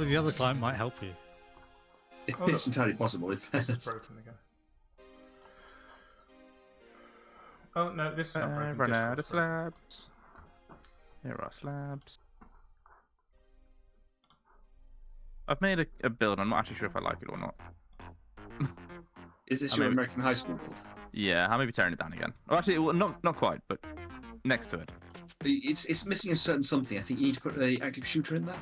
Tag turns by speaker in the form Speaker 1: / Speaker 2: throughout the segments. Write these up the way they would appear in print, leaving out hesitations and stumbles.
Speaker 1: The other client might help you.
Speaker 2: It's entirely possible.
Speaker 3: This is broken again. Oh no, this is not broken.
Speaker 4: Run out of
Speaker 3: Discord's broken.
Speaker 4: slabs. Here are slabs. I've made a build. I'm not actually sure if I like it or not.
Speaker 2: Is this
Speaker 4: I
Speaker 2: your
Speaker 4: mean-
Speaker 2: American high school build?
Speaker 4: Yeah, I may be tearing it down again. Well, actually, well, not quite, but next to it.
Speaker 2: It's missing a certain something. I think you need to put an active shooter in there.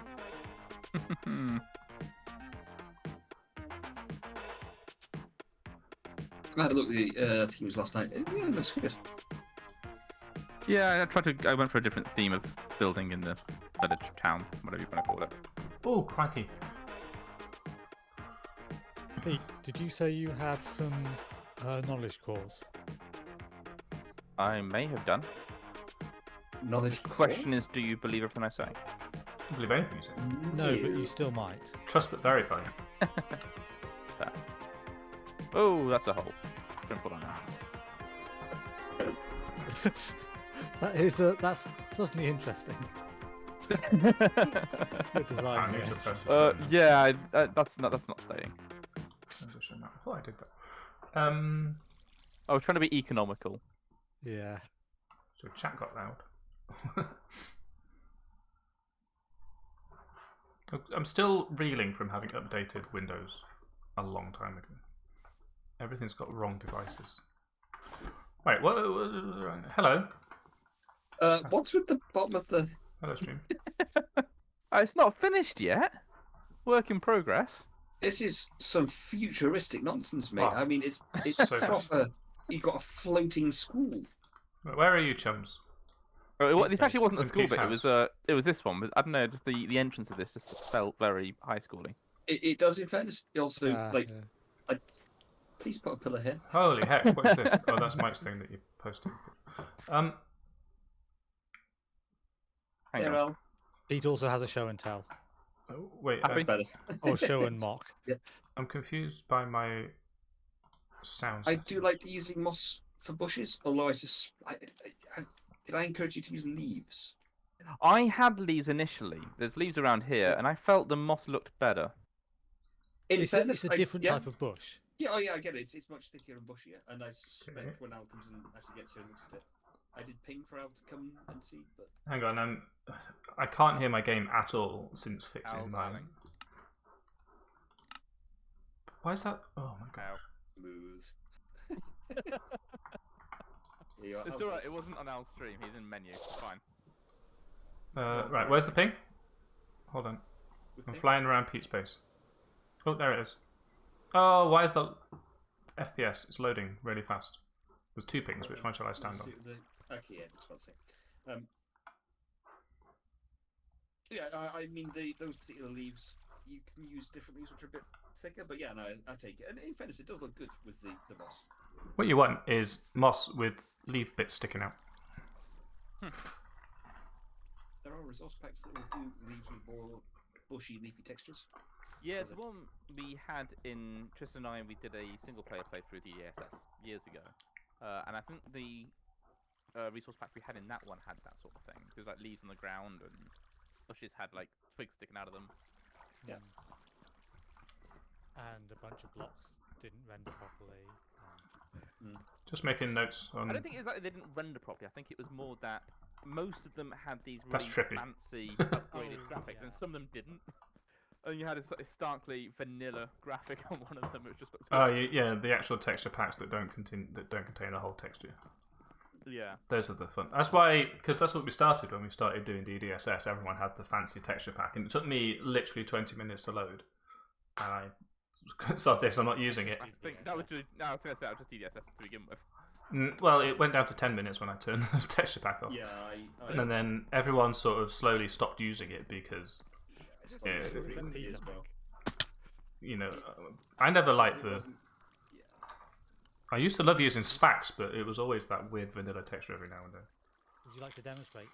Speaker 2: I had a look at the, I think it was last night. Yeah, it looks good.
Speaker 4: Yeah, I went for a different theme of building in the village, town, whatever you want to call it.
Speaker 3: Oh, crikey.
Speaker 1: Pete, did you say you had some knowledge cores?
Speaker 4: I may have done.
Speaker 2: Knowledge
Speaker 4: The question is, do you believe everything I say?
Speaker 3: I don't believe anything you say.
Speaker 1: No, but you still might.
Speaker 3: Trust but verify.
Speaker 4: There. Oh, that's a hole. Don't put on that.
Speaker 1: That's certainly interesting.
Speaker 4: Yeah,
Speaker 1: Good design.
Speaker 3: I need
Speaker 1: yeah.
Speaker 3: to press it.
Speaker 4: yeah, that's not staying.
Speaker 3: I thought I did that.
Speaker 4: I was trying to be economical.
Speaker 1: Yeah.
Speaker 3: So chat got loud. I'm still reeling from having updated Windows a long time ago. Everything's got wrong devices. Right, what? Hello.
Speaker 2: What's with the bottom of the?
Speaker 3: Hello, stream.
Speaker 4: It's not finished yet. Work in progress.
Speaker 2: This is some futuristic nonsense, mate.
Speaker 3: Oh,
Speaker 2: I mean, it's
Speaker 3: so
Speaker 2: proper. You've got a floating school.
Speaker 3: Where are you, chums?
Speaker 4: This actually wasn't a
Speaker 3: In
Speaker 4: school
Speaker 3: Pete's
Speaker 4: bit. It was this one. But I don't know. Just the entrance of this just felt very high schooly.
Speaker 2: It does, in fairness. It also,
Speaker 1: Yeah.
Speaker 2: please put a pillar here.
Speaker 3: Holy heck, what is this? Oh, that's Mike's thing that you posted.
Speaker 4: Hang
Speaker 2: Yeah,
Speaker 4: on.
Speaker 2: well,
Speaker 1: Pete also has a show and tell,
Speaker 3: Oh, wait,
Speaker 2: that's better.
Speaker 1: or show and mock.
Speaker 3: I'm confused by my sounds.
Speaker 2: I do like using moss for bushes, although did I encourage you to use leaves?
Speaker 4: I had leaves initially. There's leaves around here, and I felt the moss looked better.
Speaker 1: It's a different type of bush.
Speaker 2: Yeah, I get it. It's much thicker and bushier, and I suspect when Al comes and actually gets here and looks at it. I did ping for Al to come and see, but
Speaker 3: Hang on, I can't hear my game at all since fixing
Speaker 4: Al's
Speaker 3: my.
Speaker 4: Alex.
Speaker 3: Why is that? Oh my god.
Speaker 2: smooth. Here you are,
Speaker 4: It's
Speaker 2: Al.
Speaker 4: alright. It wasn't on Al's stream. He's in menu. It's fine.
Speaker 3: Right, where's the ping? Hold on.
Speaker 2: With
Speaker 3: I'm
Speaker 2: me?
Speaker 3: flying around Pete's base. Oh, there it is. Oh, why is the FPS? It's loading really fast. There's two pings. Which one shall I stand on?
Speaker 2: Okay, yeah, just one second. Yeah, I mean those particular leaves. You can use different leaves which are a bit thicker, but yeah, no, I take it. And in fairness, it does look good with the moss.
Speaker 3: What you want is moss with leaf bits sticking out.
Speaker 2: There are resource packs that will do leaves with more bushy, leafy textures.
Speaker 4: Yeah, the one we had in Tristan and I, we did a single player playthrough the ESS years ago, and I think the resource pack we had in that one had that sort of thing. There was like leaves on the ground and bushes had like twigs sticking out of them.
Speaker 2: Yeah.
Speaker 1: And a bunch of blocks didn't render properly.
Speaker 3: Just making notes on.
Speaker 4: I don't think it was like they didn't render properly. I think it was more that most of them had these
Speaker 3: That's
Speaker 4: really
Speaker 3: trippy.
Speaker 4: fancy upgraded
Speaker 1: Oh,
Speaker 4: graphics,
Speaker 1: yeah.
Speaker 4: and some of them didn't. And you had a sort of starkly vanilla graphic on one of them. It just looks.
Speaker 3: Oh yeah, the actual texture packs that don't contain the whole texture.
Speaker 4: Yeah.
Speaker 3: Those are the fun. That's why, because that's what we started when we started doing DDSS. Everyone had the fancy texture pack, and it took me literally 20 minutes to load. And I sod this. I'm not using it.
Speaker 4: I think that was just. No, I was going to say that was just DDSS to begin with.
Speaker 3: Well, it went down to 10 minutes when I turned the texture pack off.
Speaker 2: Yeah,
Speaker 3: And then everyone sort of slowly stopped using it because, yeah. you know, I never liked the. I used to love using Sphax, but it was always that weird vanilla texture every now and then.
Speaker 1: Would you like to demonstrate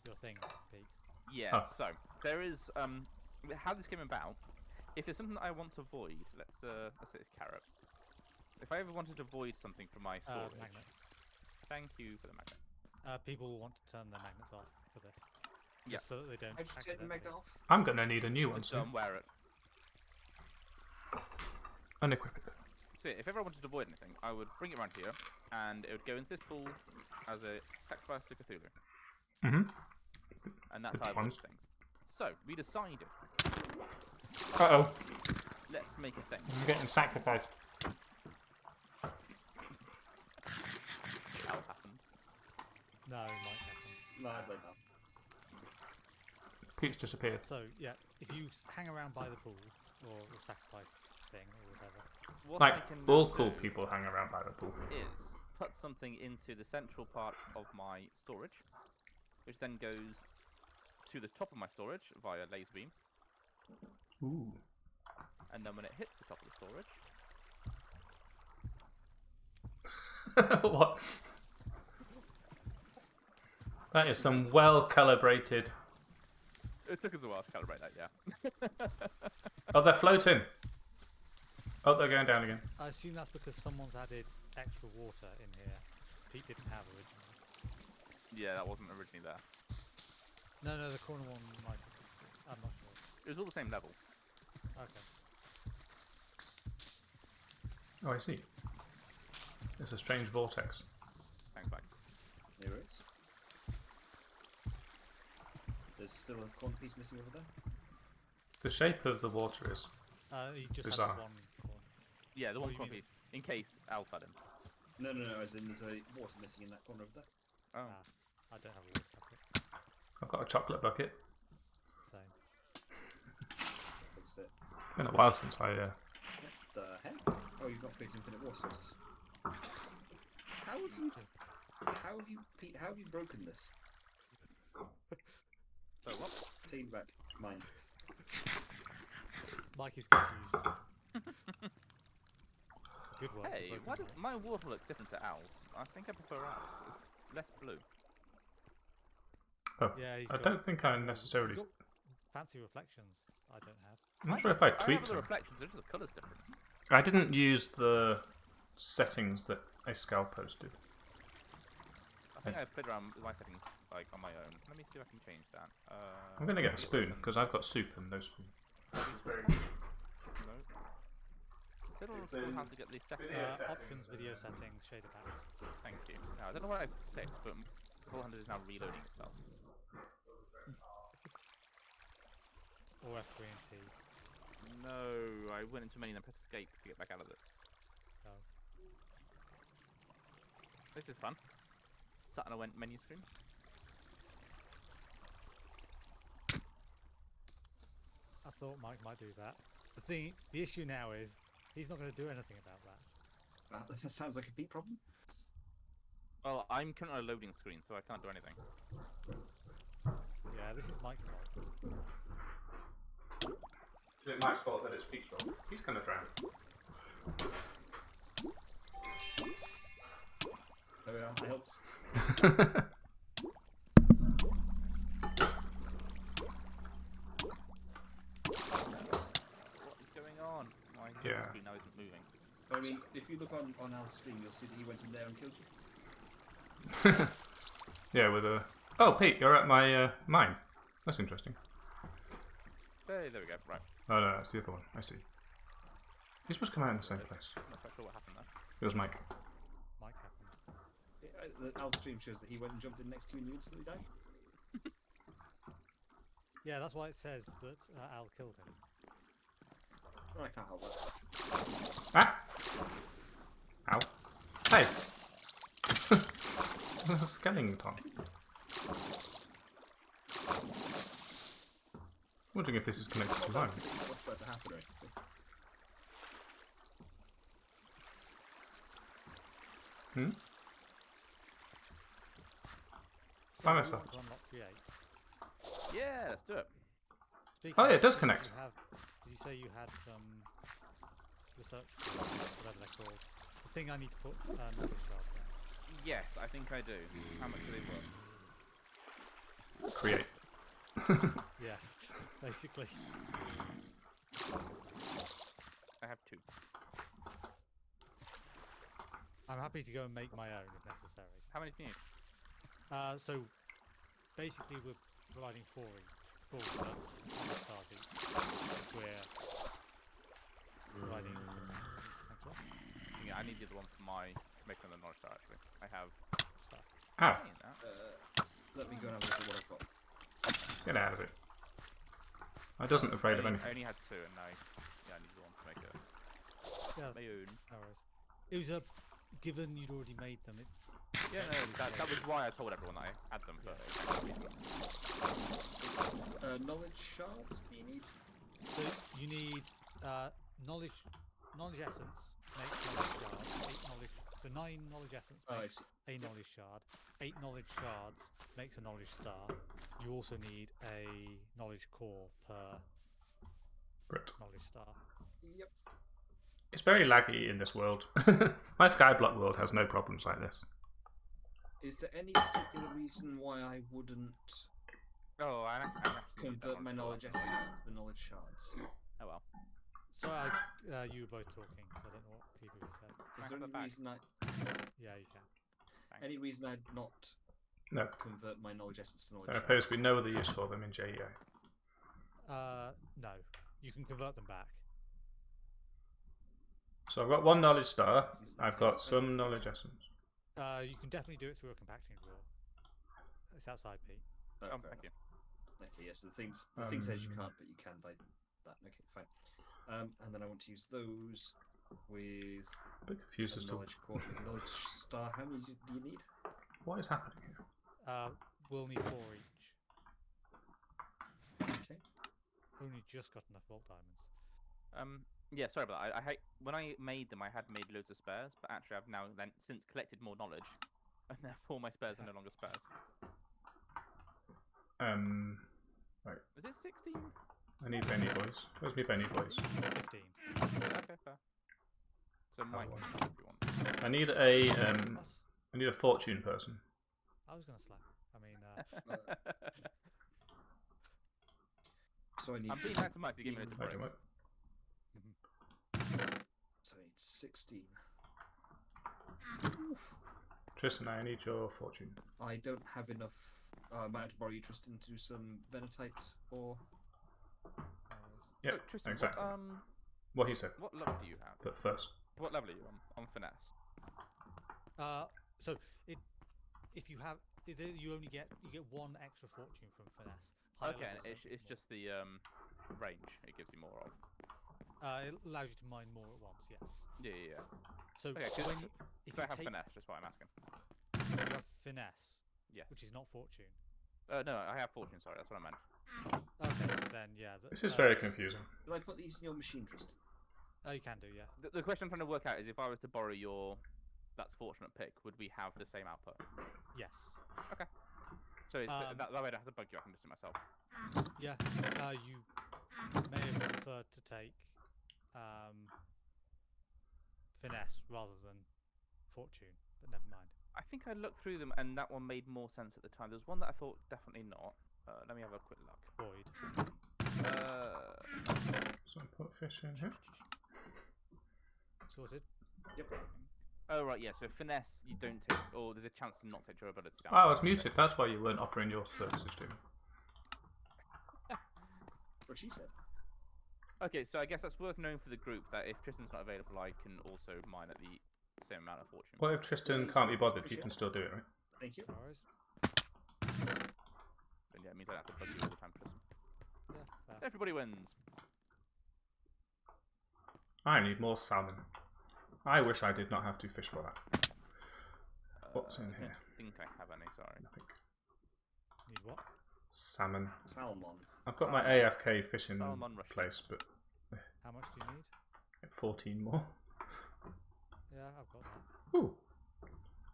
Speaker 1: your thing, Pete?
Speaker 4: Yeah.
Speaker 3: Oh.
Speaker 4: So there is how this came about. If there's something that I want to void, let's say it's carrot. If I ever wanted to void something from my storage,
Speaker 1: Magnet.
Speaker 4: thank you for the magnet.
Speaker 1: People will want to turn their magnets off for this.
Speaker 4: Yeah.
Speaker 1: Just so that they don't
Speaker 2: How'd you take the
Speaker 1: accidentally.
Speaker 2: magnet off?
Speaker 3: I'm gonna need a new one
Speaker 4: Just
Speaker 3: soon.
Speaker 4: wear it.
Speaker 3: Unequip it.
Speaker 4: So if ever I wanted to avoid anything, I would bring it around here, and it would go into this pool as a sacrifice to Cthulhu.
Speaker 3: Mm-hmm.
Speaker 4: And that's
Speaker 3: Good
Speaker 4: how I
Speaker 3: ones.
Speaker 4: avoid things. So, we decided,
Speaker 3: Uh-oh.
Speaker 4: let's make a thing.
Speaker 3: I'm getting sacrificed.
Speaker 4: How happened.
Speaker 1: No, it might happen.
Speaker 2: No, I blame that.
Speaker 3: Pete's disappeared.
Speaker 1: So yeah, if you hang around by the pool or the sacrifice thing or whatever.
Speaker 4: What
Speaker 3: Like,
Speaker 4: I can
Speaker 3: all
Speaker 4: now
Speaker 3: cool
Speaker 4: do
Speaker 3: people hang around by the pool.
Speaker 4: is put something into the central part of my storage, which then goes to the top of my storage via laser beam,
Speaker 3: Ooh.
Speaker 4: and then when it hits the top of the storage,
Speaker 3: What? That is some well-calibrated...
Speaker 4: it took us a while to calibrate that, yeah.
Speaker 3: Oh, they're floating. Oh, they're going down again.
Speaker 1: I assume that's because someone's added extra water in here. Pete didn't have originally.
Speaker 4: Yeah, that wasn't originally there.
Speaker 1: No, the corner one might. I'm not sure.
Speaker 4: It was all the same level.
Speaker 1: Okay.
Speaker 3: Oh, I see. It's a strange vortex.
Speaker 4: Thanks, Mike.
Speaker 2: There it is. There's still a corner piece missing over there.
Speaker 3: The shape of the water is...
Speaker 1: He just
Speaker 3: Bizarre.
Speaker 1: had the one corner.
Speaker 4: Yeah, the
Speaker 1: Oh,
Speaker 4: one
Speaker 1: you
Speaker 4: corner
Speaker 1: mean
Speaker 4: piece, in case Alf had him.
Speaker 2: No, as in there's a water missing in that corner over there.
Speaker 4: Oh.
Speaker 1: I don't have a water bucket.
Speaker 3: I've got a chocolate bucket.
Speaker 1: Same.
Speaker 2: Fixed it.
Speaker 3: It's been a while since I...
Speaker 2: What the heck? Oh, you've not picked infinite water sources. How have you, Pete? How have you broken this?
Speaker 4: So what?
Speaker 2: Team back, mine.
Speaker 1: Mike is confused. Good one.
Speaker 4: Hey, why does my water looks different to Al's? I think I prefer Al's. It's less blue.
Speaker 3: Oh,
Speaker 1: Yeah, he's
Speaker 3: I
Speaker 1: got-
Speaker 3: don't think I necessarily...
Speaker 1: He's got fancy reflections. I don't have.
Speaker 3: I'm not sure if I
Speaker 4: have
Speaker 3: tweaked
Speaker 4: the
Speaker 3: them.
Speaker 4: reflections, they're just the colours different.
Speaker 3: I didn't use the settings that Escal posted.
Speaker 4: I think I played around with my settings like on my own. Let me see if I can change that.
Speaker 3: I'm going to get a
Speaker 4: video
Speaker 3: spoon,
Speaker 4: button.
Speaker 3: because I've got soup and no spoon.
Speaker 4: No. Still not sure how to get these settings.
Speaker 1: Options, video settings, shader packs.
Speaker 4: Thank you. Now, I don't know what I picked, but Vault Hunters is now reloading itself.
Speaker 1: Or F3 and T.
Speaker 4: No, I went into menu and then pressed escape to get back out of it.
Speaker 1: Oh.
Speaker 4: This is fun. Sat on a menu screen.
Speaker 1: I thought Mike might do that. The issue now is he's not going to do anything about that.
Speaker 2: That sounds like a Pete problem.
Speaker 4: Well, I'm currently on a loading screen, so I can't do anything.
Speaker 1: Yeah, this is Mike's fault.
Speaker 3: Is it Mike's fault that it's Pete's fault? He's kind of drowned.
Speaker 2: There we are. I helped.
Speaker 4: What is going on? My
Speaker 3: Yeah.
Speaker 4: screen now isn't moving.
Speaker 2: I mean, if you look on Al's stream, you'll see that he went in there and killed you.
Speaker 3: Yeah, with a... Oh, Pete, you're at my mine. That's interesting.
Speaker 4: Hey, there we go. Right.
Speaker 3: Oh, no, that's the other one. I see. You're supposed to come out in the same place.
Speaker 4: I'm not quite sure what happened there.
Speaker 3: It was Mike.
Speaker 1: Mike happened.
Speaker 2: Al's stream shows that he went and jumped in next to you and you instantly died.
Speaker 1: Yeah, that's why it says that Al killed him.
Speaker 2: Oh, I can't help it.
Speaker 3: Ah! Ow. Hey! A skeleton. Wondering if this is connected to mine.
Speaker 2: What's about to happen or anything?
Speaker 3: Hmm?
Speaker 1: So
Speaker 3: By
Speaker 1: we
Speaker 3: myself.
Speaker 1: want to unlock create.
Speaker 4: Yeah, let's do it.
Speaker 1: Speaking
Speaker 3: Oh, yeah,
Speaker 1: of
Speaker 3: it does
Speaker 1: things,
Speaker 3: connect.
Speaker 1: Did you say you had some research tools, whatever they're called? The thing I need to put knowledge shards in.
Speaker 4: Yes, I think I do. How much do they worth?
Speaker 3: Create.
Speaker 1: Yeah, basically.
Speaker 4: I have 2.
Speaker 1: I'm happy to go and make my own if necessary.
Speaker 4: How many do you need?
Speaker 1: So basically, providing 4 each. 4 research knowledge stars each. If we're providing. Thank you.
Speaker 4: Yeah, I need the other one for to make another knowledge star actually. I have.
Speaker 1: Stuff.
Speaker 3: Ah,
Speaker 4: Saying that.
Speaker 2: Let me go and have a look at what I've got.
Speaker 3: get out of it. I wasn't afraid of anything.
Speaker 4: I only had 2, and I need one to make it
Speaker 1: Yeah,
Speaker 4: my own.
Speaker 1: no worries. It was a given you'd already made them.
Speaker 4: Yeah, no, that was why I told everyone that I had them for exact reason.
Speaker 2: It's knowledge shards. Do you need?
Speaker 1: So you need knowledge essence makes knowledge shards. 8 knowledge. So 9 knowledge essence
Speaker 2: Oh, I
Speaker 1: makes
Speaker 2: see.
Speaker 1: a knowledge shard. 8 knowledge shards makes a knowledge star. You also need a knowledge core per
Speaker 3: But
Speaker 1: knowledge star.
Speaker 2: Yep.
Speaker 3: it's very laggy in this world. My Skyblock world has no problems like this.
Speaker 2: Is there any particular reason why I wouldn't
Speaker 4: Oh, I actually need that
Speaker 2: convert
Speaker 4: one
Speaker 2: my
Speaker 4: as well.
Speaker 2: knowledge essence to the knowledge shards?
Speaker 4: Oh well.
Speaker 1: Sorry, you were both talking, so I don't know what either of you said.
Speaker 2: Is
Speaker 4: I
Speaker 2: there
Speaker 4: have
Speaker 2: any
Speaker 4: a bag.
Speaker 2: reason
Speaker 1: Yeah, you can.
Speaker 4: Thanks.
Speaker 2: any reason I'd not
Speaker 3: No.
Speaker 2: convert my knowledge essence to knowledge
Speaker 3: There
Speaker 2: shards?
Speaker 3: appears to be no other use for them in JEA.
Speaker 1: No, you can convert them back.
Speaker 3: So I've got 1 knowledge star. I've got some knowledge essence.
Speaker 1: You can definitely do it through a compacting drawer. It's outside Pete.
Speaker 2: Oh,
Speaker 4: Oh,
Speaker 2: fair
Speaker 4: thank you.
Speaker 2: enough. Okay, yes, the thing says you can't, but you can by that. Okay, fine. And then I want to use those with
Speaker 3: A bit confused
Speaker 2: a
Speaker 3: as to
Speaker 2: knowledge core, knowledge star. How many do you need?
Speaker 3: what is happening here.
Speaker 1: We'll need 4 each.
Speaker 2: Okay.
Speaker 1: Only just got enough vault diamonds.
Speaker 4: Yeah, sorry about that. I when I made them, I had made loads of spares, but actually I've now then since collected more knowledge, and therefore my spares are no longer spares. Is it 16?
Speaker 3: I need Benny boys. Where's my Benny boys?
Speaker 1: 15.
Speaker 4: Okay, fair. So Mike,
Speaker 3: one.
Speaker 4: if you want.
Speaker 3: I need a fortune person.
Speaker 1: I was gonna slap. I mean,
Speaker 2: So I need.
Speaker 4: I'm being nice to Mike to give me loads of
Speaker 3: Okay,
Speaker 4: breaks.
Speaker 2: So I need 16.
Speaker 3: Tristan, I need your fortune.
Speaker 2: I don't have enough. I might have to borrow you, Tristan, to do some Venetite or.
Speaker 3: Yeah,
Speaker 4: Oh, Tristan,
Speaker 3: exactly.
Speaker 4: What,
Speaker 3: What he said.
Speaker 4: what level do you have?
Speaker 3: But first,
Speaker 4: What level are you on finesse?
Speaker 1: so if you have, you get 1 extra fortune from finesse. Higher
Speaker 4: Okay, and
Speaker 1: levels don't
Speaker 4: it's
Speaker 1: give
Speaker 4: just the range it gives you more of.
Speaker 1: more. It allows you to mine more at once. Yes.
Speaker 4: Yeah.
Speaker 1: So
Speaker 4: Okay, 'cause
Speaker 1: when if
Speaker 4: If I
Speaker 1: you
Speaker 4: have
Speaker 1: take,
Speaker 4: finesse, that's what I'm asking.
Speaker 1: you have finesse,
Speaker 4: Yes.
Speaker 1: which is not fortune.
Speaker 4: No, I have fortune. Sorry, that's what I meant.
Speaker 1: Okay, then yeah.
Speaker 3: this is very confusing.
Speaker 2: Did I put these in your machine, Tristan?
Speaker 1: Oh, you can do, yeah.
Speaker 4: The question I'm trying to work out is if I was to borrow your that's fortunate pick, would we have the same output?
Speaker 1: Yes.
Speaker 4: So it's,
Speaker 1: Um,
Speaker 4: that way I don't have to bug you. I can just do it myself.
Speaker 1: Yeah. You may have preferred to take finesse rather than fortune, but never mind.
Speaker 4: I think I looked through them and that one made more sense at the time. There was one that I thought definitely not. Let me have a quick look.
Speaker 1: Void.
Speaker 3: So I put fish in here.
Speaker 1: Sorted.
Speaker 2: Yep.
Speaker 4: Oh right, yeah. So finesse, you don't take, or there's a chance to not take durability down.
Speaker 3: Oh, I was muted. That's why you weren't offering your services to me.
Speaker 2: What she said.
Speaker 4: Okay, so I guess that's worth knowing for the group that if Tristan's not available, I can also mine at the same amount of fortune.
Speaker 3: What if Tristan can't be bothered? You can still do it, right?
Speaker 2: Thank you.
Speaker 1: No worries.
Speaker 4: Then yeah, it means I don't have to bug you all the time, Tristan.
Speaker 1: Yeah, fair.
Speaker 4: Everybody wins.
Speaker 3: I need more salmon. I wish I did not have to fish for that. What's in
Speaker 4: I
Speaker 3: here?
Speaker 4: don't think I have any. Sorry.
Speaker 3: Nothing.
Speaker 1: Need what?
Speaker 3: Salmon.
Speaker 2: Salmon.
Speaker 3: I've got my
Speaker 4: Salmon.
Speaker 3: AFK fishing
Speaker 4: Salmon Russian.
Speaker 3: place, but
Speaker 1: How much do you need?
Speaker 3: 14 more.
Speaker 1: Yeah, I've got that.
Speaker 3: Ooh.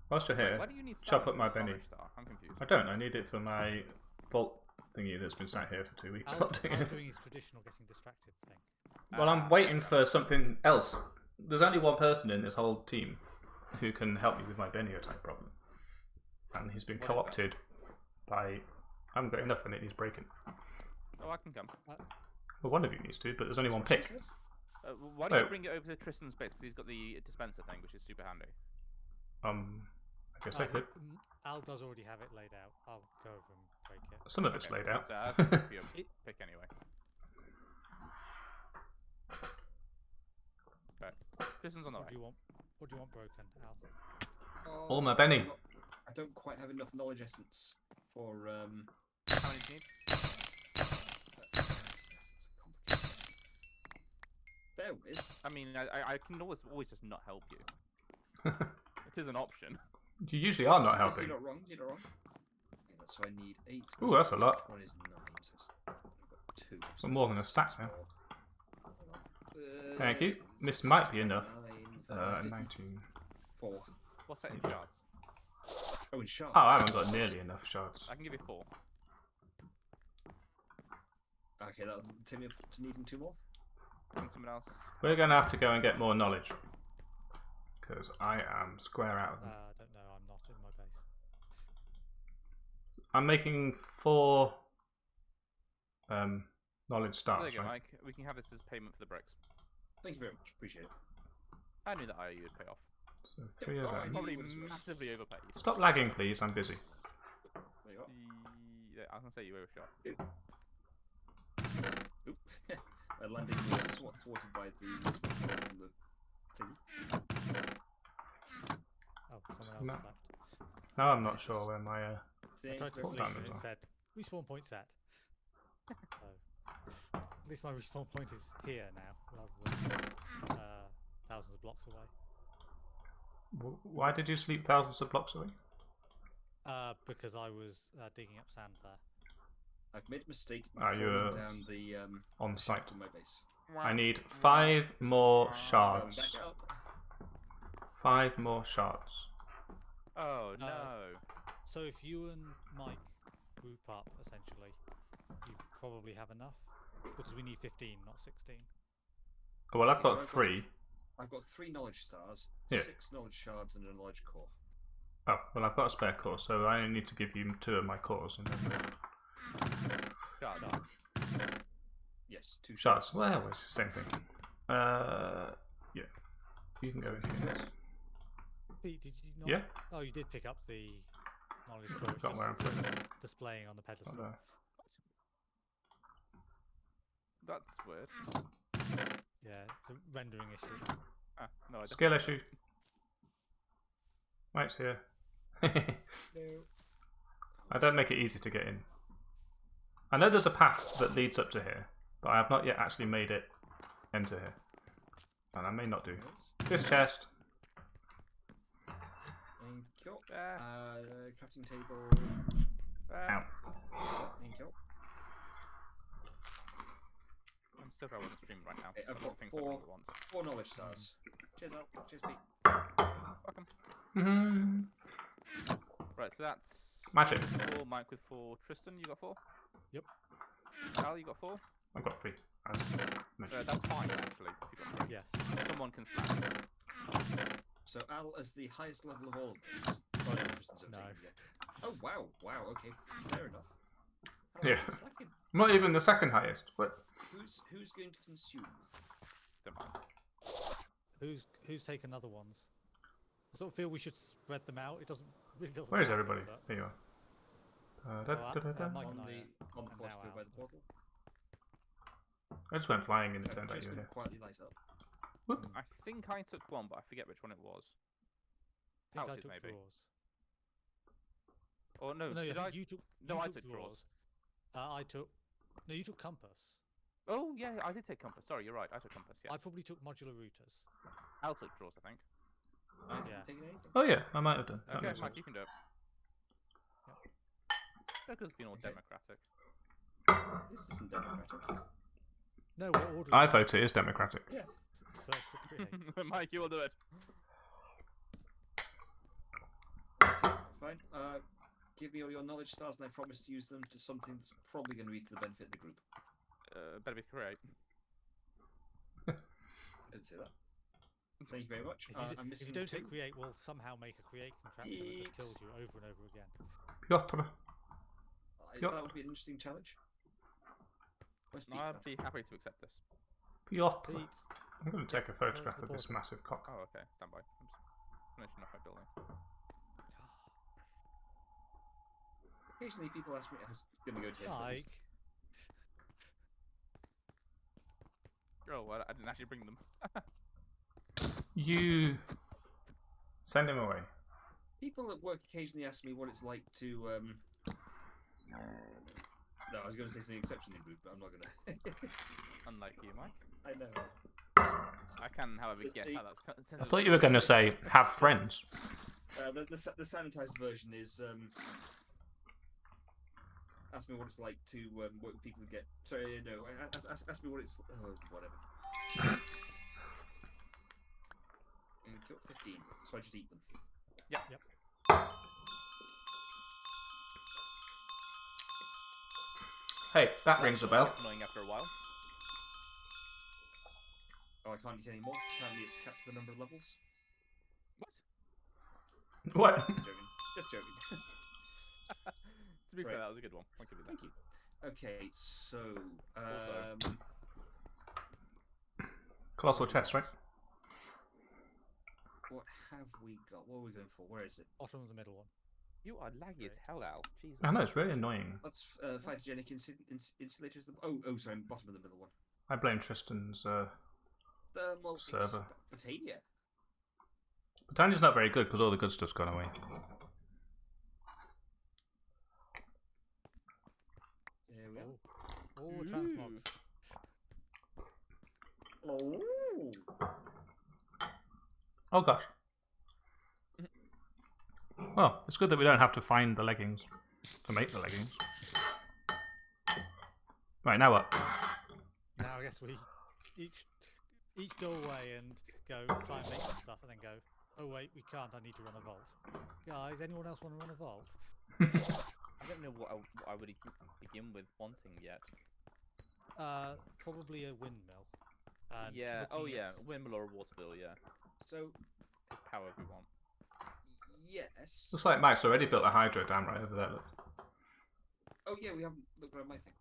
Speaker 3: Whilst you're here,
Speaker 4: Why do you need
Speaker 3: chop
Speaker 4: salmon
Speaker 3: up my
Speaker 4: for the
Speaker 3: Benny.
Speaker 4: knowledge star? I'm confused.
Speaker 3: I don't. I need it for my vault thingy that's been sat here for 2 weeks. not doing
Speaker 1: I was
Speaker 3: it.
Speaker 1: doing his traditional getting distracted thing.
Speaker 3: Well, I'm waiting for something else. There's only one person in this whole team who can help me with my Benny type problem, and he's been
Speaker 4: What is that?
Speaker 3: co-opted by. I haven't got enough, and it needs breaking.
Speaker 4: Oh, I can come.
Speaker 3: Well, one of you needs to, but there's only one pick.
Speaker 4: Why don't you
Speaker 3: Oh.
Speaker 4: bring it over to Tristan's base because he's got the dispenser thing, which is super handy.
Speaker 3: I guess I could.
Speaker 1: Al does already have it laid out. I'll go over and break it.
Speaker 3: Some of it's laid out.
Speaker 4: So that's a your pick anyway. Right. Tristan's on the
Speaker 1: What
Speaker 4: way.
Speaker 1: do you want? What do you want broken, Al?
Speaker 2: Oh,
Speaker 3: All my Benny.
Speaker 2: I don't quite have enough knowledge essence for.
Speaker 4: How many do you need?
Speaker 2: That's a complicated question. Bear with.
Speaker 4: I mean, I can always just not help you. It is an option.
Speaker 3: You usually are not
Speaker 2: Yes,
Speaker 3: helping.
Speaker 2: You're not wrong. You're not wrong. Okay, so I need 8.
Speaker 3: Ooh, that's a lot.
Speaker 2: Which one is 9? So I've got 2.
Speaker 3: Well, more than a stack now. Thank you. This
Speaker 2: 6,
Speaker 3: might be enough.
Speaker 2: 9,
Speaker 3: 19.
Speaker 2: 4.
Speaker 4: What's that in shards?
Speaker 2: Oh, in shards.
Speaker 3: Oh, I haven't got nearly enough shards.
Speaker 4: I can give you 4.
Speaker 2: Okay, that'll take me up to needing 2 more.
Speaker 4: And someone else.
Speaker 3: We're going to have to go and get more knowledge. Because I am square out of them.
Speaker 1: I don't know. I'm not in my base.
Speaker 3: I'm making 4 knowledge
Speaker 4: There
Speaker 3: stars,
Speaker 4: you go,
Speaker 3: right?
Speaker 4: Mike. We can have this as payment for the bricks.
Speaker 2: Thank you very much. Appreciate it.
Speaker 4: I knew that IOU would pay off.
Speaker 3: So 3 of
Speaker 2: Oh, I
Speaker 3: them.
Speaker 2: knew-
Speaker 4: Probably
Speaker 2: it was worth.
Speaker 4: massively overpaid.
Speaker 3: Stop lagging, please. I'm busy.
Speaker 2: There you are.
Speaker 4: Yeah, I was gonna say you overshot.
Speaker 2: Oop. My landing was somewhat thwarted by the missile from the thing.
Speaker 1: Oh, someone else
Speaker 3: No.
Speaker 1: left.
Speaker 3: Now I'm not sure where my...
Speaker 1: I tried to
Speaker 3: Hold
Speaker 1: sleep
Speaker 3: on
Speaker 1: and
Speaker 3: as
Speaker 1: it
Speaker 3: well.
Speaker 1: said respawn point set. So at least my respawn point is here now, rather than thousands of blocks away.
Speaker 3: Why did you sleep thousands of blocks away?
Speaker 1: Because I was digging up sand there.
Speaker 2: I've made a mistake
Speaker 3: Ah, you're
Speaker 2: falling down the
Speaker 3: On the site.
Speaker 2: shaft of my base.
Speaker 3: I need 5 more
Speaker 2: Going
Speaker 3: shards.
Speaker 2: back up.
Speaker 3: 5 more shards.
Speaker 4: Oh no.
Speaker 1: So if you and Mike group up, essentially, you probably have enough. Because we need 15, not 16.
Speaker 3: Oh, well, I've
Speaker 2: Okay,
Speaker 3: got
Speaker 2: so
Speaker 3: 3.
Speaker 2: I've got 3 knowledge stars,
Speaker 3: Yeah.
Speaker 2: 6 knowledge shards, and a knowledge core.
Speaker 3: Oh, well, I've got a spare core, so I only need to give you 2 of my cores. And then...
Speaker 4: Shards.
Speaker 2: Yes, 2
Speaker 3: Shards. Well, it's the same thing. Yeah. You can go in here.
Speaker 2: First.
Speaker 1: Pete, did you not?
Speaker 3: Yeah?
Speaker 1: Oh, you did pick up the knowledge core. it's
Speaker 3: Got where I'm
Speaker 1: just
Speaker 3: putting it.
Speaker 1: displaying on the pedestal.
Speaker 3: Not there.
Speaker 4: That's weird.
Speaker 1: Yeah, it's a rendering issue.
Speaker 4: Ah, no, I don't.
Speaker 3: Skill issue. Right here.
Speaker 2: No.
Speaker 3: I don't make it easy to get in. I know there's a path that leads up to here, but I have not yet actually made it enter here. And I may not do. This chest.
Speaker 2: Thank you.
Speaker 4: Ah,
Speaker 2: Crafting table.
Speaker 3: Ow.
Speaker 2: Thank you.
Speaker 4: I'm still going to stream right now.
Speaker 2: Okay, I've
Speaker 4: I
Speaker 2: got
Speaker 4: don't think
Speaker 2: 4
Speaker 4: everyone at once.
Speaker 2: 4 knowledge stars. Cheers out. Cheers, Pete.
Speaker 4: Welcome.
Speaker 3: Mhm.
Speaker 4: Right, so that's
Speaker 3: Magic.
Speaker 4: Mike with 4, Mike with 4. Tristan, you got 4?
Speaker 1: Yep.
Speaker 4: Al, you got 4?
Speaker 3: I've got 3. As mentioned.
Speaker 4: That's fine, actually, if you got 3.
Speaker 1: Yes.
Speaker 4: Someone can snap.
Speaker 2: So Al as the highest level of all of these. Oh, no, Tristan's
Speaker 1: No.
Speaker 2: overtaken again. Oh wow, wow. Okay, fair enough. How
Speaker 3: Yeah.
Speaker 2: about second?
Speaker 3: I'm not even the second highest. What?
Speaker 2: Who's going to consume?
Speaker 4: Don't mind.
Speaker 1: Who's taken other ones? I sort of feel we should spread them out. It really doesn't.
Speaker 3: Where is
Speaker 1: matter,
Speaker 3: everybody?
Speaker 1: but-
Speaker 3: There you are.
Speaker 1: Well, Mike
Speaker 2: On
Speaker 1: and I
Speaker 2: the
Speaker 1: are
Speaker 2: on the
Speaker 1: now
Speaker 2: portal
Speaker 1: out.
Speaker 2: by the portal.
Speaker 3: I just went flying and it
Speaker 2: Sorry,
Speaker 3: turned out
Speaker 2: just
Speaker 3: you were
Speaker 2: gonna
Speaker 3: here.
Speaker 2: quietly light up.
Speaker 4: I think I took one, but I forget which one it was.
Speaker 1: I think I
Speaker 4: Ouches,
Speaker 1: took
Speaker 4: maybe.
Speaker 1: drawers.
Speaker 4: Or no,
Speaker 1: No,
Speaker 4: did
Speaker 1: I
Speaker 4: I?
Speaker 1: think you took.
Speaker 4: No,
Speaker 1: you
Speaker 4: I
Speaker 1: took
Speaker 4: took
Speaker 1: drawers. I took. No, you took compass.
Speaker 4: Oh, yeah, I did take compass. Sorry, you're right. I took compass, yeah.
Speaker 1: I probably took modular routers.
Speaker 4: Al took drawers, I think.
Speaker 2: I haven't
Speaker 1: Yeah.
Speaker 2: taken anything.
Speaker 3: Oh yeah, I might have done. That
Speaker 4: Okay,
Speaker 3: makes
Speaker 4: Mike,
Speaker 3: sense.
Speaker 4: you can do it. Because it's been all
Speaker 2: Okay.
Speaker 4: democratic.
Speaker 2: This isn't democratic.
Speaker 1: No, what order?
Speaker 3: I vote it is democratic.
Speaker 2: Yeah.
Speaker 1: Search for create.
Speaker 4: Mike, you will do it.
Speaker 2: Fine. Give me all your knowledge stars, and I promise to use them to something that's probably going to be to the benefit of the group.
Speaker 4: Better be create.
Speaker 2: I didn't say that. Thank you very much.
Speaker 1: If
Speaker 2: I'm
Speaker 1: you
Speaker 2: missing
Speaker 1: don't
Speaker 2: 2.
Speaker 1: take create, we'll somehow make a create contraption that just kills you over and over again.
Speaker 3: Piotr. Yep.
Speaker 2: That would be an interesting challenge. Where's Pete?
Speaker 4: I'd be happy to accept this.
Speaker 3: Piotr.
Speaker 1: Pete,
Speaker 3: I'm going to take a photograph
Speaker 1: the
Speaker 3: of this
Speaker 1: portal?
Speaker 3: massive cock.
Speaker 4: Oh, okay. Stand by. I'm just finishing off my building.
Speaker 2: Occasionally people ask me, I was going to go to him.
Speaker 1: Like,
Speaker 4: Oh, well, I didn't actually bring them.
Speaker 3: You send him away.
Speaker 2: People at work occasionally ask me what it's like to. No, I was going to say something exceptionally rude, but I'm not going to.
Speaker 4: Unlike you, Mike.
Speaker 2: I know.
Speaker 4: I can, however, guess how that's.
Speaker 3: I thought you were going to say have friends.
Speaker 2: The sanitized version is ask me what it's like to work with people who get. Sorry, no. Ask me what it's. Oh, whatever. I'm gonna kill 15, so I just eat them.
Speaker 4: Yep.
Speaker 3: Hey, that rings a bell.
Speaker 4: Gets annoying after a while.
Speaker 2: Oh, I can't eat any more. Apparently, it's capped to the number of levels.
Speaker 4: What?
Speaker 3: What?
Speaker 2: Just joking.
Speaker 4: To be fair, that was a good one. I'll give you that.
Speaker 2: Thank you. Okay, so
Speaker 3: Colossal chest, right?
Speaker 2: what have we got? What are we going for? Where is it?
Speaker 1: bottom's the middle one.
Speaker 4: You are laggy as hell, Al. Jesus.
Speaker 3: I know, it's really annoying.
Speaker 2: That's phytogenic insulators. Sorry, bottom of the middle one.
Speaker 3: I blame Tristan's
Speaker 2: Thermal
Speaker 3: server.
Speaker 2: Britannia.
Speaker 3: Britannia's not very good because all the good stuff's gone away.
Speaker 2: There we are.
Speaker 1: All the transmogs.
Speaker 2: Oh.
Speaker 3: Oh gosh. Well, it's good that we don't have to find the leggings to make the leggings. Right, now what?
Speaker 1: Now I guess we each go away and go try and make some stuff, and then go. Oh wait, we can't. I need to run a vault. Guys, anyone else want to run a vault?
Speaker 4: I don't know what I would even begin with wanting yet.
Speaker 1: Probably a windmill. And
Speaker 4: Yeah. Oh
Speaker 1: looking
Speaker 4: yeah,
Speaker 1: at-
Speaker 4: windmill or a water bill. Yeah.
Speaker 2: So
Speaker 4: Just power if we want.
Speaker 2: yes.
Speaker 3: Looks like Mike's already built a hydro dam right over there, look.
Speaker 2: Oh yeah, we haven't looked around my thing.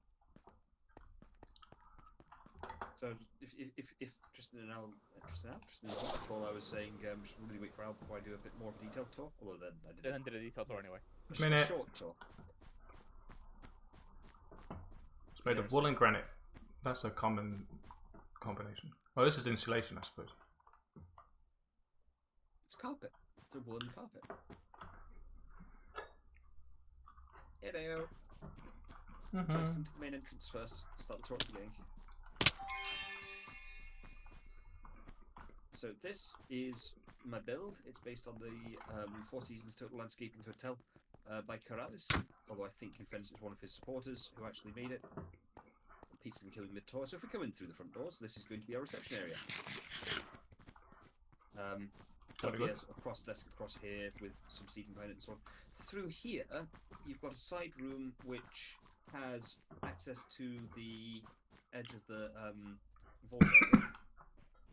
Speaker 2: So if Tristan and Paul, I was saying just really wait for Al before I do a bit more of a detailed tour. Although then I did
Speaker 4: Then did a detail tour anyway.
Speaker 2: a
Speaker 3: Minute.
Speaker 2: short tour.
Speaker 3: It's made of wool and granite. That's a common combination. Well, this is insulation, I suppose.
Speaker 2: It's carpet. It's a woolen carpet. Hello. So let's come to the main entrance first. Start the tour at the beginning. So this is my build. It's based on the Four Seasons Total Landscaping Hotel by Corrales, although I think Infense is one of his supporters who actually made it. Pete's been killing mid-tour, so if we come in through the front doors, this is going to be our reception area.
Speaker 3: Very good.
Speaker 2: Yes, a cross desk across here with some seating behind it and so on. Through here, you've got a side room which has access to the edge of the vault area.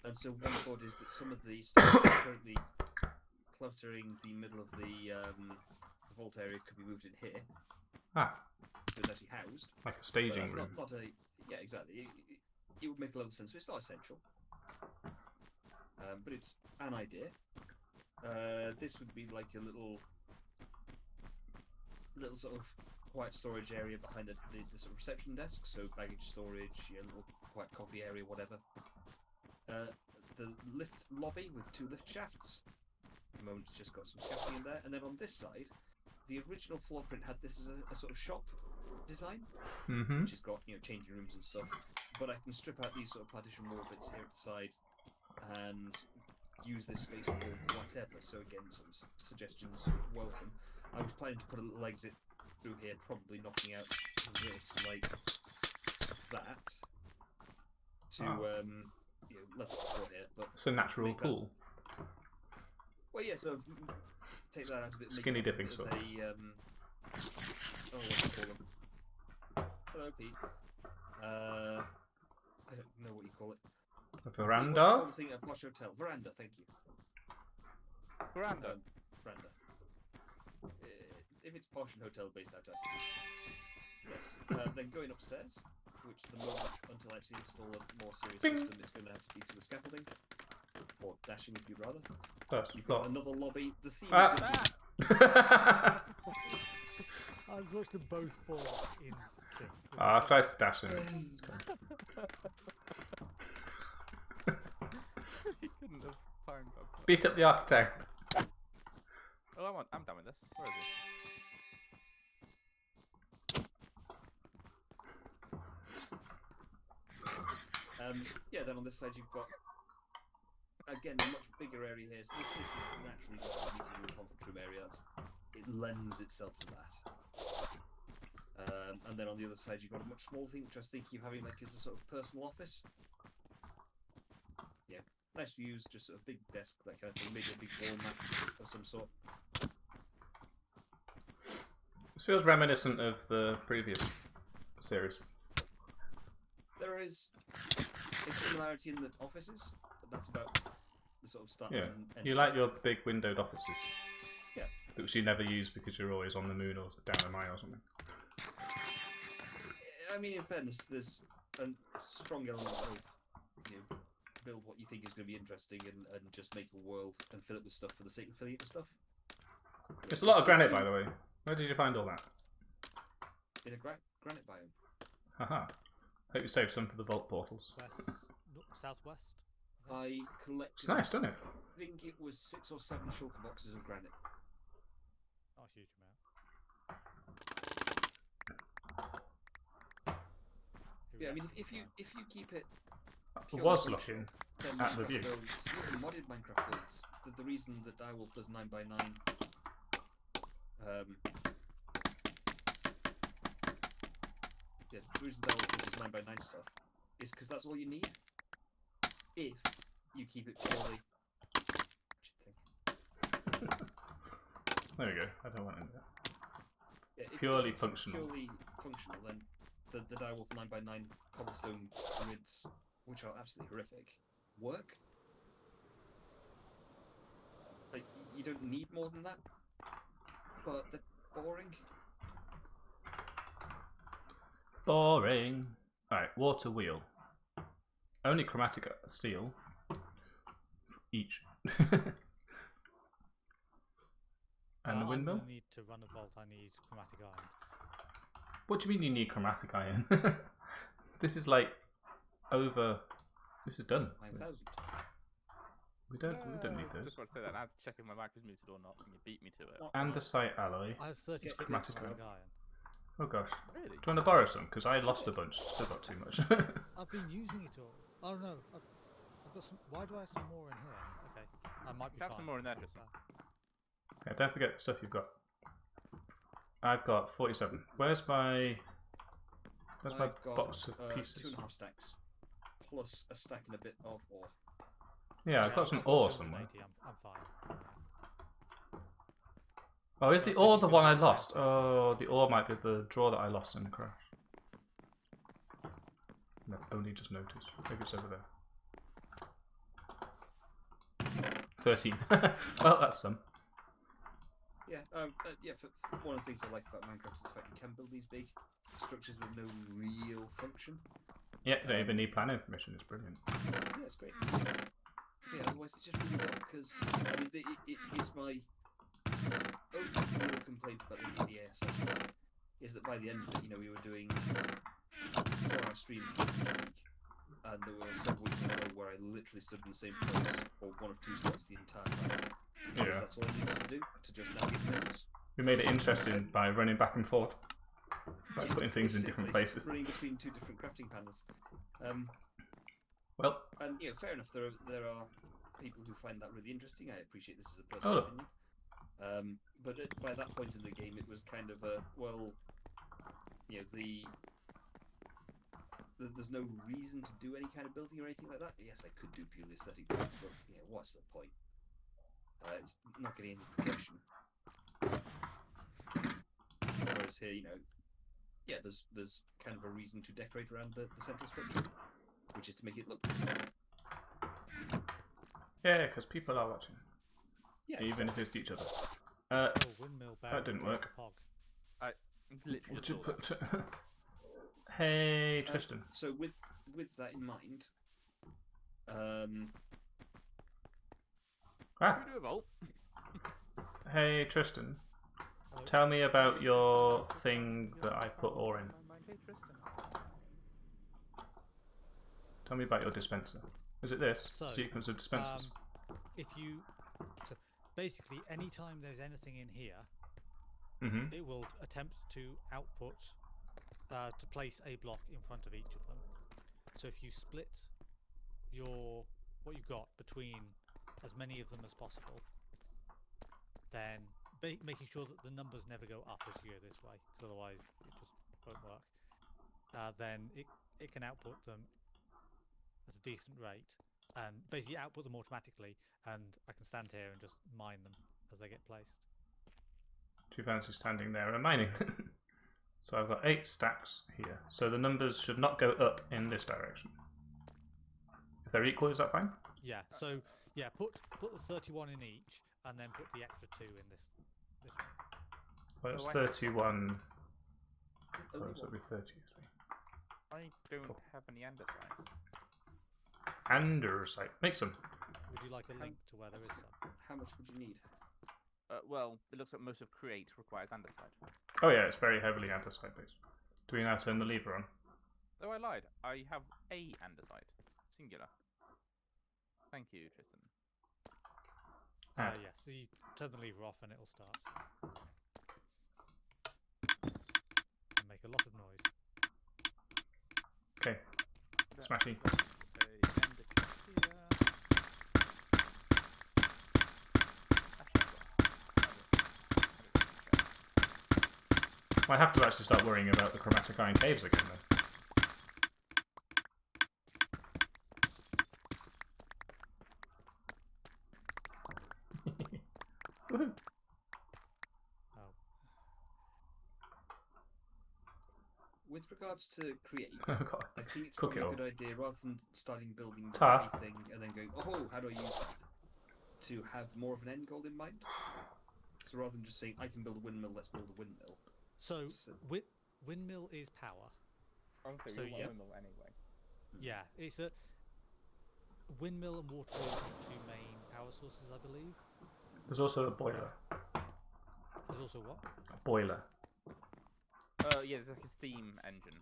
Speaker 2: And so one thought is that some of the stuff that's currently cluttering the middle of the vault area could be moved in here.
Speaker 3: Ah,
Speaker 2: So it's actually housed.
Speaker 3: like a
Speaker 2: But
Speaker 3: staging
Speaker 2: that's
Speaker 3: room.
Speaker 2: not a... Yeah, exactly. It would make a lot of sense, but it's not essential. But it's an idea. This would be like a little sort of quiet storage area behind the sort of reception desk, so baggage storage, a little quiet coffee area, whatever. The lift lobby with 2 lift shafts. At the moment, it's just got some scaffolding in there, and then on this side, the original floor print had this as a sort of shop design, which has got changing rooms and stuff. But I can strip out these sort of partition wall bits here at the side and use this space for whatever. So again, sort of suggestions welcome. I was planning to put a little exit through here, probably knocking out this like that to level the floor here. But
Speaker 3: It's a natural
Speaker 2: make that-
Speaker 3: pool.
Speaker 2: well, yeah, so take that out a bit. make
Speaker 3: Skinny
Speaker 2: it a
Speaker 3: dipping
Speaker 2: bit
Speaker 3: sort
Speaker 2: of
Speaker 3: of.
Speaker 2: what do you call them? Hello, Pete. I don't know what you call it.
Speaker 3: A
Speaker 2: What's the
Speaker 3: veranda?
Speaker 2: thing at a posh hotel? Veranda, thank you.
Speaker 4: Veranda.
Speaker 2: Veranda. If it's posh and hotel based out, yes. Then going upstairs, which at the moment, until I actually install a more serious
Speaker 3: Bing.
Speaker 2: system, is going to have to be through the scaffolding. Or dashing, if you'd rather.
Speaker 3: First
Speaker 2: You've got
Speaker 3: floor.
Speaker 2: another lobby. The theme
Speaker 3: Ah.
Speaker 2: is going to be
Speaker 1: I just watched them both fall in sync. with
Speaker 3: I
Speaker 1: each
Speaker 3: tried
Speaker 1: other.
Speaker 3: to dash in.
Speaker 4: He couldn't have timed that.
Speaker 3: Beat up the architect.
Speaker 4: Oh, I'm done with this. Where is he?
Speaker 2: Yeah, then on this side you've got, again, a much bigger area here. So this is naturally the meeting room, conference room area. It lends itself to that. And then on the other side you've got a much smaller thing, which I was thinking of having like as a sort of personal office. Yeah, nice views, just sort of big desk, that kind of thing. Maybe a big wall mat of some sort.
Speaker 3: This feels reminiscent of the previous series.
Speaker 2: There is a similarity in the offices, but that's about the sort of start.
Speaker 3: Yeah,
Speaker 2: and end.
Speaker 3: you like your big windowed offices.
Speaker 2: Yeah.
Speaker 3: Which you never use because you're always on the moon or down a mine or something.
Speaker 2: I mean, in fairness, there's a strong element of, build what you think is going to be interesting and just make a world and fill it with stuff for the sake of filling it with stuff.
Speaker 3: It's a lot of granite, by the way. Where did you find all that?
Speaker 2: In a granite biome.
Speaker 3: Haha. Hope you saved some for the vault portals.
Speaker 1: Southwest.
Speaker 2: I collected.
Speaker 3: It's nice, doesn't it?
Speaker 2: I think it was 6 or 7 shulker boxes of granite.
Speaker 1: Not a huge amount.
Speaker 2: Yeah, I mean, if you keep it.
Speaker 3: I
Speaker 2: purely
Speaker 3: was
Speaker 2: functional,
Speaker 3: looking
Speaker 2: then
Speaker 3: at the
Speaker 2: Minecraft
Speaker 3: view.
Speaker 2: builds, even modded Minecraft builds, the reason that Direwolf does 9x9. Yeah, the reason Direwolf does his 9x9 stuff is because that's all you need. If you keep it purely.
Speaker 3: There we go. I don't want it.
Speaker 2: Yeah, if
Speaker 3: Purely
Speaker 2: you keep it
Speaker 3: functional.
Speaker 2: Purely functional, then the Direwolf 9x9 cobblestone grids, which are absolutely horrific, work. Like, you don't need more than that, but they're boring.
Speaker 3: Boring. Alright, water wheel. Only chromatic steel. Each. And the windmill?
Speaker 1: I'm gonna need to run a vault. I need chromatic iron.
Speaker 3: What do you mean you need chromatic iron? This is like over. This is done.
Speaker 2: 9,000.
Speaker 3: We don't need
Speaker 4: I was
Speaker 3: this.
Speaker 4: just about to say that. I had to check if my mic was muted or not, and you beat me to it.
Speaker 3: Andesite alloy.
Speaker 1: I have 36
Speaker 3: chromatic
Speaker 1: chromatic iron.
Speaker 3: Oh gosh.
Speaker 4: Really?
Speaker 3: Do you want to borrow some? Because I lost a bunch. Still got too much.
Speaker 1: I've been using it all. Oh no, I've got some. Why do I have some more in here? Okay, I might be
Speaker 4: Have
Speaker 1: fine.
Speaker 4: some more in there, Tristan.
Speaker 3: Yeah, don't forget the stuff you've got. I've got 47. Where's my
Speaker 2: I've got,
Speaker 3: box of
Speaker 2: 2.5 stacks, plus a stack and a bit of ore.
Speaker 3: Yeah, I've got some ore somewhere.
Speaker 1: 280, I'm fine.
Speaker 3: Oh, is the
Speaker 1: Yeah,
Speaker 3: ore
Speaker 1: this
Speaker 3: the
Speaker 1: is
Speaker 3: one I
Speaker 1: gonna be
Speaker 3: lost?
Speaker 1: expensive.
Speaker 3: Oh, the ore might be the drawer that I lost in the crash. No, only just noticed. Maybe it's over there. 13. Well, that's some.
Speaker 2: Yeah, for one of the things I like about Minecraft is the fact you can build these big structures with no real function.
Speaker 3: Yeah, don't even need planning permission. It's brilliant.
Speaker 2: Yeah, it's great. Yeah, otherwise it's just really well, because I mean, it's my only real complaint about the DDS is that by the end of it, we were doing 4-hour stream each week, and there were several weeks in a row where I literally stood in the same place or one of two spots the entire time. Because
Speaker 3: Yeah.
Speaker 2: that's all I needed to do to just navigate menus.
Speaker 3: We made it interesting by running back and forth. By putting things in different
Speaker 2: Basically,
Speaker 3: places.
Speaker 2: running between 2 different crafting panels.
Speaker 3: Well,
Speaker 2: And fair enough. There are people who find that really interesting. I appreciate this as a personal opinion. But by that point in the game, it was kind of there's no reason to do any kind of building or anything like that. Yes, I could do purely aesthetic builds, but what's the point? It's not getting any progression. Whereas here, there's kind of a reason to decorate around the central structure, which is to make it look good.
Speaker 3: yeah, because people are watching.
Speaker 2: Yeah,
Speaker 3: Even if it's each other.
Speaker 1: Oh, windmill barrel.
Speaker 3: That didn't
Speaker 1: there's
Speaker 3: work.
Speaker 1: a pog.
Speaker 4: I literally just saw that.
Speaker 3: Hey, Tristan.
Speaker 2: So with that in mind,
Speaker 3: Ah,
Speaker 4: Can we do a vault?
Speaker 3: hey, Tristan.
Speaker 1: Oh
Speaker 3: Tell me about your thing that I put ore in.
Speaker 4: Hey, Tristan.
Speaker 3: Tell me about your dispenser. Is it this?
Speaker 1: So,
Speaker 3: Sequence of dispensers?
Speaker 1: So basically, anytime there's anything in here,
Speaker 3: Mm-hmm.
Speaker 1: it will attempt to output to place a block in front of each of them. So if you split what you've got between as many of them as possible, then making sure that the numbers never go up as you go this way, because otherwise it just won't work. Then it can output them at a decent rate, and basically output them automatically, and I can stand here and just mine them as they get placed.
Speaker 3: Too fancy standing there and mining. So I've got 8 stacks here. So the numbers should not go up in this direction. If they're equal, is that fine?
Speaker 1: Yeah. So yeah, put the 31 in each, and then put the extra 2 in this one.
Speaker 3: Well, it's
Speaker 4: So I-
Speaker 3: 31.
Speaker 2: Only
Speaker 3: So it'll be 33.
Speaker 4: I don't have any andesite.
Speaker 3: Andesite. Make some.
Speaker 1: Would you like a link to where there is some?
Speaker 2: How much would you need?
Speaker 4: Well, it looks like most of Create requires andesite.
Speaker 3: Oh yeah, it's very heavily andesite based. Do we now turn the lever on?
Speaker 4: Oh, I lied. I have a andesite. Singular. Thank you, Tristan.
Speaker 3: Add.
Speaker 1: Yeah. So you turn the lever off, and it'll start. And make a lot of noise.
Speaker 3: Okay. Smashy.
Speaker 4: That's a ender chest here.
Speaker 3: Might have to actually start worrying about the chromatic iron caves again then. Woohoo.
Speaker 1: Oh.
Speaker 2: With regards to create,
Speaker 3: Oh, God.
Speaker 2: I think it's
Speaker 3: Cook
Speaker 2: probably
Speaker 3: it
Speaker 2: a
Speaker 3: all.
Speaker 2: good idea rather than starting building
Speaker 3: Ta.
Speaker 2: everything and then going, oh, how do I use that? To have more of an end goal in mind. So rather than just saying, I can build a windmill, let's build a windmill.
Speaker 1: So
Speaker 2: So-
Speaker 1: windmill is power.
Speaker 4: Okay,
Speaker 1: So,
Speaker 4: we want
Speaker 1: yeah.
Speaker 4: windmill anyway.
Speaker 1: Yeah, it's a windmill and water wheel are the 2 main power sources, I believe.
Speaker 3: There's also a boiler.
Speaker 1: There's also what?
Speaker 3: A boiler.
Speaker 4: Yeah, there's like a steam engine.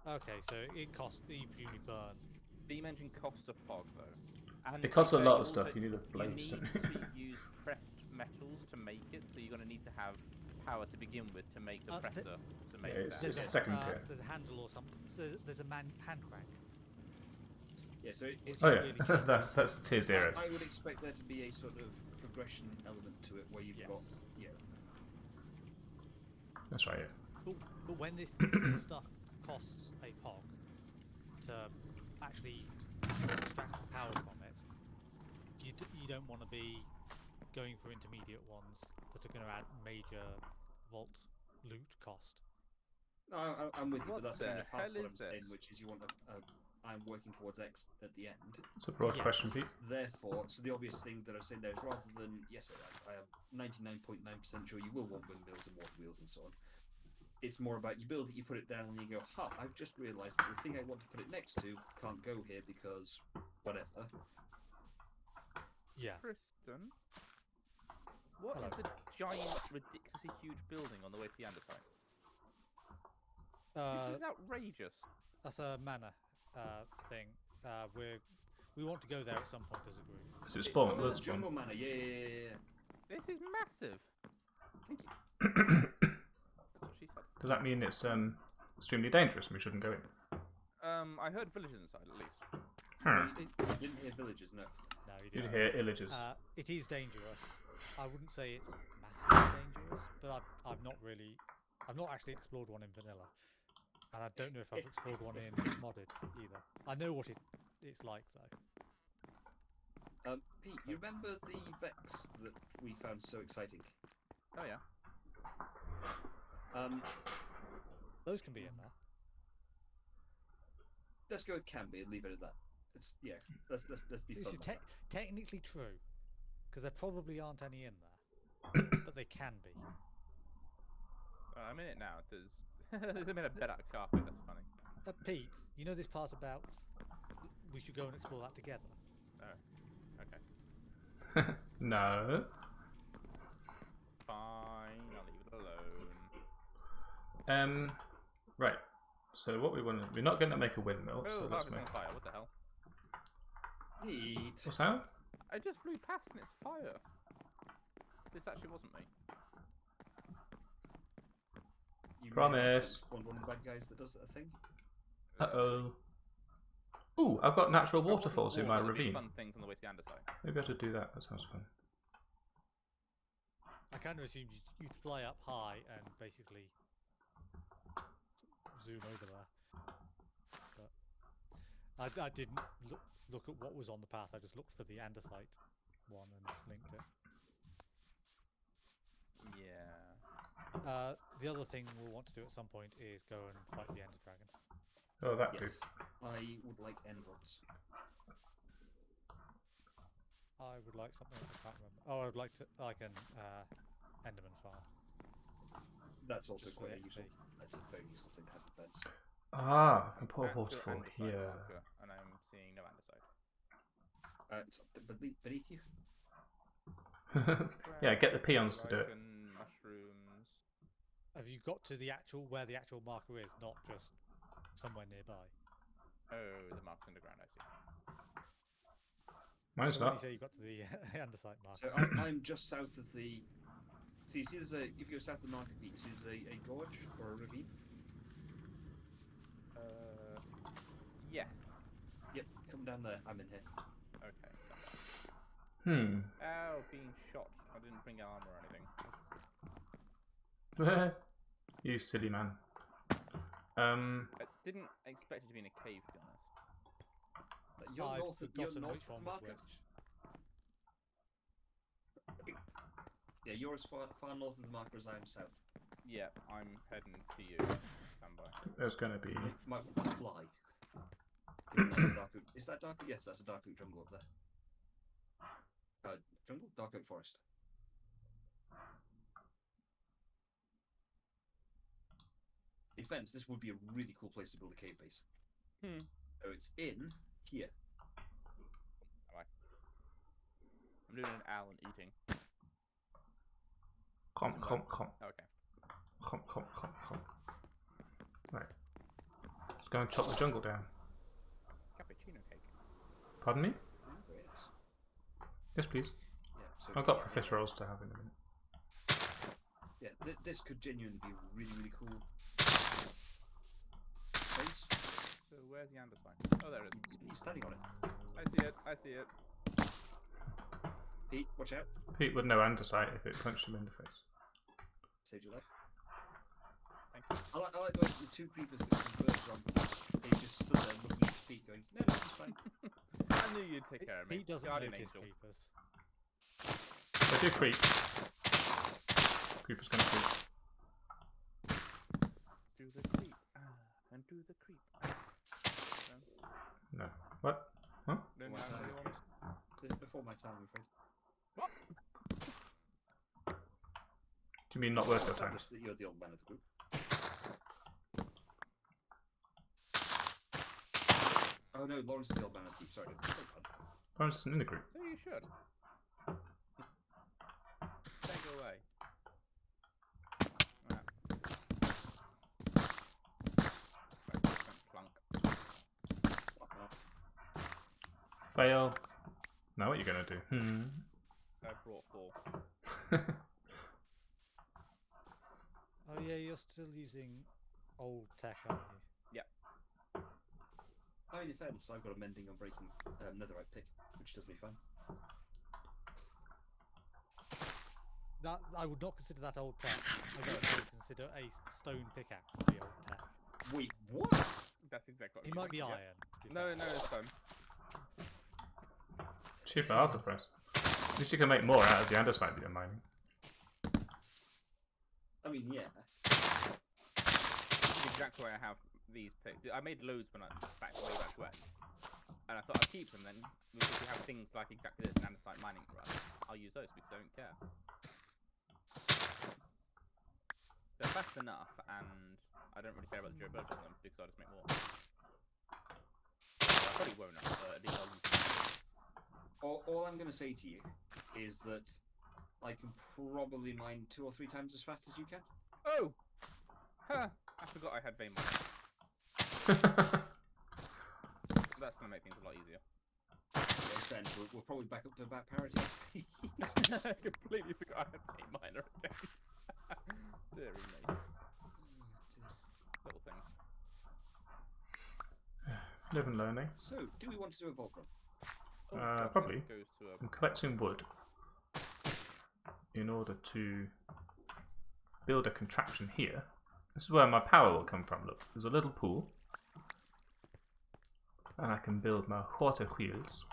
Speaker 1: Okay, so you presumably burn.
Speaker 4: Steam engine costs a pog though. And
Speaker 3: It costs a
Speaker 4: to be
Speaker 3: lot
Speaker 4: fair,
Speaker 3: of stuff.
Speaker 4: also-
Speaker 3: You need a
Speaker 4: You
Speaker 3: blaze.
Speaker 4: need
Speaker 3: don't you?
Speaker 4: to use pressed metals to make it, so you're going to need to have power to begin with to make the
Speaker 1: The-
Speaker 4: presser to make
Speaker 3: it's-
Speaker 4: that.
Speaker 3: it's
Speaker 1: There's
Speaker 3: second tier.
Speaker 1: There's a handle or something. So there's a hand crank.
Speaker 2: Yeah, so it,
Speaker 1: Which
Speaker 3: Oh
Speaker 1: is
Speaker 3: yeah,
Speaker 1: really cheap.
Speaker 3: that's tier 0.
Speaker 2: I would expect there to be a sort of progression element to it where you've
Speaker 1: Yes.
Speaker 2: got, yeah.
Speaker 3: That's right. Yeah.
Speaker 1: But when this stuff costs a pog to actually extract the power from it, you don't want to be going for intermediate ones that are going to add major vault loot cost.
Speaker 2: No, I'm with you,
Speaker 4: What
Speaker 2: but that's
Speaker 4: the
Speaker 2: kind of half
Speaker 4: hell
Speaker 2: what
Speaker 4: is
Speaker 2: I'm saying,
Speaker 4: this?
Speaker 2: which is you want I'm working towards X at the end.
Speaker 3: It's a broad
Speaker 1: Yes.
Speaker 3: question, Pete.
Speaker 2: Therefore, so the obvious thing that I'm saying there is rather than, yes, I am 99.9% sure you will want windmills and water wheels and so on. It's more about you build it, you put it down, and you go, ha, I've just realised that the thing I want to put it next to can't go here because whatever.
Speaker 1: Yeah.
Speaker 4: Tristan, what
Speaker 1: Hello.
Speaker 4: is the giant, ridiculously huge building on the way to the andesite? This is outrageous.
Speaker 1: That's a mana thing. We want to go there at some point as a group.
Speaker 3: Is it spawn?
Speaker 2: Oh,
Speaker 3: Will it
Speaker 2: the
Speaker 3: spawn?
Speaker 2: jungle manor, yeah.
Speaker 4: This is massive.
Speaker 2: Thank you.
Speaker 4: That's what she said.
Speaker 3: Does that mean it's extremely dangerous and we shouldn't go in?
Speaker 4: I heard villagers inside at least.
Speaker 3: Hmm.
Speaker 2: You didn't hear villagers, no.
Speaker 1: No, you
Speaker 3: You'd
Speaker 1: didn't.
Speaker 3: hear illagers.
Speaker 1: It is dangerous. I wouldn't say it's massively dangerous, but I've not actually explored one in vanilla, and I don't know if I've explored one in modded either. I know what it's like though.
Speaker 2: Pete, you remember the Vex that we found so exciting?
Speaker 4: Oh yeah.
Speaker 1: Those can be in there.
Speaker 2: Let's go with can be and leave it at that. It's let's be
Speaker 1: This
Speaker 2: fun.
Speaker 1: is technically true, because there probably aren't any in there, but they can be.
Speaker 4: I'm in it now. There's a bit of bed out of carpet. That's funny.
Speaker 1: Pete, you know this part about we should go and explore that together.
Speaker 4: Oh, okay.
Speaker 3: No.
Speaker 4: fine. I'll leave it alone.
Speaker 3: Right. So what we're not going to make a windmill.
Speaker 4: Oh,
Speaker 3: So let's
Speaker 4: harvest
Speaker 3: make.
Speaker 4: on fire. What the hell?
Speaker 2: Neat.
Speaker 3: What's that?
Speaker 4: I just flew past and it's fire. This actually wasn't me.
Speaker 2: You may have
Speaker 3: Promise.
Speaker 2: accidentally spawned one of the bad guys that does a thing.
Speaker 3: Uh-oh. Ooh, I've got natural
Speaker 4: I wasn't
Speaker 3: waterfalls in my
Speaker 4: warned there'd be
Speaker 3: ravine.
Speaker 4: Fun things on the way to the Andesite.
Speaker 3: Maybe I should do that. That sounds fun.
Speaker 1: I kind of assumed you'd fly up high and basically zoom over there. But I didn't look at what was on the path. I just looked for the andesite one and linked it.
Speaker 4: Yeah.
Speaker 1: The other thing we'll want to do at some point is go and fight the Ender Dragon.
Speaker 3: Oh, that
Speaker 2: Yes. I would like Envods.
Speaker 1: I would like something I can't remember. Oh, I would like an Enderman farm.
Speaker 2: That's also
Speaker 1: Just for
Speaker 2: quite a
Speaker 1: XP.
Speaker 2: useful. That's a very useful thing to have defense.
Speaker 3: Ah, I can put a
Speaker 4: Actual
Speaker 3: waterfall
Speaker 4: Andesite
Speaker 3: here.
Speaker 4: marker, and I'm seeing no Andesite.
Speaker 2: It's beneath you.
Speaker 3: Yeah, get the peons to do it.
Speaker 4: Lichen, mushrooms.
Speaker 1: Have you got to the actual where the actual marker is, not just somewhere nearby?
Speaker 4: Oh, the mark's underground, I see.
Speaker 3: Mine's
Speaker 1: So when you
Speaker 3: not.
Speaker 1: say you got to the andesite marker,
Speaker 2: So I'm just south of the. So you see, there's a. If you go south of the market, you see there's a gorge or a ravine.
Speaker 4: Yes.
Speaker 2: Yep, come down there. I'm in here.
Speaker 4: Okay.
Speaker 3: Hmm.
Speaker 4: Oh, being shot. I didn't bring armor or anything.
Speaker 3: You silly man.
Speaker 4: I didn't expect it to be in a cave, to be honest.
Speaker 2: You're
Speaker 1: I'd
Speaker 2: north of, you're
Speaker 1: forgotten
Speaker 2: north
Speaker 1: which
Speaker 2: of
Speaker 1: one
Speaker 2: the
Speaker 1: was
Speaker 2: market.
Speaker 1: which.
Speaker 2: Yeah, you're as far north of the marker as I am south.
Speaker 4: Yeah, I'm heading to you. Stand by.
Speaker 3: There's going to be.
Speaker 2: You might want to fly. Given that's a dark oak. Is that dark oak? Yes, that's a dark oak jungle up there. Jungle? Dark oak forest. Defense, this would be a really cool place to build a cave base. So it's in here.
Speaker 4: I'm doing an owl and eating.
Speaker 3: Comp.
Speaker 4: Okay.
Speaker 3: Comp. Right. Let's go and chop the jungle down.
Speaker 4: Cappuccino cake.
Speaker 3: Pardon me?
Speaker 2: Very nice.
Speaker 3: Yes, please.
Speaker 2: Yeah, so
Speaker 3: I've got profiteroles to have in a minute.
Speaker 2: Yeah, this could genuinely be a really, really cool place.
Speaker 4: So where's the andesite? Oh, there it is.
Speaker 2: He's standing on it.
Speaker 4: I see it.
Speaker 2: Pete, watch out.
Speaker 3: Pete would know andesite if it punched him in the face.
Speaker 2: Saved your life.
Speaker 4: Thank you.
Speaker 2: I like the two creepers that converged on. They just stood there looking at Pete going, no, it's fine.
Speaker 4: I knew you'd take care of me.
Speaker 1: He doesn't
Speaker 4: Guardian
Speaker 1: notice
Speaker 4: angel.
Speaker 1: creepers.
Speaker 3: They do creep. Creeper's gonna creep.
Speaker 4: Do the creep. And do the creep.
Speaker 3: No. What? Huh?
Speaker 4: No,
Speaker 2: What
Speaker 4: no,
Speaker 2: time?
Speaker 4: no,
Speaker 2: Before my time, I'm afraid.
Speaker 3: Do you mean not worth your time?
Speaker 2: Established that you're the old man of the group. Oh no, Lawrence is the old man of the group. Sorry.
Speaker 3: Lawrence isn't in the group.
Speaker 4: So you should. Take it away. Clunk.
Speaker 3: Fail. Now what are you gonna do?
Speaker 4: I brought 4.
Speaker 1: Oh yeah, you're still using old tech, aren't you?
Speaker 2: I mean, in fairness, I've got a mending on breaking netherite pick, which does me fine.
Speaker 1: That I would not consider that old tech. I would consider a stone pickaxe to be old tech.
Speaker 2: Wait, what?
Speaker 4: That's exactly what
Speaker 1: He
Speaker 4: I'm
Speaker 1: might be
Speaker 4: doing,
Speaker 1: iron. to be
Speaker 4: yeah.
Speaker 1: fair.
Speaker 4: No, it's fine.
Speaker 3: Cheaper Arthur price. At least you can make more out of the andesite that you're mining.
Speaker 2: I mean, yeah.
Speaker 4: This is exactly why I have these picks. I made loads when way back when. And I thought I'd keep them then. If we have things like exactly this, an andesite mining run, I'll use those because I don't care. They're fast enough, and I don't really care about the durability of them because I'll just make more. I probably won't, at least I'll use them.
Speaker 2: All I'm going to say to you is that I can probably mine 2 or 3 times as fast as you can.
Speaker 4: Oh! Huh! I forgot I had vein mine. That's going to make things a lot easier.
Speaker 2: Then we're probably back up to about parity speed.
Speaker 4: I completely forgot I had vein miner again. Dear me. Little things.
Speaker 3: Live and learning.
Speaker 2: So, do we want to do a vault run?
Speaker 4: Oh, gosh,
Speaker 3: probably.
Speaker 4: this goes to
Speaker 3: I'm collecting wood in order to build a contraption here. This is where my power will come from. Look, there's a little pool, and I can build my water wheels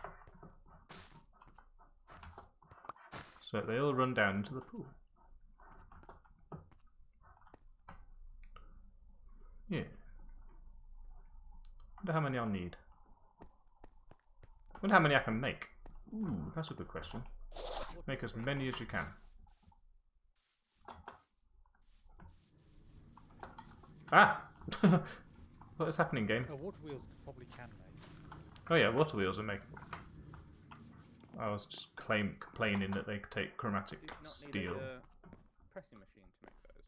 Speaker 3: so that they all run down into the pool. Yeah. Wonder how many I'll need. Wonder how many I can make. Ooh, that's a good question. Make as many as you can. Ah! What is happening, game?
Speaker 1: Water wheels probably can make.
Speaker 3: Oh yeah, water wheels are makeable. I was just complaining that they could take chromatic
Speaker 4: Did you not
Speaker 3: steel.
Speaker 4: need a pressing machine to make those?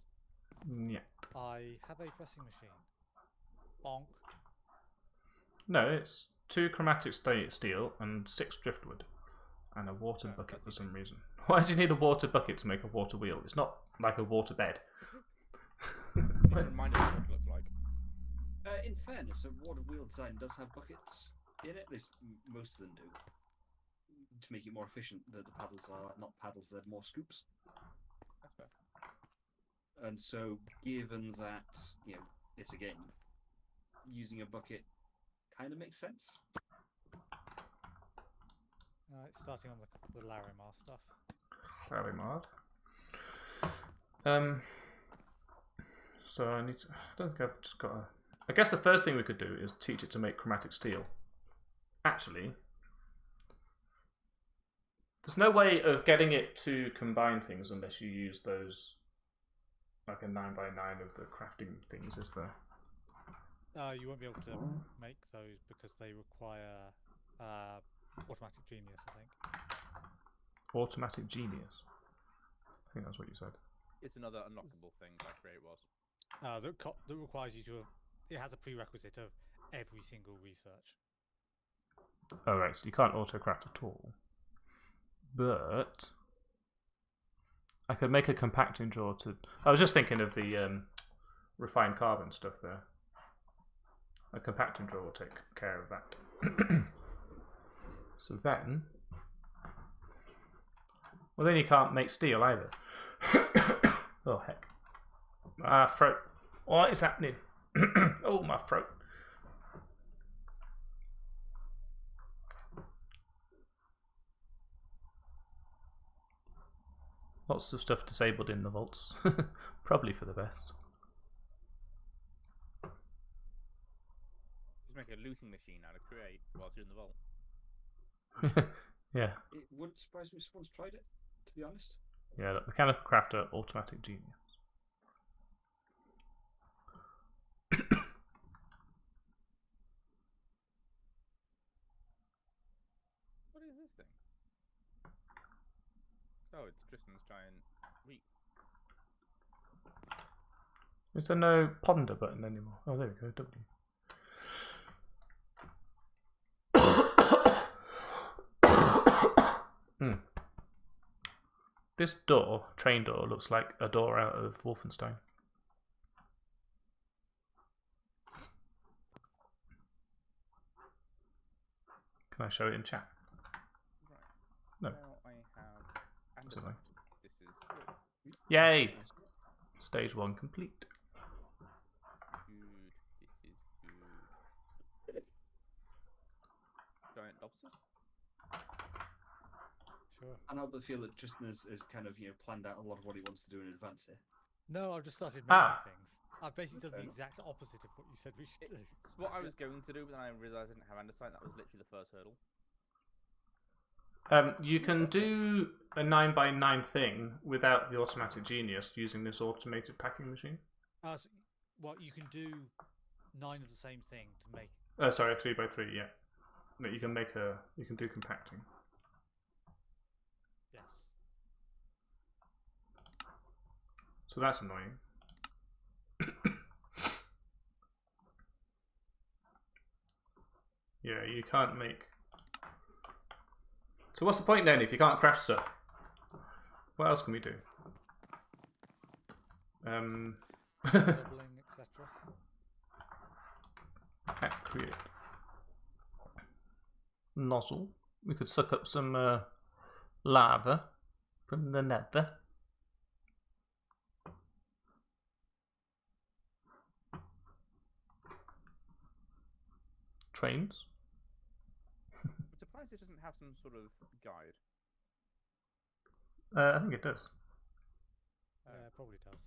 Speaker 3: Yeah.
Speaker 1: I have a pressing machine. Bonk.
Speaker 3: No, it's 2 chromatic steel and 6 driftwood. And a water
Speaker 4: Oh,
Speaker 3: bucket for
Speaker 4: that's
Speaker 3: some reason. Why do you need a water bucket to make a water wheel? It's not like a water bed.
Speaker 4: You should remind us what it looks like.
Speaker 2: In fairness, a water wheel design does have buckets in it. At least most of them do. To make it more efficient, the paddles are not paddles; they're more scoops.
Speaker 4: That's fair.
Speaker 2: And so, given that it's a game, using a bucket kind of makes sense.
Speaker 1: Alright, starting on the Larimar stuff.
Speaker 3: Larimar. So I need to. I don't think I've just got a. I guess the first thing we could do is teach it to make chromatic steel. Actually, there's no way of getting it to combine things unless you use those, like a 9x9 of the crafting things, is there?
Speaker 1: You won't be able to make those because they require automatic genius, I think.
Speaker 3: Automatic genius. I think that's what you said.
Speaker 4: It's another unlockable thing like Create was.
Speaker 1: That requires you to have. It has a prerequisite of every single research.
Speaker 3: Oh right, so you can't autocraft at all. But I could make a compacting drawer to. I was just thinking of the refined carbon stuff there. A compacting drawer will take care of that. So then, well, then you can't make steel either. Oh heck! Ah, throat. What is happening? Oh, my throat. Lots of stuff disabled in the vaults. Probably for the best.
Speaker 4: Just make a looting machine out of Create whilst you're in the vault.
Speaker 3: Yeah.
Speaker 2: It wouldn't surprise me if someone's tried it, to be honest.
Speaker 3: Yeah, look, mechanical crafter, automatic genius.
Speaker 4: What is this thing? Oh, it's Tristan's giant wheat.
Speaker 3: Is there no ponder button anymore? Oh, there we go, W. This door, train door, looks like a door out of Wolfenstein. Can I show it in chat?
Speaker 4: Right.
Speaker 3: No.
Speaker 4: Now I have.
Speaker 3: That's all right.
Speaker 4: This is good.
Speaker 3: Yay! Stage 1 complete.
Speaker 4: Good. This is good. Giant lobsters.
Speaker 1: Sure.
Speaker 2: And I feel that Tristan has kind of planned out a lot of what he wants to do in advance here.
Speaker 1: No, I've just started making things. I've basically done
Speaker 2: Fair
Speaker 1: the
Speaker 2: enough.
Speaker 1: exact opposite of what you said we should do.
Speaker 4: It's what I was going to do, but then I realised I didn't have andesite. That was literally the first hurdle.
Speaker 3: You can do a 9x9 thing without the automatic genius using this automated packing machine.
Speaker 1: Well, you can do 9 of the same thing to make.
Speaker 3: Sorry, 3x3, yeah. No, you can make you can do compacting.
Speaker 1: Yes.
Speaker 3: So that's annoying. Yeah, you can't make... So what's the point then if you can't craft stuff? What else can we do?
Speaker 1: Doubling, etc.
Speaker 3: Can't create. Nozzle. We could suck up some lava from the nether. Trains.
Speaker 4: I'm surprised it doesn't have some sort of guide.
Speaker 3: I think it does.
Speaker 1: Probably does.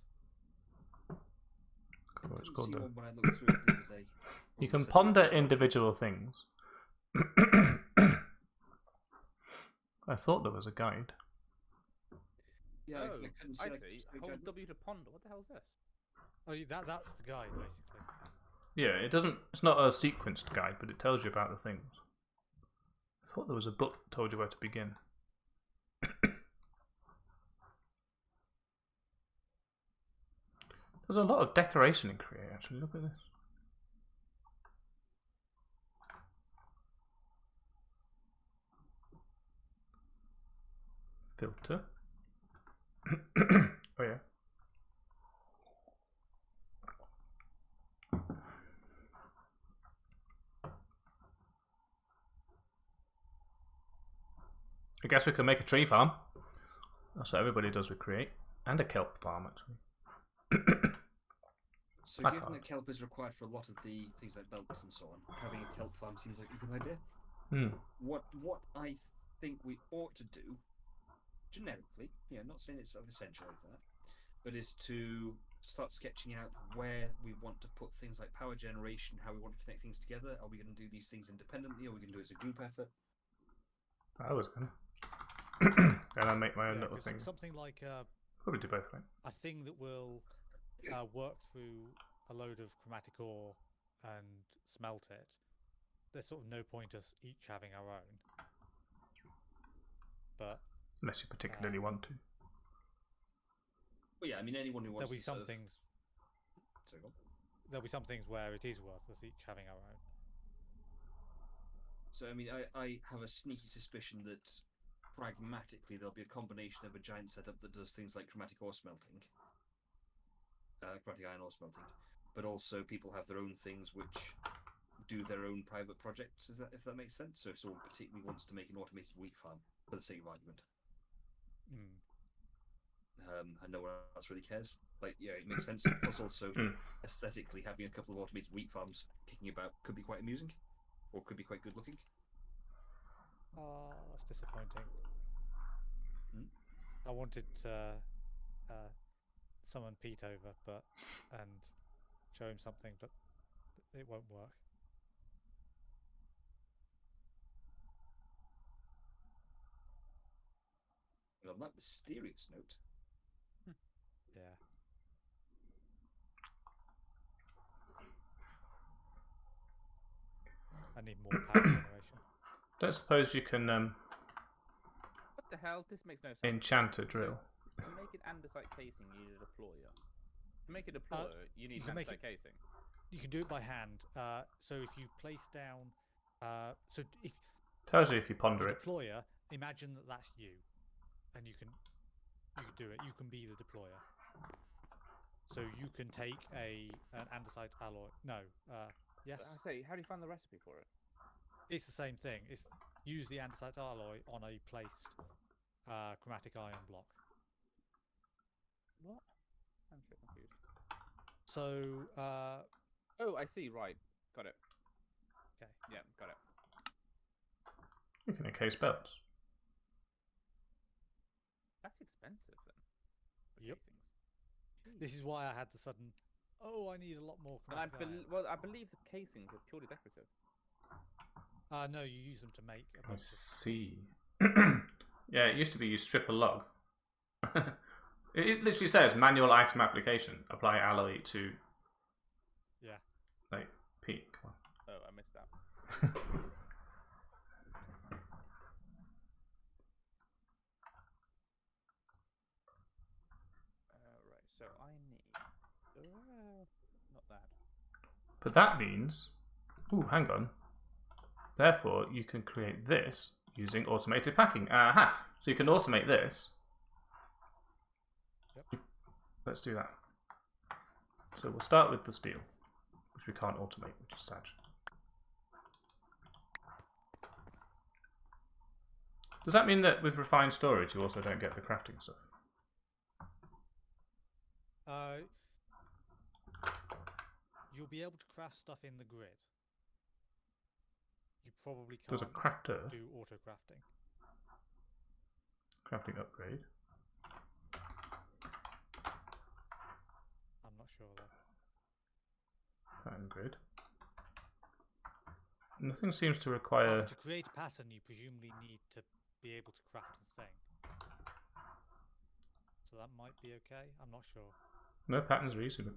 Speaker 3: Oh, it's
Speaker 2: Didn't
Speaker 3: called
Speaker 2: see
Speaker 3: the...
Speaker 2: one when I looked through it the other day.
Speaker 3: You
Speaker 2: Or
Speaker 3: can
Speaker 2: said-
Speaker 3: ponder individual things. I thought there was a guide.
Speaker 2: Yeah,
Speaker 4: Oh,
Speaker 2: I couldn't see.
Speaker 4: I
Speaker 2: like,
Speaker 4: see.
Speaker 2: just a
Speaker 4: Hold
Speaker 2: giant-
Speaker 4: W to ponder. What the hell is this?
Speaker 1: Oh, that's the guide basically.
Speaker 3: Yeah, it doesn't. It's not a sequenced guide, but it tells you about the things. I thought there was a book that told you where to begin. There's a lot of decoration in Create, actually. Look at this. Filter. Oh yeah. I guess we could make a tree farm. That's what everybody does with Create. And a kelp farm, actually.
Speaker 2: So
Speaker 3: I
Speaker 2: given
Speaker 3: can't.
Speaker 2: that kelp is required for a lot of the things like belts and so on, having a kelp farm seems like a good idea.
Speaker 3: Hmm.
Speaker 2: What I think we ought to do, generically, not saying it's sort of essential like that, but is to start sketching out where we want to put things like power generation, how we want to connect things together. Are we going to do these things independently, or are we going to do it as a group effort?
Speaker 3: I was gonna. And I make my own
Speaker 1: Yeah,
Speaker 3: little
Speaker 1: 'cause
Speaker 3: thing.
Speaker 1: something like
Speaker 3: Probably do both, right?
Speaker 1: a thing that will work through a load of chromatic ore and smelt it. There's sort of no point us each having our own. But
Speaker 3: Unless you particularly want to.
Speaker 2: Well, yeah, I mean anyone who wants
Speaker 1: there'll be
Speaker 2: to
Speaker 1: some
Speaker 2: sort of...
Speaker 1: things.
Speaker 2: Sorry, go on.
Speaker 1: There'll be some things where it is worth us each having our own.
Speaker 2: So, I mean, I have a sneaky suspicion that pragmatically there'll be a combination of a giant setup that does things like chromatic ore smelting, chromatic iron ore smelting, but also people have their own things which do their own private projects, if that makes sense. So if someone particularly wants to make an automated wheat farm, for the sake of argument, and no one else really cares, like, yeah, it makes sense. Plus also, aesthetically, having a couple of automated wheat farms kicking about could be quite amusing, or could be quite good looking.
Speaker 1: That's disappointing. I wanted to summon Pete over, and show him something, but it won't work.
Speaker 2: And on that mysterious note,
Speaker 1: Yeah. I need more power generation.
Speaker 3: Don't suppose you can
Speaker 4: What the hell? This makes no sense.
Speaker 3: enchant a drill.
Speaker 4: To make an andesite casing, you need a deployer. To make a deployer, you need
Speaker 1: you
Speaker 4: an
Speaker 1: can make
Speaker 4: andesite casing.
Speaker 1: You can do it by hand. So if you place down, so if
Speaker 3: Tells you if you ponder
Speaker 1: the
Speaker 3: it.
Speaker 1: deployer, imagine that that's you, and you can do it. You can be the deployer. So you can take an andesite alloy. No, yes,
Speaker 4: I say, how do you find the recipe for it?
Speaker 1: it's the same thing. It's use the andesite alloy on a placed chromatic iron block.
Speaker 4: What? I'm so confused.
Speaker 1: So
Speaker 4: Oh, I see. Right, got it.
Speaker 1: okay.
Speaker 4: Yeah, got it.
Speaker 3: You can encase belts.
Speaker 4: That's expensive then. For
Speaker 1: Yep.
Speaker 4: casings.
Speaker 1: This is why I had the sudden. Oh, I need a lot more
Speaker 4: And I
Speaker 1: chromatic iron.
Speaker 4: I believe the casings are purely decorative.
Speaker 1: No, you use them to make a
Speaker 3: I
Speaker 1: bunch of.
Speaker 3: see. Yeah, it used to be you strip a log. It literally says manual item application. Apply alloy to
Speaker 1: Yeah.
Speaker 3: like peak. Come
Speaker 4: Oh, I missed that.
Speaker 3: on.
Speaker 4: Right, so I Not that.
Speaker 3: But that means... Ooh, hang on. Therefore, you can create this using automated packing. Aha! So you can automate this.
Speaker 1: Yep.
Speaker 3: Let's do that. So we'll start with the steel, which we can't automate, which is sad. Does that mean that with refined storage you also don't get the crafting stuff?
Speaker 1: You'll be able to craft stuff in the grid. You probably
Speaker 3: There's a
Speaker 1: can't
Speaker 3: crafter.
Speaker 1: do auto crafting.
Speaker 3: Crafting upgrade.
Speaker 1: I'm not sure though.
Speaker 3: Pattern grid. Nothing seems to require...
Speaker 1: To create a pattern, you presumably need to be able to craft the thing. So that might be okay. I'm not sure.
Speaker 3: No patterns are easy, but...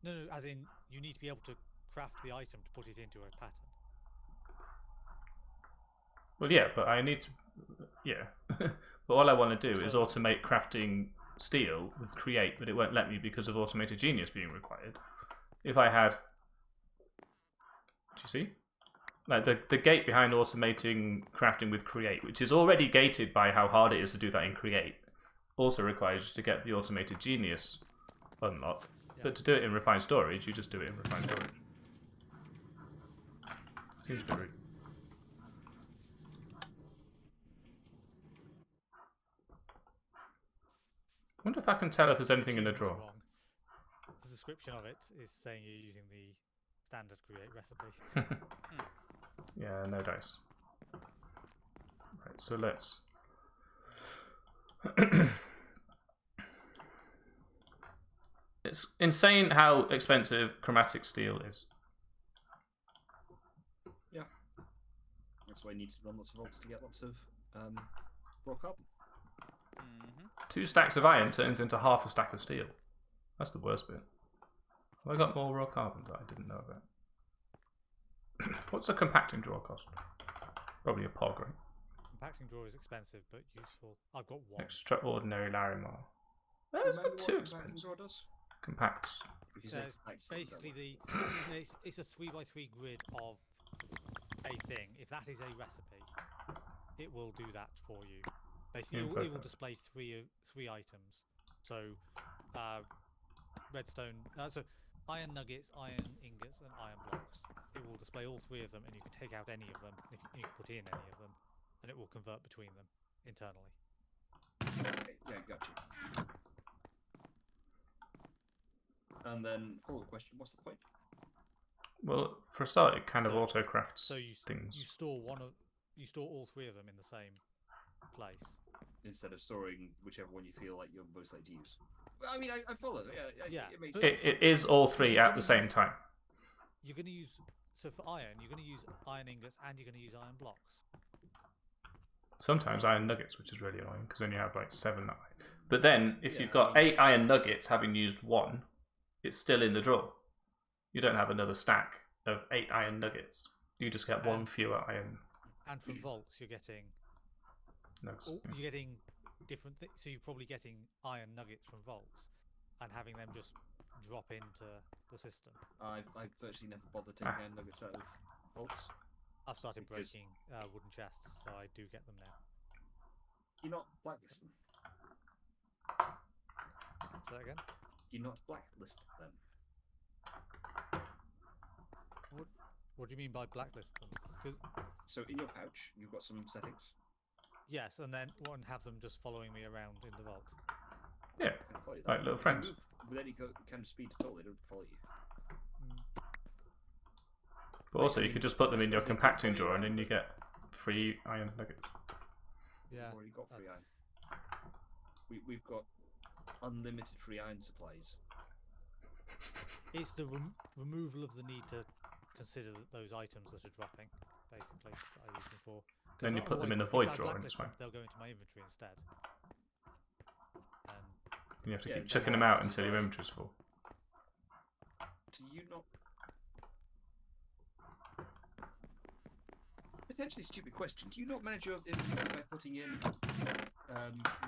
Speaker 1: No, as in you need to be able to craft the item to put it into a pattern.
Speaker 3: Well, yeah, but I need to... Yeah. But all I want to do is automate crafting steel with create, but it won't let me because of automated genius being required. If I had... Do you see? Like the gate behind automating crafting with create, which is already gated by how hard it is to do that in create, also requires you to get the automated genius unlock.
Speaker 1: Yeah.
Speaker 3: But to do it in refined storage, you just do it in refined storage. Seems a bit rude. I wonder if I can tell if there's anything in the drawer.
Speaker 1: Wrong. The description of it is saying you're using the standard create recipe.
Speaker 3: Yeah, no dice. Right, so let's... It's insane how expensive chromatic steel is.
Speaker 2: Yeah. That's why you need to run lots of volts to get lots of raw carbon.
Speaker 3: 2 stacks of iron turns into half a stack of steel. That's the worst bit. Have I got more raw carbon that I didn't know about? What's a compacting drawer cost? Probably a pog, right?
Speaker 1: Compacting drawer is expensive but useful. I've got one.
Speaker 3: Extraordinary Larimar. That's
Speaker 2: Remember
Speaker 3: not too
Speaker 2: what compacting
Speaker 3: expensive.
Speaker 2: drawer does?
Speaker 3: Compacts.
Speaker 2: If you
Speaker 1: So
Speaker 2: say
Speaker 1: it's
Speaker 2: compacts,
Speaker 1: basically it's a 3x3 grid of a thing. If that is a recipe, it will do that for you. Basically, it will display three items. So, redstone. So, iron nuggets, iron ingots, and iron blocks. It will display all 3 of them, and you can take out any of them. If you can put in any of them, and it will convert between them internally.
Speaker 2: Okay, yeah, got you. And then, follow-up question: what's the point?
Speaker 3: Well, for a start, it kind of
Speaker 1: So-
Speaker 3: auto crafts
Speaker 1: So you
Speaker 3: things.
Speaker 1: store all 3 of them in the same place.
Speaker 2: Instead of storing whichever one you feel like you're most likely to use. Well, I mean, I follow.
Speaker 1: Yeah,
Speaker 2: it makes
Speaker 1: but-
Speaker 2: sense.
Speaker 3: It is all 3 at the same time.
Speaker 1: You're going to use for iron. You're going to use iron ingots, and you're going to use iron blocks.
Speaker 3: Sometimes iron nuggets, which is really annoying because then you have like 7 that way. But then, if
Speaker 2: Yeah,
Speaker 3: you've got
Speaker 2: I mean-
Speaker 3: 8 iron nuggets having used 1, it's still in the drawer. You don't have another stack of 8 iron nuggets. You just get 1 fewer iron
Speaker 1: And from vaults, you're getting
Speaker 3: nuggets.
Speaker 1: you're getting different things. So you're probably getting iron nuggets from vaults, and having them just drop into the system.
Speaker 2: I virtually never bother taking iron nuggets out of vaults.
Speaker 1: I've started
Speaker 2: Because-
Speaker 1: breaking wooden chests, so I do get them now.
Speaker 2: You're not blacklisting.
Speaker 1: Say that again.
Speaker 2: You're not blacklist them.
Speaker 1: What do you mean by blacklist them? 'Cause
Speaker 2: So in your pouch, you've got some settings.
Speaker 1: yes, and then one have them just following me around in the vault.
Speaker 3: Yeah,
Speaker 2: They follow you.
Speaker 3: like little
Speaker 2: If you
Speaker 3: friends.
Speaker 2: move with any kind of speed at all, they don't follow you.
Speaker 3: But also, you could just put them in your
Speaker 2: I suppose they could
Speaker 3: compacting
Speaker 2: follow you
Speaker 3: drawer and
Speaker 2: around,
Speaker 3: then you
Speaker 2: but-
Speaker 3: get 3 iron nuggets.
Speaker 1: Yeah.
Speaker 2: We've already got free iron. We've got unlimited free iron supplies.
Speaker 1: It's the removal of the need to consider those items that are dropping, basically, that I use them for. 'Cause
Speaker 3: Then you put them
Speaker 1: otherwise,
Speaker 3: in a
Speaker 1: if
Speaker 3: void
Speaker 1: I
Speaker 3: drawer and it's
Speaker 1: blacklist them,
Speaker 3: fine.
Speaker 1: they'll go into my inventory instead. And
Speaker 3: And you have to
Speaker 2: Yeah,
Speaker 3: keep
Speaker 2: then
Speaker 3: chucking
Speaker 2: what
Speaker 3: them out
Speaker 2: happens is
Speaker 3: until your
Speaker 2: I-
Speaker 3: inventory's full.
Speaker 2: Do you not? Potentially stupid question. Do you not manage your inventory by putting in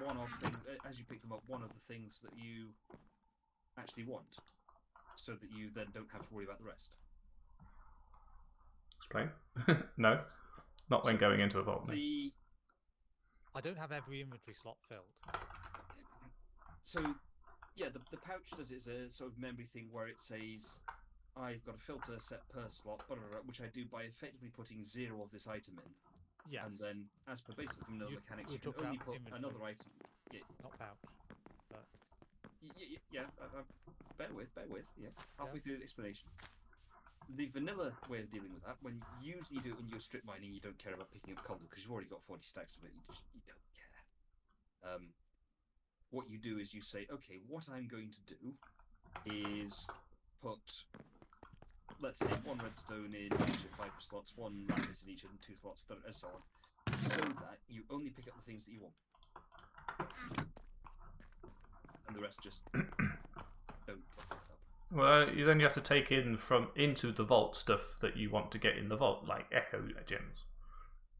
Speaker 2: one of things as you pick them up? One of the things that you actually want, so that you then don't have to worry about the rest.
Speaker 3: Explain. No, not when going into a vault. No.
Speaker 1: I don't have every inventory slot filled.
Speaker 2: So, yeah, the pouch does it as a sort of memory thing where it says, I've got a filter set per slot, blah, blah, blah, which I do by effectively putting 0 of this item in.
Speaker 1: Yes.
Speaker 2: And then, as per basic vanilla mechanics, you can
Speaker 1: took
Speaker 2: only
Speaker 1: out
Speaker 2: put
Speaker 1: inventory.
Speaker 2: another item.
Speaker 1: Not pouch. But
Speaker 2: Bear with, yeah. Halfway through the explanation. The vanilla way of dealing with that, when usually you do it when you're strip mining, you don't care about picking up cobble because you've already got 40 stacks of it. You don't care. What you do is you say, okay, what I'm going to do is put, let's say, 1 redstone in each of 5 slots, 1 lapis in each of 2 slots, and so on, so that you only pick up the things that you want, and the rest just don't get picked up.
Speaker 3: Well, then you have to take into the vault stuff that you want to get in the vault, like echo gems.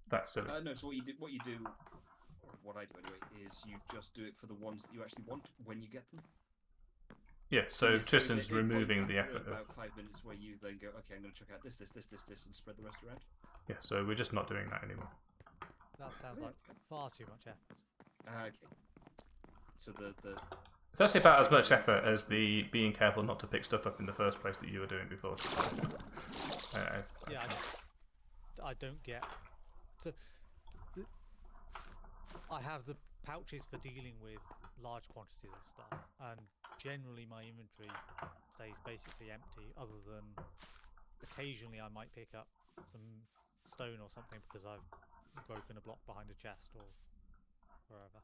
Speaker 3: That's silly.
Speaker 2: No. So what you do, or what I do anyway, is you just do it for the ones that you actually want when you get them.
Speaker 3: Yeah. So
Speaker 2: yes,
Speaker 3: Tristan's
Speaker 2: there's a point
Speaker 3: removing the
Speaker 2: after
Speaker 3: effort of.
Speaker 2: about 5 minutes where you then go, okay, I'm going to check out this, and spread the rest around.
Speaker 3: Yeah. So we're just not doing that anymore.
Speaker 1: that sounds like far too much effort.
Speaker 2: Okay. So the
Speaker 3: It's actually about as much effort as the being careful not to pick stuff up in the first place that you were doing before.
Speaker 1: Yeah, I don't get. So, I have the pouches for dealing with large quantities of stuff, and generally my inventory stays basically empty, other than occasionally I might pick up some stone or something because I've broken a block behind a chest or wherever.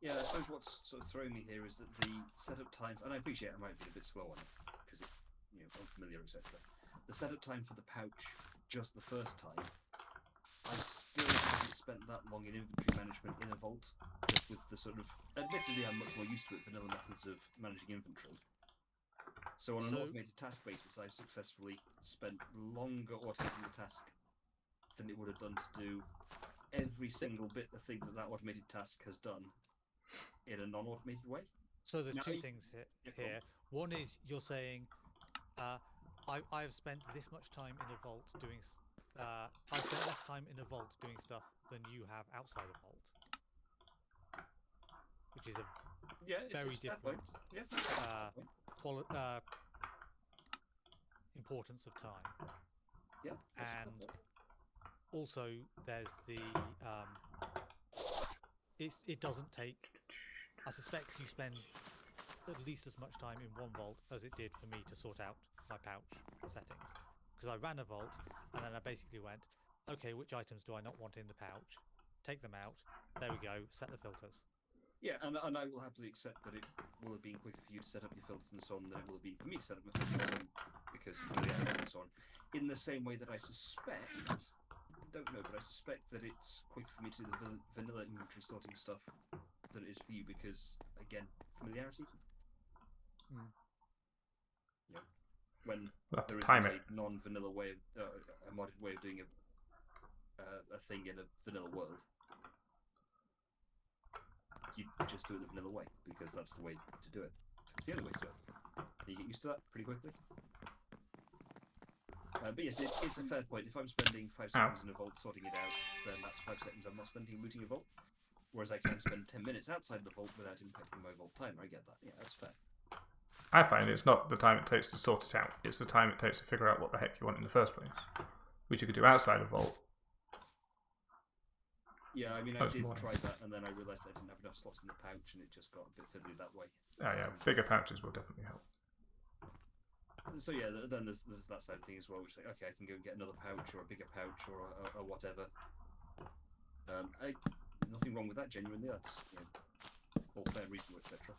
Speaker 2: Yeah, I suppose what's sort of throwing me here is that the setup time, and I appreciate I might be a bit slow on it because it's unfamiliar, etc. The setup time for the pouch just the first time, I still haven't spent that long in inventory management in a vault, just with the sort of, admittedly I'm much more used to it, vanilla methods of managing inventory. So on an automated task basis, I've successfully spent longer automating the task than it would have done to do every single bit the thing that automated task has done in a non-automated way.
Speaker 1: So there's two things here. One is you're saying, I've spent this much time in a vault doing. I've spent less time in a vault doing stuff than you have outside a vault, which is a very different importance of time.
Speaker 2: Yeah,
Speaker 1: and also there's the it doesn't take. I suspect you spend at least as much time in one vault as it did for me to sort out my pouch settings, because I ran a vault and then I basically went, okay, which items do I not want in the pouch? Take them out. There we go. Set the filters.
Speaker 2: Yeah, and I will happily accept that it will have been quicker for you to set up your filters and so on than it will have been for me to set up my filters because and so on. In the same way that I suspect, don't know, but I suspect that it's quicker for me to do the vanilla inventory sorting stuff than it is for you because, again, familiarity. Yeah. When there isn't a non-vanilla way, a modded way of doing a thing in a vanilla world, you just do it the vanilla way because that's the way to do it. It's the only way to do it. You get used to that pretty quickly. But yes, it's a fair point. If I'm spending 5 seconds in a vault sorting it out, then that's 5 seconds I'm not spending looting a vault. Whereas I can spend 10 minutes outside the vault without impacting my vault time. I get that. Yeah, that's fair.
Speaker 3: I find it's not the time it takes to sort it out. It's the time it takes to figure out what the heck you want in the first place, which you could do outside a vault.
Speaker 2: Yeah, I mean, I did try that, and then I realised I didn't have enough slots in the pouch, and it just got a bit fiddly that way.
Speaker 3: Oh yeah, bigger pouches will definitely help.
Speaker 2: So yeah, then there's that side of thing as well, which is like, okay, I can go and get another pouch or a bigger pouch or whatever. Nothing wrong with that, genuinely. That's all fair, reasonable, etc.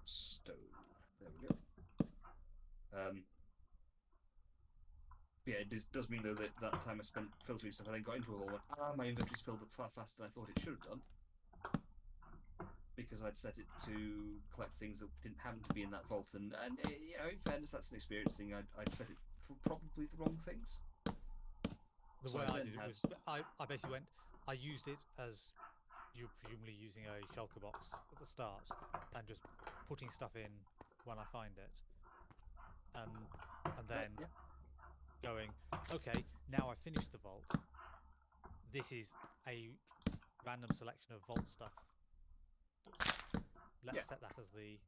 Speaker 2: Stone. There we go. Yeah, it does mean though that time I spent filtering stuff, I then got into a hole and went, my inventory's filled up far faster than I thought it should have done. Because I'd set it to collect things that didn't happen to be in that vault, and in fairness, that's an experience thing. I'd set it for probably the wrong things.
Speaker 1: The way I did it was, I basically went, I used it as you're presumably using a shulker box at the start and just putting stuff in when I find it, and then
Speaker 2: Yeah.
Speaker 1: going, okay, now I finished the vault. This is a random selection of vault stuff. Let's set that as the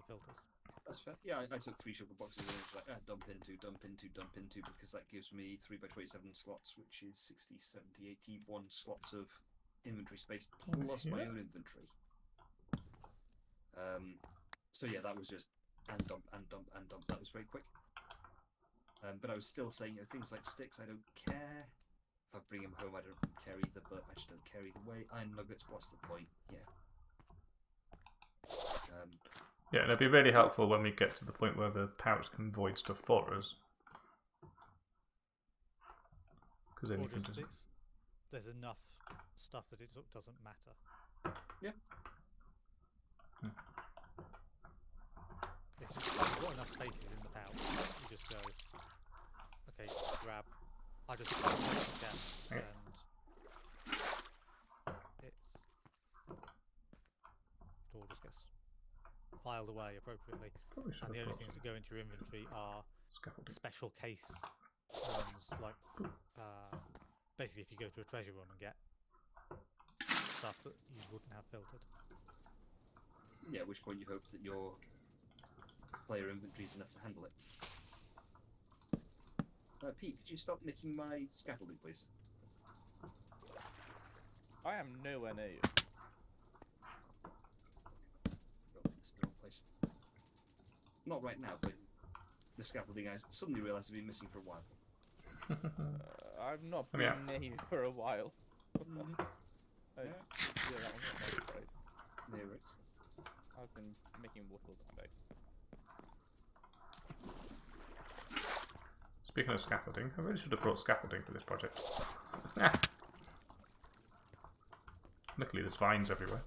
Speaker 1: filters.
Speaker 2: That's fair. Yeah, I took 3 sugar boxes and it was like, dump into, because that gives me 3x27 slots, which is 60, 70, 81 slots of inventory space plus my own inventory. So yeah, that was just and dump. That was very quick. But I was still saying, things like sticks, I don't care. If I bring them home, I don't care either, but I just don't care either way. Iron nuggets, what's the point? Yeah.
Speaker 3: Yeah, and it'd be really helpful when we get to the point where the pouch can void stuff for us. Because then
Speaker 1: Or
Speaker 3: you can
Speaker 1: just
Speaker 3: just...
Speaker 1: there's enough stuff that it doesn't matter.
Speaker 2: Yeah.
Speaker 1: It's just, you've got enough spaces in the pouch. You just go, okay, grab. I just grab the chest,
Speaker 3: Okay.
Speaker 1: and it all just gets filed away appropriately.
Speaker 3: Probably should
Speaker 1: And the
Speaker 3: have
Speaker 1: only
Speaker 3: brought
Speaker 1: things
Speaker 3: some
Speaker 1: that go into your inventory are
Speaker 3: scaffolding.
Speaker 1: special case ones, like basically if you go to a treasure room and get stuff that you wouldn't have filtered.
Speaker 2: Yeah, at which point you hope that your player inventory is enough to handle it. Pete, could you stop nicking my scaffolding, please?
Speaker 4: I am nowhere near you.
Speaker 2: Well, it's in the wrong place. Not right now, but the scaffolding I suddenly realised has been missing for a while.
Speaker 4: I've not
Speaker 3: Oh,
Speaker 4: been
Speaker 3: yeah.
Speaker 4: near you for a while.
Speaker 2: Mm-hmm.
Speaker 4: Yeah, that one's not my favorite.
Speaker 2: There it is.
Speaker 4: I've been making waterfalls at my base.
Speaker 3: Speaking of scaffolding, I really should have brought scaffolding for this project. Luckily there's vines everywhere.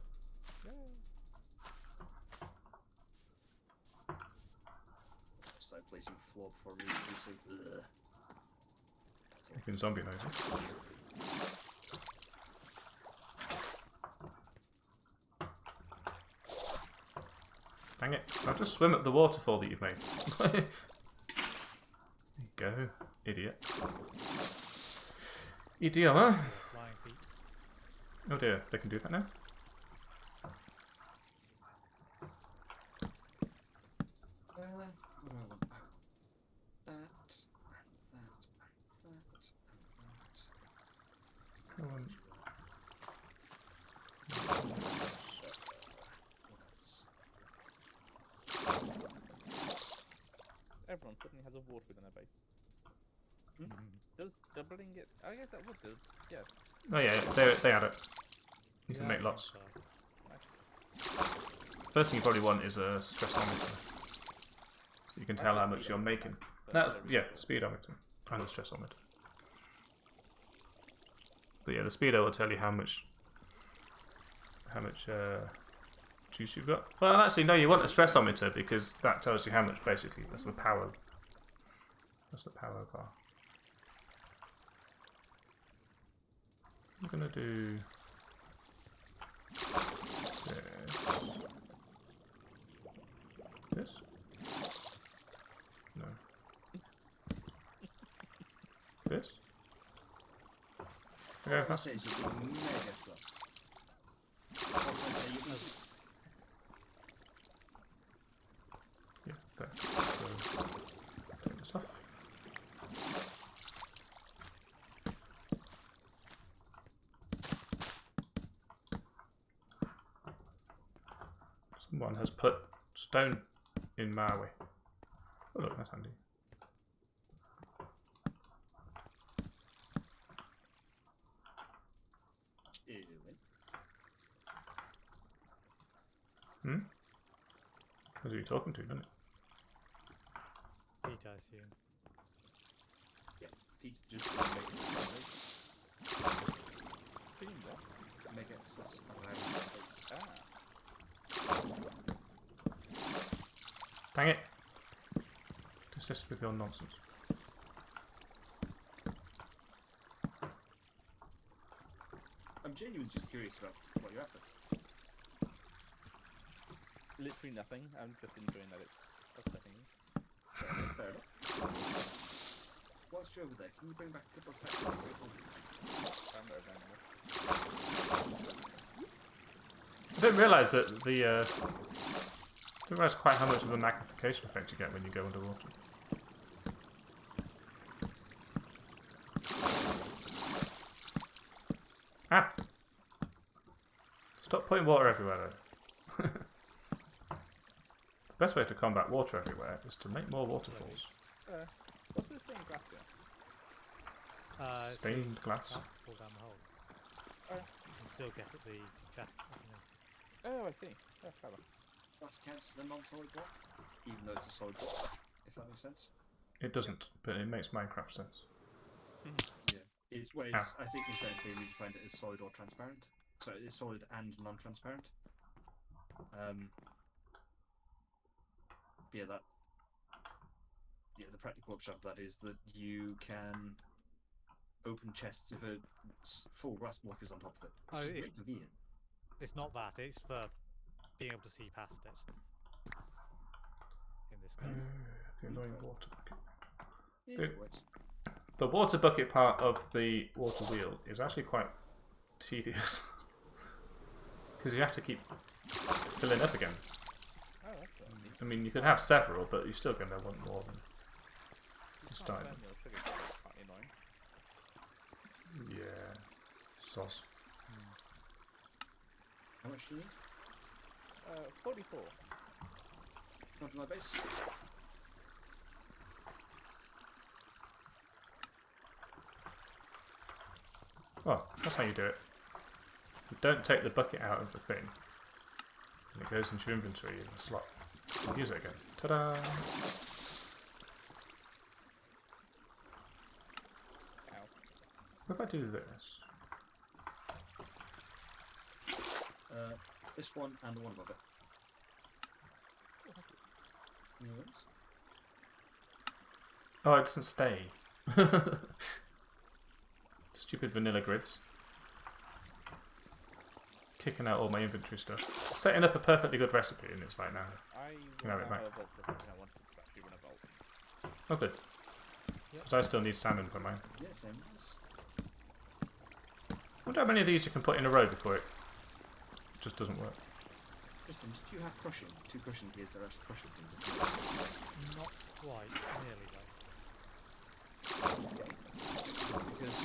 Speaker 2: Start placing floor before reproducing. Ugh. That's all.
Speaker 3: You can zombie noise. Dang it. I'll just swim up the waterfall that you've made. There you go, idiot. Idiot, huh?
Speaker 1: Flying feet.
Speaker 3: Oh dear, they can do that now?
Speaker 2: What do I want? Oh, that, and that, and that, and that.
Speaker 3: Come on.
Speaker 4: Everyone suddenly has a ward within their base. Does doubling it? I guess that would do. Yeah.
Speaker 3: Oh yeah, they add it. You can
Speaker 1: Yeah,
Speaker 3: make
Speaker 1: I
Speaker 3: lots.
Speaker 1: think
Speaker 3: First thing you probably want is a stressometer. So you can tell how much you're making. Yeah, speedometer and a stressometer. But yeah, the speedo will tell you how much juice you've got. Well, actually, no, you want a stressometer because that tells you how much. Basically, that's the power. That's the power bar. I'm gonna do this. No. This. Okay,
Speaker 2: All I
Speaker 3: that's
Speaker 2: say is you'll be mega sus. What should I say? You'll be
Speaker 3: yeah, there. So take this off. Someone has put stone in my way. Oh look, that's handy. Hmm? Who are you talking to, isn't it?
Speaker 1: Pete, I assume.
Speaker 2: Yeah, Pete's just mega sus.
Speaker 4: Being what?
Speaker 2: Mega sus around the place.
Speaker 3: Dang it! Desist with your nonsense.
Speaker 2: I'm genuinely just curious about what you're after.
Speaker 4: Literally nothing. I'm just enjoying that it's upsetting you.
Speaker 2: Fair enough. Whilst you're over there, can you bring back a couple of stacks of
Speaker 4: I'm not going anymore.
Speaker 3: I didn't realise that the didn't realise quite how much of a magnification effect you get when you go underwater. Ah! Stop putting water everywhere though. The best way to combat water everywhere is to make more waterfalls.
Speaker 4: What's this stained glass here?
Speaker 3: Stained glass.
Speaker 1: Can't fall down the hole.
Speaker 4: Oh.
Speaker 1: You can still get at the chest.
Speaker 4: Oh, I see. Oh, clever.
Speaker 2: That counts as a non-solid block, even though it's a solid block, if that makes sense.
Speaker 3: It doesn't, but it makes Minecraft sense.
Speaker 2: Yeah. It's where it's, I think in fairness they redefined it as solid or transparent. So it's solid and non-transparent. Yeah, the practical upshot of that is that you can open chests if a full glass block is on top of it.
Speaker 1: Oh,
Speaker 2: Which is
Speaker 1: it's-
Speaker 2: very convenient.
Speaker 1: It's not that. It's for being able to see past it. In this case.
Speaker 3: The annoying water bucket.
Speaker 2: Yeah,
Speaker 3: Good.
Speaker 2: it works.
Speaker 3: The water bucket part of the water wheel is actually quite tedious. Because you have to keep filling up again.
Speaker 4: Oh, that's neat.
Speaker 3: I mean, you could have several, but you're still going to want more than
Speaker 4: You
Speaker 3: just
Speaker 4: can't
Speaker 3: dive.
Speaker 4: burn your sugar, so that's quite annoying.
Speaker 3: Yeah. Sauce.
Speaker 2: How much do you need?
Speaker 4: 44.
Speaker 2: Come to my base.
Speaker 3: Well, that's how you do it. You don't take the bucket out of the thing. And it goes into your inventory in the slot. You can use it again. Ta-da!
Speaker 4: Ow.
Speaker 3: What if I do this?
Speaker 2: This one and the one above it. Any ones?
Speaker 3: Oh, it doesn't stay. Stupid vanilla grids. Kicking out all my inventory stuff. Setting up a perfectly good recipe and it's like, nah.
Speaker 4: I
Speaker 3: Can have
Speaker 4: will
Speaker 3: it
Speaker 4: now
Speaker 3: back.
Speaker 4: have a vault for something I wanted to actually run a vault.
Speaker 3: Oh, good. Because I still need salmon for mine.
Speaker 2: Yeah, same as.
Speaker 3: I wonder how many of these you can put in a row before it just doesn't work.
Speaker 2: Kristen, did you have crushing? 2 crushing gears that are actually crushing things?
Speaker 1: Not quite. Nearly though.
Speaker 2: Because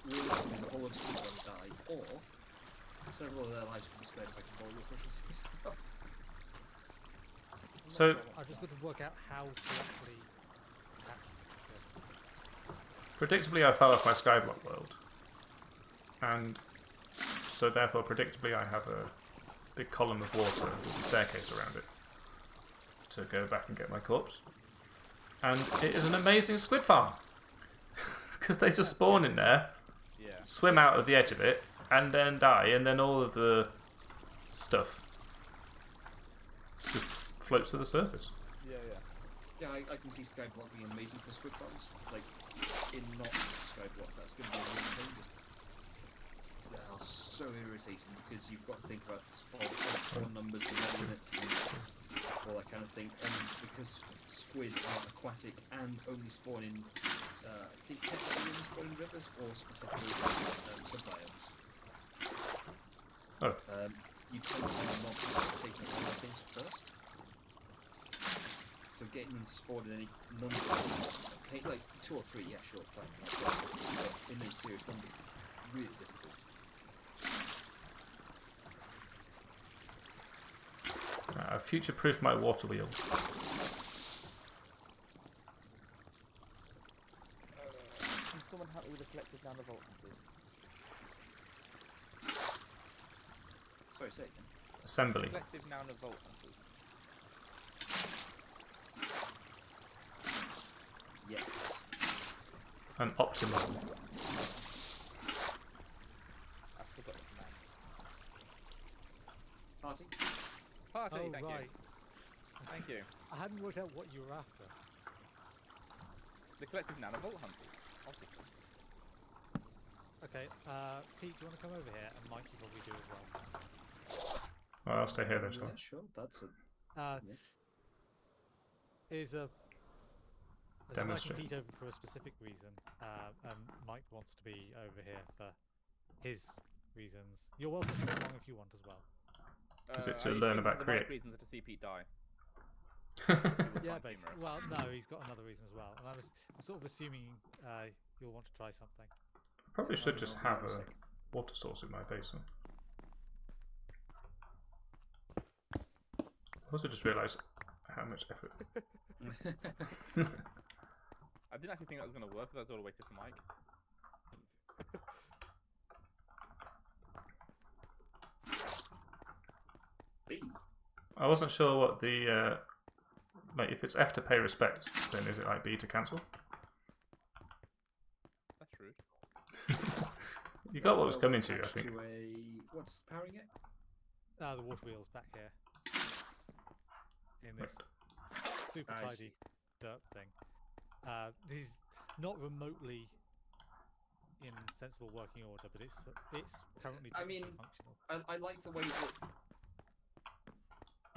Speaker 2: realistically, there's a whole lot of squid that will die, or several of their lives can be spared if I can borrow your crushing gears.
Speaker 3: So,
Speaker 1: I just got to work out how to actually catch this.
Speaker 3: predictably I fell off my skyblock world. And so therefore, predictably I have a big column of water with a staircase around it to go back and get my corpse. And it is an amazing squid farm. Because they just spawn in there,
Speaker 4: Yeah.
Speaker 3: swim out of the edge of it, and then die, and then all of the stuff just floats to the surface.
Speaker 4: Yeah, yeah.
Speaker 2: Yeah, I can see Skyblock being amazing for squid farms. Like, in not Skyblock, that's going to be a really thing. Just, they are so irritating because you've got to think about spawn numbers and units and all that kind of thing. And because squid are aquatic and only spawn in, I think technically only spawn in rivers or specifically subbiomes.
Speaker 3: Oh.
Speaker 2: You tend to want more people taking all things first. So getting them to spawn in any numbers is okay, like 2 or 3, yeah, sure, fine. But in any serious numbers, really difficult.
Speaker 3: I've future-proofed my water wheel.
Speaker 4: Can someone help me with the collective down the Vault Hunters?
Speaker 2: Sorry, say it again.
Speaker 3: Assembly.
Speaker 4: Collective noun of Vault Hunters.
Speaker 2: Yes.
Speaker 3: And optimism.
Speaker 4: I forgot the name.
Speaker 2: Party?
Speaker 4: Party,
Speaker 1: Oh,
Speaker 4: thank
Speaker 1: right.
Speaker 4: you. Thank you.
Speaker 1: I hadn't worked out what you were after.
Speaker 4: The collective noun of Vault Hunters. Obviously.
Speaker 1: Okay, Pete, do you want to come over here? And Mike, you probably do as well.
Speaker 3: Well, I'll stay here then, shall
Speaker 2: Yeah, sure. That's a
Speaker 1: Uh,
Speaker 2: yeah.
Speaker 1: Is a There's inviting
Speaker 3: Demonstrate.
Speaker 1: Pete over for a specific reason, and Mike wants to be over here for his reasons. You're welcome to come along if you want as well.
Speaker 3: Is it
Speaker 4: Are
Speaker 3: to
Speaker 4: you
Speaker 3: learn
Speaker 4: saying
Speaker 3: about
Speaker 4: the
Speaker 3: create?
Speaker 4: right reasons are to see Pete die?
Speaker 1: Yeah,
Speaker 4: Quite
Speaker 1: basically.
Speaker 4: humorous.
Speaker 1: Well, no, he's got another reason as well, and I'm sort of assuming you'll want to try something.
Speaker 3: Probably should
Speaker 2: I'll
Speaker 3: just
Speaker 2: be
Speaker 3: have
Speaker 2: in a
Speaker 3: a
Speaker 2: second.
Speaker 3: water source in my basement. I also just realised how much effort.
Speaker 4: I didn't actually think that was going to work, but I was all waiting for Mike.
Speaker 2: B.
Speaker 3: I wasn't sure what the like if it's F to pay respect, then is it like B to cancel?
Speaker 4: That's rude.
Speaker 3: You got what was
Speaker 2: Well,
Speaker 3: coming
Speaker 2: it's
Speaker 3: to you, I
Speaker 2: attached
Speaker 3: think.
Speaker 2: to what's powering it?
Speaker 1: The water wheel's back here. In this super
Speaker 2: I
Speaker 1: tidy
Speaker 2: see.
Speaker 1: dirt thing. These not remotely in sensible working order, but it's currently
Speaker 2: I mean,
Speaker 1: functional.
Speaker 2: I like the way that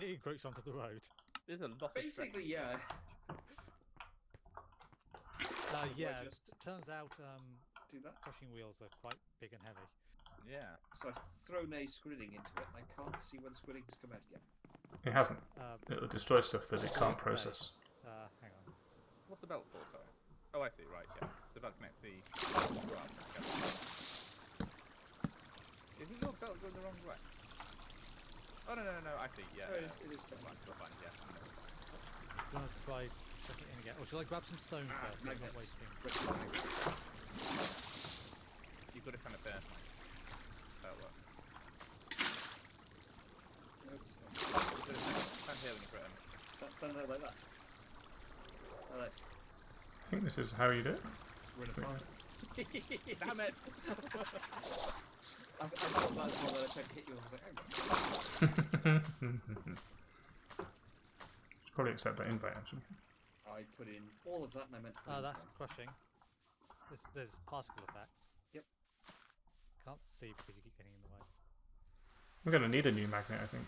Speaker 1: It encroached onto the road.
Speaker 4: There's a lot of
Speaker 2: basically, yeah.
Speaker 1: Yeah,
Speaker 2: just-
Speaker 1: turns out
Speaker 2: Do that.
Speaker 1: crushing wheels are quite big and heavy.
Speaker 4: Yeah.
Speaker 2: So I've thrown a squidding into it. I can't see where the squidding has come out yet.
Speaker 3: It hasn't.
Speaker 1: Um,
Speaker 3: It'll destroy stuff that it can't
Speaker 1: base.
Speaker 3: process.
Speaker 1: Hang on.
Speaker 4: What's the belt for, sorry? Oh, I see, right, yes. The belt connects the drum together. Isn't your belt going the wrong way? Oh, no, I see, yeah.
Speaker 2: Oh,
Speaker 4: yeah.
Speaker 2: it is fine.
Speaker 4: We're fine, yeah.
Speaker 1: Do you want to try chucking it in again? Or shall I grab some stone first so I'm not
Speaker 2: Magnets.
Speaker 1: wasting...
Speaker 2: Which magnets?
Speaker 4: You've got it kind of there. That'll work.
Speaker 2: No, it's not.
Speaker 4: Stand here when you put it in.
Speaker 2: Stand there like that. Like this.
Speaker 3: I think this is how you do it.
Speaker 2: We're in a party.
Speaker 4: Damn it!
Speaker 2: I thought that was one that I tried to hit you and I was like, hang on.
Speaker 3: Should probably accept that invite actually.
Speaker 2: I put in all of that and I meant to put in
Speaker 1: that's
Speaker 2: one.
Speaker 1: crushing. There's particle effects.
Speaker 2: Yep.
Speaker 1: Can't see because you keep getting in the way.
Speaker 3: We're gonna need a new magnet, I think.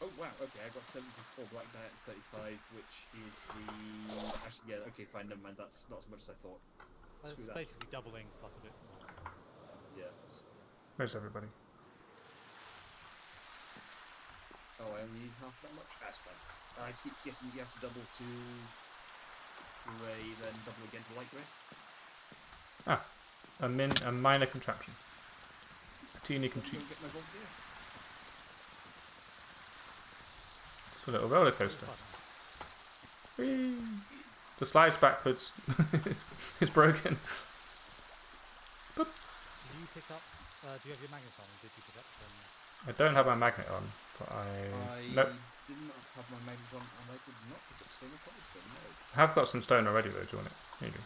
Speaker 2: Oh wow, okay, I got 74 black dye at 35, which is the... Actually, yeah, okay, fine, never mind, that's not as much as I thought.
Speaker 1: It's
Speaker 2: Screw that.
Speaker 1: basically doubling plus a bit more.
Speaker 2: Yeah, that's...
Speaker 3: Where's everybody?
Speaker 2: Oh, I only need half that much? That's fine. I keep guessing you have to double to grey, then double again to light grey.
Speaker 3: A minor contraption. A teeny
Speaker 2: Go
Speaker 3: contraption.
Speaker 2: and get my gold gear.
Speaker 3: It's a little roller coaster.
Speaker 1: Fun.
Speaker 3: Whee! The slides backwards. it's broken.
Speaker 1: Did you pick up... do you have your magnet on? Did you pick up some...
Speaker 3: I don't have my magnet on, but I nope.
Speaker 2: did not have my magnets on, and I did not pick up stone or cobblestone, no.
Speaker 3: I have got some stone already though. Do you want it? Here you go.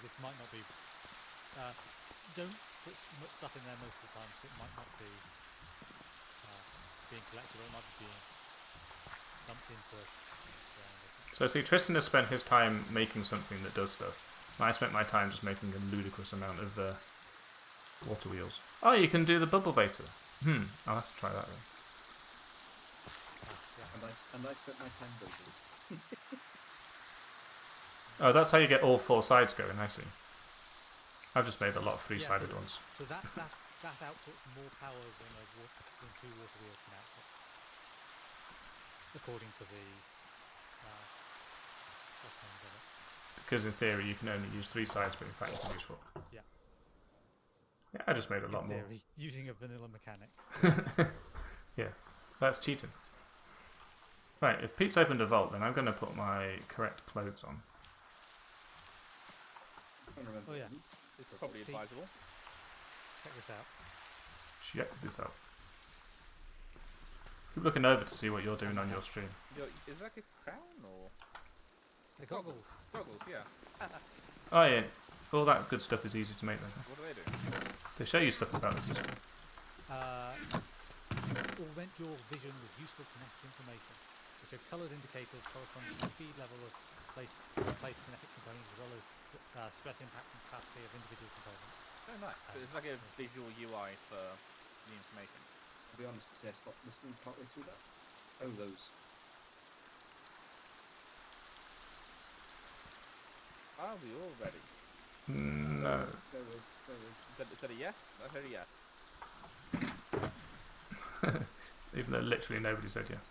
Speaker 1: This might not be... don't put much stuff in there most of the time, so it might not be being collected, or it might be being dumped into ground.
Speaker 3: So see, Tristan has spent his time making something that does stuff. And I spent my time just making a ludicrous amount of water wheels. Oh, you can do the bubble baiter. I'll have to try that then.
Speaker 2: And I spent my time building.
Speaker 3: Oh, that's how you get all four sides going, I see. I've just made a lot of
Speaker 1: Yeah,
Speaker 3: three-sided
Speaker 1: so-
Speaker 3: ones.
Speaker 1: So that outputs more power than two water wheels can output, according to the outcomes of it.
Speaker 3: Because in theory you can only use three sides, but in fact you can use four.
Speaker 1: Yeah.
Speaker 3: Yeah, I just made a lot
Speaker 1: In
Speaker 3: more.
Speaker 1: theory, using a vanilla mechanic.
Speaker 3: Yeah, that's cheating. Right, if Pete's opened a vault, then I'm going to put my correct clothes on.
Speaker 2: I don't remember.
Speaker 1: Oh, yeah.
Speaker 4: It's probably
Speaker 1: Pete.
Speaker 4: advisable.
Speaker 1: Check this out.
Speaker 3: Check this out. Keep looking over to see what you're doing on your stream.
Speaker 4: Is that like a crown or
Speaker 1: The goggles.
Speaker 4: goggles? Yeah.
Speaker 3: Oh yeah, all that good stuff is easy to make then.
Speaker 4: What do they do?
Speaker 3: They show you stuff about the system.
Speaker 1: Augment your vision with useful kinetic information. The which are coloured indicators corresponding to the speed level of place kinetic components as well as stress impact and capacity of individual components.
Speaker 4: Oh, nice. So it's like a visual UI for the information.
Speaker 2: I'll be honest, I stopped listening partway through that. Oh, those.
Speaker 4: Are we all ready?
Speaker 3: No.
Speaker 2: There is.
Speaker 4: Is that a yes? I heard a yes.
Speaker 3: Even though literally nobody said yes.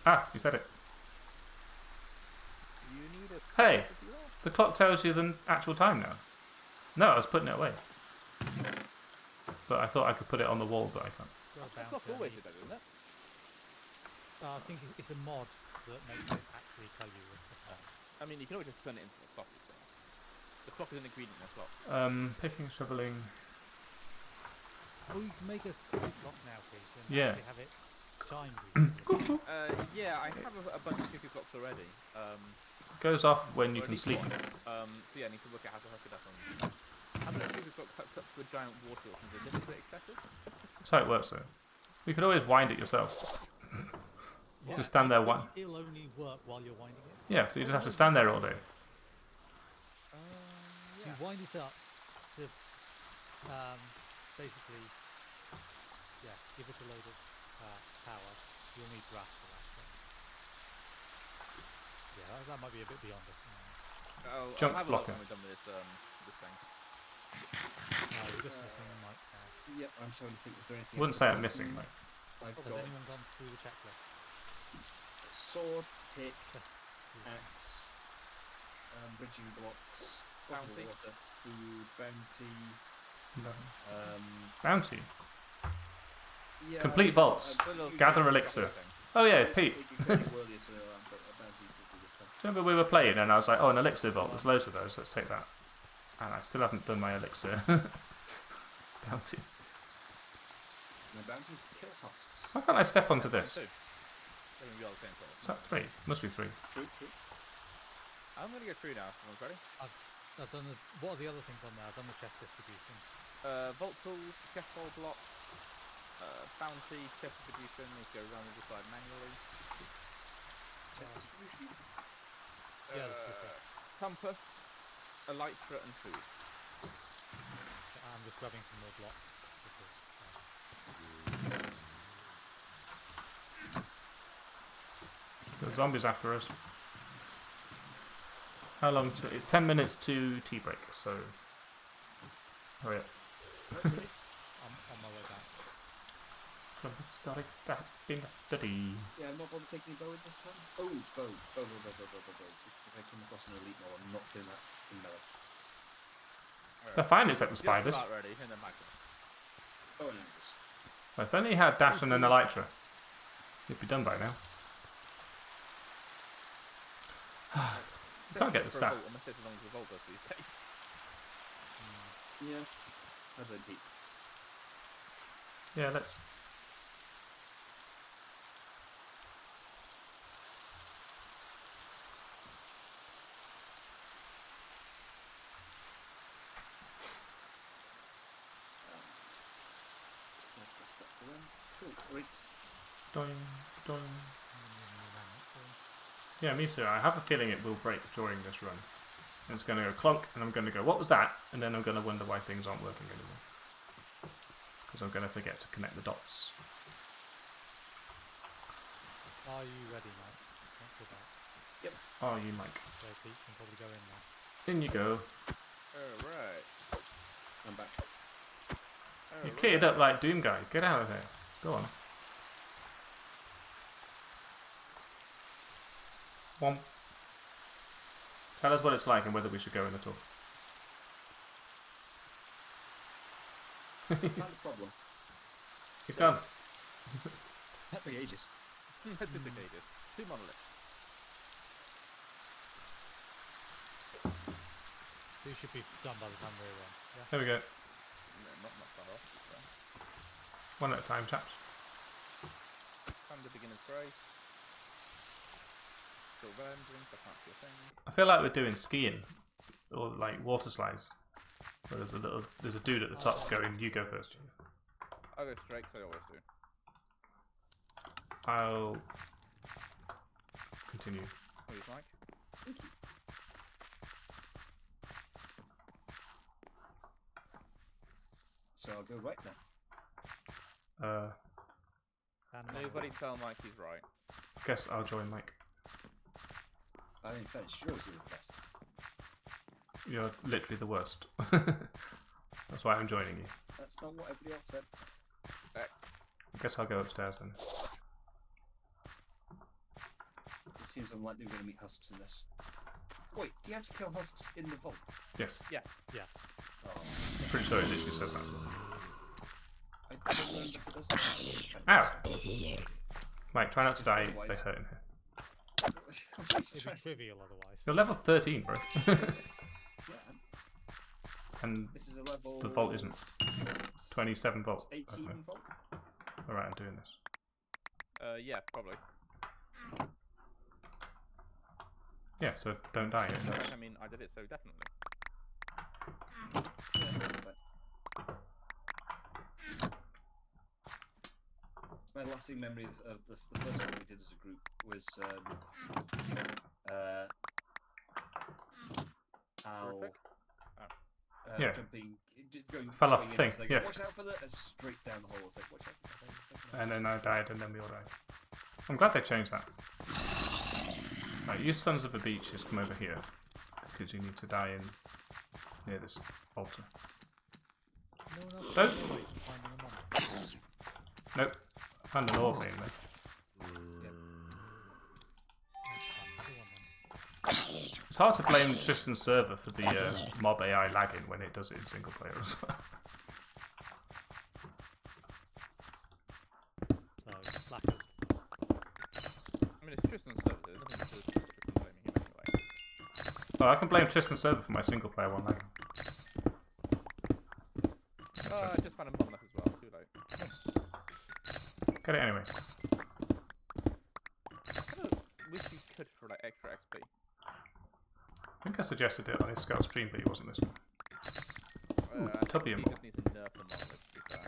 Speaker 3: Ah, you said it.
Speaker 4: You need a
Speaker 3: Hey, the clock tells you the actual time now. No, I was putting it away. But I thought I could put it on the wall, but I can't.
Speaker 1: Go
Speaker 4: It's not
Speaker 1: about,
Speaker 4: always that, isn't it?
Speaker 1: I think it's a mod that makes it actually tell you the time.
Speaker 4: I mean, you can always just turn it into a clock. So. The clock is an ingredient in a clock.
Speaker 3: Picking, shoveling.
Speaker 1: Oh, you can make a cookie clock now, please. And
Speaker 3: Yeah.
Speaker 1: actually have it timed.
Speaker 4: Yeah, I have a bunch of cookie clocks already.
Speaker 3: Goes off when you
Speaker 4: or at
Speaker 3: can
Speaker 4: least
Speaker 3: sleep.
Speaker 4: one. So yeah, I need to work out how to hook it up. Having a cookie clock hooked up to a giant water wheel seems a little bit excessive.
Speaker 3: That's how it works, though. You could always wind it yourself.
Speaker 1: Yeah,
Speaker 3: Just stand there one.
Speaker 1: It'll only work while you're winding it.
Speaker 3: Yeah, so you just have to stand there all day.
Speaker 1: So you wind it up to basically, give it a load of power. You'll need brass for that. But yeah, that might be a bit beyond us.
Speaker 3: Jump
Speaker 4: I'll have
Speaker 3: blocker.
Speaker 4: a look when we're done with this thing.
Speaker 1: We're just missing Mike now.
Speaker 2: Yep, I'm trying to think. Is there anything?
Speaker 3: Wouldn't say I'm missing, mate.
Speaker 2: I've
Speaker 1: Has
Speaker 2: got
Speaker 1: anyone gone through the checklist?
Speaker 2: sword, pick,
Speaker 1: Just
Speaker 2: axe, bridging blocks,
Speaker 4: Bounty.
Speaker 2: water, food, bounty.
Speaker 3: No.
Speaker 2: Um,
Speaker 3: Bounty.
Speaker 2: yeah,
Speaker 3: Complete vaults. Gather elixir. Oh yeah, Pete. Remember we were playing and I was like, oh, an elixir vault. There's loads of those. Let's take that. And I still haven't done my elixir bounty.
Speaker 2: My bounty is to kill husks.
Speaker 3: Why can't I step onto this?
Speaker 4: Two. They're gonna be all the same size.
Speaker 3: Is that 3? Must be 3.
Speaker 2: True.
Speaker 4: I'm gonna go through now. Everyone's ready?
Speaker 1: I've done the. What are the other things on there? I've done the chest distribution.
Speaker 4: Vault tools, chest hole block, bounty, chest distribution. Needs to go around the side manually.
Speaker 2: Chest distribution.
Speaker 1: Yeah, that's good.
Speaker 4: Compass, elytra, and food.
Speaker 1: I'm just grabbing some more blocks. Because,
Speaker 3: The zombies after us. How long to... It's 10 minutes to tea break, so... Hurry up.
Speaker 1: I'm on my way back.
Speaker 3: Study.
Speaker 2: Yeah, I'm not bothered taking a bow in this time. Oh, bow. Because if I come across an elite mob, I'm not doing that in melee.
Speaker 3: They're fine except the
Speaker 4: Just
Speaker 3: spiders.
Speaker 4: about ready, and then Magnus.
Speaker 2: Oh, and Angus.
Speaker 3: Well, if only he had Dash and an Elytra, he'd be done by now. You can't get the stat.
Speaker 4: Unless it's as long as the Vault does these days.
Speaker 2: Yeah. I don't beat.
Speaker 3: Yeah, let's...
Speaker 2: Cool, great.
Speaker 3: Doing. Yeah, me too. I have a feeling it will break during this run. And it's going to go clunk, and I'm going to go, what was that? And then I'm going to wonder why things aren't working anymore. Because I'm going to forget to connect the dots.
Speaker 1: Are you ready, Mike? Not too bad.
Speaker 2: Yep.
Speaker 3: Oh, you Mike.
Speaker 1: So Pete can probably go in now.
Speaker 3: In you go.
Speaker 4: Alright.
Speaker 2: I'm back.
Speaker 3: You kitted up like Doom Guy. Get out of here. Go on. One. Tell us what it's like and whether we should go in at all.
Speaker 2: Not a problem.
Speaker 3: He's gone.
Speaker 2: That took ages.
Speaker 4: That's indicated. 2 monoliths.
Speaker 1: So you should be done by the time we're in. Yeah.
Speaker 3: There we go.
Speaker 4: No, not far off. So.
Speaker 3: One at a time, chaps.
Speaker 4: Time the beginner's grace. Still rendering, so I can't see a thing.
Speaker 3: I feel like we're doing skiing or like water slides. Where there's a dude at the top going, you go first.
Speaker 4: I'll go straight, because I always do.
Speaker 3: I'll continue.
Speaker 4: Smooth, Mike.
Speaker 2: Thank you. So I'll go right now.
Speaker 1: And
Speaker 4: Nobody tell Mike he's right.
Speaker 3: Guess I'll join Mike.
Speaker 2: I mean, fairness, yours are the best.
Speaker 3: You're literally the worst. That's why I'm joining you.
Speaker 2: That's not what everybody else said.
Speaker 4: X.
Speaker 3: I guess I'll go upstairs then.
Speaker 2: It seems unlikely we're going to meet husks in this. Wait, do you have to kill husks in the vault?
Speaker 3: Yes.
Speaker 4: Yes.
Speaker 1: yes.
Speaker 2: Oh,
Speaker 3: Pretty sure it literally says that.
Speaker 2: I don't know if it doesn't.
Speaker 3: Ow! Mike, try not to die by hurting here.
Speaker 1: It'd be trivial otherwise.
Speaker 3: You're level 13, bro.
Speaker 2: Yeah,
Speaker 3: And
Speaker 2: this is a level.
Speaker 3: the vault isn't. 27 volt.
Speaker 2: 18
Speaker 3: Okay.
Speaker 2: volt.
Speaker 3: Alright, I'm doing this.
Speaker 4: Yeah, probably.
Speaker 3: Yeah, so don't die. It helps.
Speaker 4: I mean, I did it so definitely.
Speaker 2: Yeah, but my lasting memory of the first one we did as a group was Al
Speaker 3: Yeah.
Speaker 2: jumping, going,
Speaker 3: Fell off
Speaker 2: going
Speaker 3: the
Speaker 2: in,
Speaker 3: thing,
Speaker 2: it's like,
Speaker 3: yeah.
Speaker 2: watch out for that, and straight down the hole. It's like, watch out for that.
Speaker 3: And then I died, and then we all died. I'm glad they changed that. Right, you sons of a beach, just come over here. Because you need to die in near this altar.
Speaker 1: No, no,
Speaker 3: Don't.
Speaker 1: no, wait, finding a monk.
Speaker 3: Nope. I found an orb mainly. It's hard to blame Tristan's server for the mob AI lagging when it does it in single player as well.
Speaker 1: So, slackers.
Speaker 4: I mean, it's Tristan's server. There's nothing to Tristan blaming him anyway.
Speaker 3: Oh, I can blame Tristan's server for my single player one lagging.
Speaker 4: I just found a monolith as well. Too late.
Speaker 3: Get it anyway.
Speaker 4: I kind of wish you could for like extra XP.
Speaker 3: I think I suggested it on his Scout stream, but he wasn't listening. Ooh,
Speaker 4: I think
Speaker 3: Tubby
Speaker 4: he
Speaker 3: and
Speaker 4: just needs to nerf the monolith, to be fair.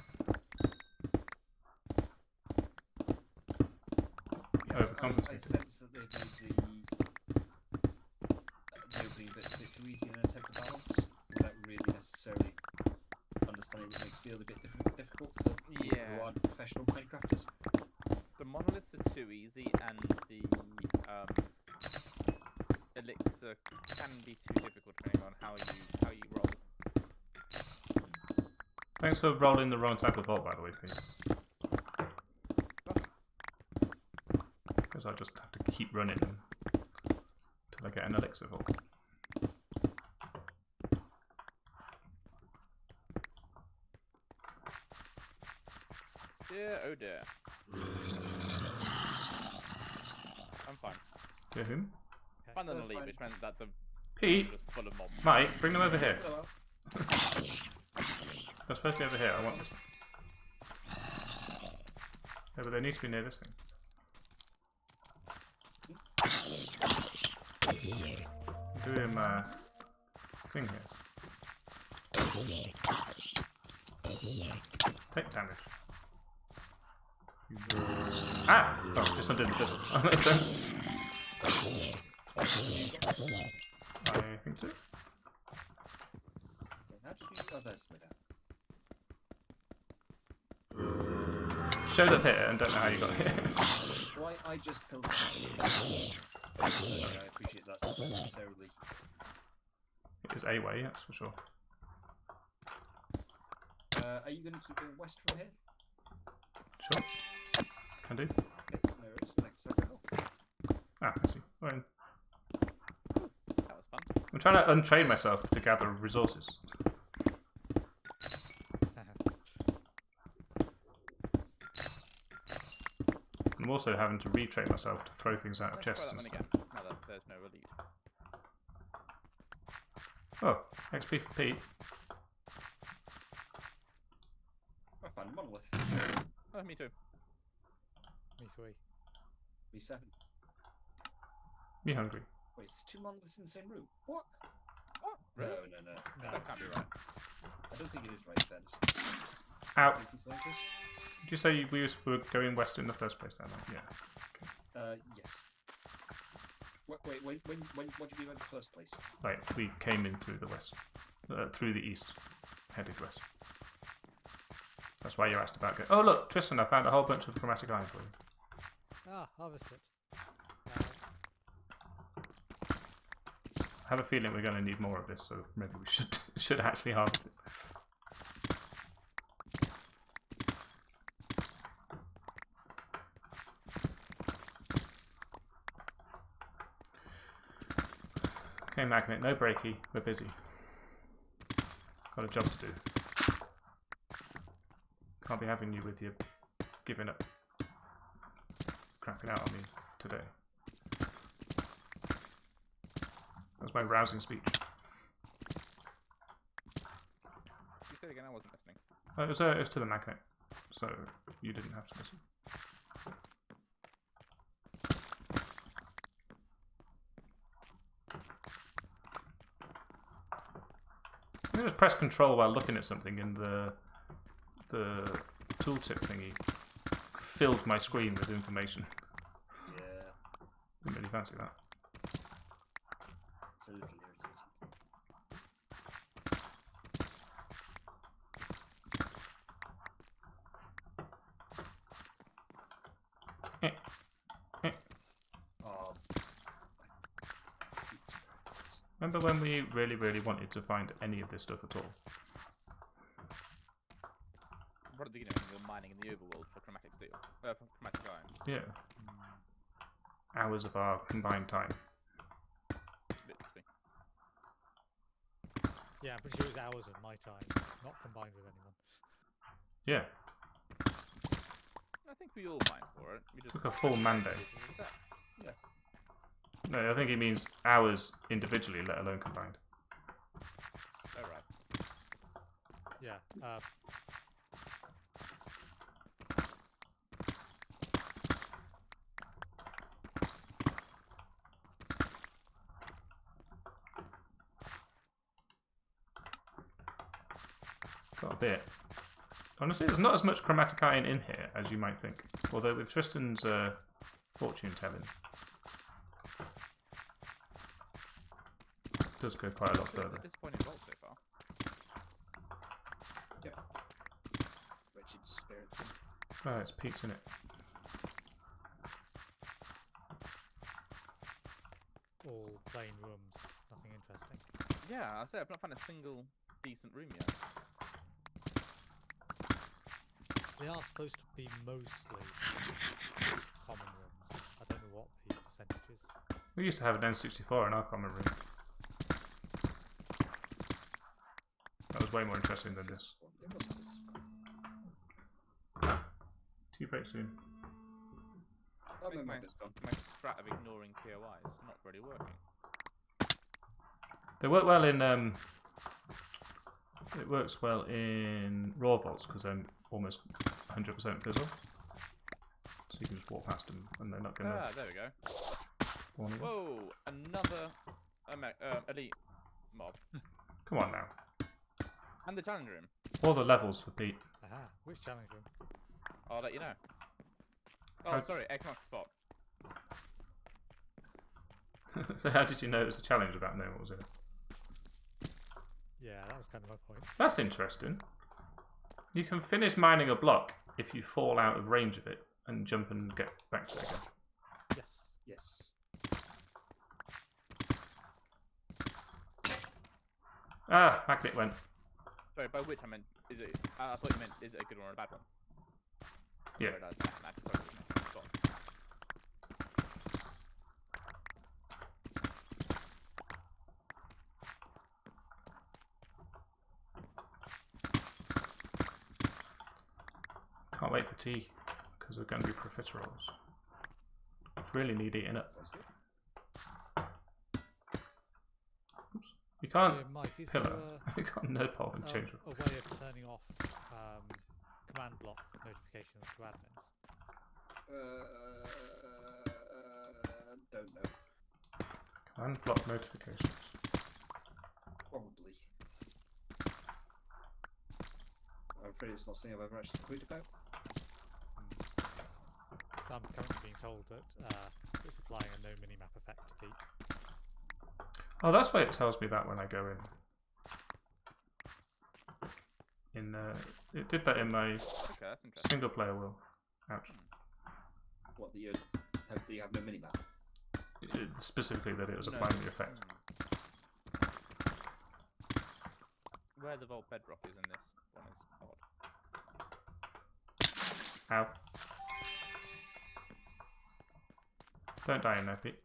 Speaker 2: I
Speaker 3: Overcompensated.
Speaker 2: sense that they've made the opening a bit too easy in an attack to balance, without really necessarily understanding what makes the other bit difficult for people
Speaker 4: Yeah.
Speaker 2: who aren't professional Minecrafters.
Speaker 4: The monoliths are too easy, and the elixir can be too difficult depending on how you roll.
Speaker 3: Thanks for rolling the wrong type of vault, by the way, Pete. Because I just have to keep running them till I get an elixir vault.
Speaker 4: Dear, oh dear. I'm fine.
Speaker 3: To whom?
Speaker 4: Fine than a leave,
Speaker 2: fine.
Speaker 4: which meant that the
Speaker 3: Pete,
Speaker 4: was full of mobs.
Speaker 3: Mike, bring them over here.
Speaker 2: Hello.
Speaker 3: They're supposed to be over here. I want this. Yeah, but they need to be near this thing. I'm doing my thing here. Take damage. Ah! Oh, this one didn't fizzle. That makes sense. I think so.
Speaker 2: How did you... Oh, that's way down.
Speaker 3: Showed up here and don't know how you got here.
Speaker 2: Well, I just killed him. I appreciate that's not necessarily...
Speaker 3: It is a way, that's for sure.
Speaker 2: Are you going to keep going west from here?
Speaker 3: Sure. Can do.
Speaker 2: Okay, there it is. Next to north.
Speaker 3: Ah, I see. Well,
Speaker 4: That was fun.
Speaker 3: I'm trying to untrain myself to gather resources. I'm also having to retrain myself to throw things out of
Speaker 4: Let's
Speaker 3: chests
Speaker 4: try that
Speaker 3: and
Speaker 4: one
Speaker 3: stuff.
Speaker 4: again, now that there's no elite.
Speaker 3: Oh, XP for Pete.
Speaker 2: I found a monolith.
Speaker 4: Oh, me too.
Speaker 1: Me three.
Speaker 2: B7.
Speaker 3: Me hungry.
Speaker 2: Wait, there's two monoliths in the same room. What?
Speaker 4: What? Really?
Speaker 2: No.
Speaker 1: No.
Speaker 4: That can't be right.
Speaker 2: I don't think it is right, Ben.
Speaker 3: Ow.
Speaker 2: Think it's like this?
Speaker 3: Did you say we were going west in the first place then? Yeah.
Speaker 2: Yes. Wait, when what did you do in the first place?
Speaker 3: Like, we came in through the west. Through the east. Headed west. That's why you asked about it. Oh, look, Tristan, I found a whole bunch of chromatic iron for you.
Speaker 1: Ah, harvest it.
Speaker 3: I have a feeling we're going to need more of this, so maybe we should actually harvest it. Okay, Magnet, no breaky. We're busy. Got a job to do. Can't be having you with your giving up, crapping out on me today. That's my rousing speech.
Speaker 4: You said again, I wasn't listening.
Speaker 3: It was to the Magnet, so you didn't have to listen. I just press control while looking at something, and the tooltip thingy filled my screen with information.
Speaker 2: Yeah,
Speaker 3: Didn't really fancy that.
Speaker 2: it's a little irritating. Oh,
Speaker 3: Remember when we really, really wanted to find any of this stuff at all?
Speaker 4: Right at the beginning, when we were mining in the overworld for chromatic steel, for chromatic iron.
Speaker 3: Yeah. Hours of our combined time.
Speaker 4: Literally.
Speaker 1: Yeah, I'm pretty sure it was hours of my time, not combined with anyone.
Speaker 3: Yeah.
Speaker 4: I think we all mined for it. We just
Speaker 3: Took a full Monday.
Speaker 2: yeah.
Speaker 3: No, I think he means hours individually, let alone combined.
Speaker 4: Oh right.
Speaker 1: Yeah.
Speaker 3: Got a bit. Honestly, there's not as much chromatic iron in here as you might think. Although with Tristan's fortune telling, it does go quite a lot
Speaker 4: It's
Speaker 3: further.
Speaker 4: a disappointing result so far.
Speaker 2: Yep. Wretched spirit.
Speaker 3: Oh, it's peats in it.
Speaker 1: All plain rooms, nothing interesting.
Speaker 4: Yeah, I say I've not found a single decent room yet.
Speaker 1: They are supposed to be mostly common rooms. I don't know what the percentage is.
Speaker 3: We used to have an N64 in our common room. That was way more interesting than this.
Speaker 2: It wasn't this one.
Speaker 3: Tea break soon.
Speaker 2: Oh,
Speaker 4: think
Speaker 2: no,
Speaker 4: my-
Speaker 2: it's gone.
Speaker 4: My strat of ignoring POIs is not really working.
Speaker 3: They work well in it works well in raw vaults because they're almost 100% fizzle. So you can just walk past them and they're not going to
Speaker 4: Ah, there we go.
Speaker 3: warn you.
Speaker 4: Whoa, another elite mob.
Speaker 3: Come on now.
Speaker 4: And the challenge room.
Speaker 3: All the levels for Pete.
Speaker 1: Aha, which challenge room?
Speaker 4: I'll let you know. Oh,
Speaker 3: How-
Speaker 4: sorry, X marks the spot.
Speaker 3: So how did you know it was a challenge without knowing what was in it?
Speaker 1: Yeah, that was kind of my point.
Speaker 3: That's interesting. You can finish mining a block if you fall out of range of it and jump and get back to it again.
Speaker 1: Yes.
Speaker 2: Yes.
Speaker 3: Ah, Magnet went.
Speaker 4: Sorry, by which I meant, is it? I thought you meant, is it a good one or a bad one?
Speaker 3: Yeah.
Speaker 4: I realised that, sorry, you meant the spot.
Speaker 3: Can't wait for tea because we're going to be profiteroles. Really need eating up.
Speaker 2: Sounds good.
Speaker 3: You can't
Speaker 1: Yeah, Mike, is
Speaker 3: pillar.
Speaker 1: there
Speaker 3: You can't nerd pole and change.
Speaker 1: a way of turning off command block notifications to admins?
Speaker 2: Don't know.
Speaker 3: Command block notifications.
Speaker 2: Probably. I'm afraid it's not something I've ever actually queried about.
Speaker 1: I'm currently being told that it's applying a no minimap effect effect to keep.
Speaker 3: Oh, that's why it tells me that when I go in. It did that in my
Speaker 4: Okay, that's interesting.
Speaker 3: single player world. Ouch.
Speaker 2: What, that you have no minimap?
Speaker 3: Specifically that it was
Speaker 4: No.
Speaker 3: applying the effect.
Speaker 4: Where the Vault Bedrock is in this one is odd.
Speaker 3: Ow. Don't die in there, Pete.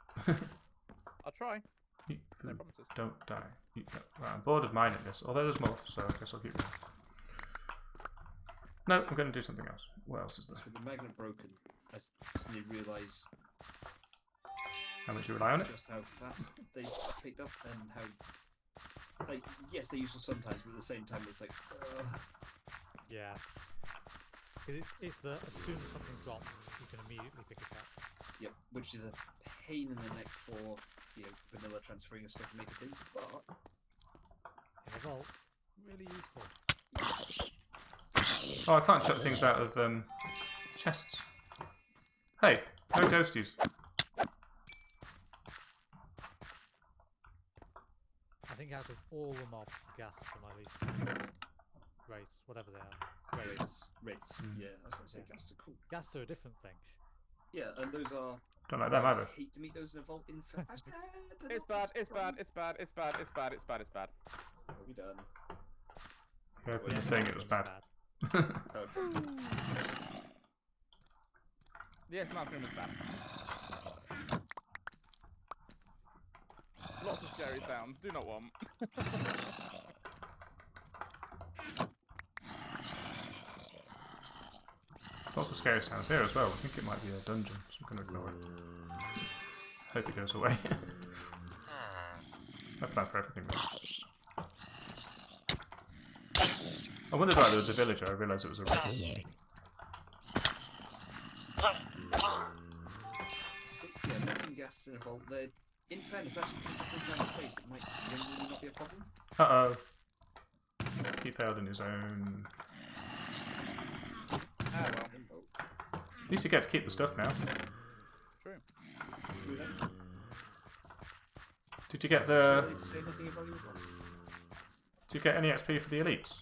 Speaker 4: I'll try.
Speaker 3: Eat
Speaker 4: No
Speaker 3: food.
Speaker 4: promises.
Speaker 3: Don't die. Eat that. Right, I'm bored of mining this, although there's more, so I guess I'll keep going. No, I'm going to do something else. What else is there?
Speaker 2: With the magnet broken, I suddenly realise
Speaker 3: How much you rely on it?
Speaker 2: just how fast they picked up and how. Like, yes, they're useful sometimes, but at the same time, it's like.
Speaker 1: Yeah. Because it's the as soon as something drops, you can immediately pick it up.
Speaker 2: Yep, which is a pain in the neck for vanilla transferring of stuff to make a thing, but
Speaker 1: In a vault, really useful.
Speaker 3: Oh, I can't chuck things out of chests. Hey, no ghosties.
Speaker 1: I think out of all the mobs, the ghasts are my least favorite. Wraiths, whatever they are.
Speaker 2: Wraiths.
Speaker 3: Mm.
Speaker 2: Yeah, I was going to say
Speaker 1: Yeah.
Speaker 2: ghasts are cool.
Speaker 1: Ghasts are a different thing.
Speaker 2: Yeah, and those are.
Speaker 3: Don't like them
Speaker 2: I
Speaker 3: either.
Speaker 2: hate to meet those in a vault. In fact,
Speaker 4: It's bad, it's bad, it's bad, it's bad, it's bad, it's bad, it's bad.
Speaker 2: What have we done?
Speaker 3: You opened the thing, it was bad.
Speaker 2: Okay.
Speaker 4: Yes, Mount Grim is bad. Lots of scary sounds, do not want.
Speaker 3: Lots of scary sounds here as well. I think it might be a dungeon, so I'm going to ignore it. Hope it goes away. I plan for everything though. I wondered why there was a villager, I realised it was a river.
Speaker 2: Yeah, meeting ghasts in a vault, they're, in fairness, actually, different kind of space, it might genuinely not be a problem.
Speaker 3: Uh-oh. He failed in his own...
Speaker 4: Ah, well,
Speaker 3: At least he gets to keep the stuff now.
Speaker 4: true.
Speaker 3: Did you get the...
Speaker 2: Did say nothing of value was lost?
Speaker 3: Did you get any XP for the elites?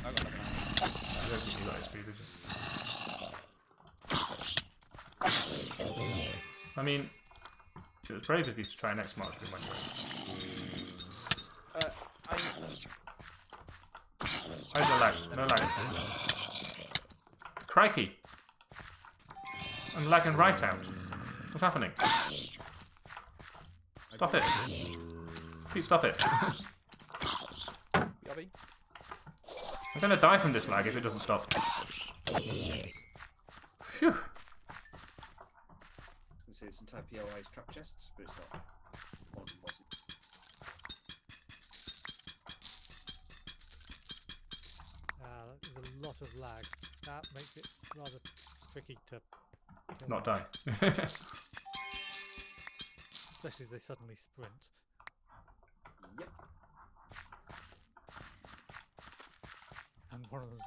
Speaker 4: I got nothing.
Speaker 3: I don't think you got XP, did you? I mean, it was brave of you to try an X march with my Where's the lag? No lag. Crikey! I'm lagging right out. What's happening? Stop it! Pete, stop it!
Speaker 4: Yobby.
Speaker 3: I'm gonna die from this lag if it doesn't stop. Phew!
Speaker 2: I was going to say this entire POI is trap chests, but it's not. One of them wasn't.
Speaker 1: There's a lot of lag. That makes it rather tricky to kill
Speaker 3: Not
Speaker 1: them,
Speaker 3: die.
Speaker 1: especially as they suddenly sprint.
Speaker 2: Yep.
Speaker 1: And one of them's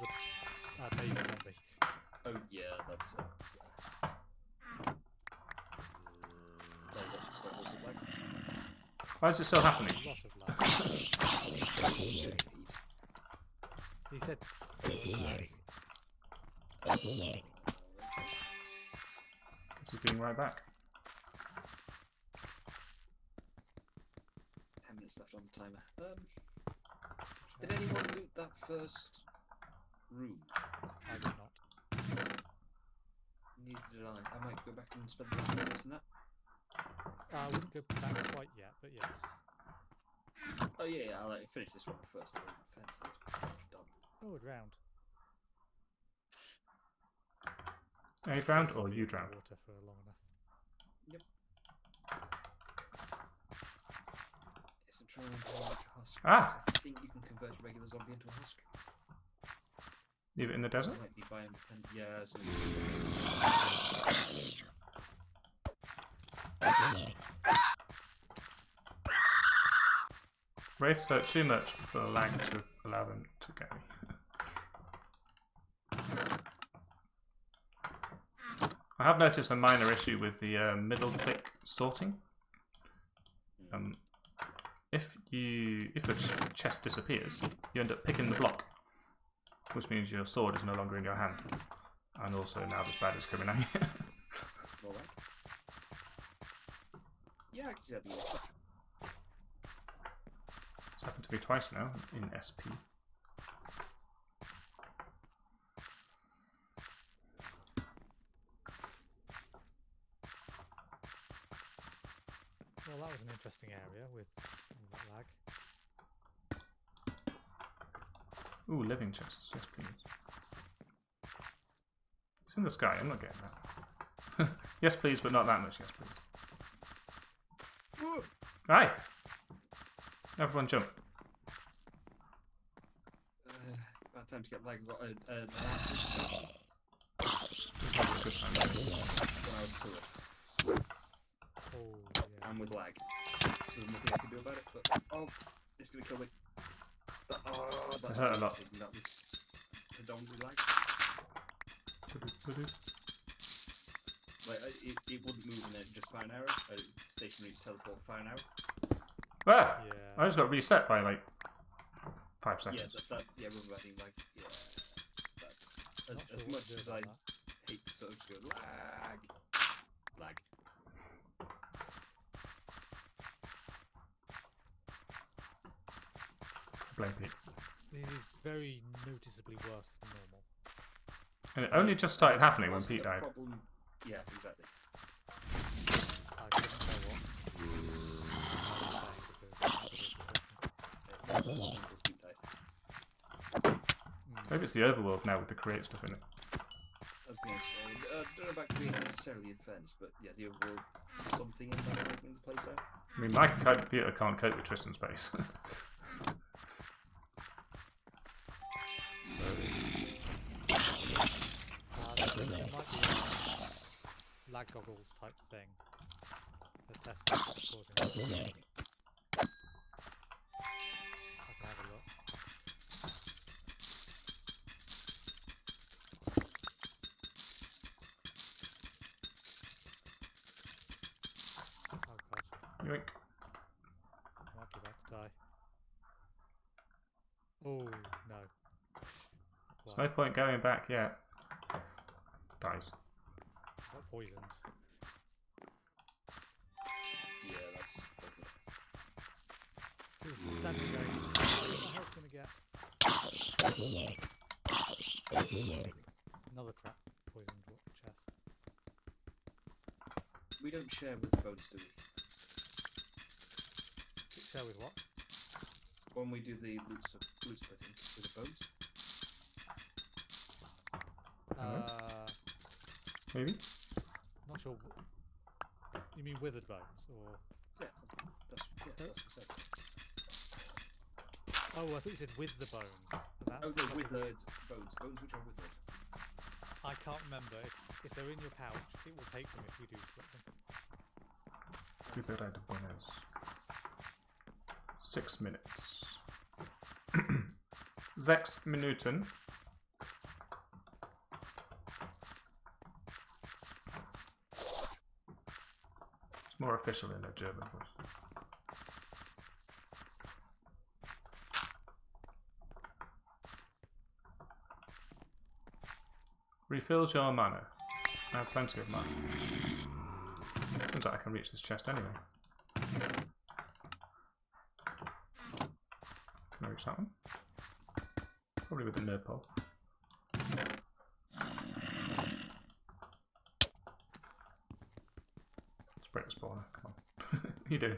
Speaker 1: a baby zombie.
Speaker 2: Oh, yeah, that's it. Yeah. Well, that's quite a lot of lag.
Speaker 3: Why is it still happening?
Speaker 1: A lot of lag. He said.
Speaker 3: This is being right back.
Speaker 2: 10 minutes left on the timer. Did anyone loot that first room?
Speaker 1: I did not.
Speaker 2: Neither did I. I might go back and spend the rest of minutes in that.
Speaker 1: I wouldn't go back quite yet, but yes.
Speaker 2: Oh yeah, I'll finish this one first. I won't fence it. Done.
Speaker 1: Oh, it drowned.
Speaker 3: I drowned or you drowned?
Speaker 1: Water for long enough.
Speaker 2: Yep. Yes, I'm trying to make a husk.
Speaker 3: Ah!
Speaker 2: I think you can convert a regular zombie into a husk.
Speaker 3: Leave it in the desert?
Speaker 2: It might be biome dependent. Yeah, so
Speaker 3: Wraiths hurt too much for the lag to allow them to get me. I have noticed a minor issue with the middle click sorting. if the chest disappears, you end up picking the block, which means your sword is no longer in your hand, and also now this bad is coming at you.
Speaker 2: Alright. Yeah, I can see that being it.
Speaker 3: It's happened to me twice now in SP.
Speaker 1: Well, that was an interesting area with all that lag.
Speaker 3: Ooh, living chests, yes please. It's in the sky, I'm not getting that. Yes please, but not that much yes please. Aye! Everyone jump.
Speaker 2: Bad time to get lag. Got an accident
Speaker 3: Good time.
Speaker 2: when I was poor.
Speaker 1: Oh, yeah.
Speaker 2: And with lag. So there's nothing I can do about it, but oh, it's gonna kill me. Oh, that's
Speaker 3: hurt a lot.
Speaker 2: That was predominantly lag. Like, it wouldn't move and then just fire an arrow. Stationary teleport, fire an arrow.
Speaker 3: Ah!
Speaker 1: Yeah.
Speaker 3: I just got reset by like 5 seconds.
Speaker 2: Yeah, rubber banding lag. Yeah, that's
Speaker 1: Not
Speaker 2: as
Speaker 1: sure what
Speaker 2: much
Speaker 1: to do
Speaker 2: as
Speaker 1: about
Speaker 2: I
Speaker 1: that.
Speaker 2: hate to sort of go lag.
Speaker 3: Blame Pete.
Speaker 1: This is very noticeably worse than normal.
Speaker 3: And it only just started happening when
Speaker 2: Wasn't
Speaker 3: Pete
Speaker 2: a
Speaker 3: died.
Speaker 2: problem- Yeah, exactly.
Speaker 1: I couldn't tell what. I was saying because
Speaker 2: Until Pete died.
Speaker 3: Maybe it's the overworld now with the create stuff in it.
Speaker 2: I was going to say, don't know about creating necessarily in fence, but yeah, the overall something in that making the place out.
Speaker 3: I mean, my computer can't cope with Tristan's space.
Speaker 1: there might be a lag goggles type thing. The test causing that. I can have a look. Oh god,
Speaker 3: Yoink.
Speaker 1: might be about to die. Oh no.
Speaker 3: There's no point going back yet. Dies.
Speaker 1: Got poisoned.
Speaker 2: Yeah, that's okay.
Speaker 1: So it's standing going, what the hell's gonna get? Another trap poisoned chest.
Speaker 2: We don't share with the bones, do we?
Speaker 1: Share with what?
Speaker 2: When we do the loot splitting with the bones?
Speaker 3: Maybe?
Speaker 1: Not sure. You mean withered bones, or?
Speaker 2: Yeah, that's what I said.
Speaker 1: Oh, I thought you said with the bones. That's
Speaker 2: Oh, no,
Speaker 1: like a
Speaker 2: withered
Speaker 1: weird-
Speaker 2: bones which are withered.
Speaker 1: I can't remember. If they're in your pouch, it will take them if we do split them.
Speaker 3: Withered bones. 6 minutes. 6 Minuten. It's more official in a German voice. Refills your mana. I have plenty of mana. Turns out I can reach this chest anyway. Can I reach that one? Probably with the nerd pole. Let's break the spawner, come on. You do.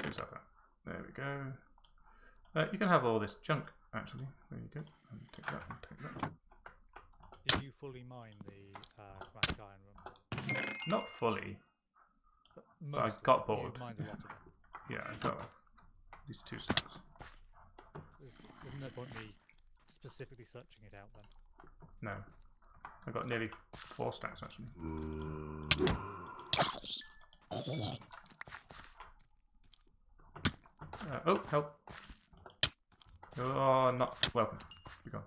Speaker 3: Let's that. There we go. You can have all this junk, actually. There you go. And take that and take that.
Speaker 1: Did you fully mine the Chromatic Iron room?
Speaker 3: Not fully. But I
Speaker 1: Mostly.
Speaker 3: got bored.
Speaker 1: You mined a lot of it.
Speaker 3: Yeah, I got these 2 stacks.
Speaker 1: There's no point me specifically searching it out then.
Speaker 3: No. I got nearly 4 stacks, actually. Oh, help. Oh, not welcome. Be gone.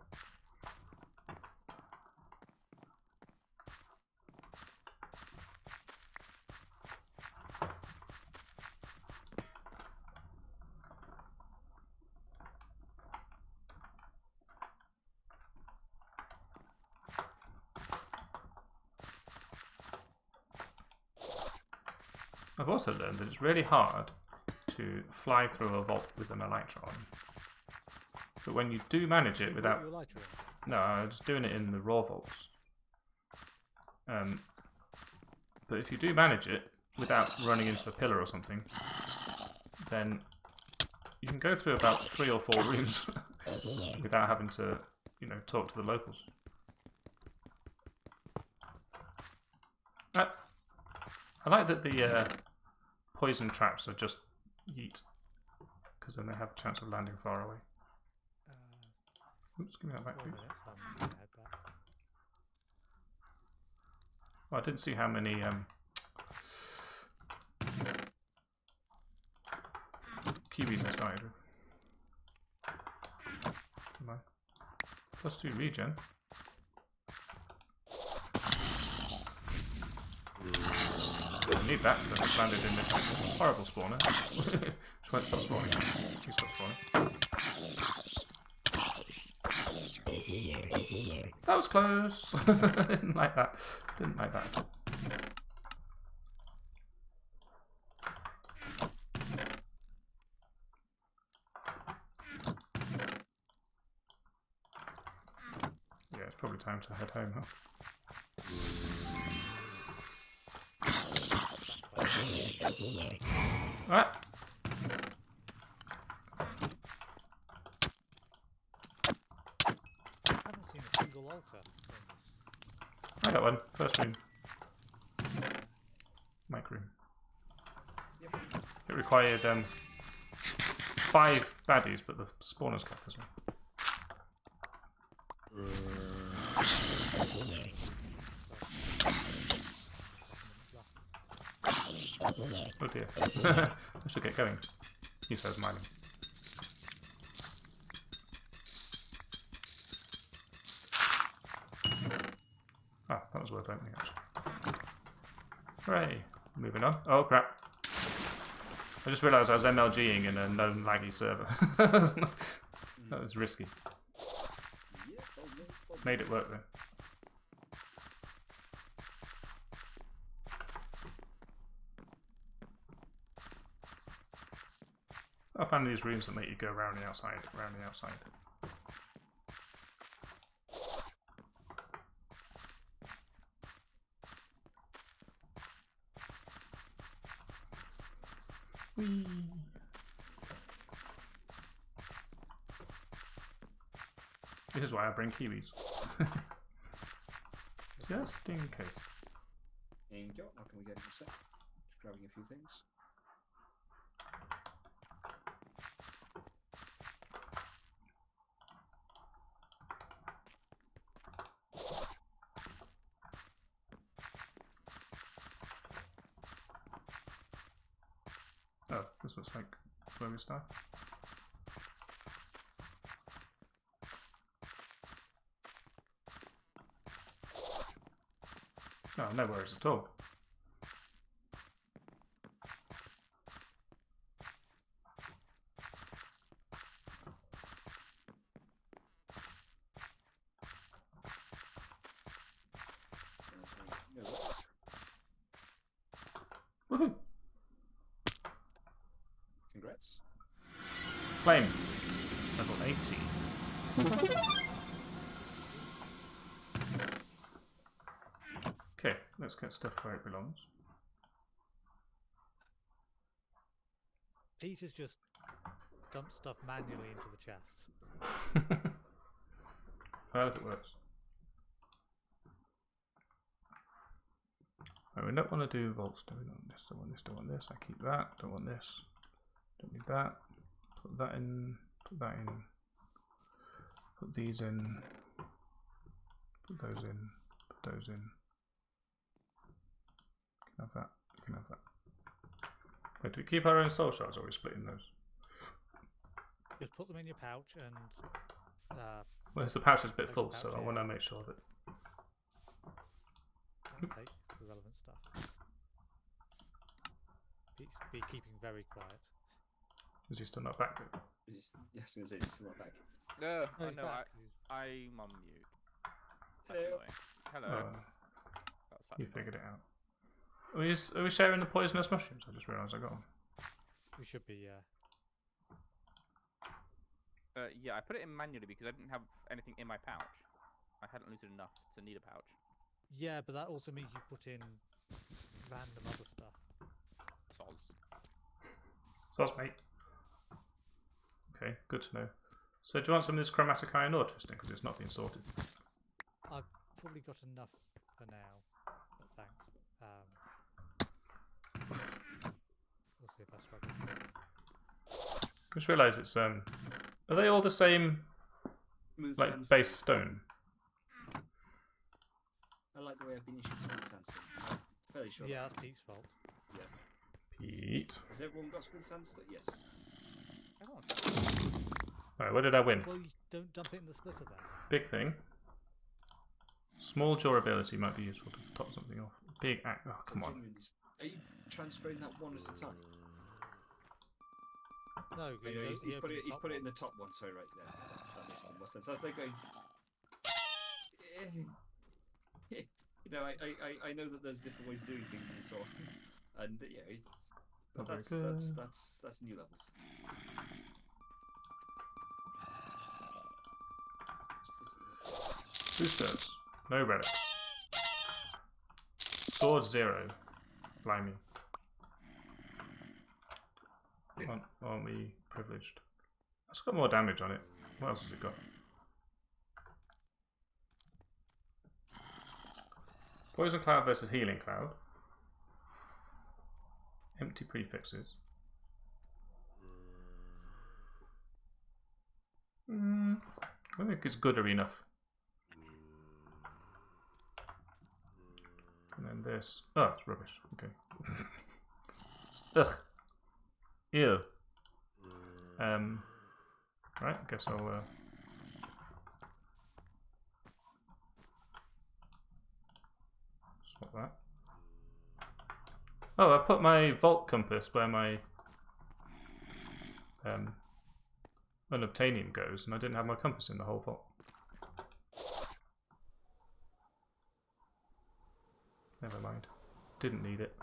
Speaker 3: I've also learned that it's really hard to fly through a vault with an elytra on. But when you do manage it without...
Speaker 1: Your lighter in.
Speaker 3: No, I was doing it in the raw vaults. But if you do manage it without running into a pillar or something, then you can go through about 3 or 4 rooms without having to, you know, talk to the locals. I like that the poison traps are just yeet, because then they have a chance of landing far away. Oops, give me that back,
Speaker 1: 4
Speaker 3: please.
Speaker 1: minutes, I'm gonna head back.
Speaker 3: Well, I didn't see how many kiwis I started with. Come on. +2 regen. I need that because I just landed in this horrible spawner. Which won't stop spawning. Please stop spawning. That was close. I didn't like that. Didn't like that at all. Yeah, it's probably time to head home, huh? Alright.
Speaker 1: I haven't seen a single altar in this.
Speaker 3: I got one. First room. Mic room.
Speaker 2: Yep.
Speaker 3: It required 5 baddies, but the spawners kept as well. Oh dear. I should get going. He says mining. Ah, that was worth opening actually. Hooray! Moving on. Oh crap. I just realised I was MLGing in a known laggy server. That was risky. Made it work though. I found these rooms that make you go around the outside, around the outside. Whee! This is why I bring kiwis. Just in case.
Speaker 2: There you go. How can we get in a sec? Just grabbing a few things.
Speaker 3: Oh, this looks like where we start. Oh, no worries at all.
Speaker 2: No worries.
Speaker 3: Woohoo!
Speaker 2: Congrats.
Speaker 3: Claim. Level 80. Okay, let's get stuff where it belongs.
Speaker 1: Peter's just dumped stuff manually into the chests.
Speaker 3: Well, if it works. Right, we don't want to do vaults, do we? Don't want this, don't want this, don't want this. I keep that, don't want this. Don't need that. Put that in, put that in. Put these in. Put those in, put those in. You can have that, you can have that. Wait, do we keep our own soul shards or are we splitting those?
Speaker 1: Just put them in your pouch and
Speaker 3: Well, the pouch is a bit
Speaker 1: Place
Speaker 3: full,
Speaker 1: the
Speaker 3: so
Speaker 1: pouch,
Speaker 3: I
Speaker 1: yeah.
Speaker 3: want to make sure that...
Speaker 1: don't take the relevant stuff. Be keeping very quiet.
Speaker 3: Is he still not back yet?
Speaker 2: Yes, I was going to say he's still not back.
Speaker 4: No,
Speaker 1: No,
Speaker 4: I
Speaker 1: he's
Speaker 4: know.
Speaker 1: back 'cause he's-
Speaker 4: I'm on mute. That's
Speaker 2: Hello.
Speaker 4: annoying. Hello.
Speaker 3: Oh,
Speaker 4: That's
Speaker 3: you
Speaker 4: slightly
Speaker 3: figured it out. Are we sharing the poisonous mushrooms? I just realised I got them.
Speaker 1: We should be, yeah.
Speaker 4: Yeah, I put it in manually because I didn't have anything in my pouch. I hadn't looted enough to need a pouch.
Speaker 1: Yeah, but that also means you put in random other stuff.
Speaker 4: Soz.
Speaker 3: Sauce, mate. Okay, good to know. So do you want some of this chromatic iron ore, Tristan? Because it's not been sorted.
Speaker 1: I've probably got enough for now, but thanks. We'll see if I struggle.
Speaker 3: Just realised it's are they all the same
Speaker 2: Smooth
Speaker 3: like
Speaker 2: sandstone.
Speaker 3: base stone?
Speaker 2: I like the way I've been issued smooth sandstone. I'm fairly sure.
Speaker 1: Yeah,
Speaker 2: that's
Speaker 1: that's Pete's fault.
Speaker 2: Yeah.
Speaker 3: Pete.
Speaker 2: Has everyone got smooth sandstone? Yes.
Speaker 4: Everyone's
Speaker 3: Alright, where did I win?
Speaker 1: Well, you don't dump it in the splitter then.
Speaker 3: Big thing. Small durability might be useful to top something off. Big act. Oh, come on.
Speaker 2: Are you transferring that one at a time?
Speaker 1: No,
Speaker 2: Oh,
Speaker 1: he
Speaker 2: no,
Speaker 1: opened
Speaker 2: he's
Speaker 1: the
Speaker 2: put it.
Speaker 1: top
Speaker 2: He's put it
Speaker 1: one.
Speaker 2: in the top one. Sorry, right there. That makes more sense. I was like going. You know, I know that there's different ways of doing things and so on, and yeah, but
Speaker 3: Not very
Speaker 2: that's new levels.
Speaker 3: Boosters. No relics. Sword 0. Blimey. Aren't we privileged? It's got more damage on it. What else has it got? Poison Cloud versus Healing Cloud. Empty prefixes. I think it's good enough. And then this. Oh, it's rubbish. Okay. Ugh. Ew. Right, I guess I'll swap that. Oh, I put my vault compass where my unobtainium goes, and I didn't have my compass in the whole vault. Never mind. Didn't need it.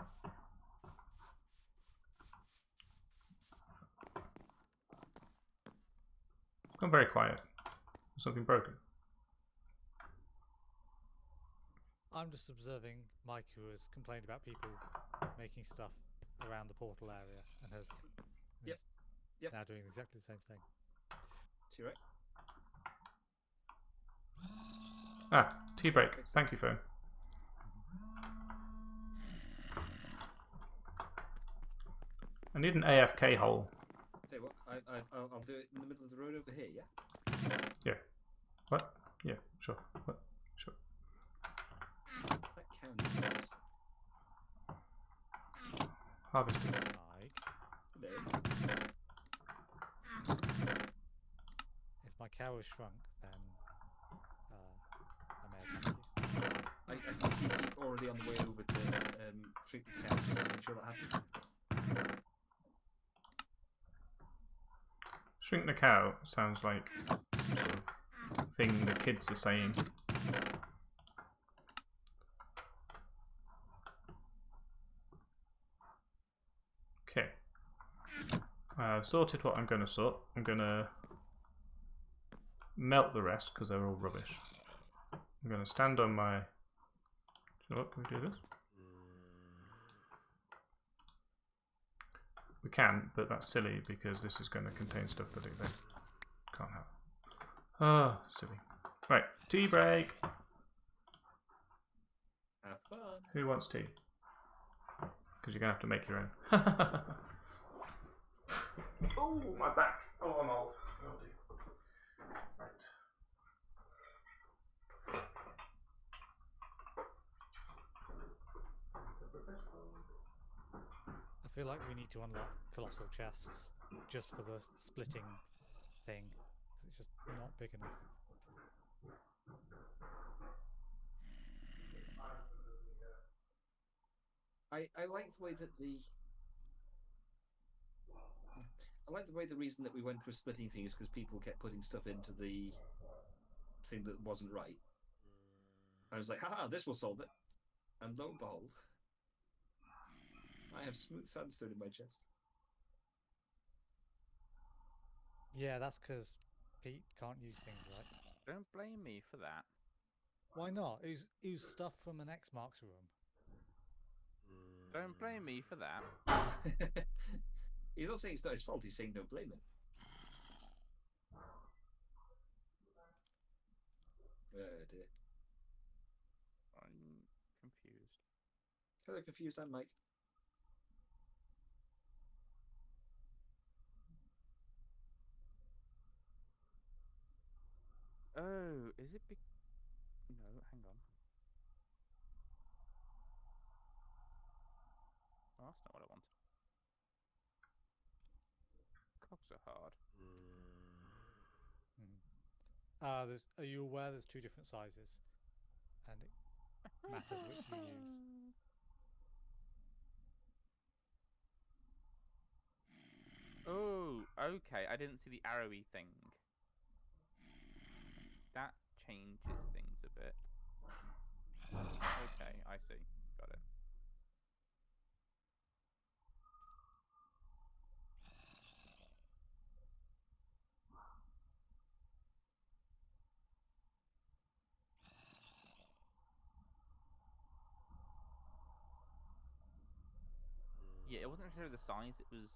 Speaker 3: It's gone very quiet. There's something broken.
Speaker 1: I'm just observing Mike, who has complained about people making stuff around the portal area, and has
Speaker 2: Yep.
Speaker 1: now doing exactly the same thing.
Speaker 2: See right?
Speaker 3: Ah, tea break. Thank you, phone. I need an AFK hole.
Speaker 2: Tell you what, I'll do it in the middle of the road over here. Yeah.
Speaker 3: Yeah. What? Yeah, sure. What? Sure.
Speaker 2: That can be interesting.
Speaker 3: Harvesting.
Speaker 1: Mike,
Speaker 2: Hello.
Speaker 1: if my cow has shrunk, then I may attack you.
Speaker 2: I can see people already on the way over to treat the cow just to make sure that happens.
Speaker 3: Shrink the cow sounds like sort of thing the kids are saying. Okay. I've sorted what I'm going to sort. I'm going to melt the rest because they're all rubbish. I'm going to stand on my... Do you know what? Can we do this? We can, but that's silly because this is going to contain stuff that they can't have. Ah, silly. Right, tea break.
Speaker 2: Have fun.
Speaker 3: Who wants tea? Because you're going to have to make your own. Oh, my back. Oh, I'm old. Will do. Right.
Speaker 1: I feel like we need to unlock colossal chests just for the splitting thing, 'cause it's just not big enough.
Speaker 2: I like the way that I like the way the reason that we went for a splitting thing is because people kept putting stuff into the thing that wasn't right. I was like, haha, this will solve it. And lo and behold. I have smooth sandstone in my chest.
Speaker 1: Yeah, that's because Pete can't use things right.
Speaker 4: Don't blame me for that.
Speaker 1: Why not? Use stuff from an X marks room.
Speaker 4: Don't blame me for that.
Speaker 2: He's not saying it's not his fault. He's saying don't blame him. Oh dear.
Speaker 4: I'm confused.
Speaker 2: Hello, confused. I'm Mike.
Speaker 4: Oh, is it? No, hang on. Oh, that's not what I wanted. Cogs are hard.
Speaker 1: Are you aware there's 2 different sizes, and it matters which you use.
Speaker 4: Oh, okay. I didn't see the arrowy thing. That changes things a bit. Okay, I see. Got it. Yeah, it wasn't necessarily the size, it was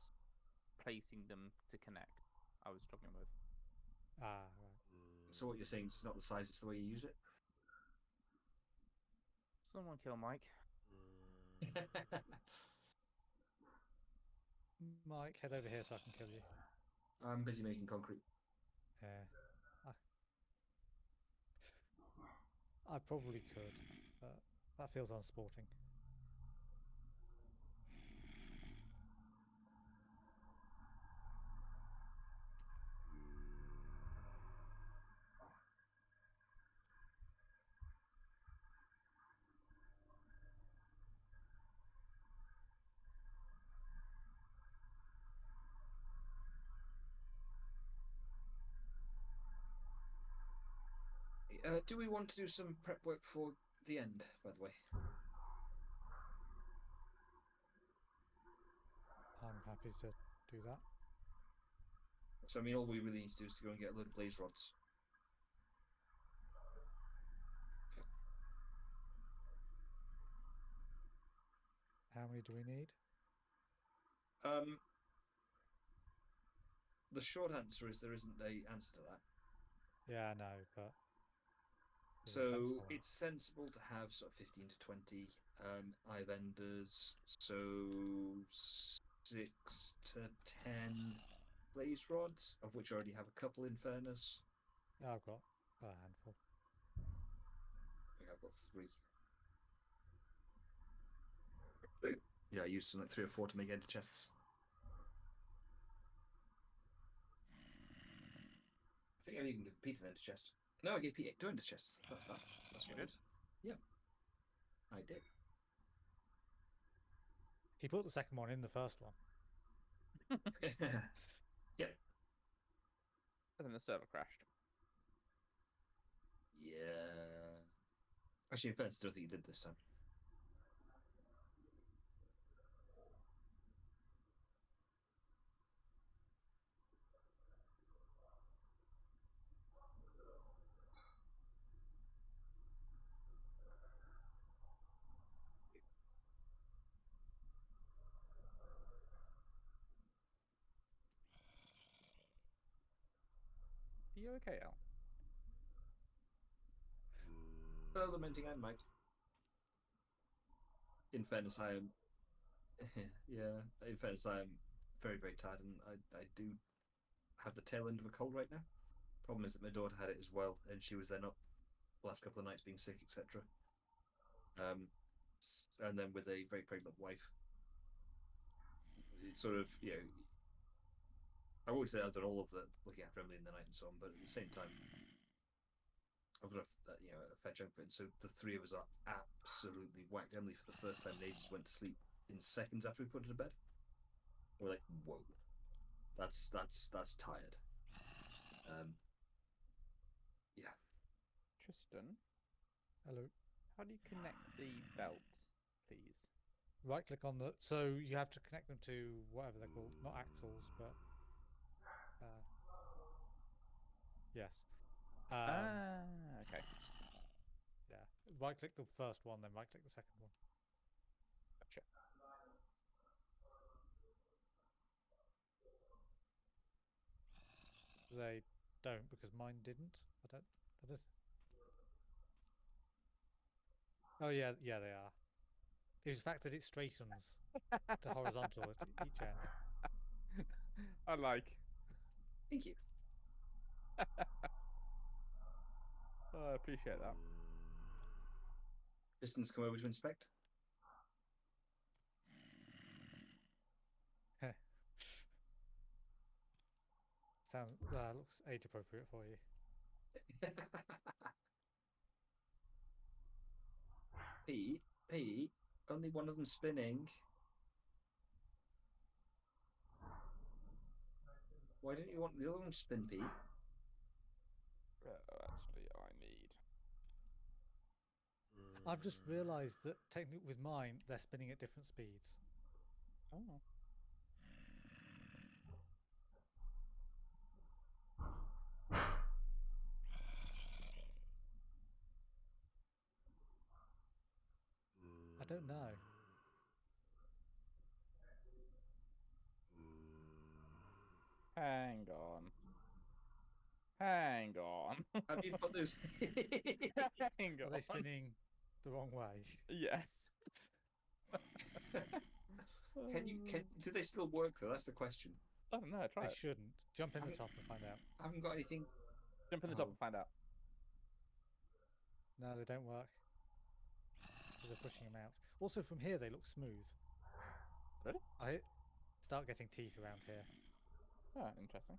Speaker 4: placing them to connect I was struggling with.
Speaker 1: Ah, right.
Speaker 2: So what you're saying is it's not the size; it's the way you use it.
Speaker 4: Someone kill Mike.
Speaker 1: Mike, head over here so I can kill you.
Speaker 2: I'm busy making concrete.
Speaker 1: Yeah. I probably could, but that feels unsporting.
Speaker 2: Do we want to do some prep work for the end, by the way?
Speaker 1: I'm happy to do that.
Speaker 2: So, I mean, all we really need to do is to go and get a load of blaze rods.
Speaker 1: How many do we need?
Speaker 2: The short answer is there isn't a answer to that.
Speaker 1: Yeah, I know, but there's a
Speaker 2: So
Speaker 1: sensible one.
Speaker 2: it's sensible to have sort of 15 to 20 eye vendors. So 6 to 10 blaze rods, of which I already have a couple in fairness.
Speaker 1: Yeah, I've got a handful.
Speaker 2: I think I've got 3. Yeah, I used some like 3 or 4 to make ender chests. I think I even gave Pete an ender chest. No, I gave Pete 2 ender chests. That's that. That's what
Speaker 4: You
Speaker 2: I
Speaker 4: did?
Speaker 2: did. Yeah, I did.
Speaker 1: He put the second one in the first one.
Speaker 2: Yep.
Speaker 4: And then the server crashed.
Speaker 2: Yeah. Actually, in fairness, I don't think he did this time.
Speaker 4: Are you okay, Al?
Speaker 2: Well, lamenting and Mike. In fairness, I am. Yeah, in fairness, I am very, very tired, and I do have the tail end of a cold right now. Problem is that my daughter had it as well, and she was then up the last couple of nights being sick, etc. And then with a very pregnant wife, it's sort of, you know, I won't say I've done all of the looking after Emily in the night and so on, but at the same time, I've got a fair chunk of it. So the 3 of us are absolutely whacked. Emily, for the first time in ages, went to sleep in seconds after we put her to bed. We're like, whoa, that's tired. Yeah.
Speaker 4: Tristan,
Speaker 1: Hello.
Speaker 4: how do you connect the belt, please?
Speaker 1: right click on the. So you have to connect them to whatever they're called, not axles, but yes.
Speaker 4: Okay.
Speaker 1: Yeah. Right click the first one, then right click the second one.
Speaker 4: Gotcha.
Speaker 1: They don't because mine didn't. I don't. That is. Oh yeah, yeah they are. It's the fact that it straightens to horizontal at each end.
Speaker 4: I like.
Speaker 2: Thank you.
Speaker 4: Oh, I appreciate that.
Speaker 2: Pistons come over to inspect.
Speaker 1: Sounds looks age appropriate for you.
Speaker 2: Pete, only one of them spinning. Why didn't you want the other one to spin, Pete?
Speaker 4: Actually, I need.
Speaker 1: I've just realised that technically with mine they're spinning at different speeds.
Speaker 4: Oh.
Speaker 1: I don't know.
Speaker 4: Hang on. Hang on.
Speaker 2: Have you got those?
Speaker 4: Hang
Speaker 1: Are
Speaker 4: on.
Speaker 1: they spinning the wrong way?
Speaker 4: Yes.
Speaker 2: Do they still work though? That's the question.
Speaker 4: I don't know. Try
Speaker 1: They
Speaker 4: it.
Speaker 1: shouldn't. Jump in the
Speaker 2: Have it-
Speaker 1: top and find out.
Speaker 2: I haven't got anything.
Speaker 4: Jump in the top
Speaker 2: Oh.
Speaker 4: and find out.
Speaker 1: No, they don't work. Because they're pushing them out. Also from here they look smooth.
Speaker 4: Really?
Speaker 1: I start getting teeth around here.
Speaker 4: Oh, interesting.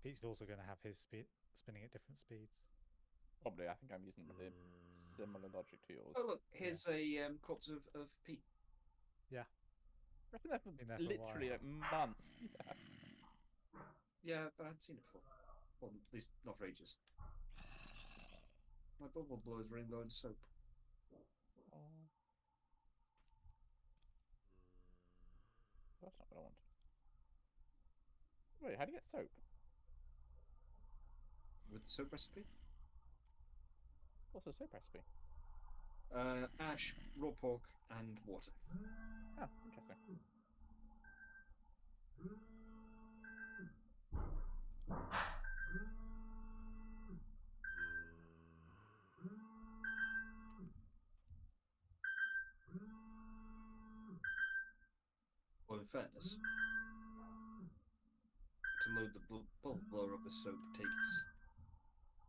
Speaker 1: Pete's also going to have his spinning at different speeds.
Speaker 4: Probably. I think I'm using a similar logic to yours.
Speaker 2: Oh look, here's a corpse of Pete.
Speaker 1: Yeah.
Speaker 4: I've been there for
Speaker 1: Been there for a
Speaker 4: literally
Speaker 1: while.
Speaker 4: like months. Yeah.
Speaker 2: Yeah, but I hadn't seen it before. Well, at least not for ages. My bubble blows running low in soap.
Speaker 4: Oh. That's not what I want. Wait, how do you get soap?
Speaker 2: With the soap recipe?
Speaker 4: What's the soap recipe?
Speaker 2: Ash, raw pork, and water.
Speaker 4: Oh, interesting.
Speaker 2: Well, in fairness, to load the bubble blower up with soap takes,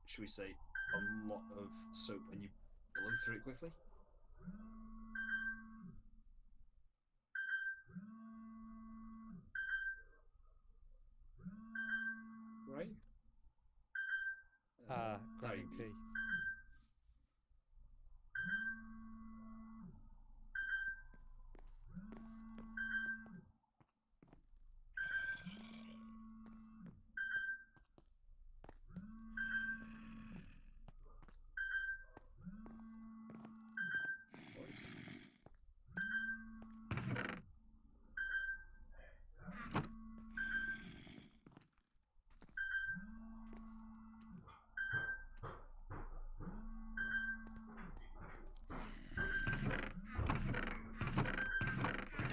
Speaker 2: should we say, a lot of soap, and you blow through it quickly. Right?
Speaker 1: Grabbing
Speaker 2: Harry,
Speaker 1: tea.
Speaker 2: boys.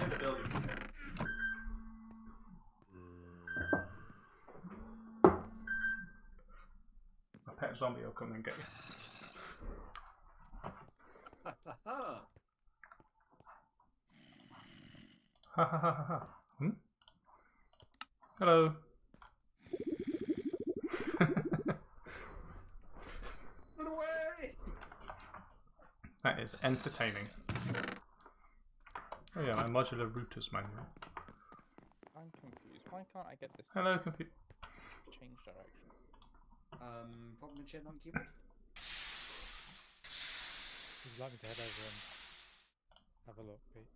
Speaker 3: In the building. A pet zombie will come and get you.
Speaker 2: Ha ha ha!
Speaker 3: Ha ha ha ha ha. Hmm? Hello.
Speaker 2: Run away!
Speaker 3: That is entertaining. Oh yeah, my modular routers manual.
Speaker 4: I'm confused. Why can't I get this to
Speaker 3: Hello, computer.
Speaker 4: change direction?
Speaker 2: Problem in chin on keyboard?
Speaker 1: Would you like me to head over and have a look, Pete?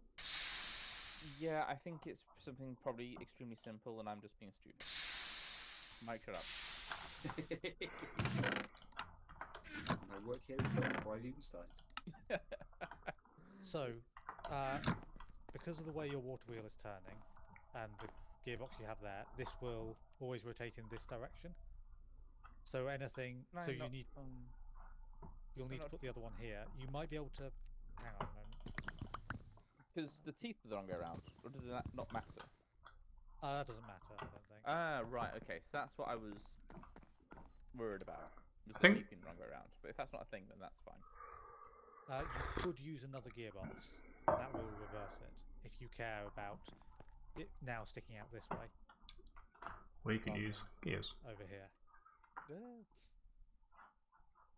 Speaker 4: Yeah, I think it's something probably extremely simple, and I'm just being stupid. Mike, shut
Speaker 2: My work here is done by Liebenstein.
Speaker 4: up.
Speaker 1: So, because of the way your water wheel is turning and the gearbox you have there, this will always rotate in this direction. So anything,
Speaker 4: Can I
Speaker 1: so you
Speaker 4: not,
Speaker 1: need, you'll need to
Speaker 4: not-
Speaker 1: put the other one here. You might be able to, hang on a moment.
Speaker 4: Because the teeth are the wrong way around, or does that not matter?
Speaker 1: That doesn't matter, I don't think.
Speaker 4: Ah, right, okay, so that's what I was worried about, was
Speaker 3: I
Speaker 4: the
Speaker 3: think-
Speaker 4: teeth being the wrong way around. But if that's not a thing, then that's fine.
Speaker 1: You could use another gearbox, and that will reverse it, if you care about it now sticking out this way,
Speaker 3: Or you can
Speaker 1: rather
Speaker 3: use gears.
Speaker 1: over here.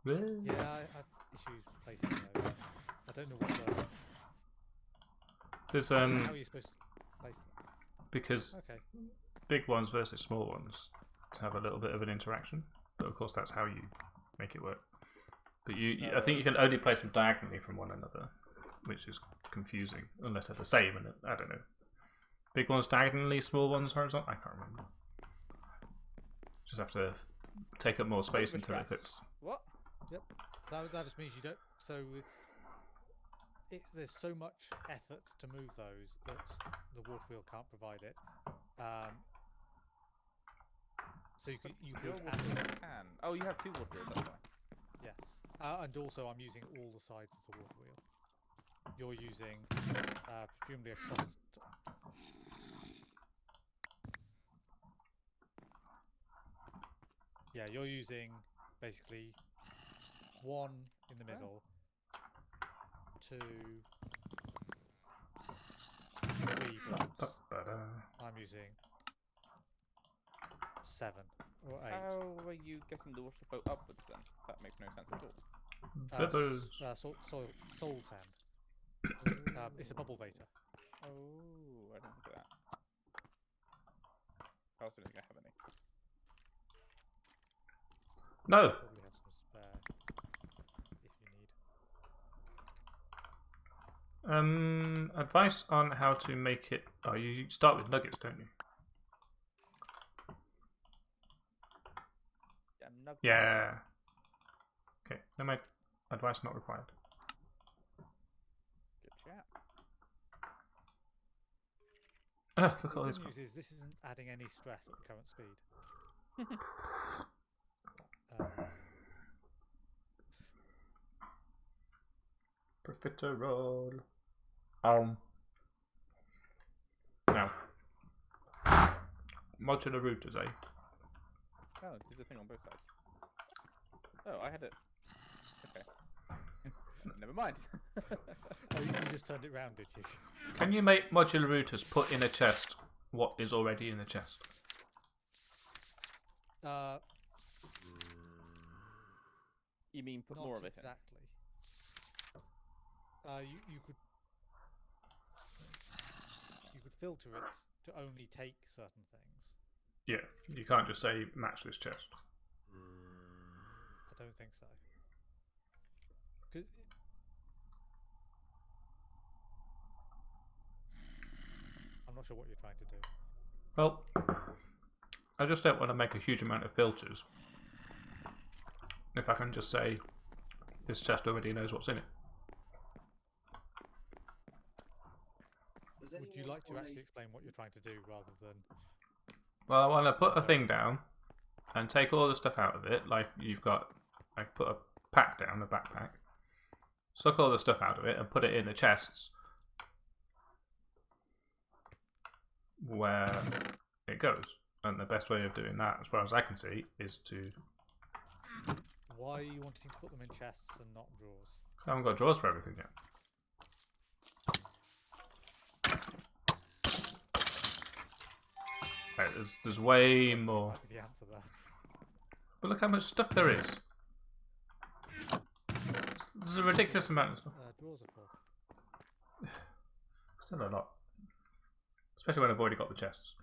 Speaker 3: Well,
Speaker 1: Yeah, I had issues placing those. I don't know what the...
Speaker 3: there's
Speaker 1: How are you supposed to place them?
Speaker 3: because
Speaker 1: Okay.
Speaker 3: big ones versus small ones to have a little bit of an interaction, but of course that's how you make it work. But I think you can only place them diagonally from one another, which is confusing unless they're the same. And I don't know. Big ones diagonally, small ones horizontal. I can't remember. Just have to take up more space until it fits.
Speaker 4: What?
Speaker 1: Yep. So that just means you don't. So there's so much effort to move those that the water wheel can't provide it. So you
Speaker 4: Your
Speaker 1: could
Speaker 4: water
Speaker 1: add
Speaker 4: wheel
Speaker 1: this.
Speaker 4: can. Oh, you have two water wheels, that's why.
Speaker 1: Yes. And also I'm using all the sides of the water wheel. You're using presumably across. Yeah, you're using basically one in the middle, 2, 3 blocks. I'm using 7 or 8.
Speaker 4: How are you getting the water to flow upwards then? That makes no sense at all.
Speaker 3: Bubbles.
Speaker 1: Soul sand. It's a bubble vapor.
Speaker 4: Oh, I didn't look at that. I also don't think I have any.
Speaker 3: No.
Speaker 1: Probably have some spare if you need.
Speaker 3: Advice on how to make it. Oh, you start with nuggets, don't you? Yeah. Okay. No, my advice not required.
Speaker 4: Good chat.
Speaker 3: Look at all
Speaker 1: The
Speaker 3: this.
Speaker 1: good news is this isn't adding any stress at current speed.
Speaker 3: Profiterole. Now, modular routers, eh?
Speaker 4: Oh, there's a thing on both sides. Oh, I had it. Okay. Never mind.
Speaker 1: Oh, you just turned it round, did you?
Speaker 3: Can you make modular routers put in a chest what is already in the chest?
Speaker 4: You mean put
Speaker 1: Not
Speaker 4: more of it
Speaker 1: exactly. You could filter it to only take certain things.
Speaker 3: Yeah, you can't just say match this chest.
Speaker 1: I don't think so. 'Cause I'm not sure what you're trying to do.
Speaker 3: Well, I just don't want to make a huge amount of filters. If I can just say this chest already knows what's in it.
Speaker 2: Does
Speaker 1: Would you
Speaker 2: anyone
Speaker 1: like to
Speaker 2: own a-
Speaker 1: actually explain what you're trying to do rather than...
Speaker 3: Well, I want to put a thing down and take all the stuff out of it. Like you've got, like put a pack down, a backpack. Suck all the stuff out of it and put it in the chests where it goes. And the best way of doing that, as far as I can see, is to...
Speaker 1: Why are you wanting to put them in chests and not drawers?
Speaker 3: I haven't got drawers for everything yet. Right, there's way more.
Speaker 1: Might be the answer there.
Speaker 3: But look how much stuff there is. There's a ridiculous amount of stuff.
Speaker 1: Drawers are full.
Speaker 3: Still a lot. Especially when I've already got the chests.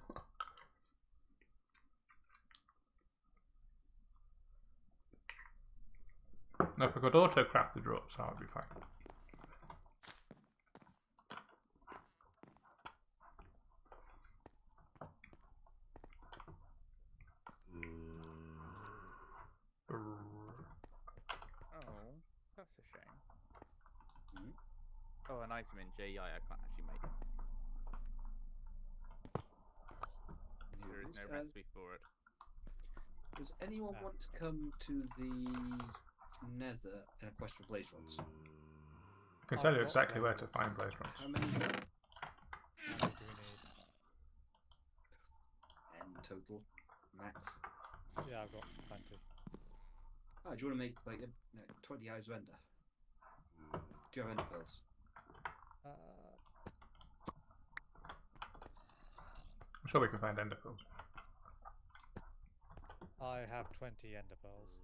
Speaker 3: Now, if I could auto-craft the drawers, that would be fine.
Speaker 4: an item in JEI I can't actually make. There is no recipe for it.
Speaker 2: Does anyone want to come to the Nether in a quest for blaze rods?
Speaker 3: I can tell you exactly where to find blaze rods.
Speaker 2: How many?
Speaker 1: How many do we need?
Speaker 2: N total, max.
Speaker 1: Yeah, I've got plenty.
Speaker 2: Oh, do you want to make like 20 eyes of ender? Do you have ender pearls?
Speaker 3: I'm sure we can find ender pearls.
Speaker 1: I have 20 ender pearls.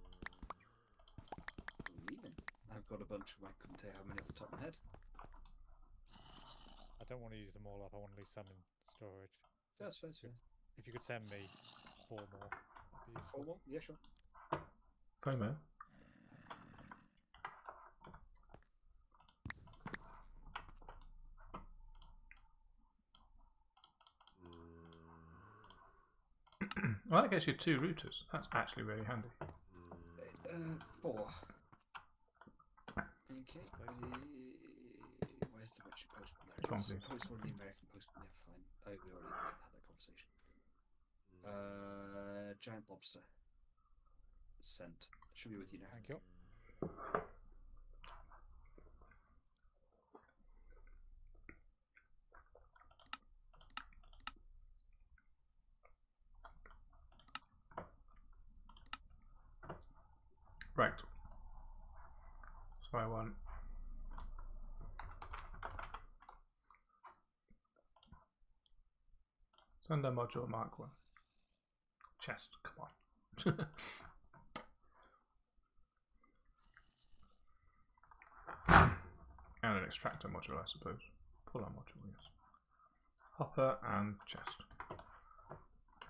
Speaker 2: Even. I've got a bunch. I couldn't tell you how many off the top of my head.
Speaker 1: I don't want to use them all up. I want to leave some in storage.
Speaker 2: That's fair.
Speaker 1: If you could send me 4 more, that'd be useful.
Speaker 2: 4 more? Yeah, sure.
Speaker 3: FOMO. Well, that gets you 2 routers. That's actually really handy.
Speaker 2: 4. Okay. Where's the Richard postman? There it is.
Speaker 3: Please.
Speaker 2: Oh, it's one of the American postmen. Yeah, fine. Oh, we already had that conversation. Giant lobster. Sent. Should be with you now.
Speaker 1: Thank you.
Speaker 3: Right. So I want Sender module Mark 1. Chest, come on. And an extractor module, I suppose. Pull on module, yes. Hopper and chest.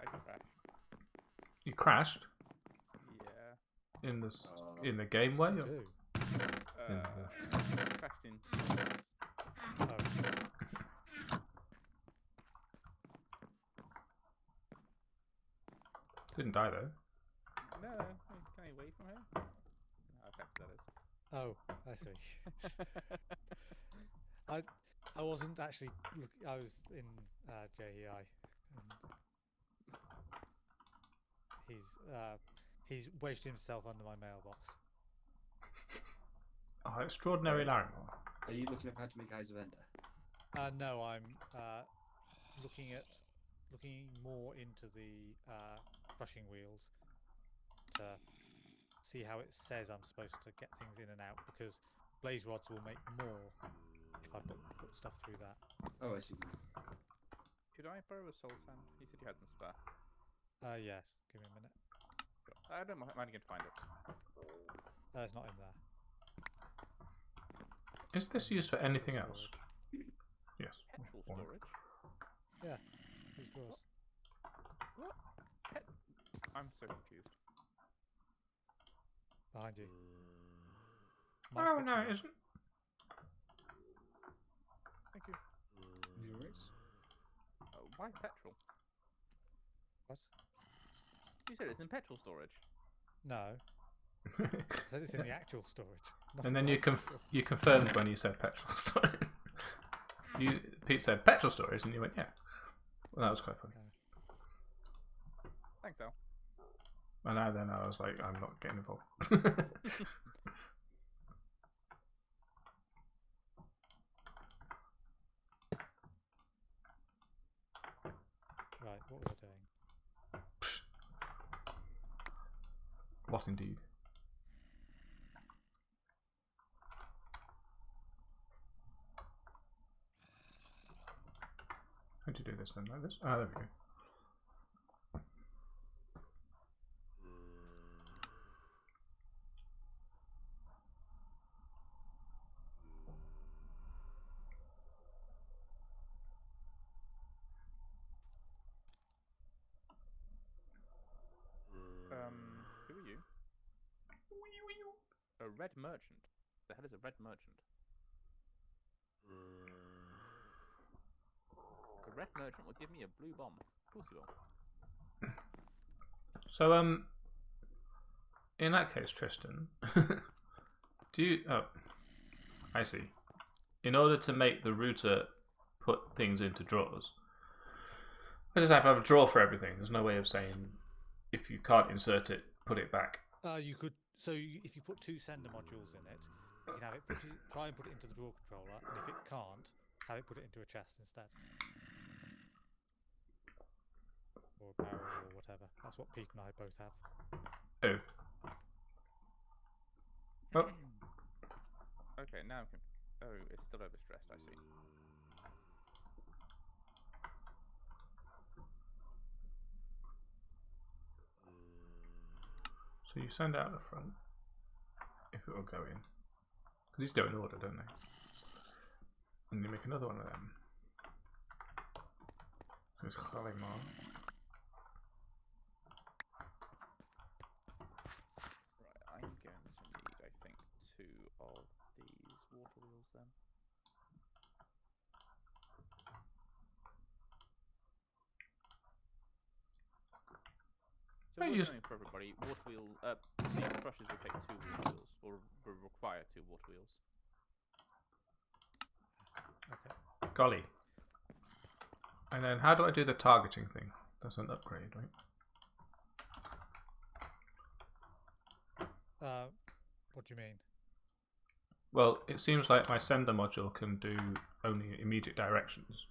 Speaker 4: I crashed.
Speaker 3: You crashed
Speaker 4: Yeah.
Speaker 3: in the game way?
Speaker 1: You
Speaker 3: Or?
Speaker 1: do.
Speaker 4: Crashed in.
Speaker 1: Oh.
Speaker 3: Didn't die though.
Speaker 4: No, can I wait from here? No, effective that is.
Speaker 1: Oh, I see. I wasn't actually I was in JEI, and he's wedged himself under my mailbox.
Speaker 3: Oh, extraordinary Larimore.
Speaker 2: Are you looking up how to make eyes of ender?
Speaker 1: No, I'm looking more into the crushing wheels to see how it says I'm supposed to get things in and out, because blaze rods will make more if I put stuff through that.
Speaker 2: Oh, I see.
Speaker 4: Could I borrow a soul sand? You said you had some spare.
Speaker 1: Yeah, give me a minute.
Speaker 4: Sure. I don't mind again to find it.
Speaker 1: It's not in there.
Speaker 3: Is this used for anything else? Yes.
Speaker 4: Petrol
Speaker 3: One.
Speaker 4: storage?
Speaker 1: Yeah, these drawers.
Speaker 4: What? I'm so confused.
Speaker 1: Behind you.
Speaker 3: Oh, no, it isn't.
Speaker 4: Thank you.
Speaker 2: No worries.
Speaker 4: Why petrol?
Speaker 1: What?
Speaker 4: You said it's in petrol storage.
Speaker 1: No. I said it's in the actual storage.
Speaker 3: And then
Speaker 1: Nothing
Speaker 3: you confirmed when you said petrol storage. Pete said petrol storage, and you went, yeah. Well, that was quite funny.
Speaker 4: Thanks, Al.
Speaker 3: And then I was like, I'm not getting involved.
Speaker 1: Right, what was I doing?
Speaker 3: What indeed? How do you do this then? Like this? Ah, there we go.
Speaker 4: Who are you? A red merchant. The hell is a red merchant? A red merchant will give me a blue bomb. Of course he will.
Speaker 3: So, in that case, Tristan, do you... Oh, I see. in order to make the router put things into drawers, I just have to have a drawer for everything. There's no way of saying if you can't insert it, put it back.
Speaker 1: You could. If you put 2 sender modules in it, you can have it try and put it into the drawer controller, and if it can't, have it put it into a chest instead, or a barrel or whatever. That's what Pete and I both have.
Speaker 3: Oh. Oh.
Speaker 4: Okay, now I'm oh, it's still overstressed, I see.
Speaker 3: So you send out the front, if it will go in. Because these go in order, don't they? And you make another one of them. There's Khalimar.
Speaker 4: Right, I'm going to need, I think, 2 of these water wheels then. So
Speaker 3: Well,
Speaker 4: we're
Speaker 3: you
Speaker 4: going for everybody. Water wheel, these brushes will take 2 water wheels, or will require 2 water wheels.
Speaker 1: Okay.
Speaker 3: Golly. And then how do I do the targeting thing? That's an upgrade, right?
Speaker 1: What do you mean?
Speaker 3: Well, it seems like my sender module can do only immediate directions.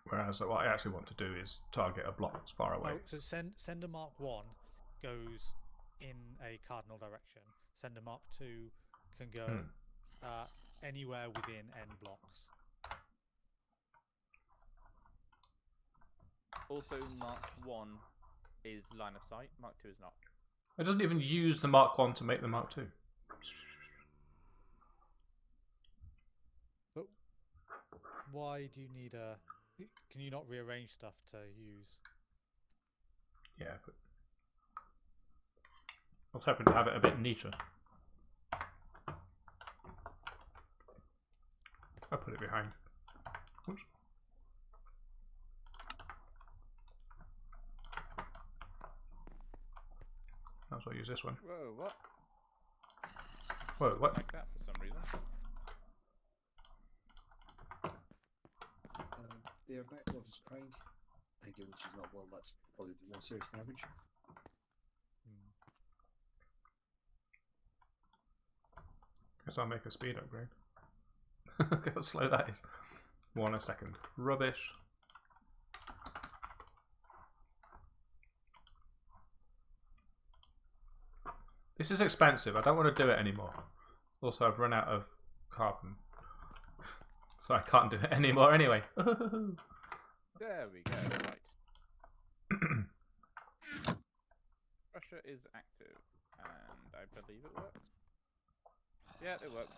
Speaker 3: Whereas what I actually want to do is target a block that's far away.
Speaker 1: Oh, so sender Mark 1 goes in a cardinal direction. Sender Mark 2 can go anywhere within n blocks.
Speaker 4: Also, Mark 1 is line of sight, Mark 2 is not.
Speaker 3: It doesn't even use the Mark 1 to make the Mark 2.
Speaker 1: But why do you need a... Can you not rearrange stuff to use?
Speaker 3: Yeah, but I was hoping to have it a bit neater. I'll put it behind. Oops. Might as well use this one.
Speaker 4: Whoa, what?
Speaker 3: Whoa, what?
Speaker 4: Like that for some reason.
Speaker 2: They're back. What is Craig? I think when she's not well, that's probably a bit more serious than average.
Speaker 3: Guess I'll make a speed upgrade. Look how slow that is. 1 a second. Rubbish. This is expensive. I don't want to do it anymore. Also, I've run out of carbon. So I can't do it anymore anyway.
Speaker 4: There we go, right. Pressure is active, and I believe it works. Yeah, it works.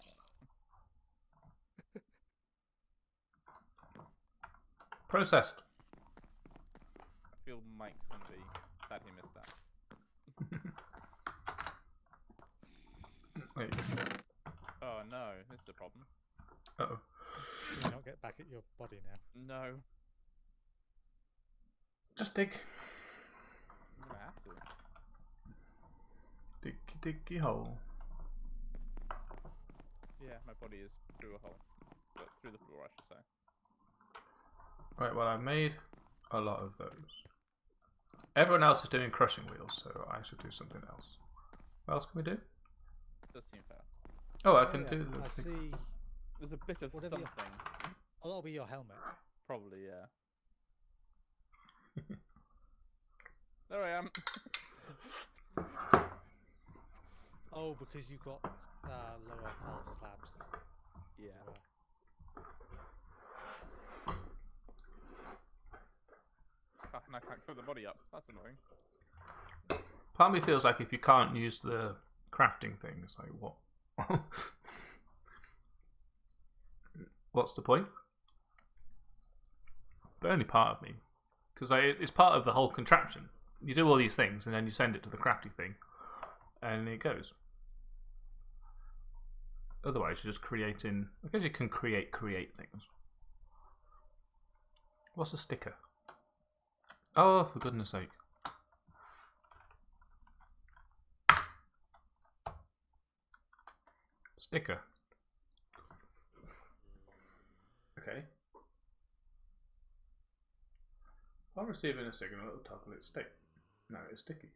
Speaker 3: Processed.
Speaker 4: I feel Mike's going to be sad he missed that.
Speaker 3: There you go.
Speaker 4: Oh no, this is a problem.
Speaker 3: Uh-oh.
Speaker 1: Can you not get back at your body now?
Speaker 4: No.
Speaker 3: Just dig.
Speaker 4: I'm going to have to.
Speaker 3: Diggy hole.
Speaker 4: Yeah, my body is through a hole. But through the floor, I should say.
Speaker 3: Right, well, I've made a lot of those. Everyone else is doing crushing wheels, so I should do something else. What else can we do?
Speaker 4: Does seem fair.
Speaker 3: Oh, I
Speaker 1: Oh,
Speaker 3: can
Speaker 1: yeah,
Speaker 3: do the
Speaker 1: I
Speaker 3: thing.
Speaker 1: see.
Speaker 4: There's a bit of
Speaker 1: Whatever
Speaker 4: something.
Speaker 1: Oh, that'll be your helmet.
Speaker 4: Probably, yeah. There I am.
Speaker 1: Oh, because you've got lower half slabs.
Speaker 4: Yeah. And I can't cover the body up. That's annoying.
Speaker 3: Part of me feels like if you can't use the crafting thing, it's like, what? What's the point? But only part of me. Because it's part of the whole contraption. You do all these things and then you send it to the crafty thing and it goes. Otherwise you're just creating... I guess you can create things. What's a sticker? Oh, for goodness sake. Sticker. I'm receiving a signal. It'll toggle its state. No, it's sticky.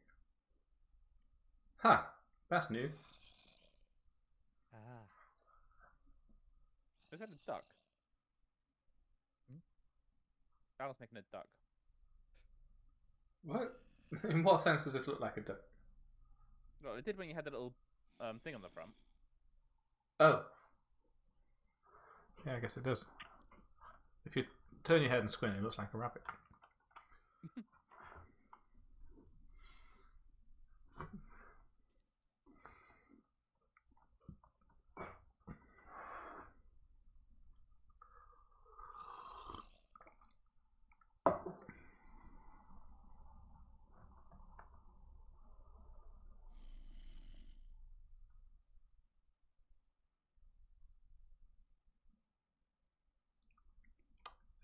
Speaker 3: Ha! That's new.
Speaker 1: Ah.
Speaker 4: Is that a duck?
Speaker 1: Hmm?
Speaker 4: I was making a duck.
Speaker 3: What? In what sense does this look like a duck?
Speaker 4: Well, it did when you had the little thing on the front.
Speaker 3: Oh. Yeah, I guess it does. If you turn your head and squint, it looks like a rabbit.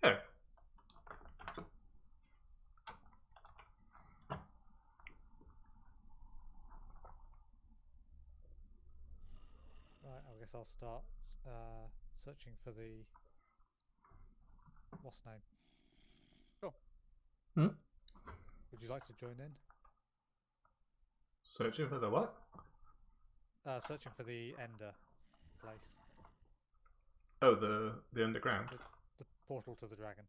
Speaker 3: Oh.
Speaker 1: Right, I guess I'll start searching for the what's name.
Speaker 4: Sure.
Speaker 3: Hmm?
Speaker 1: Would you like to join in?
Speaker 3: Searching for the what?
Speaker 1: Searching for the Ender place,
Speaker 3: Oh, the underground.
Speaker 1: the portal to the dragon.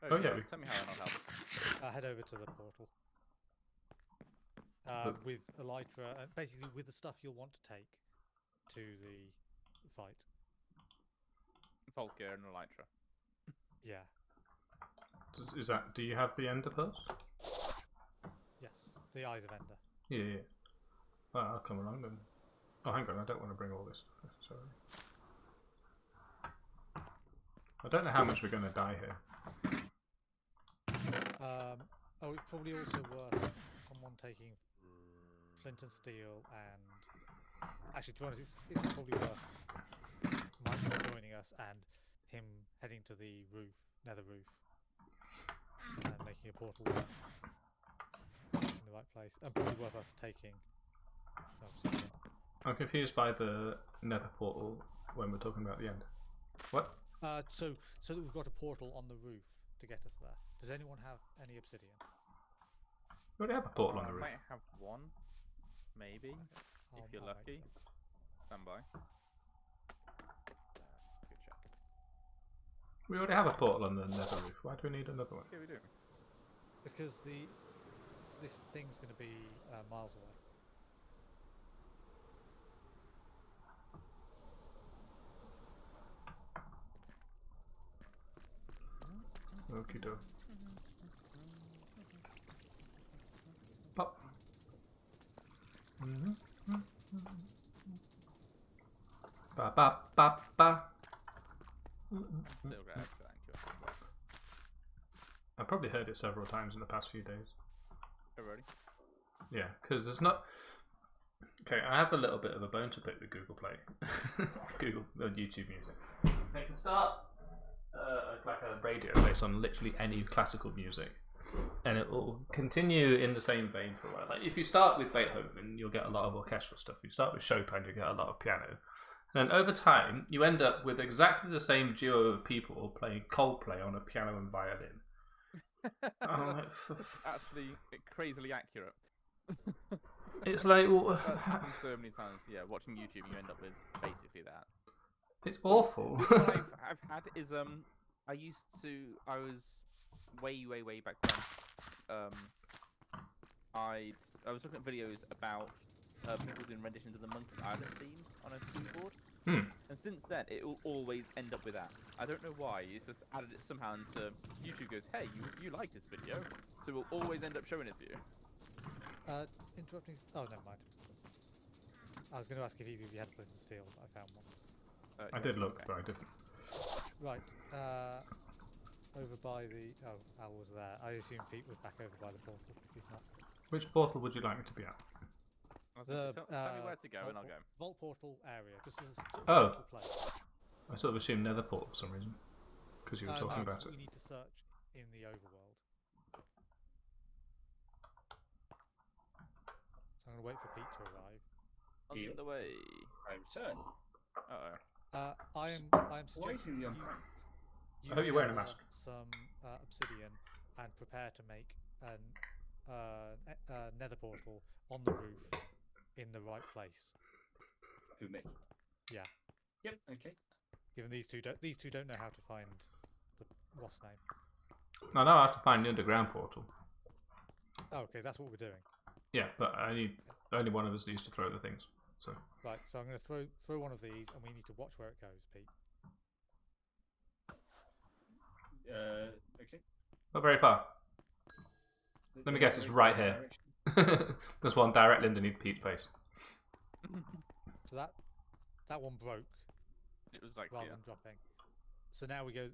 Speaker 3: Oh, yeah, we-
Speaker 4: Tell me how I'll help.
Speaker 1: Head over to the portal with Elytra, and basically with the stuff you'll want to take to the fight.
Speaker 4: Vault gear and Elytra.
Speaker 1: Yeah.
Speaker 3: Is that? Do you have the ender pearls?
Speaker 1: Yes. The Eyes of Ender.
Speaker 3: Yeah, yeah. Well, I'll come along then. Oh, hang on, I don't want to bring all this stuff. Sorry. I don't know how much we're going to die here.
Speaker 1: Oh, it's probably also worth someone taking flint and steel, and actually, to be honest, it's probably worth Mike joining us and him heading to the roof, nether roof, and making a portal in the right place, and probably worth us taking some obsidian.
Speaker 3: I'm confused by the nether portal when we're talking about the end. What?
Speaker 1: So that we've got a portal on the roof to get us there. Does anyone have any obsidian?
Speaker 3: We already have a portal on the
Speaker 4: I
Speaker 3: roof.
Speaker 4: might have one, maybe, if you're
Speaker 1: I'll make
Speaker 4: lucky.
Speaker 1: some.
Speaker 4: Stand by. Good check.
Speaker 3: We already have a portal on the nether roof. Why do we need another one?
Speaker 4: Yeah, we do.
Speaker 1: Because this thing's going to be miles away.
Speaker 3: Okie doke. Pop. Ba ba ba ba.
Speaker 4: Still grab, thank you.
Speaker 3: I probably heard it several times in the past few days.
Speaker 4: Already?
Speaker 3: Yeah, because there's not. Okay, I have a little bit of a bone to pick with Google Play, YouTube Music. They can start like a radio based on literally any classical music, and it will continue in the same vein for a while. Like if you start with Beethoven, you'll get a lot of orchestral stuff. If you start with Chopin, you get a lot of piano. And then over time, you end up with exactly the same duo of people playing Coldplay on a piano and violin.
Speaker 4: That's actually crazily accurate.
Speaker 3: It's like, well,
Speaker 4: That's happened so many times. Yeah, watching YouTube, you end up with basically that.
Speaker 3: it's awful.
Speaker 4: What I've had is I was way back when. I was looking at videos about people doing renditions of the Monkey Island theme on a keyboard. And since then, it will always end up with that. I don't know why. It's just added it somehow into YouTube. Goes, hey, you like this video, so we'll always end up showing it to you.
Speaker 1: Interrupting. Oh, never mind. I was going to ask if either of you had flint and steel, but I found one.
Speaker 3: I
Speaker 4: Yes,
Speaker 3: did look,
Speaker 4: okay.
Speaker 3: but I didn't.
Speaker 1: Right. Over by the. Oh, Al was there. I assume Pete was back over by the portal. If he's not.
Speaker 3: Which portal would you like me to be at?
Speaker 4: Tell me where to go, and I'll go.
Speaker 1: Vault portal area, just as a sort of
Speaker 3: Oh.
Speaker 1: central place.
Speaker 3: I sort of assumed nether portal for some reason, because you were talking
Speaker 1: No,
Speaker 3: about it.
Speaker 1: we need to search in the overworld. So I'm going to wait for Pete to arrive.
Speaker 4: On
Speaker 2: Deal.
Speaker 4: the way.
Speaker 2: I return.
Speaker 4: Uh-oh.
Speaker 1: I am
Speaker 2: Why is
Speaker 1: suggesting
Speaker 2: he
Speaker 1: you,
Speaker 2: unpacked?
Speaker 3: I hope you're wearing a
Speaker 1: gather
Speaker 3: mask.
Speaker 1: some obsidian and prepare to make an nether portal on the roof in the right place.
Speaker 2: Who, me?
Speaker 1: Yeah.
Speaker 2: Yep. Okay.
Speaker 1: Given these two don't know how to find the what's name.
Speaker 3: I know I have to find the underground portal.
Speaker 1: Oh, okay, that's what we're doing.
Speaker 3: Yeah, but only one of us needs to throw the things. So
Speaker 1: Right, so I'm going to throw one of these, and we need to watch where it goes, Pete.
Speaker 2: Okay.
Speaker 3: not very far. Let me guess, it's right here. There's one directly underneath Pete's place.
Speaker 1: So that one broke
Speaker 4: It was like
Speaker 1: rather than dropping. So now we go.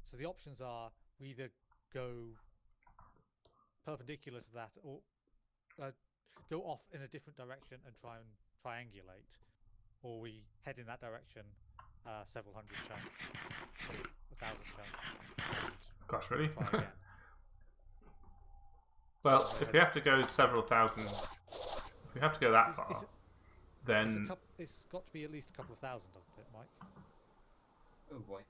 Speaker 1: So the options are we either go perpendicular to that, or go off in a different direction and try and triangulate, or we head in that direction several hundred chunks, 1,000 chunks.
Speaker 3: Gosh, really?
Speaker 1: Try again.
Speaker 3: Well, if we have to go several thousand, if we have to go that far, then
Speaker 1: It's got to be at least a couple of thousand, doesn't it, Mike?
Speaker 2: Oh boy.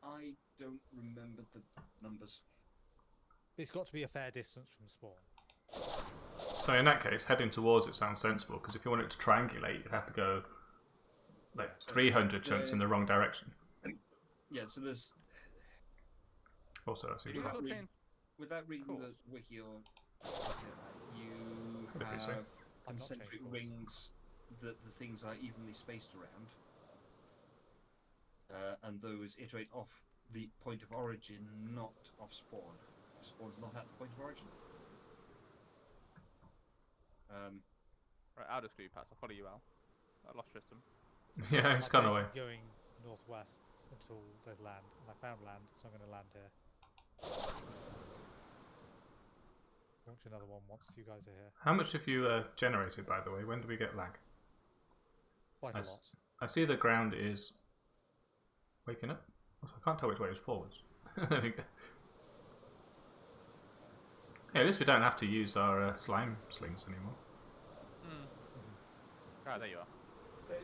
Speaker 2: I don't remember the numbers.
Speaker 1: It's got to be a fair distance from spawn.
Speaker 3: so in that case, heading towards it sounds sensible, because if you want it to triangulate, you'd have to go like 300 chunks in the wrong direction.
Speaker 2: Yeah, so there's...
Speaker 3: Also, that seems
Speaker 2: Without
Speaker 3: right.
Speaker 2: reading, without reading
Speaker 4: Cool.
Speaker 2: the wiki or you
Speaker 3: What did we say?
Speaker 2: have
Speaker 1: I'm not
Speaker 2: concentric
Speaker 1: changing course.
Speaker 2: rings that the things are evenly spaced around. And those iterate off the point of origin, not off spawn. Spawn's not at the point of origin.
Speaker 4: Right, I'll just do pass. I'll follow you out. I lost Tristan.
Speaker 3: Yeah, he's
Speaker 1: My
Speaker 3: gone
Speaker 1: base
Speaker 3: away.
Speaker 1: is going northwest until there's land, and I found land, so I'm going to land here. Launch another one once you guys are here.
Speaker 3: How much have you generated, by the way? When do we get lag?
Speaker 1: Quite a lot.
Speaker 3: I see the ground is waking up. Also, I can't tell which way is forwards. There we go. Yeah, at least we don't have to use our slime slings anymore.
Speaker 4: Ah, there you are.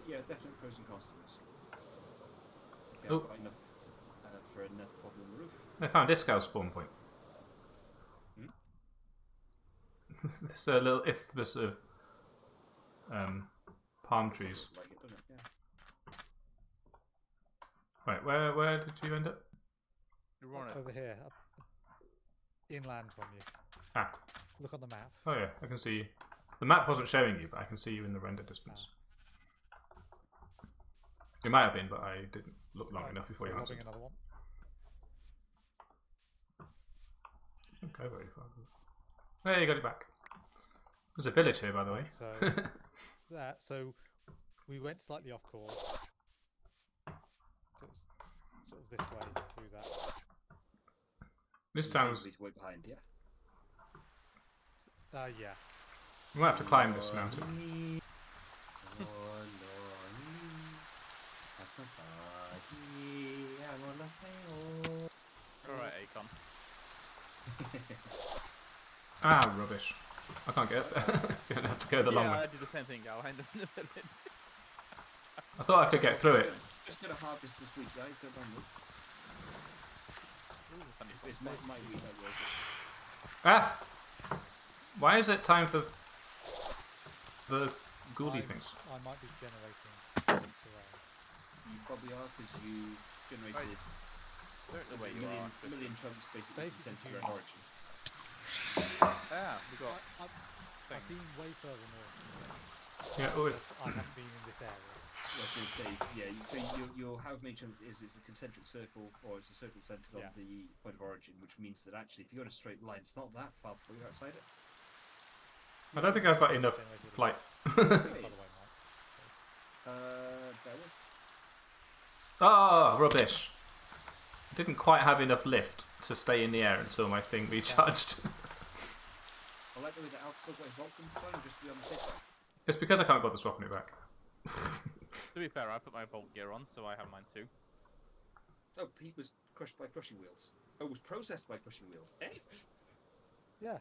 Speaker 2: Yeah, definite pros and cons to this. Okay,
Speaker 3: Oh.
Speaker 2: I've got enough for a net pod on the roof.
Speaker 3: I found Iskall's spawn point. This little isthmus of palm trees.
Speaker 2: Like it, doesn't it? Yeah.
Speaker 3: Right, where did you end up?
Speaker 4: You're on it.
Speaker 1: Over here, up inland from you.
Speaker 3: Ah,
Speaker 1: Look on the map.
Speaker 3: oh yeah, I can see you. The map wasn't showing you, but I can see you in the render distance. It might have been, but I didn't look long
Speaker 1: Right,
Speaker 3: enough before
Speaker 1: so
Speaker 3: you
Speaker 1: lobbing
Speaker 3: answered.
Speaker 1: another one.
Speaker 3: Don't go very far. Hey, you got it back. There's a village here, by the way.
Speaker 1: Right, so we went slightly off course. So it was this way through that.
Speaker 3: This
Speaker 2: So
Speaker 3: sounds.
Speaker 2: we need to wait behind, yeah.
Speaker 1: Yeah.
Speaker 3: We might have to climb this mountain.
Speaker 4: Alright, Akon.
Speaker 3: Ah, rubbish. I can't get up there. Gonna have to go the long
Speaker 4: Yeah,
Speaker 3: way.
Speaker 4: I did the same thing, Gal. I ended up in the village.
Speaker 3: I thought I could get through it.
Speaker 2: Just gonna harvest this week, guys. Don't mind me.
Speaker 4: Ooh, funny.
Speaker 2: It's my week that was.
Speaker 3: Ah! Why is it time for the ghoulie things?
Speaker 1: I might be generating terrain.
Speaker 2: You probably are because you generated
Speaker 4: The way
Speaker 2: a
Speaker 4: you are.
Speaker 2: million chunks basically
Speaker 1: Basically,
Speaker 2: sent to
Speaker 1: you-
Speaker 2: their origin.
Speaker 4: Ah, we got.
Speaker 1: I've been way further north than this,
Speaker 3: Yeah, oh,
Speaker 1: but I haven't been in this area.
Speaker 2: I was going to say, yeah. So you'll have many chunks is a concentric circle, or it's a circle centered
Speaker 1: Yeah.
Speaker 2: on the point of origin, which means that actually, if you go in a straight line, it's not that far before you're outside it.
Speaker 3: I don't think I've got enough
Speaker 1: Generated
Speaker 3: flight.
Speaker 1: By the way, Mike.
Speaker 2: Bear with.
Speaker 3: Ah, rubbish. Didn't quite have enough lift to stay in the air until my thing recharged.
Speaker 2: I like the way that I'll still got Vault Hunters on, just to be on the safe side.
Speaker 3: It's because I can't bother swapping it back.
Speaker 4: To be fair, I put my Vault gear on, so I have mine too.
Speaker 2: Oh, Pete was crushed by crushing wheels. Oh, was processed by crushing wheels. Eh?
Speaker 1: Yeah.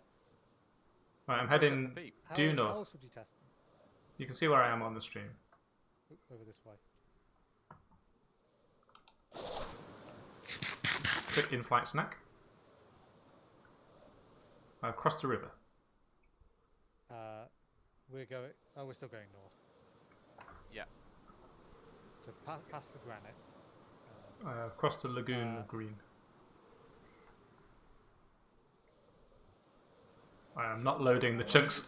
Speaker 3: Right, I'm heading
Speaker 4: Beep.
Speaker 3: due
Speaker 1: How
Speaker 3: north.
Speaker 1: else would you test them?
Speaker 3: You can see where I am on the stream.
Speaker 1: Over this way.
Speaker 3: Quick in-flight snack. Across the river.
Speaker 1: We're going. Oh, we're still going north.
Speaker 4: Yeah.
Speaker 1: So past the granite.
Speaker 3: Across the lagoon of green. I am not loading the chunks.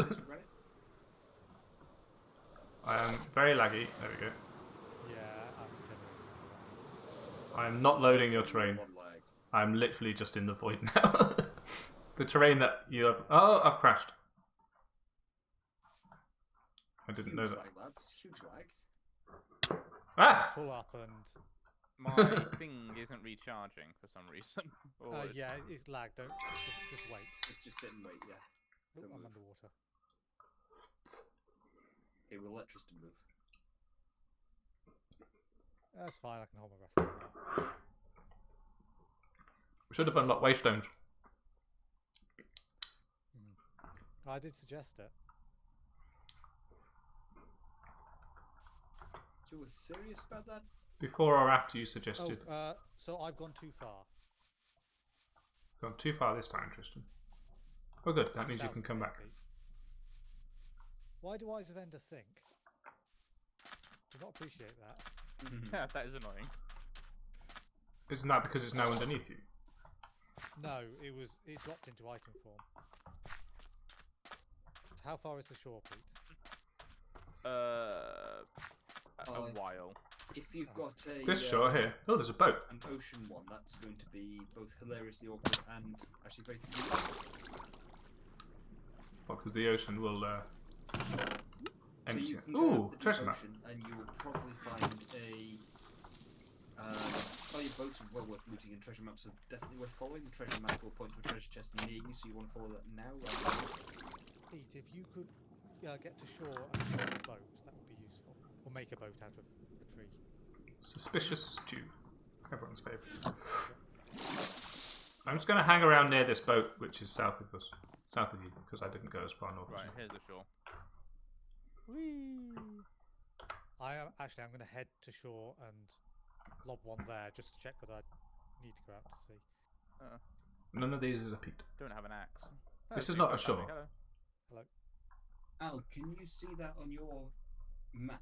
Speaker 3: I am very laggy. There we go.
Speaker 1: Yeah, I'm generating.
Speaker 3: I am not loading your terrain. I'm literally just in the void now. The terrain that you have. Oh, I've crashed. I didn't know that.
Speaker 2: Lag, lads. Huge lag.
Speaker 3: Ah!
Speaker 1: Pull up and.
Speaker 4: My thing isn't recharging for some reason. Or
Speaker 1: Yeah, it's lag. Don't just wait.
Speaker 2: Just sit and wait. Yeah.
Speaker 1: Oh,
Speaker 2: Don't
Speaker 1: I'm
Speaker 2: move.
Speaker 1: underwater.
Speaker 2: It will let Tristan move.
Speaker 1: That's fine. I can hold my breath.
Speaker 3: We should have unlocked waystones.
Speaker 1: I did suggest it.
Speaker 2: So you were serious about that?
Speaker 3: Before or after you suggested.
Speaker 1: Oh, so I've gone too far.
Speaker 3: Gone too far this time, Tristan. Oh, good. That means you
Speaker 1: South
Speaker 3: can
Speaker 1: of
Speaker 3: come
Speaker 1: me,
Speaker 3: back.
Speaker 1: Pete. Why do Eyes of Ender sink? Do not appreciate that.
Speaker 4: yeah, that is annoying.
Speaker 3: Isn't that because it's now underneath you?
Speaker 1: No, it dropped into item form. So how far is the shore, Pete?
Speaker 4: A while.
Speaker 2: If you've got a
Speaker 3: This shore here. Oh, there's a boat.
Speaker 2: an ocean one, that's going to be both hilariously awkward and actually very convenient.
Speaker 3: Well, because the ocean will
Speaker 2: So
Speaker 3: empty
Speaker 2: you
Speaker 3: it.
Speaker 2: can go
Speaker 3: Ooh,
Speaker 2: out the
Speaker 3: treasure
Speaker 2: deep
Speaker 3: map.
Speaker 2: ocean and you will probably find probably a boat well worth looting, and treasure maps are definitely worth following. The treasure map will point to a treasure chest near you, so you want to follow that now rather than later.
Speaker 1: Pete, if you could get to shore and build a boat, that would be useful. Or make a boat out of a tree.
Speaker 3: Suspicious stew. Everyone's favourite. I'm just going to hang around near this boat, which is south of us. South of you, because I didn't go as far north.
Speaker 4: Right,
Speaker 3: as you.
Speaker 4: here's the shore.
Speaker 1: I'm going to head to shore and lob one there just to check whether I need to go out to sea.
Speaker 3: None of these is a Pete.
Speaker 4: Don't have an axe.
Speaker 3: This is
Speaker 4: Pete,
Speaker 3: not a
Speaker 4: what's happening?
Speaker 3: shore.
Speaker 4: Hello.
Speaker 1: Hello.
Speaker 2: Al, can you see that on your map?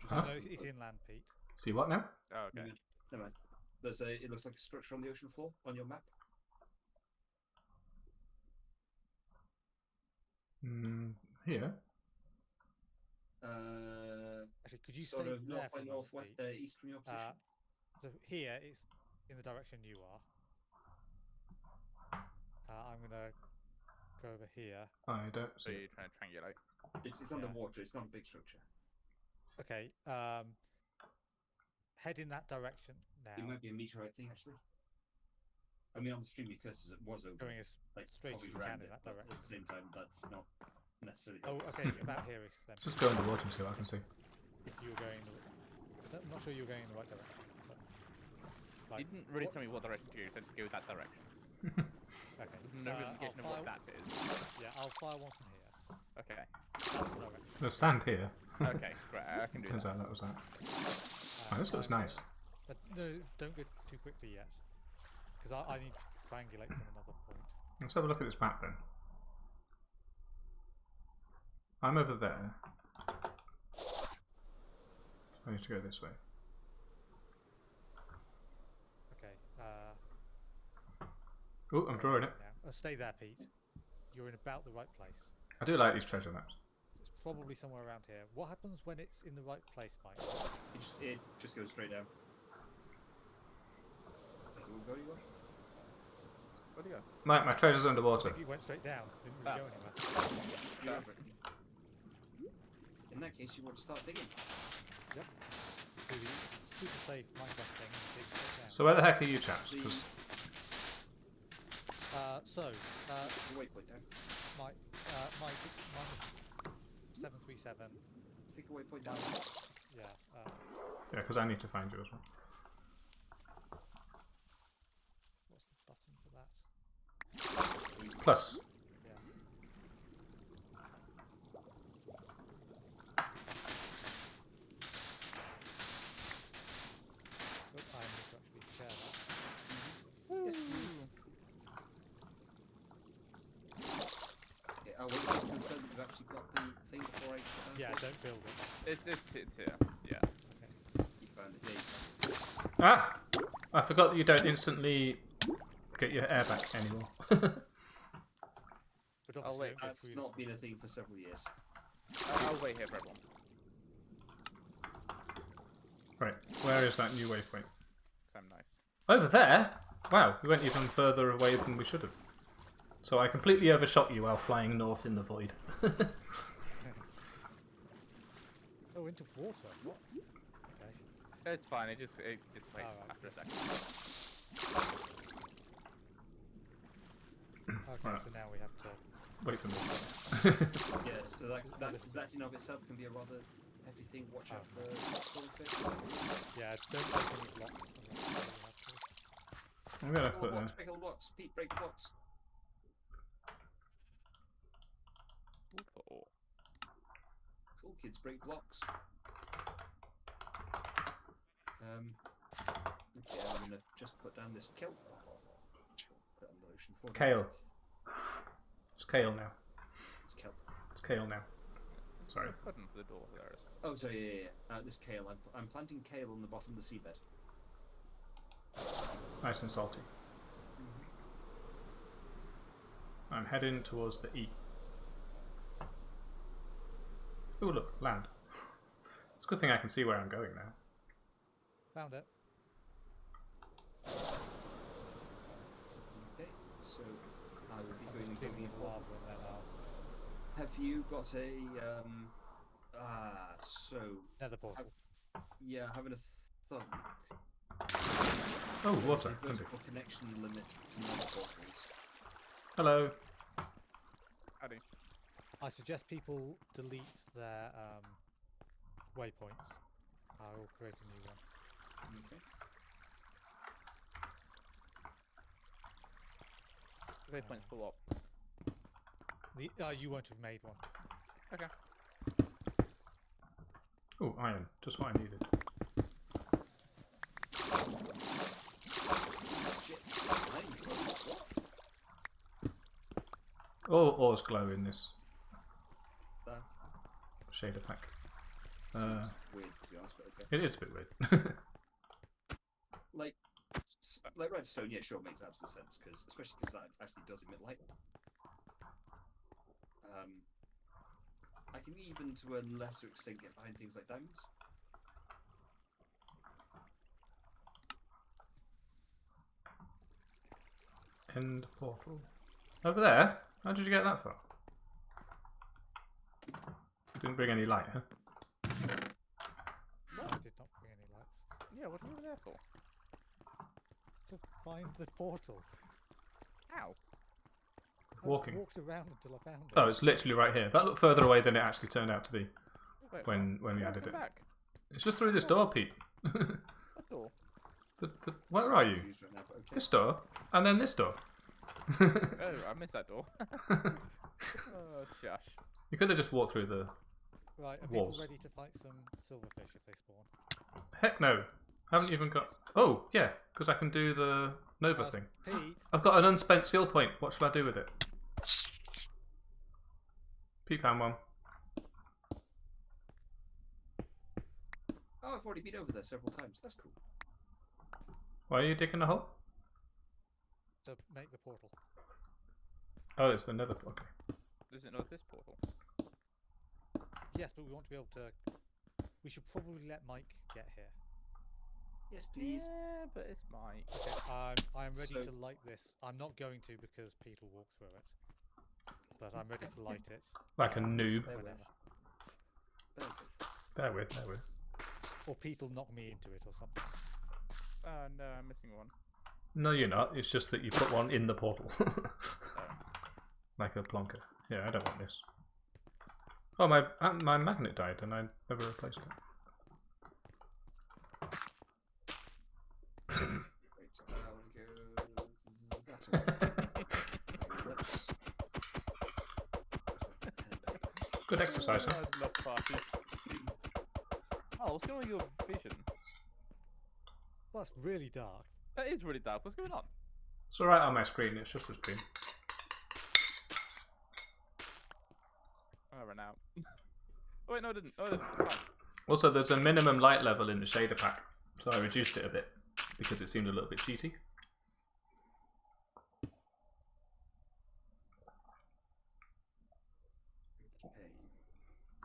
Speaker 2: Just
Speaker 3: Huh?
Speaker 1: No, it's inland, Pete.
Speaker 3: See what now?
Speaker 4: Oh, okay.
Speaker 2: Never mind. It looks like a structure on the ocean floor on your map.
Speaker 3: Here.
Speaker 1: Actually, could you
Speaker 2: Sort
Speaker 1: stay
Speaker 2: of
Speaker 1: there
Speaker 2: north
Speaker 1: for
Speaker 2: by
Speaker 1: a moment,
Speaker 2: northwest,
Speaker 1: Pete?
Speaker 2: east from your position.
Speaker 1: So here, it's in the direction you are. I'm going to go over here.
Speaker 3: I don't
Speaker 4: So
Speaker 3: see
Speaker 4: you're
Speaker 3: it.
Speaker 4: trying to triangulate.
Speaker 2: It's underwater. It's not a big structure.
Speaker 1: Okay, head in that direction now.
Speaker 2: It might be a meteorite thing, actually. I mean, on the stream, your cursors it was over.
Speaker 1: Going as
Speaker 2: Like
Speaker 1: straight as
Speaker 2: probably
Speaker 1: you can
Speaker 2: around
Speaker 1: in
Speaker 2: it,
Speaker 1: that
Speaker 2: but
Speaker 1: direction.
Speaker 2: At the same time, that's not necessarily.
Speaker 1: Oh, okay, about here-ish then.
Speaker 3: Just go underwater and see what I can see.
Speaker 1: If you were going I'm not sure you were going in the right direction. But,
Speaker 4: You didn't really tell me what direction to go. You said to go that direction.
Speaker 1: Okay.
Speaker 4: There's no real indication of what that is.
Speaker 1: Yeah, I'll fire one from here.
Speaker 4: Okay.
Speaker 1: That's the direction.
Speaker 3: There's sand here.
Speaker 4: Okay, great. I can do
Speaker 3: Turns
Speaker 4: that.
Speaker 3: out that was that. Oh, this looks nice.
Speaker 1: No, don't go too quickly yet. Because I need to triangulate from another point.
Speaker 3: Let's have a look at this map then. I'm over there. I need to go this way.
Speaker 1: Okay.
Speaker 3: Oh, I'm drawing it.
Speaker 1: Now. Stay there, Pete. You're in about the right place.
Speaker 3: I do like these treasure maps.
Speaker 1: It's probably somewhere around here. What happens when it's in the right place, Mike?
Speaker 2: It just goes straight down. Like it will go anywhere.
Speaker 4: Where'd you go?
Speaker 3: My treasure's
Speaker 1: I
Speaker 3: underwater.
Speaker 1: think it went straight down. Didn't really go anywhere.
Speaker 2: In that case, you want to start digging.
Speaker 1: Yep. Do the super safe Minecraft thing and dig straight down.
Speaker 3: So where the heck are you chaps? 'Cause
Speaker 2: Stick the waypoint down.
Speaker 1: Mike, minus 737.
Speaker 2: Stick a waypoint down.
Speaker 1: Yeah.
Speaker 3: yeah, 'cause I need to find you as well.
Speaker 1: What's the button for that?
Speaker 3: Plus.
Speaker 1: Yeah. Oh, I'm
Speaker 2: I'll wait for you to confirm that you've actually got the thing before I.
Speaker 1: Yeah, don't build it.
Speaker 4: It's here. Yeah.
Speaker 2: You found it. There you go.
Speaker 3: Ah! I forgot that you don't instantly get your air back anymore.
Speaker 1: But
Speaker 4: I'll
Speaker 1: obviously,
Speaker 4: wait.
Speaker 1: don't go
Speaker 2: That's
Speaker 1: through
Speaker 2: not been a thing for several years.
Speaker 4: I'll wait here for everyone.
Speaker 3: Right, where is that new waypoint?
Speaker 4: So I'm nice.
Speaker 3: Over there? Wow, we went even further away than we should have. So I completely overshot you while flying north in the void.
Speaker 1: Oh, into water. What? Okay.
Speaker 4: It's fine. It just waits
Speaker 1: Alright,
Speaker 4: after a
Speaker 1: yes.
Speaker 4: second.
Speaker 1: Okay,
Speaker 3: Right.
Speaker 1: so now we have to.
Speaker 3: Wait for me.
Speaker 2: Yeah, so that
Speaker 1: this is-
Speaker 2: in of itself can be a rather heavy thing. Watch out for swordfish.
Speaker 1: Yeah, don't break any blocks unless you really have to.
Speaker 3: I'm gonna
Speaker 2: Break all
Speaker 3: put
Speaker 2: blocks, break all blocks. Pete, break the blocks.
Speaker 4: Oh.
Speaker 2: Cool kids, break blocks. Okay, I'm gonna just put down this kelp. Put on the ocean floor.
Speaker 3: Kale. It's kale now.
Speaker 2: It's kelp.
Speaker 3: It's kale now. Sorry.
Speaker 4: Putting for the door there.
Speaker 2: Oh, sorry, yeah. This kale. I'm planting kale on the bottom of the seabed.
Speaker 3: Nice and salty. I'm heading towards the E. Oh look, land. It's a good thing I can see where I'm going now.
Speaker 1: Found it.
Speaker 2: Okay, so I will be
Speaker 1: I'll
Speaker 2: going and
Speaker 1: just
Speaker 2: building
Speaker 1: do
Speaker 2: a
Speaker 1: lava
Speaker 2: portal.
Speaker 1: and then I'll
Speaker 2: Have you got a so
Speaker 1: nether portal.
Speaker 2: yeah, having a thumb.
Speaker 3: Oh,
Speaker 2: There's
Speaker 3: water.
Speaker 2: a
Speaker 3: Can do.
Speaker 2: vertical connection limit to nether portals.
Speaker 3: Hello.
Speaker 4: Howdy.
Speaker 1: I suggest people delete their waypoints. I will create a new one.
Speaker 2: Okay.
Speaker 4: Waypoints full up.
Speaker 1: You won't have made one.
Speaker 4: Okay.
Speaker 3: Oh, iron. Just what I needed.
Speaker 2: Shit. Hey, what?
Speaker 3: All ores glow in this
Speaker 2: That
Speaker 3: shader pack.
Speaker 2: seems weird to be honest, but okay.
Speaker 3: It is a bit weird.
Speaker 2: Like redstone, yeah, sure, makes absolute sense especially because that actually does emit light. I can even to a lesser extent get behind things like diamonds.
Speaker 3: End portal. Over there? How did you get that far? Didn't bring any light, huh?
Speaker 1: I did not bring any lights
Speaker 4: Yeah, what are you there for?
Speaker 1: to find the portal.
Speaker 4: Ow.
Speaker 1: I
Speaker 3: Walking.
Speaker 1: just walked around until I found it.
Speaker 3: Oh, it's literally right here. That looked further away than it actually turned out to be
Speaker 4: Wait,
Speaker 3: when we
Speaker 4: what?
Speaker 3: added
Speaker 4: Come
Speaker 3: it.
Speaker 4: back.
Speaker 3: It's just through this door, Pete.
Speaker 4: What door?
Speaker 3: Where are you?
Speaker 2: Confused right now, but okay.
Speaker 3: This door, and then this door.
Speaker 4: Oh, I missed that door. Oh, shush.
Speaker 3: You could have just walked through the...
Speaker 1: Right, are
Speaker 3: walls.
Speaker 1: people ready to fight some silverfish if they spawn?
Speaker 3: Heck no. Haven't even got... Oh, yeah, because I can do the Nova thing.
Speaker 1: Pete,
Speaker 3: I've got an unspent skill point. What shall I do with it? Pete found one.
Speaker 2: Oh, I've already been over there several times. That's cool.
Speaker 3: Why are you digging a hole?
Speaker 1: to make the portal.
Speaker 3: Oh, it's the nether. Okay.
Speaker 4: Is it not this portal?
Speaker 1: Yes, but we want to be able to. We should probably let Mike get here.
Speaker 2: Yes, please.
Speaker 4: Yeah, but it's Mike.
Speaker 1: I'm ready
Speaker 2: So-
Speaker 1: to light this. I'm not going to because Pete will walk through it. But I'm ready to light it.
Speaker 3: Like a noob.
Speaker 2: Bear
Speaker 1: Whenever.
Speaker 2: with. Bear with.
Speaker 3: Bear with, bear with.
Speaker 1: Or Pete will knock me into it or something.
Speaker 4: Oh no, I'm missing one.
Speaker 3: No, you're not. It's just that you put one in the portal.
Speaker 4: Oh.
Speaker 3: Like a plonker. Yeah, I don't want this. Oh, my magnet died and I never replaced it.
Speaker 2: Right, I want to go that way. Let's-
Speaker 3: Good exercise, huh?
Speaker 4: I love party. Oh, what's going on with your vision?
Speaker 1: Well, that's really dark.
Speaker 4: That is really dark. What's going on?
Speaker 3: It's alright on my screen, it's just the screen.
Speaker 4: out. Oh wait, no, I didn't. Oh, I didn't. It's fine.
Speaker 3: Also, there's a minimum light level in the shader pack, so I reduced it a bit because it seemed a little bit cheaty.
Speaker 2: Okay.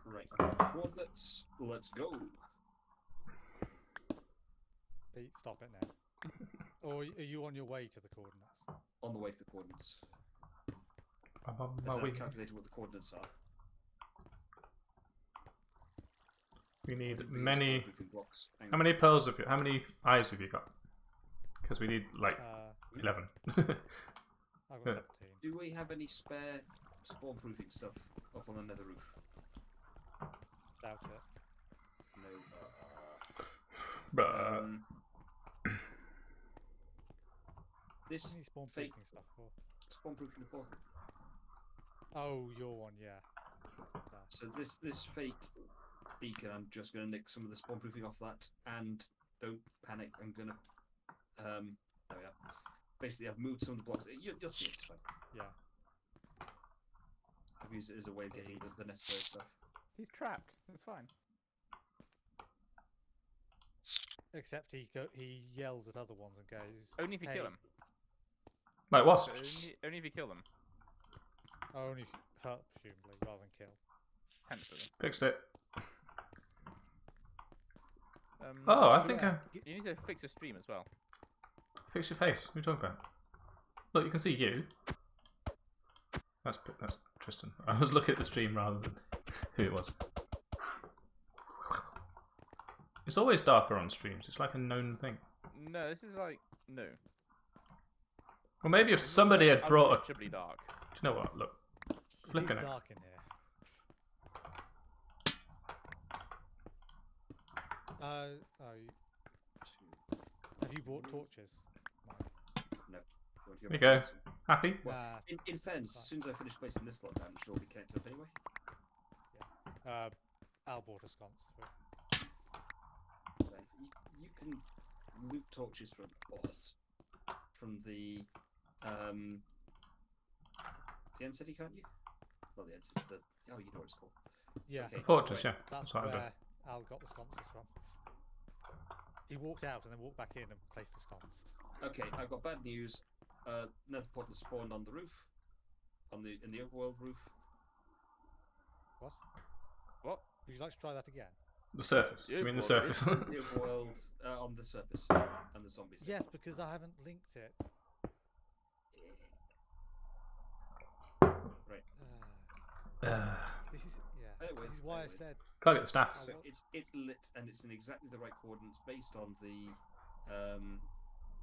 Speaker 2: Right. Coordinates. Let's go.
Speaker 1: Pete, stop it now. Or are you on your way to the coordinates?
Speaker 2: On the way to the coordinates.
Speaker 3: Oh,
Speaker 2: Has I've calculated what the coordinates are.
Speaker 3: we need
Speaker 2: I'll bring
Speaker 3: many.
Speaker 2: some roofing blocks. Hang
Speaker 3: How
Speaker 2: on.
Speaker 3: many pearls have you? How many eyes have you got? Because we need like 11.
Speaker 1: I've got 17.
Speaker 2: Do we have any spare spawn proofing stuff up on the nether roof?
Speaker 1: Doubt it.
Speaker 2: No.
Speaker 3: Bruh.
Speaker 2: This
Speaker 1: What do you need spawn
Speaker 2: fake
Speaker 1: proofing stuff for?
Speaker 2: spawn proofing the portal.
Speaker 1: Oh, your one, yeah.
Speaker 2: So this fake beacon, I'm just going to nick some of the spawn proofing off that, and don't panic. I'm going to there we are. Basically, I've moved some of the blocks. You'll see it, it's fine.
Speaker 1: Yeah.
Speaker 2: I've used it as a way of getting the necessary stuff.
Speaker 4: He's trapped. It's fine.
Speaker 1: Except he yells at other ones and goes.
Speaker 4: Only if you
Speaker 1: hey.
Speaker 4: kill him.
Speaker 3: Like wasps.
Speaker 4: Only if you kill them.
Speaker 1: Oh, only if you hurt, presumably, rather than kill.
Speaker 4: Potentially.
Speaker 3: Fixed it.
Speaker 4: Oh,
Speaker 3: I think I
Speaker 4: you need to fix your stream as well.
Speaker 3: fix your face. What are you talking about? Look, you can see you. That's Tristan. I was looking at the stream rather than who it was. It's always darker on streams. It's like a known thing.
Speaker 4: No, this is like no.
Speaker 3: Well, maybe if somebody had brought a.
Speaker 4: Unwatchably dark.
Speaker 3: Do you know what? Look,
Speaker 1: It
Speaker 3: flipping
Speaker 1: is
Speaker 3: it.
Speaker 1: dark in here. Have you brought torches? Mike?
Speaker 2: No.
Speaker 3: There you go. Happy?
Speaker 1: Nah.
Speaker 2: In fairness, as soon as I finish placing this lot down, it should all be connected up anyway.
Speaker 1: Al brought a sconce through.
Speaker 2: Right. You can loot torches from the end city, can't you? Not the end city. Oh, you know what it's called.
Speaker 1: Yeah.
Speaker 2: Okay.
Speaker 3: Fortress,
Speaker 2: right.
Speaker 3: yeah.
Speaker 1: That's
Speaker 3: what I've done.
Speaker 1: where Al got the sconces from. He walked out and then walked back in and placed the sconce.
Speaker 2: Okay, I've got bad news. Nether portal spawned on the roof, in the overworld roof.
Speaker 1: What?
Speaker 4: What?
Speaker 1: Would you like to try that again?
Speaker 3: The surface. Do you mean the surface?
Speaker 2: The overworld on the surface, and the zombies.
Speaker 1: Yes, because I haven't linked it.
Speaker 2: Right.
Speaker 1: This is
Speaker 2: Anyways,
Speaker 1: This is why I
Speaker 2: anyways.
Speaker 1: said
Speaker 3: Can't get the staff.
Speaker 2: So it's lit and it's in exactly the right coordinates based on the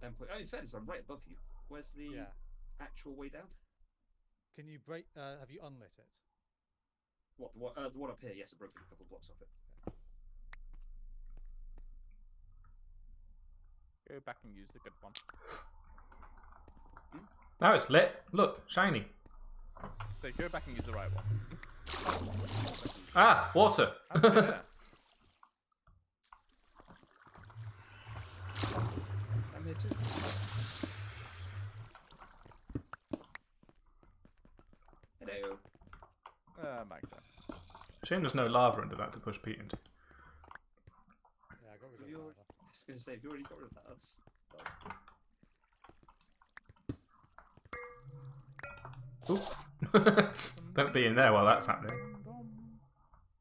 Speaker 2: endpoint. Oh, in fairness, I'm right above you. Where's the
Speaker 1: yeah.
Speaker 2: actual way down?
Speaker 1: Can you break? Have you unlit it?
Speaker 2: What the one up here? Yes, I broke a couple of blocks off it.
Speaker 4: Go back and use the good one.
Speaker 3: Now it's lit. Look, shiny.
Speaker 4: So go back and use the right one.
Speaker 3: Ah, water.
Speaker 4: Okay, yeah.
Speaker 2: I'm here too. Hello.
Speaker 4: Makes sense.
Speaker 3: Shame there's no lava under that to push Pete into.
Speaker 1: Yeah, I got rid of
Speaker 2: You're-
Speaker 1: lava.
Speaker 2: I was going to say, if you already got rid of that, that's.
Speaker 3: Ooh. Don't be in there while that's happening.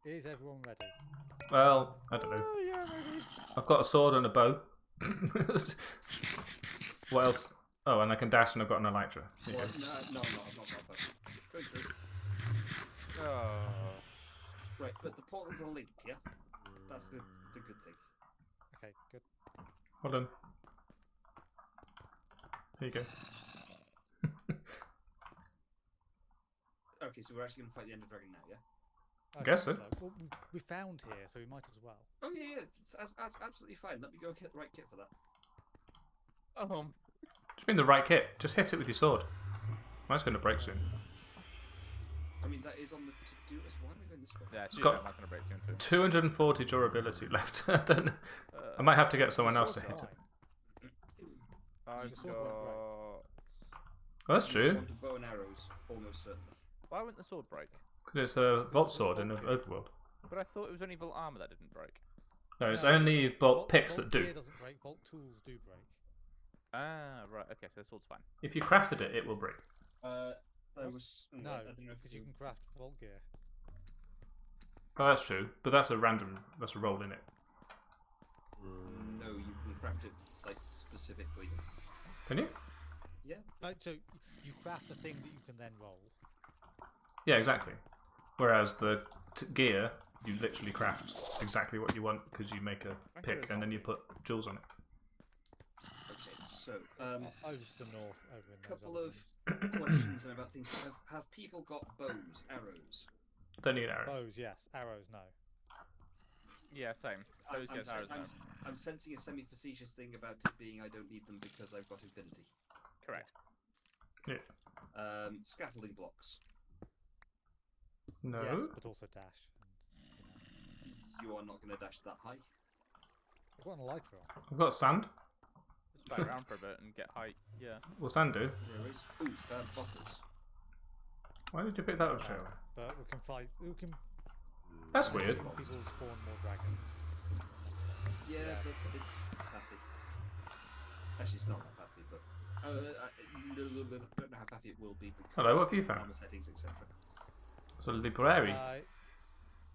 Speaker 1: Is everyone ready?
Speaker 3: Well, I don't know.
Speaker 4: Oh yeah, maybe.
Speaker 3: I've got a sword and a bow. What else? Oh, and I can dash and I've got an elytra. Here you
Speaker 2: Well,
Speaker 3: go.
Speaker 2: no, I've not got that. Going through.
Speaker 4: Oh.
Speaker 2: Right, but the portals are linked, yeah? That's the good thing.
Speaker 1: Okay, good.
Speaker 3: Well done. Here you go.
Speaker 2: Okay, so we're actually going to fight the Ender Dragon now, yeah?
Speaker 1: I
Speaker 3: Guess
Speaker 1: think
Speaker 3: so.
Speaker 1: Well, we found here, so we might as well.
Speaker 2: Oh, yeah, that's absolutely fine. Let me go get the right kit for that.
Speaker 3: Just mean the right kit. Just hit it with your sword. Mine's going to break soon.
Speaker 2: I mean, that is on the to-do list. Why am I going this way?
Speaker 4: Yeah,
Speaker 3: It's
Speaker 4: shoot,
Speaker 3: got-
Speaker 4: mine's gonna break soon too.
Speaker 3: 240 durability left. I don't know. I might have to get someone else to hit it.
Speaker 4: I've
Speaker 1: The sword won't break.
Speaker 4: got.
Speaker 3: Well, that's true.
Speaker 2: Want bow and arrows, almost certainly.
Speaker 4: Why wouldn't the sword break?
Speaker 3: It's a Vault
Speaker 1: it's a
Speaker 3: Sword in
Speaker 1: Vault
Speaker 3: the
Speaker 1: gear.
Speaker 3: Overworld.
Speaker 4: But I thought it was only Vault Armor that didn't break.
Speaker 3: No, it's
Speaker 1: No,
Speaker 3: only Vault picks
Speaker 1: Vault
Speaker 3: that do.
Speaker 1: gear doesn't break. Vault tools do break.
Speaker 4: Ah, right. Okay, so the sword's fine.
Speaker 3: If you crafted it, it will break.
Speaker 2: There was
Speaker 1: No,
Speaker 2: I don't know if
Speaker 1: because you can craft Vault gear.
Speaker 3: Oh, that's true. But that's a random. That's a roll in it.
Speaker 2: No, you can craft it like specifically.
Speaker 3: Can you?
Speaker 2: Yeah.
Speaker 1: So you craft a thing that you can then roll.
Speaker 3: Yeah, exactly. Whereas the gear, you literally craft exactly what you want because you make a pick and then you put jewels on it.
Speaker 2: Okay, so
Speaker 1: Over to the north, over in those
Speaker 2: couple
Speaker 1: other
Speaker 2: of
Speaker 1: rooms.
Speaker 2: questions then about things. Have people got bows, arrows?
Speaker 3: Don't need an arrow.
Speaker 1: Bows, yes. Arrows, no.
Speaker 4: Yeah, same. Those
Speaker 2: I'm,
Speaker 4: yes, arrows, no.
Speaker 2: I'm sensing a semi-facetious thing about it being I don't need them because I've got infinity.
Speaker 4: Correct.
Speaker 3: Yeah.
Speaker 2: Scaffolding blocks.
Speaker 3: No.
Speaker 1: Yes, but also dash.
Speaker 2: You are not going to dash that high.
Speaker 1: I've got an elytra on.
Speaker 3: I've got sand.
Speaker 4: Just fly around for a bit and get height. Yeah.
Speaker 3: What's sand do?
Speaker 2: There is. Ooh, buffers.
Speaker 3: Why did you pick that up, Cheryl?
Speaker 1: But we can fight. We can.
Speaker 3: That's weird.
Speaker 1: People spawn more dragons.
Speaker 2: Yeah, but it's faffy. Actually, it's not that faffy, but I don't know how faffy it will be because
Speaker 3: Hello, what have you found?
Speaker 2: armor settings, etc.
Speaker 3: It's a library.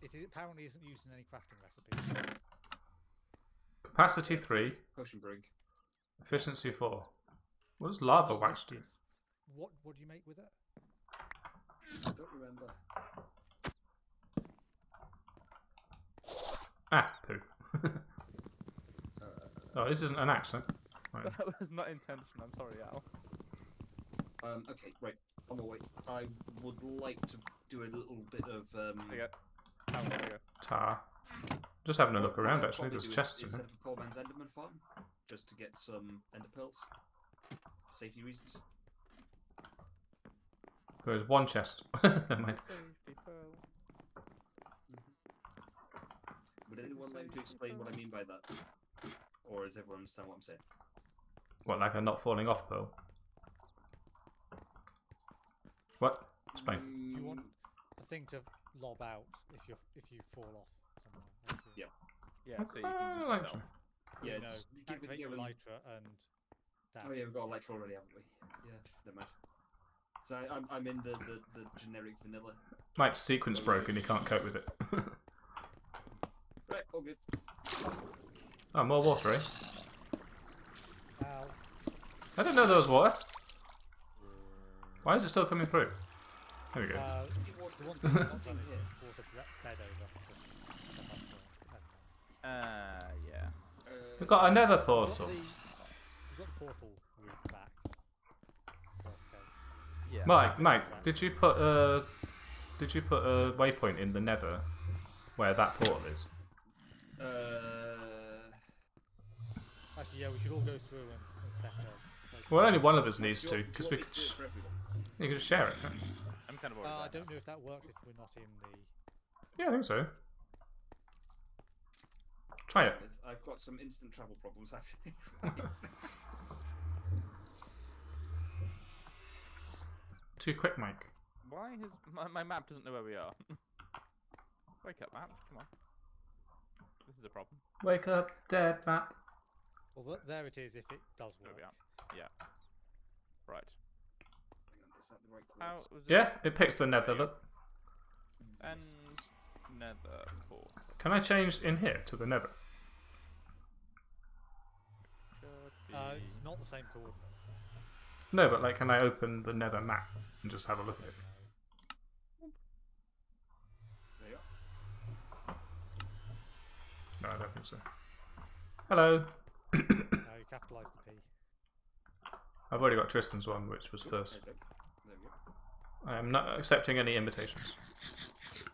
Speaker 1: Apparently isn't used in any crafting recipes.
Speaker 3: Capacity 3.
Speaker 2: Potion brewing.
Speaker 3: Efficiency 4. What does lava
Speaker 1: Not
Speaker 3: wax do?
Speaker 1: listed. What do you make with it?
Speaker 2: I don't remember.
Speaker 3: Ah, poo. Oh, this isn't an axe, huh? Right.
Speaker 4: That was not intentional. I'm sorry, Al.
Speaker 2: Okay, right. On my way. I would like to do a little bit of.
Speaker 4: There you go. Al, there you go.
Speaker 3: Tar. Just having a look
Speaker 2: what
Speaker 3: around,
Speaker 2: I'll
Speaker 3: actually.
Speaker 2: probably
Speaker 3: There's
Speaker 2: do
Speaker 3: chests in
Speaker 2: is
Speaker 3: here.
Speaker 2: set up a poor man's Enderman farm, just to get some ender pearls, for safety reasons.
Speaker 3: There's one chest. Never mind.
Speaker 4: Safety pearl.
Speaker 2: Would anyone like to explain what I mean by that, or does everyone understand what I'm saying?
Speaker 3: What, like a not falling off pearl? What? Explain.
Speaker 1: You want a thing to lob out if you fall off somewhere. I see.
Speaker 2: Yeah.
Speaker 4: Yeah, so you
Speaker 3: I
Speaker 4: can use
Speaker 3: like
Speaker 4: yourself.
Speaker 2: Yeah,
Speaker 1: You
Speaker 2: it's
Speaker 1: know, activate your elytra and dash.
Speaker 2: Oh yeah, we've got a elytra already, haven't we? Yeah, never mind. So I'm in the generic vanilla.
Speaker 3: Mike's sequence broke and he can't cope with it.
Speaker 2: Right, all good.
Speaker 3: Oh, more water, eh?
Speaker 1: Ow.
Speaker 3: I didn't know there was water. Why is it still coming through? There we go.
Speaker 1: The one thing I've not done is water bed over.
Speaker 4: Yeah.
Speaker 3: We've got another
Speaker 1: We've
Speaker 3: portal.
Speaker 1: got the portal route back. Worst case.
Speaker 4: Yeah.
Speaker 3: Mike, did you put a waypoint in the Nether where that portal is?
Speaker 1: Actually, yeah, we should all go through and set up. Like,
Speaker 3: Well, only one of us needs
Speaker 2: Do
Speaker 3: to
Speaker 2: you
Speaker 3: because
Speaker 2: want
Speaker 3: we
Speaker 2: me
Speaker 3: could.
Speaker 2: to do it for everyone?
Speaker 3: You can just share it. Huh?
Speaker 4: I'm kind of worried
Speaker 1: I
Speaker 4: about
Speaker 1: don't know if that works if we're not in the.
Speaker 3: Yeah, I think so. Try it.
Speaker 2: I've got some instant travel problems actually.
Speaker 3: Too quick, Mike.
Speaker 4: Why is my map doesn't know where we are? Wake up, map. Come on. This is a problem.
Speaker 3: Wake up, dead map.
Speaker 1: Well, there it is. If it does
Speaker 4: There
Speaker 1: work.
Speaker 4: we are. Yeah. Right.
Speaker 2: Hang on, is that the right
Speaker 4: How
Speaker 2: course?
Speaker 4: was it?
Speaker 3: Yeah, it picks the Nether. Look.
Speaker 4: And Nether port.
Speaker 3: Can I change in here to the Nether?
Speaker 4: Should be...
Speaker 1: It's not the same coordinates.
Speaker 3: No, but like, can I open the Nether map and just have a look at it?
Speaker 2: There you are.
Speaker 3: No, I don't think so. Hello.
Speaker 1: You capitalise the P.
Speaker 3: I've already got Tristan's one, which was first.
Speaker 2: There we go.
Speaker 3: I am not accepting any invitations.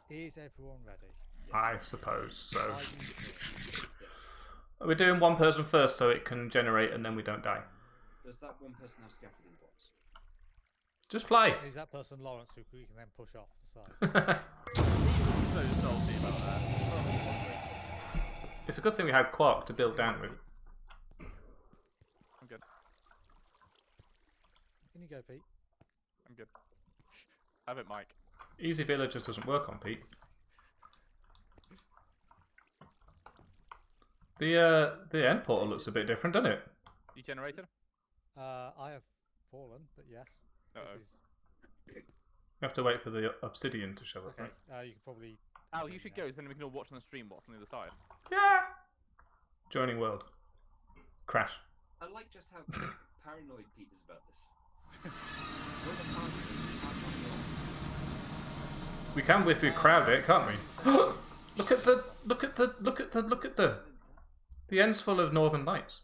Speaker 1: Is everyone ready?
Speaker 3: I suppose so.
Speaker 1: Are you sure?
Speaker 2: Yes.
Speaker 3: We're doing one person first so it can generate and then we don't die.
Speaker 2: Does that one person have scaffolding blocks?
Speaker 3: Just fly.
Speaker 1: Is that person Lawrence who we can then push off the side?
Speaker 4: He was so salty about that.
Speaker 3: It's a good thing we had Quark to build down with.
Speaker 4: I'm good.
Speaker 1: In you go, Pete.
Speaker 4: I'm good. Have it, Mike.
Speaker 3: Easy villagers doesn't work on Pete. The end portal looks a bit different, doesn't it?
Speaker 4: You generated?
Speaker 1: I have fallen, but yes.
Speaker 4: Uh-oh.
Speaker 1: This is
Speaker 3: You have to wait for the obsidian to show up,
Speaker 1: okay.
Speaker 3: right?
Speaker 1: You can probably.
Speaker 4: Al, you should go, so then we can all watch on the stream what's on the other side.
Speaker 3: Yeah! Joining world. Crash.
Speaker 2: I like just how paranoid Pete is about this. We're the party that we can't find out.
Speaker 3: We can if we crowd it, can't we? Look at the end's full of northern lights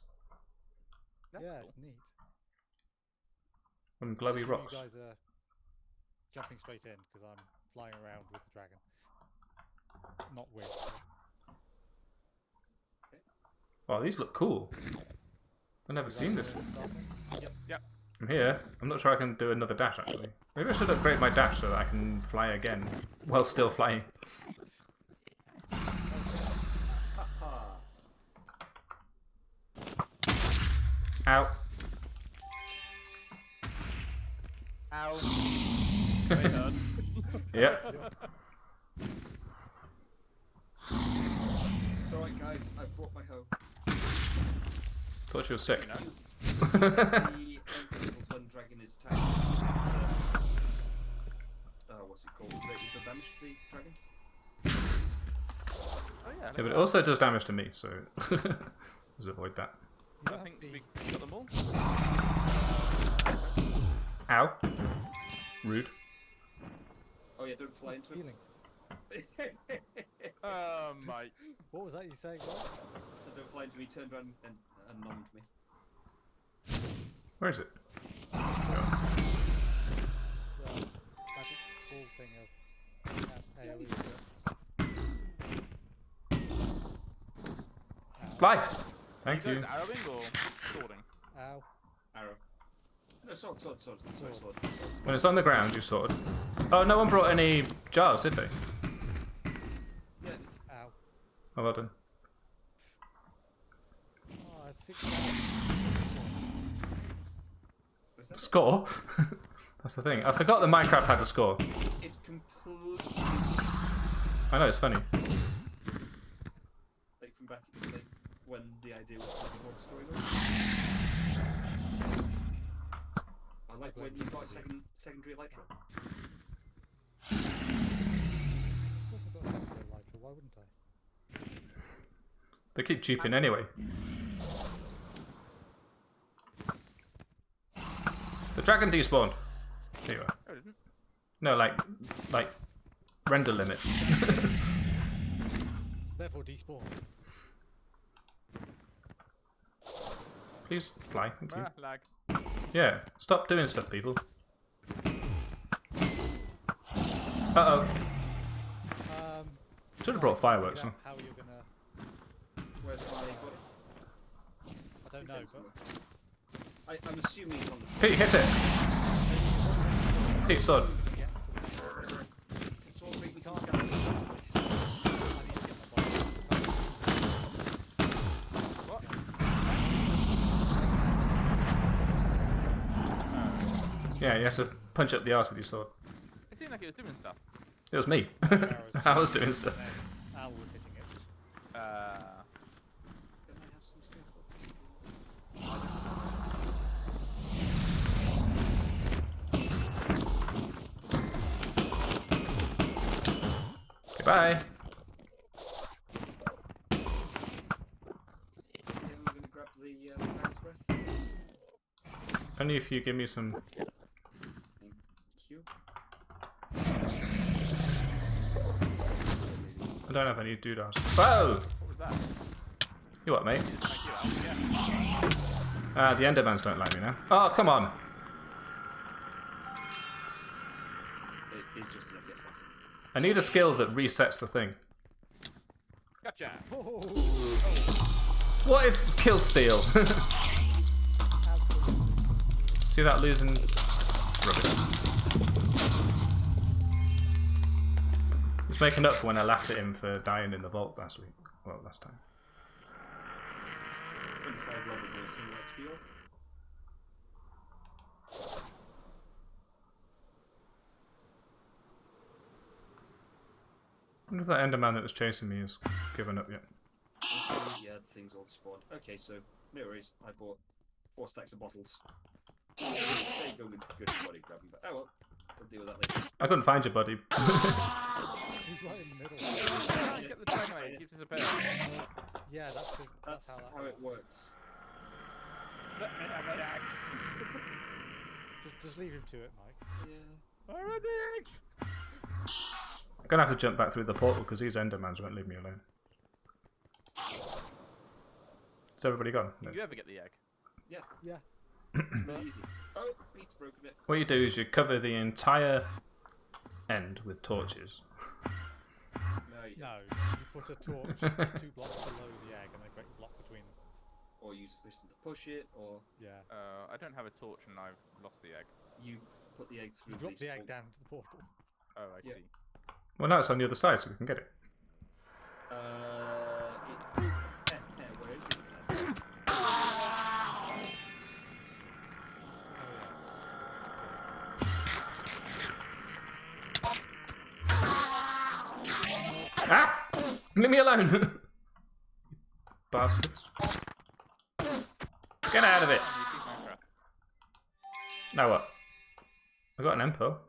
Speaker 4: That's
Speaker 1: yeah,
Speaker 4: cool.
Speaker 1: it's neat.
Speaker 3: and
Speaker 1: I
Speaker 3: glowy
Speaker 1: assume
Speaker 3: rocks.
Speaker 1: You guys are jumping straight in because I'm flying around with the dragon. Not with.
Speaker 3: Wow, these look cool. I've never
Speaker 1: You
Speaker 3: seen
Speaker 1: guys
Speaker 3: this.
Speaker 1: are starting?
Speaker 4: Yep.
Speaker 3: I'm here. I'm not sure I can do another dash actually. Maybe I should upgrade my dash so that I can fly again while still flying.
Speaker 2: Ha
Speaker 3: Ow.
Speaker 4: Ow. They heard.
Speaker 3: Yep.
Speaker 2: It's alright, guys. I've brought my hoe.
Speaker 3: Thought you were sick.
Speaker 4: You know.
Speaker 2: The principles when dragon is attacked. What's it called? It does damage to the dragon.
Speaker 4: Oh yeah.
Speaker 3: Yeah, but it also does damage to me, so let's avoid that.
Speaker 1: You
Speaker 4: I
Speaker 1: don't have
Speaker 4: think
Speaker 1: to be-
Speaker 4: we got them all.
Speaker 3: Ow. Rude.
Speaker 2: Oh yeah, don't fly into
Speaker 1: healing.
Speaker 2: it.
Speaker 4: Mate.
Speaker 1: What was that you saying? Rob?
Speaker 2: So don't fly into me. Turned around and nommed me.
Speaker 3: Where is it?
Speaker 1: The magic ball thing of AoE.
Speaker 3: Fly! Thank
Speaker 4: you
Speaker 3: you.
Speaker 4: guys arrowing or swording?
Speaker 1: Ow.
Speaker 2: Arrow. No, sword. Sorry, sword.
Speaker 3: When it's on the ground, you sword. Oh, no one brought any jars, did they?
Speaker 2: Yeah,
Speaker 1: Ow.
Speaker 3: Oh, well done.
Speaker 1: Oh, it's 6
Speaker 2: what's that?
Speaker 3: Score? That's the thing. I forgot that Minecraft had a score.
Speaker 2: It's completely
Speaker 3: I know, it's funny.
Speaker 2: like from back like when the idea was to be more of a storyline. I like when you got a secondary elytra.
Speaker 1: Of course I've got a secondary elytra, why wouldn't I?
Speaker 3: They keep cheaping anyway. The dragon despawned. Here you are.
Speaker 4: Oh, it didn't.
Speaker 3: No, like render limit.
Speaker 1: Therefore despawn.
Speaker 3: Please fly, thank you.
Speaker 4: Ah, lag.
Speaker 3: Yeah, stop doing stuff, people. Uh-oh. Should have brought fireworks on.
Speaker 1: How you're gonna...
Speaker 2: Where's my body?
Speaker 1: I don't know, but...
Speaker 2: I'm assuming it's on the
Speaker 3: Pete, hit it! Pete, sword.
Speaker 1: Yeah,
Speaker 2: Can someone make me some
Speaker 1: Can't.
Speaker 2: scaffolding?
Speaker 1: I need to get my body.
Speaker 4: What?
Speaker 3: Yeah, you have to punch up the arse with your sword.
Speaker 4: It seemed like it was doing stuff.
Speaker 3: It was me. I was doing stuff.
Speaker 1: And then Al was hitting it.
Speaker 2: Can I have some scaffolding?
Speaker 3: Goodbye.
Speaker 2: Okay, I'm going to grab the dragon's breath.
Speaker 3: Only if you give me some.
Speaker 2: Thank you.
Speaker 3: I don't have any doodads. Whoa!
Speaker 4: what was that?
Speaker 3: You what, mate?
Speaker 4: Thank you, Al. Yeah.
Speaker 3: The Endermans don't like me now. Oh, come on.
Speaker 2: It is just enough, yes, thank you.
Speaker 3: I need a skill that resets the thing.
Speaker 4: Gotcha.
Speaker 1: Oh,
Speaker 3: What is kill steal?
Speaker 1: absolutely.
Speaker 3: See that losing rubbish. He's making up for when I laughed at him for dying in the vault last week. Well, last time.
Speaker 2: 25 levels in a single XP orb.
Speaker 3: wonder if that Enderman that was chasing me has given up yet.
Speaker 2: Yeah, the things all spawned. Okay, so no worries. I bought 4 stacks of bottles. Say go to body grab them, but oh well, we'll deal with that later.
Speaker 3: I couldn't find your body.
Speaker 1: He's right in the middle.
Speaker 4: Get the dragon egg, it gives us a bear.
Speaker 1: Yeah, that's because
Speaker 2: That's how it works.
Speaker 1: Just leave him to it, Mike.
Speaker 2: Yeah.
Speaker 3: I'm gonna have to jump back through the portal because these Endermans won't leave me alone. Is everybody gone? No.
Speaker 4: Did you ever get the egg?
Speaker 2: Yeah.
Speaker 1: Yeah.
Speaker 2: Pretty easy. Oh, Pete's broken it.
Speaker 3: What you do is you cover the entire end with torches.
Speaker 2: No, you don't.
Speaker 1: No, you put a torch 2 blocks below the egg and then break the block between them.
Speaker 2: Or use a piston to push it, or
Speaker 1: Yeah.
Speaker 4: I don't have a torch and I've lost the egg.
Speaker 2: you put the egg through
Speaker 1: You drop
Speaker 2: these
Speaker 1: the egg
Speaker 2: port-
Speaker 1: down to the portal.
Speaker 4: Oh, I
Speaker 2: Yeah.
Speaker 4: see.
Speaker 3: Well, now it's on the other side, so we can get it.
Speaker 2: It is. Where is it?
Speaker 3: Ah! Leave me alone! Bastards. Get out of it! Now what? I got an Empo.
Speaker 1: Oh,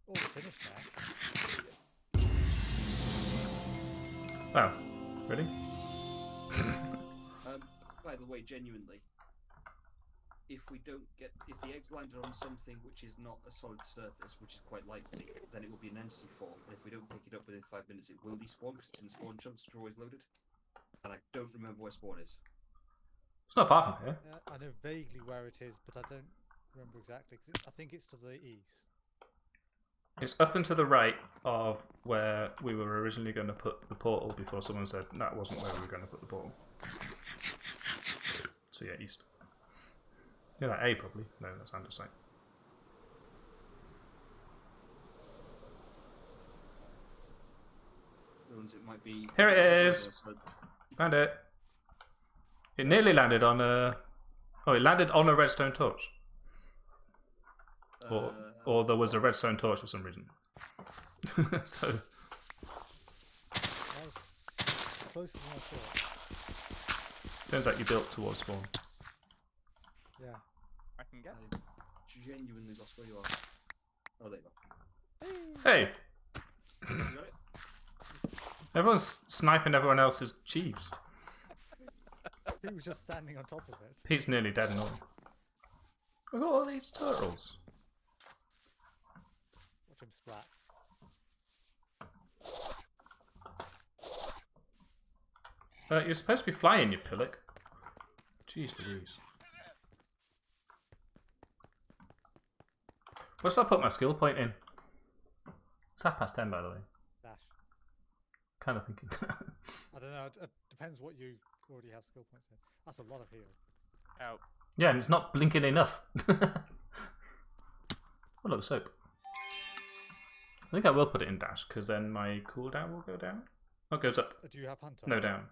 Speaker 1: we're finished now.
Speaker 3: Wow. Ready?
Speaker 2: By the way, genuinely, if the egg's landed on something which is not a solid surface, which is quite likely, then it will be an entity form. And if we don't pick it up within 5 minutes, it will despawn because it's in spawn chunks, which are always loaded. And I don't remember where spawn is.
Speaker 3: It's not far from here.
Speaker 1: I know vaguely where it is, but I don't remember exactly. Cause I think it's to the east.
Speaker 3: It's up and to the right of where we were originally going to put the portal before someone said that wasn't where we were going to put the portal. So yeah, east. Yeah, that A probably. No, that's andesite.
Speaker 2: It might be.
Speaker 3: Here it is. Found it. It nearly landed on a... Oh, it landed on a redstone torch. Or there was a redstone torch for some reason. So...
Speaker 1: That was closer than I thought.
Speaker 3: Turns out you built towards spawn.
Speaker 1: Yeah.
Speaker 4: I can get
Speaker 2: I genuinely lost where you are. Oh, there you
Speaker 3: Hey!
Speaker 2: go. You got it?
Speaker 3: Everyone's sniping everyone else's chiefs.
Speaker 1: He was just standing on top of it.
Speaker 3: Pete's nearly dead and all. Look at all these turtles.
Speaker 1: Watch him splat.
Speaker 3: You're supposed to be flying, you pillock. Jeez Louise. Where should I put my skill point in? It's 10:30, by the way.
Speaker 1: Dash.
Speaker 3: Kind of thinking.
Speaker 1: I don't know. It depends what you already have skill points in. That's a lot of heal.
Speaker 4: out.
Speaker 3: Yeah, and it's not blinking enough. Oh look, soap. I think I will put it in dash, because then my cooldown will go down. Oh, it goes up.
Speaker 1: Do you have hunter?
Speaker 3: No, down.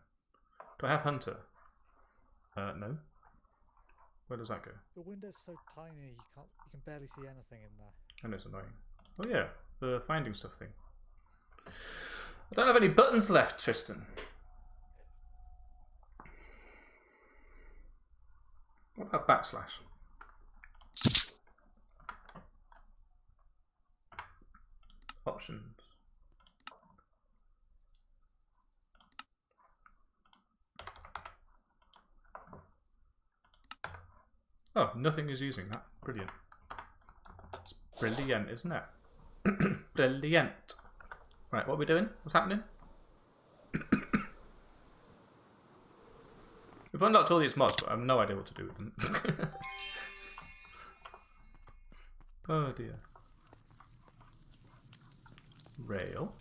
Speaker 3: Do I have hunter? No. Where does that go?
Speaker 1: The window's so tiny you can barely see anything in there.
Speaker 3: And it's annoying. Oh yeah, the finding stuff thing. I don't have any buttons left, Tristan. What about backslash? Options. Oh, nothing is using that. Brilliant. It's brilliant, isn't it? Brilliant. Right, what are we doing? What's happening? We've unlocked all these mods, but I have no idea what to do with them. Oh dear. Rail.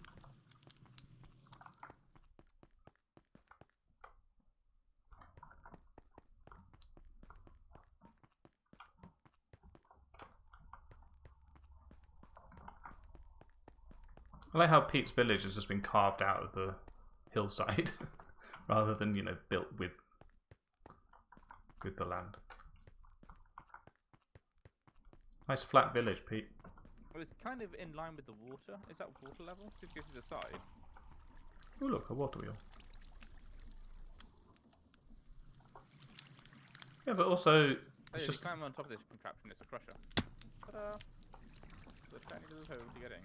Speaker 3: I like how Pete's village has just been carved out of the hillside rather than, you know, built with the land. Nice flat village, Pete.
Speaker 4: Well, it's kind of in line with the water. Is that water level? So if you go to the side.
Speaker 3: Oh look, a water wheel. Yeah, but also
Speaker 4: Oh, yeah,
Speaker 3: it's
Speaker 4: if
Speaker 3: just.
Speaker 4: you climb on top of this contraption, it's a crusher. Ta-da! The shiny little hole to get in.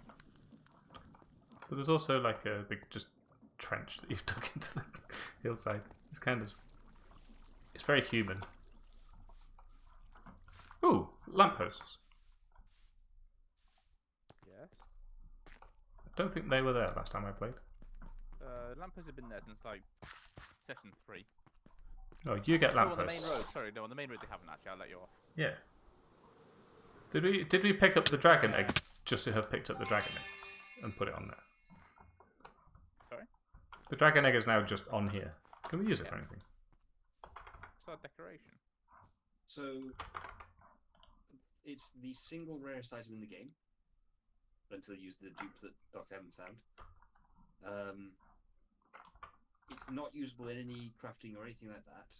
Speaker 3: But there's also like a big just trench that you've dug into the hillside. It's kind of. It's very human. Ooh, lampposts.
Speaker 4: Yes.
Speaker 3: I don't think they were there last time I played.
Speaker 4: Lampposts have been there since like session 3.
Speaker 3: Oh, you get
Speaker 4: Oh, on the
Speaker 3: lampposts.
Speaker 4: main road. Sorry, no, on the main road they haven't actually. I'll let you off.
Speaker 3: Yeah. Did we pick up the dragon egg just to have picked up the dragon egg and put it on there?
Speaker 4: Sorry?
Speaker 3: The dragon egg is now just on here. Can we use it for anything?
Speaker 4: It's our decoration.
Speaker 2: So it's the single rarest item in the game until you use the dupe that Doc haven't found. It's not usable in any crafting or anything like that.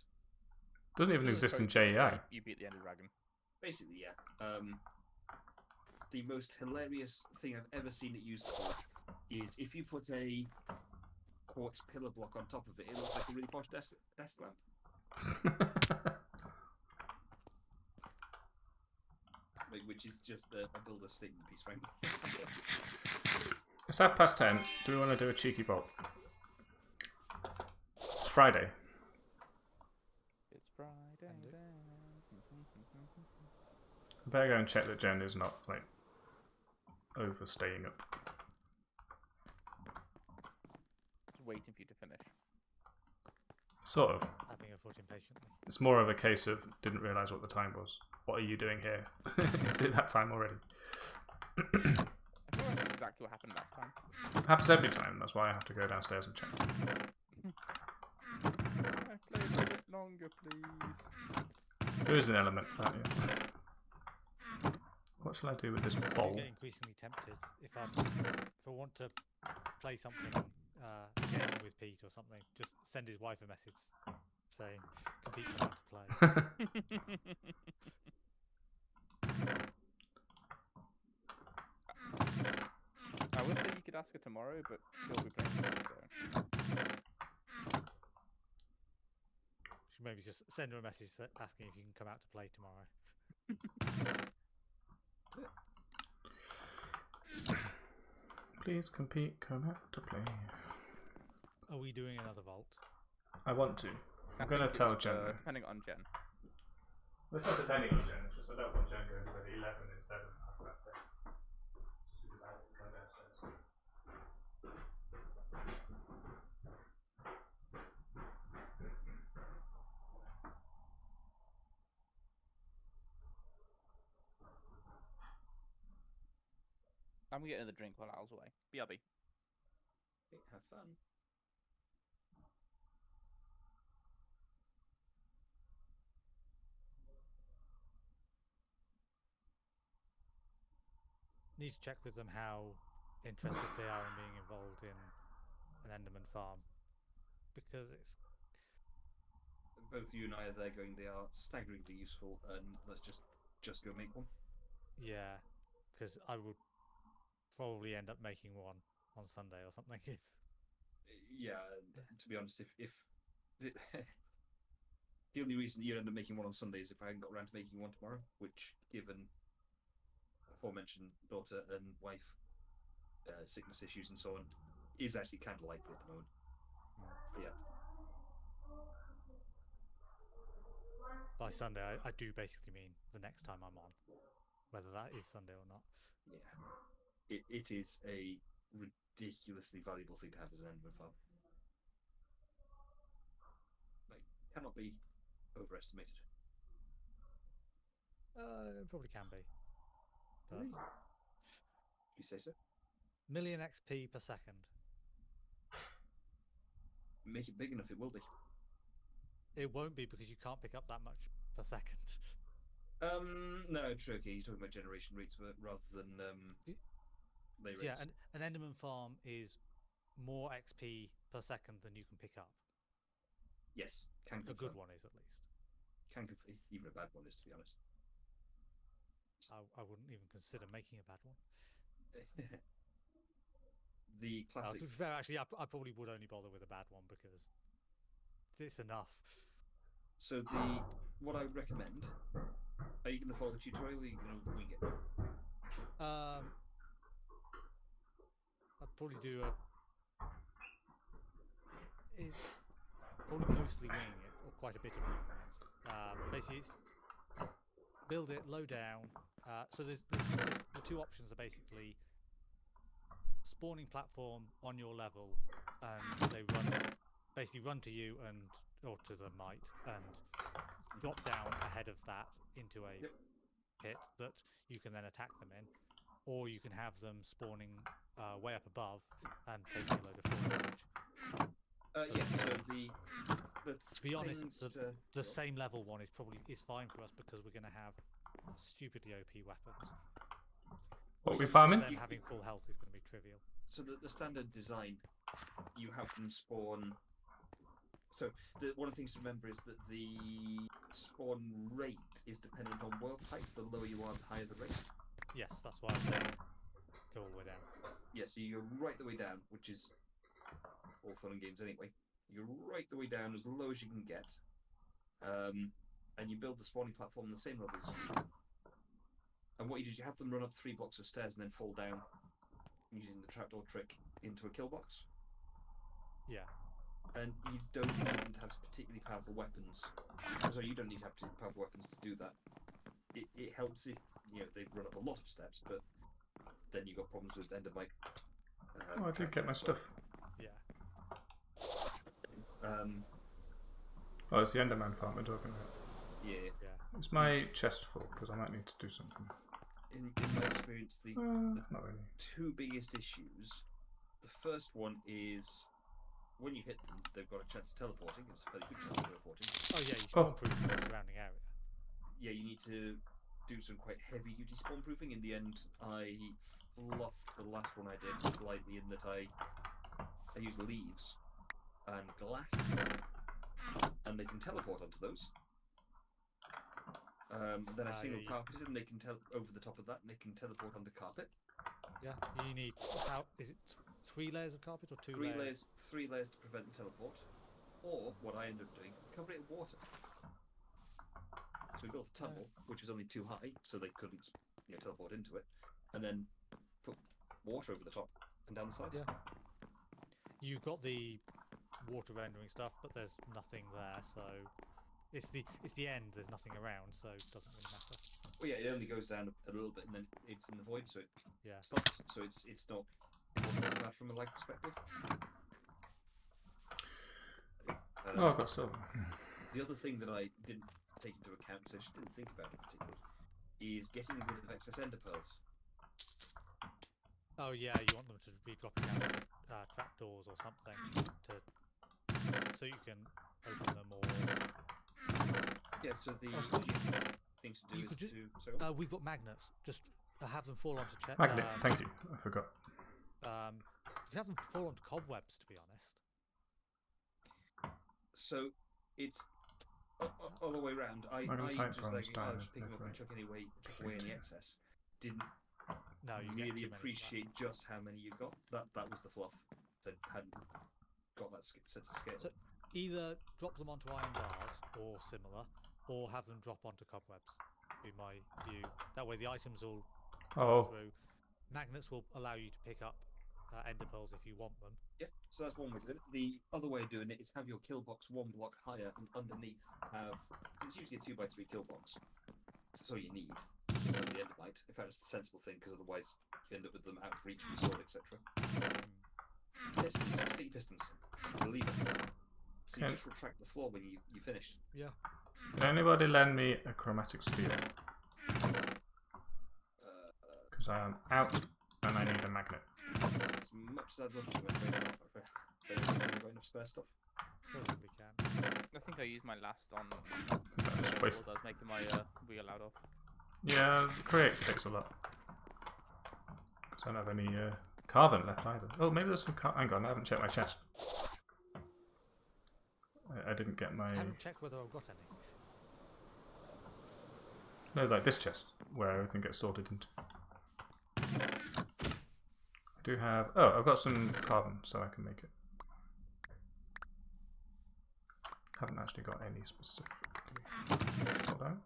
Speaker 3: Doesn't even
Speaker 4: It's
Speaker 3: exist in
Speaker 4: supposed to
Speaker 3: JEI.
Speaker 4: say You beat the Ender Dragon.
Speaker 2: Basically, yeah. The most hilarious thing I've ever seen it used for is if you put a quartz pillar block on top of it, it looks like a really posh desk lamp, which is just a builder statement piece, frankly.
Speaker 3: It's 10:30. Do we want to do a cheeky vault? It's Friday.
Speaker 4: It's Friday.
Speaker 3: I better go and check that Jen is not like overstaying up.
Speaker 4: Just waiting for you to finish.
Speaker 3: Sort of.
Speaker 1: Having her foot impatiently.
Speaker 3: It's more of a case of didn't realise what the time was. What are you doing here? Is it that time already?
Speaker 4: I feel like that's exactly what happened last time.
Speaker 3: It happens every time. That's why I have to go downstairs and check.
Speaker 4: Play a bit longer, please.
Speaker 3: There is an element. What shall I do with this
Speaker 1: I
Speaker 3: bowl?
Speaker 1: get increasingly tempted if I want to play something, game with Pete or something. Just send his wife a message saying, "Can Pete come out to play?"
Speaker 4: I would say you could ask her tomorrow, but she'll be playing tomorrow, so.
Speaker 1: Should maybe just send her a message asking if you can come out to play tomorrow.
Speaker 3: Please compete, come out to play.
Speaker 1: Are we doing another vault?
Speaker 3: I want to. I'm
Speaker 4: I
Speaker 3: going to
Speaker 4: think
Speaker 3: tell
Speaker 4: it's,
Speaker 3: Jen.
Speaker 4: depending on Jen.
Speaker 3: It's not depending on Jen, it's just I don't want Jen going to bed at 11 instead of 10:30. Just because I have to go downstairs.
Speaker 4: I'm gonna get another drink while Al's away. BRB.
Speaker 2: Okay, have fun.
Speaker 1: Need to check with them how interested they are in being involved in an Enderman farm, because it's
Speaker 2: Both you and I are there going, they are staggeringly useful, and let's just go make one.
Speaker 1: yeah, because I would probably end up making one on Sunday or something if
Speaker 2: Yeah, to be honest, if the, the only reason you'd end up making one on Sunday is if I hadn't got around to making one tomorrow, which, given aforementioned daughter and wife sickness issues and so on, is actually kind of likely at the moment. But yeah.
Speaker 1: by Sunday I do basically mean the next time I'm on, whether that is Sunday or not.
Speaker 2: Yeah, it is a ridiculously valuable thing to have as an Enderman farm. Like, cannot be overestimated.
Speaker 1: It probably can be. But
Speaker 2: Really? You say so?
Speaker 1: million XP per second.
Speaker 2: Make it big enough, it will be.
Speaker 1: It won't be because you can't pick up that much per second.
Speaker 2: No, true. Okay, you're talking about generation rates rather than lay rates.
Speaker 1: Yeah, and an Enderman farm is more XP per second than you can pick up.
Speaker 2: Yes, can
Speaker 1: A
Speaker 2: confirm.
Speaker 1: good one is, at least.
Speaker 2: Can confirm. Even a bad one is, to be honest.
Speaker 1: I wouldn't even consider making a bad one.
Speaker 2: The classic.
Speaker 1: To be fair, actually, I probably would only bother with a bad one because it's enough.
Speaker 2: So what I would recommend. Are you going to follow the tutorial? Or are you going to wing it?
Speaker 1: I'd probably do it's probably mostly winging it, or quite a bit of winging it. Basically, it's build it, low down. So there's the two options are basically spawning platform on your level, and they basically run to you or to the mite, and drop down ahead of that into a pit that you can then attack them in, or you can have them spawning way up above and taking a load of fall damage.
Speaker 2: So
Speaker 1: to be honest, the same level one is fine for us because we're going to have stupidly OP weapons.
Speaker 3: What are we
Speaker 1: So
Speaker 3: farming?
Speaker 1: them having full health is going to be trivial.
Speaker 2: So the standard design, you have them spawn. So one of the things to remember is that the spawn rate is dependent on world height. The lower you are, the higher the rate.
Speaker 1: Yes, that's why I said go all the way down.
Speaker 2: Yeah, so you go right the way down, which is all fun and games anyway. You go right the way down as low as you can get, and you build the spawning platform on the same level as you. And what you do is you have them run up 3 blocks of stairs and then fall down using the trapdoor trick into a kill box.
Speaker 1: Yeah.
Speaker 2: And you don't need to have particularly powerful weapons. Sorry, you don't need to have particularly powerful weapons to do that. It helps if they run up a lot of steps, but then you've got problems with endermite.
Speaker 3: I did get my stuff.
Speaker 1: Yeah.
Speaker 3: Oh, it's the Enderman farm we're talking about.
Speaker 2: Yeah.
Speaker 3: Is my chest full? Because I might need to do something.
Speaker 2: In my experience, the
Speaker 3: not really.
Speaker 2: two biggest issues. The first one is when you hit them, they've got a chance of teleporting. It's a fairly good chance of teleporting.
Speaker 1: Oh yeah, you spawn-proof the surrounding area.
Speaker 2: Yeah, you need to do some quite heavy-duty spawn-proofing. In the end, I fluffed the last one I did slightly in that I used leaves and glass, and they can teleport onto those. Then I single carpeted, and they can over the top of that, and they can teleport onto carpet.
Speaker 1: Yeah, you need is it 3 layers of carpet or 2
Speaker 2: layers? 3 layers to prevent the teleport. Or what I ended up doing, cover it in water. So we built a tunnel, which was only too high, so they couldn't teleport into it, and then put water over the top and down the sides.
Speaker 1: Yeah. You've got the water rendering stuff, but there's nothing there, so it's the end. There's nothing around, so it doesn't really matter.
Speaker 2: Well, yeah, it only goes down a little bit, and then it's in the void, so it stops. So it wasn't bad from a lag perspective.
Speaker 3: Oh, I've got silver.
Speaker 2: The other thing that I didn't take into account, because I just didn't think about it particularly, is getting rid of excess ender pearls.
Speaker 1: Oh yeah, you want them to be dropping down trapdoors or something so you can open them or.
Speaker 2: Yeah, so the things to do is to.
Speaker 1: We've got magnets. Just have them fall onto chests.
Speaker 3: Magnet, thank you. I forgot.
Speaker 1: You can have them fall onto cobwebs, to be honest.
Speaker 2: So it's all the way around. I just like just pick them up and chuck away any excess. Didn't really appreciate just how many you got. That was the fluff. So hadn't got that sense of scale.
Speaker 1: So either drop them onto iron bars or similar, or have them drop onto cobwebs. In my view, that way the items will go through. Magnets will allow you to pick up ender pearls if you want them.
Speaker 2: Yeah, so that's one way to do it. The other way of doing it is have your kill box 1 block higher, and underneath have. It's usually a 2x3 kill box. That's all you need for the endermite. In fact, it's the sensible thing because otherwise you end up with them out of reach of your sword, etc. Pistons, sticky pistons, the lever. So you just retract the floor when you finished.
Speaker 1: Yeah.
Speaker 3: Can anybody lend me a chromatic steel? Because I am out and I need a magnet.
Speaker 2: As much as I'd love to, I'm afraid I've got enough spare stuff.
Speaker 1: Probably can.
Speaker 4: I think I used my last on.
Speaker 3: Just waste.
Speaker 4: I was making my wheel out of.
Speaker 3: Yeah, create takes a lot. Because I don't have any carbon left either. Oh, maybe there's some hang on, I haven't checked my chest. I didn't get my.
Speaker 1: I haven't checked whether I've got any.
Speaker 3: No, like this chest, where everything gets sorted into. I do have... Oh, I've got some carbon, so I can make it. Haven't actually got any specifically. Hold on.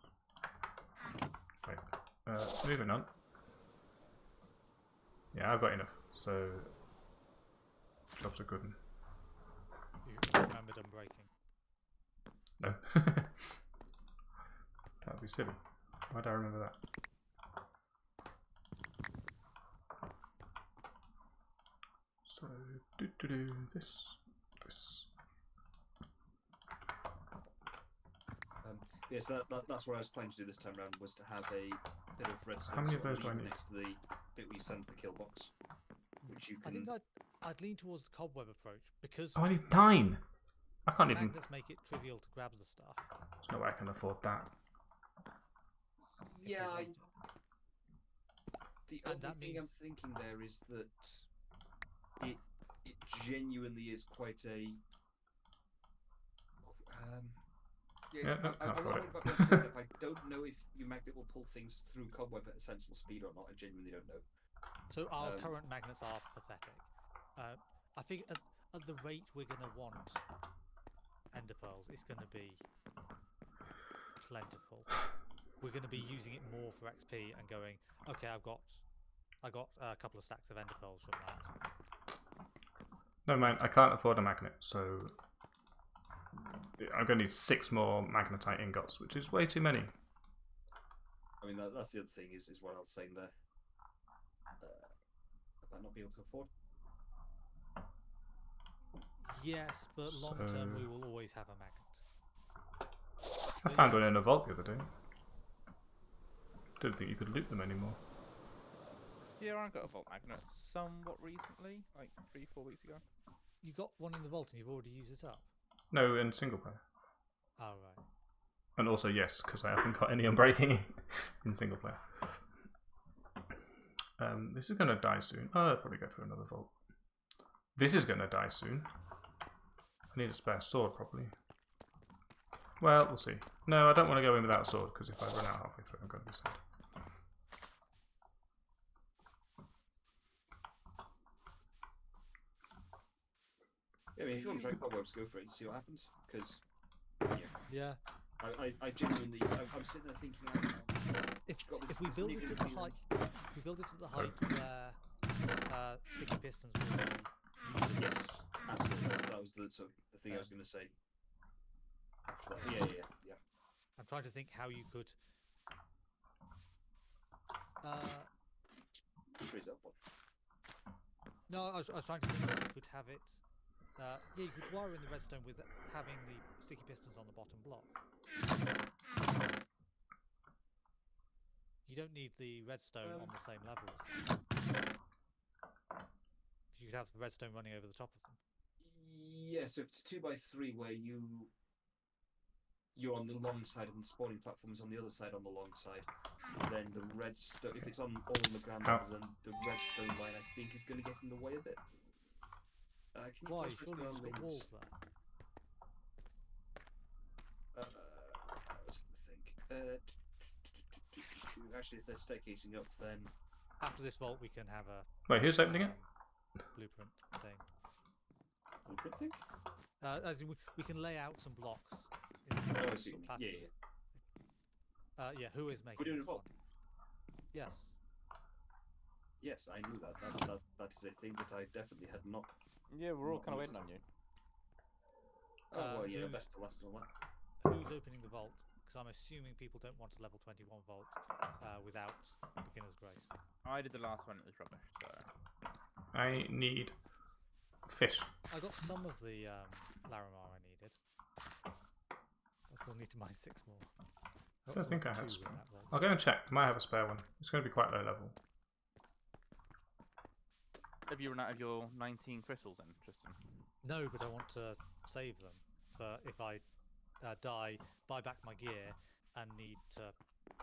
Speaker 3: Wait. Moving on. Yeah, I've got enough, so... Job's a good one.
Speaker 1: You remembered unbreaking.
Speaker 3: No. That would be silly. Why do I remember that? So, this.
Speaker 2: Yeah, so that's what I was planning to do this time round, was to have a bit of redstone.
Speaker 3: How many of
Speaker 2: sort
Speaker 3: those do I
Speaker 2: lever
Speaker 3: need?
Speaker 2: next to the bit where you stand at the kill box, which you
Speaker 1: I
Speaker 2: can.
Speaker 1: think I'd lean towards the cobweb approach because
Speaker 3: Oh, I need 9! I can't even...
Speaker 1: magnets make it trivial to grab the stuff.
Speaker 3: There's no way I can afford that.
Speaker 1: if we
Speaker 2: Yeah,
Speaker 1: want it.
Speaker 2: the
Speaker 1: And
Speaker 2: only
Speaker 1: that
Speaker 2: thing I'm
Speaker 1: means-
Speaker 2: thinking there is that it genuinely is quite a.
Speaker 3: Yeah, no,
Speaker 2: I'm
Speaker 3: can't
Speaker 2: not
Speaker 3: afford
Speaker 2: worried
Speaker 3: it.
Speaker 2: about being blown up. I don't know if your magnet will pull things through cobweb at a sensible speed or not. I genuinely don't know.
Speaker 1: So our
Speaker 2: Um,
Speaker 1: current magnets are pathetic. I think at the rate we're going to want ender pearls, it's going to be plentiful. We're going to be using it more for XP and going, okay, I got a couple of stacks of ender pearls from that.
Speaker 3: No mind, I can't afford a magnet, so I'm going to need 6 more magnetite ingots, which is way too many.
Speaker 2: I mean, that's the other thing is what I was saying there. I might not be able to afford.
Speaker 1: Yes, but long term
Speaker 3: So-
Speaker 1: we will always have a magnet.
Speaker 3: I found one in a vault the other day. Didn't think you could loot them anymore.
Speaker 4: Yeah, I got a vault magnet somewhat recently, like 3-4 weeks ago.
Speaker 1: You got one in the vault and you've already used it up.
Speaker 3: No, in single player.
Speaker 1: Oh right.
Speaker 3: And also, yes, because I haven't got any unbreaking in single player. This is going to die soon. Oh, I'll probably go for another vault. This is going to die soon. I need a spare sword, probably. Well, we'll see. No, I don't want to go in without a sword, because if I run out halfway through, I'm going to be sad.
Speaker 2: Yeah, I mean, if you want to try cobwebs, go for it and see what happens. Because,
Speaker 1: Yeah.
Speaker 2: I genuinely, I'm sitting there thinking,
Speaker 1: If
Speaker 2: got this-
Speaker 1: if we
Speaker 2: this
Speaker 1: build it
Speaker 2: niggling
Speaker 1: at the
Speaker 2: feeling.
Speaker 1: height, if we build it at the height where sticky pistons will be usable.
Speaker 2: yes, absolutely. That was the sort of the thing I was going to say. After that. Yeah.
Speaker 1: I'm trying to think how you could.
Speaker 2: Just raise that one.
Speaker 1: No, I was trying to think how you could have it. Yeah, you could wire in the redstone with having the sticky pistons on the bottom block. You don't need the redstone on the same level as them. Because you could have the redstone running over the top of them.
Speaker 2: Yeah, so if it's 2x3 where you're on the long side and the spawning platform is on the other side on the long side, then the redstone, if it's all on the ground level, then the redstone line I think is going to get in the way of it. Can you
Speaker 1: Why?
Speaker 2: place
Speaker 1: Surely
Speaker 2: redstone
Speaker 1: you've
Speaker 2: on
Speaker 1: got walls
Speaker 2: leaves?
Speaker 1: there.
Speaker 2: I was going to think. Actually, if they're staircasing up, then
Speaker 1: After this vault, we can have a
Speaker 3: Wait, who's opening it?
Speaker 1: blueprint thing.
Speaker 2: blueprint thing.
Speaker 1: As in we can lay out some blocks. In
Speaker 2: Oh, I
Speaker 1: the
Speaker 2: see.
Speaker 1: sort of
Speaker 2: Yeah,
Speaker 1: pattern.
Speaker 2: yeah.
Speaker 1: Yeah, who is making
Speaker 2: We're doing
Speaker 1: this
Speaker 2: a vault.
Speaker 1: one? Yes.
Speaker 2: Yes, I knew that. That is a thing that I definitely had not.
Speaker 4: Yeah, we're all
Speaker 2: Not
Speaker 4: kind of waiting on
Speaker 2: noticed.
Speaker 4: you.
Speaker 2: Oh well, yeah,
Speaker 1: who's-
Speaker 2: best to last and all that.
Speaker 1: Who's opening the vault? Because I'm assuming people don't want a level 21 vault without beginner's grace.
Speaker 4: I did the last one, it was rubbish, so...
Speaker 3: I need fish.
Speaker 1: I got some of the Larimar I needed. I still need to mine 6 more.
Speaker 3: I don't think I have
Speaker 1: two
Speaker 3: a
Speaker 1: in
Speaker 3: spare.
Speaker 1: that vault.
Speaker 3: I'll go and check. I might have a spare one. It's going to be quite low level.
Speaker 4: Have you run out of your 19 crystals then, Tristan?
Speaker 1: No, but I want to save them for if I die, buy back my gear, and need to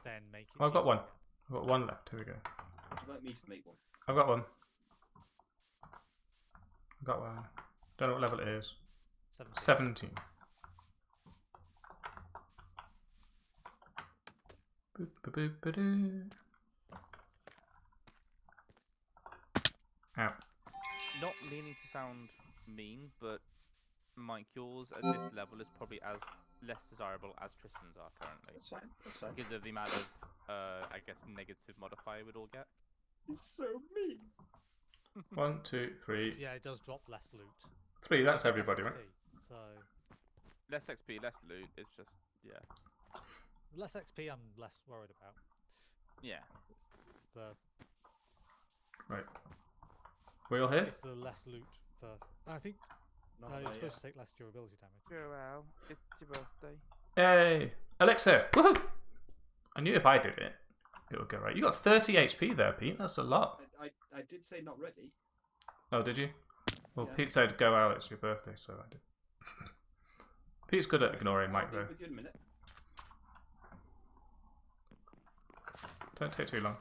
Speaker 1: then make it.
Speaker 3: I've got
Speaker 1: cheaper
Speaker 3: one.
Speaker 1: again.
Speaker 3: I've got one left. Here we go.
Speaker 2: Would you like me to make one?
Speaker 3: I've got one. I've got one. Don't know what level it is. 17. Boop, boop, boop, ba-doo. Ow.
Speaker 4: Not meaning to sound mean, but Mike, yours at this level is probably as less desirable as Tristan's are currently.
Speaker 2: That's fine. That's fine.
Speaker 4: Because of the amount of, I guess, negative modifier we'd all get.
Speaker 2: It's so mean.
Speaker 3: 1, 2, 3.
Speaker 1: Yeah, it does drop less loot.
Speaker 3: 3, that's
Speaker 1: Less
Speaker 3: everybody, right?
Speaker 1: XP, so
Speaker 4: Less XP, less loot, it's just, yeah.
Speaker 1: less XP I'm less worried about.
Speaker 4: Yeah.
Speaker 1: It's the
Speaker 3: Right. We all here?
Speaker 1: it's the less loot for. I think
Speaker 2: Not
Speaker 1: you're
Speaker 2: my,
Speaker 1: supposed to take less durability damage.
Speaker 4: Joel, it's your birthday.
Speaker 3: Yay! Elixir! Woohoo! I knew if I did it, it would go right. You got 30 HP there, Pete. That's a lot.
Speaker 2: I did say not ready.
Speaker 3: Oh, did you? Well,
Speaker 2: Yeah.
Speaker 3: Pete said go out, it's your birthday, so I did. Pete's good at ignoring Mike,
Speaker 2: I'll be
Speaker 3: though.
Speaker 2: with you in a minute.
Speaker 3: Don't take too long.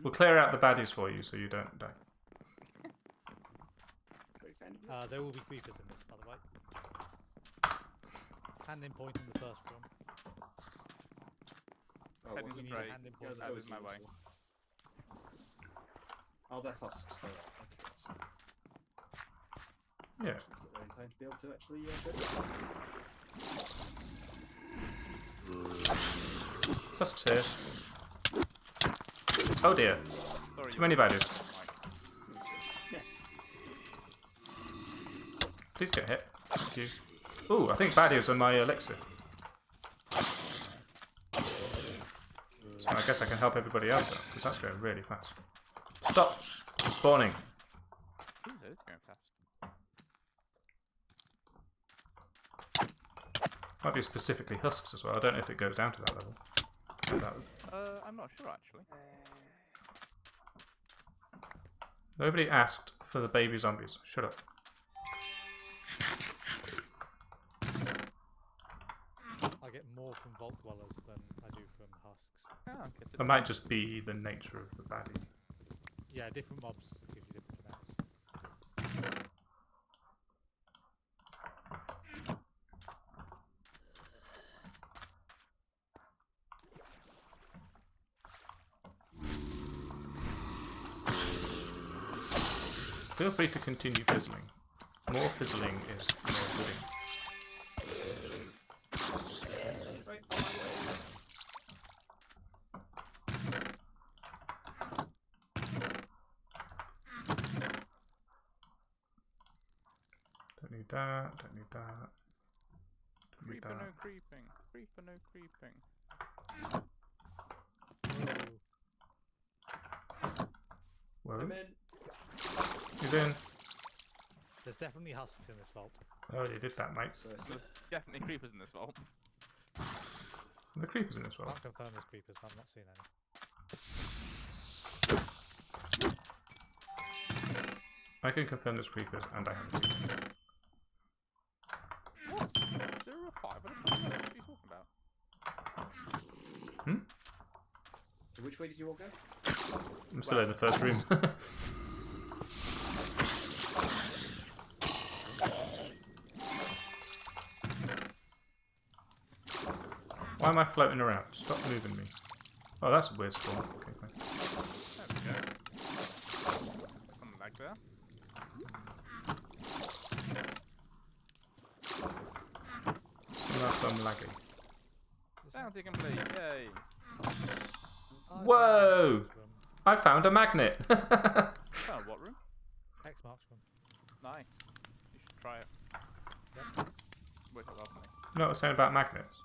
Speaker 3: We'll clear out the baddies for you so you don't die.
Speaker 2: Very kind of you.
Speaker 1: There will be creepers in this, by the way. Handing point in the first room.
Speaker 2: Oh,
Speaker 4: heading
Speaker 2: what's
Speaker 1: We
Speaker 2: it?
Speaker 1: need
Speaker 4: straight.
Speaker 1: a handing
Speaker 2: Yeah,
Speaker 1: point.
Speaker 2: that
Speaker 4: That
Speaker 2: was
Speaker 4: was my way.
Speaker 2: Oh, they're husks. They are. Okay, so
Speaker 3: Yeah.
Speaker 2: just get there in time to be able to actually trade.
Speaker 3: Husks here. Oh dear.
Speaker 4: Sorry,
Speaker 3: Too many baddies.
Speaker 4: Mike.
Speaker 2: Yeah.
Speaker 3: Please get hit. Thank you. Ooh, I think baddies are my elixir. So I guess I can help everybody else out, because that's going really fast. Stop! I'm spawning.
Speaker 4: Jeez, that is going fast.
Speaker 3: Might be specifically husks as well. I don't know if it goes down to that level. Like that.
Speaker 4: I'm not sure actually.
Speaker 3: Nobody asked for the baby zombies. Shut up.
Speaker 1: I get more from Vault Dwellers than I do from husks.
Speaker 4: Oh, okay, so
Speaker 3: It might just be the nature of the baddie.
Speaker 1: Yeah, different mobs give you different amounts.
Speaker 3: Feel free to continue fizzling. More fizzling is more pudding.
Speaker 2: Right, on my way.
Speaker 3: Don't need that, don't need that. Don't need
Speaker 4: creeper,
Speaker 3: that.
Speaker 4: no creeping. Creeper, no creeping.
Speaker 1: Whoa.
Speaker 3: Whoa.
Speaker 2: I'm in.
Speaker 3: He's in.
Speaker 1: There's definitely husks in this vault.
Speaker 3: Oh, you did that, mate.
Speaker 2: So
Speaker 4: There's definitely creepers in this vault.
Speaker 3: Are the creepers in this
Speaker 1: I
Speaker 3: world?
Speaker 1: can't confirm there's creepers, but I've not seen any.
Speaker 3: I can confirm there's creepers, and I haven't seen them.
Speaker 4: What? 0 or 5? I don't know what are you talking about.
Speaker 2: which way did you all go?
Speaker 3: I'm still in the first room. Why am I floating around? Stop moving me. Oh, that's a weird spawn. Okay, fine.
Speaker 4: There we go. Some lag there.
Speaker 3: Some of them laggy.
Speaker 4: Down dig and bleed, yay.
Speaker 3: Whoa! I found a magnet!
Speaker 4: Oh, what room?
Speaker 1: X marks room.
Speaker 4: Nice. You should try it.
Speaker 1: Yep.
Speaker 4: Works out well for me.
Speaker 3: You know what I was saying about magnets?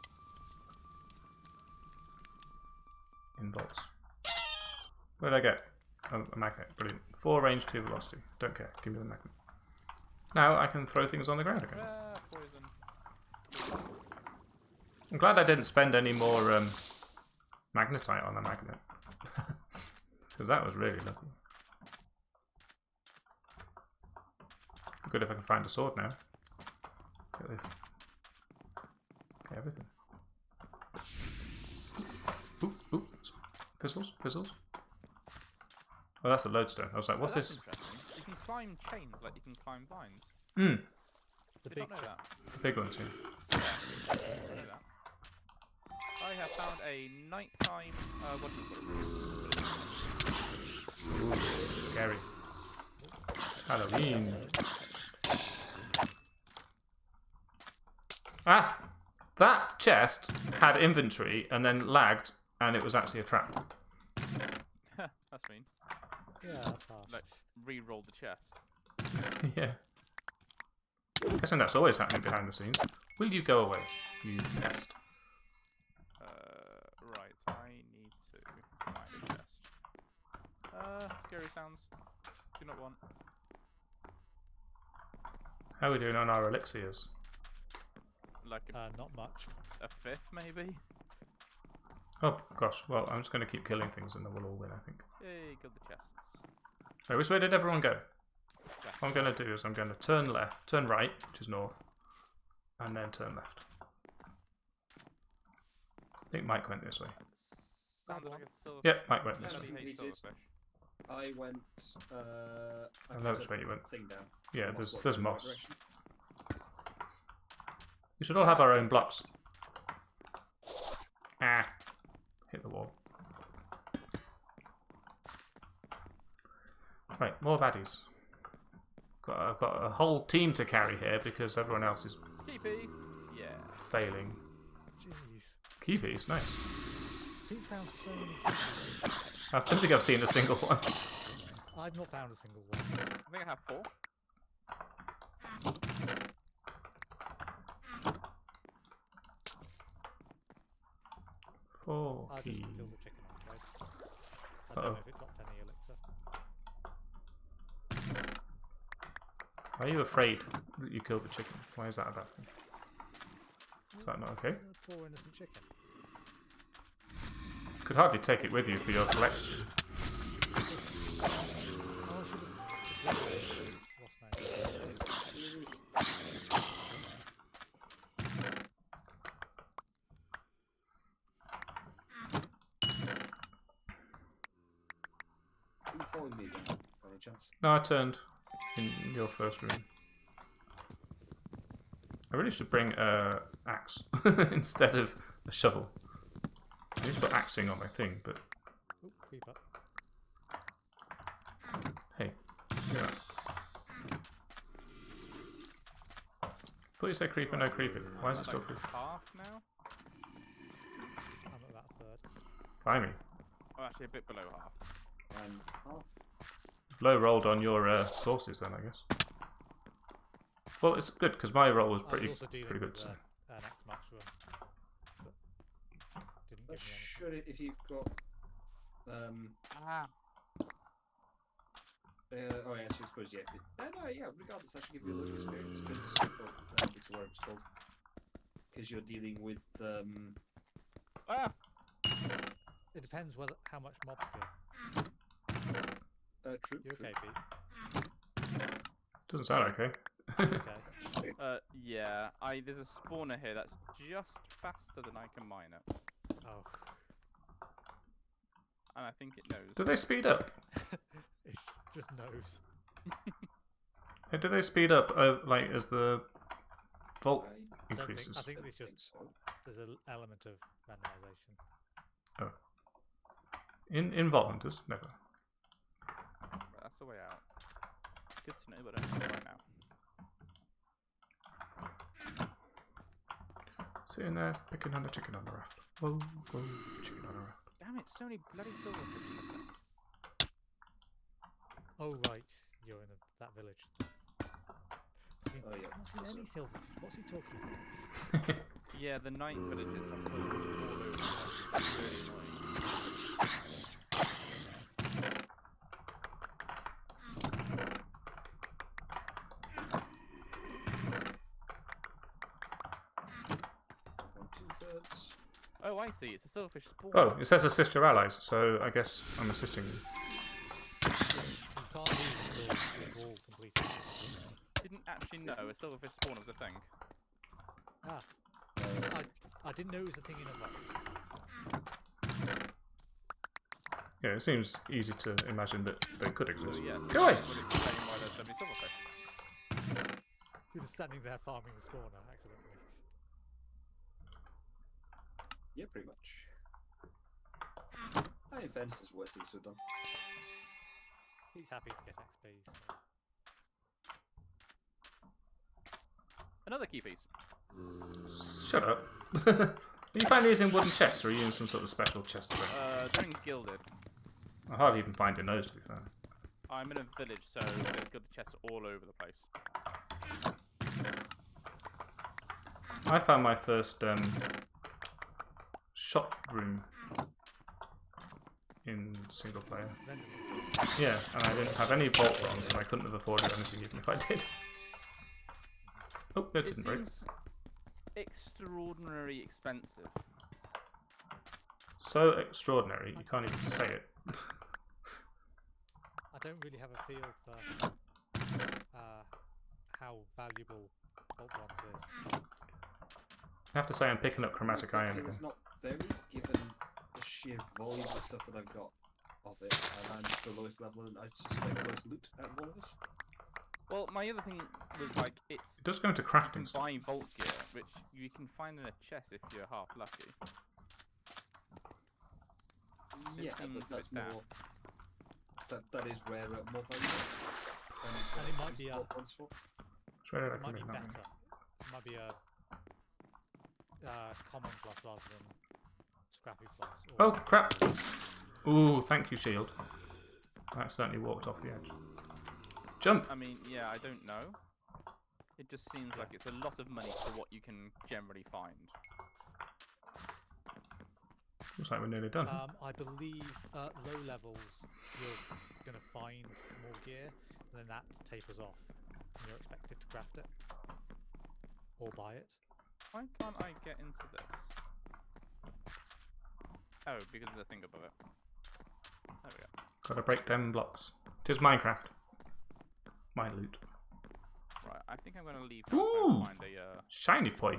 Speaker 3: In vaults. What did I get? Oh, a magnet. Brilliant. 4 range, 2 velocity. Don't care. Give me the magnet. Now I can throw things on the ground again.
Speaker 4: Poison.
Speaker 3: I'm glad I didn't spend any more magnetite on the magnet. Because that was really lucky. Good if I can find a sword now. Get this. Okay, everything. Oop, oop. Fizzles, fizzles. Oh, that's a lodestone. I was like, what's
Speaker 4: Oh, that's
Speaker 3: this?
Speaker 4: interesting. You can climb chains like you can climb vines.
Speaker 3: Hmm,
Speaker 1: The
Speaker 4: Did
Speaker 1: big
Speaker 4: not know
Speaker 1: chunk.
Speaker 4: that.
Speaker 3: the big ones, yeah.
Speaker 4: Yeah, I didn't know that. I have found a nighttime. What is it?
Speaker 3: Ooh, scary. Halloween. Ah! That chest had inventory and then lagged, and it was actually a trap.
Speaker 4: That's mean.
Speaker 1: Yeah, that's harsh.
Speaker 4: Like, re-roll the chest.
Speaker 3: Yeah. I'm guessing that's always happening behind the scenes. Will you go away, you pest?
Speaker 4: Right, I need to find a chest. Scary sounds. Do not want.
Speaker 3: How are we doing on our elixirs?
Speaker 4: Like
Speaker 1: Not much.
Speaker 4: a fifth, maybe?
Speaker 3: Oh, gosh. Well, I'm just going to keep killing things and then we'll all win, I think.
Speaker 4: Yay, kill the chests.
Speaker 3: So which way did everyone go?
Speaker 4: Left.
Speaker 3: What I'm going to do is I'm going to turn left, turn right, which is north, and then turn left. I think Mike went this way.
Speaker 4: Sounded like a silver.
Speaker 3: Yep, Mike went this
Speaker 2: Hello.
Speaker 3: way.
Speaker 4: I hate
Speaker 2: Repeated.
Speaker 4: silverfish.
Speaker 2: I went.
Speaker 3: I know
Speaker 2: put
Speaker 3: which
Speaker 2: a
Speaker 3: way you went.
Speaker 2: Thing down.
Speaker 3: Yeah,
Speaker 2: Moss
Speaker 3: there's
Speaker 2: block in the right
Speaker 3: moss.
Speaker 2: direction.
Speaker 3: We should all have our own blocks. Ah. Hit the wall. Right, more baddies. I've got a whole team to carry here because everyone else is
Speaker 4: Keepies! Yeah.
Speaker 3: failing.
Speaker 1: Jeez.
Speaker 3: Keepies, nice.
Speaker 1: He's found so many keys.
Speaker 3: I don't think I've seen a single one.
Speaker 1: I've not found a single one.
Speaker 4: I think I have 4.
Speaker 3: Four
Speaker 1: I
Speaker 3: keys.
Speaker 1: just killed the chicken, I'm afraid. I don't know if it dropped any elixir.
Speaker 3: Why are you afraid that you killed the chicken? Why is that a bad thing? Is that not okay?
Speaker 1: It's a poor innocent chicken.
Speaker 3: Could hardly take it with you for your collection.
Speaker 1: Oh, I should have. Lost name.
Speaker 2: Are you following me then, by any chance?
Speaker 3: No, I turned in your first room. I really should bring an axe instead of a shovel. I need to put axing on my thing, but
Speaker 1: Oop, creeper.
Speaker 3: hey, yeah. Thought you said creeper, no creeper. Why is it
Speaker 4: That's
Speaker 3: still
Speaker 4: like
Speaker 3: creeper?
Speaker 4: half now?
Speaker 1: I'm at that third.
Speaker 3: Blimey.
Speaker 4: Oh, actually a bit below half.
Speaker 2: And half.
Speaker 3: Low rolled on your sources then, I guess. Well, it's good because my roll was
Speaker 1: I
Speaker 3: pretty
Speaker 1: was also dealing
Speaker 3: good.
Speaker 1: with
Speaker 3: So.
Speaker 1: an X Max run. That didn't give me anything.
Speaker 2: Should it, if you've got.
Speaker 4: Ah.
Speaker 2: Oh yeah, so I suppose yeah. No, yeah. Regardless, that should give you a lot of experience because it's what it's called. Because you're dealing with
Speaker 4: Ah!
Speaker 1: It depends whether how much mobs kill.
Speaker 2: true.
Speaker 1: You
Speaker 2: true.
Speaker 1: okay, Pete?
Speaker 3: Doesn't sound okay.
Speaker 1: Okay.
Speaker 4: Yeah. There's a spawner here that's just faster than I can mine it.
Speaker 1: Oh.
Speaker 4: And I think it knows.
Speaker 3: Do they speed up?
Speaker 1: It just knows.
Speaker 3: Hey, do they speed up like as the vault
Speaker 2: I
Speaker 1: Don't
Speaker 3: increases?
Speaker 1: I think
Speaker 2: don't
Speaker 1: it's just
Speaker 2: so.
Speaker 1: there's an element of randomization.
Speaker 3: In Vault Hunters, never.
Speaker 4: That's the way out. Good to know, but I don't know right now.
Speaker 3: Sitting there, picking on the chicken on the raft. Whoa, whoa, chicken on the raft.
Speaker 4: Damn it, so many bloody silverfish.
Speaker 1: Oh right, you're in that village.
Speaker 2: Oh, yeah,
Speaker 1: I've not seen any silverfish. What's he talking about?
Speaker 4: Yeah, the night villages have silverfish all over the place. It's really annoying. Oh, I see. It's a silverfish spawn.
Speaker 3: Oh, it says assist your allies, so I guess I'm assisting you.
Speaker 1: You can't leave until it's all completed.
Speaker 4: Didn't actually know a silverfish spawn was a thing.
Speaker 1: Ah. I didn't know it was a thing in a vault.
Speaker 3: Yeah, it seems easy to imagine that they could
Speaker 4: So
Speaker 3: exist.
Speaker 4: yes,
Speaker 3: Go away!
Speaker 4: that would explain why there's so many silverfish.
Speaker 1: He was standing there farming the spawner accidentally.
Speaker 2: Yeah, pretty much. In fairness, there's worse things to have done.
Speaker 1: He's happy to get XP. So.
Speaker 4: Another key piece.
Speaker 3: Shut up. Are you finding these in wooden chests, or are you in some sort of special chest?
Speaker 4: They're in gilded.
Speaker 3: I hardly even find in those, to be fair.
Speaker 4: I'm in a village, so there's gilded chests all over the place.
Speaker 3: I found my first shop room in single player. Yeah, and I didn't have any bolt bronze, and I couldn't have afforded anything even if I did. Oh, that didn't break.
Speaker 4: Seems extraordinarily expensive.
Speaker 3: So extraordinary, you can't even say it.
Speaker 1: I don't really have a feel for how valuable bolt bronze is.
Speaker 3: I have to say I'm picking up chromatic iron again.
Speaker 2: It's not very, given the sheer volume of stuff that I've got of it, and I'm the lowest level, and I suspect the lowest loot out of all of us.
Speaker 4: Well, my other thing was like
Speaker 3: It does go into
Speaker 4: you can
Speaker 3: crafting stuff.
Speaker 4: buy vault gear, which you can find in a chest if you're half lucky.
Speaker 2: Yeah,
Speaker 4: seems
Speaker 2: but
Speaker 4: a
Speaker 2: that's
Speaker 4: bit
Speaker 2: more. That is rarer, more valuable.
Speaker 1: And it might be a-
Speaker 3: Which way did I
Speaker 1: It might
Speaker 3: come
Speaker 1: be
Speaker 3: in?
Speaker 1: better. It might be a common plus rather than scrappy plus. Or
Speaker 3: Oh, crap! Ooh, thank you, shield. I accidentally walked off the edge. Jump!
Speaker 4: I mean, yeah, I don't know. It just seems like it's a lot of money for what you can generally find.
Speaker 3: Looks like we're nearly done.
Speaker 1: I believe at low levels you're going to find more gear, and then that tapers off, and you're expected to craft it or buy it.
Speaker 4: Why can't I get into this? Oh, because of the thing above it. There we go.
Speaker 3: Gotta break them blocks. Tis Minecraft. My loot.
Speaker 4: Right, I think I'm going to leave now
Speaker 3: Ooh!
Speaker 4: and find a...
Speaker 3: Shiny poi.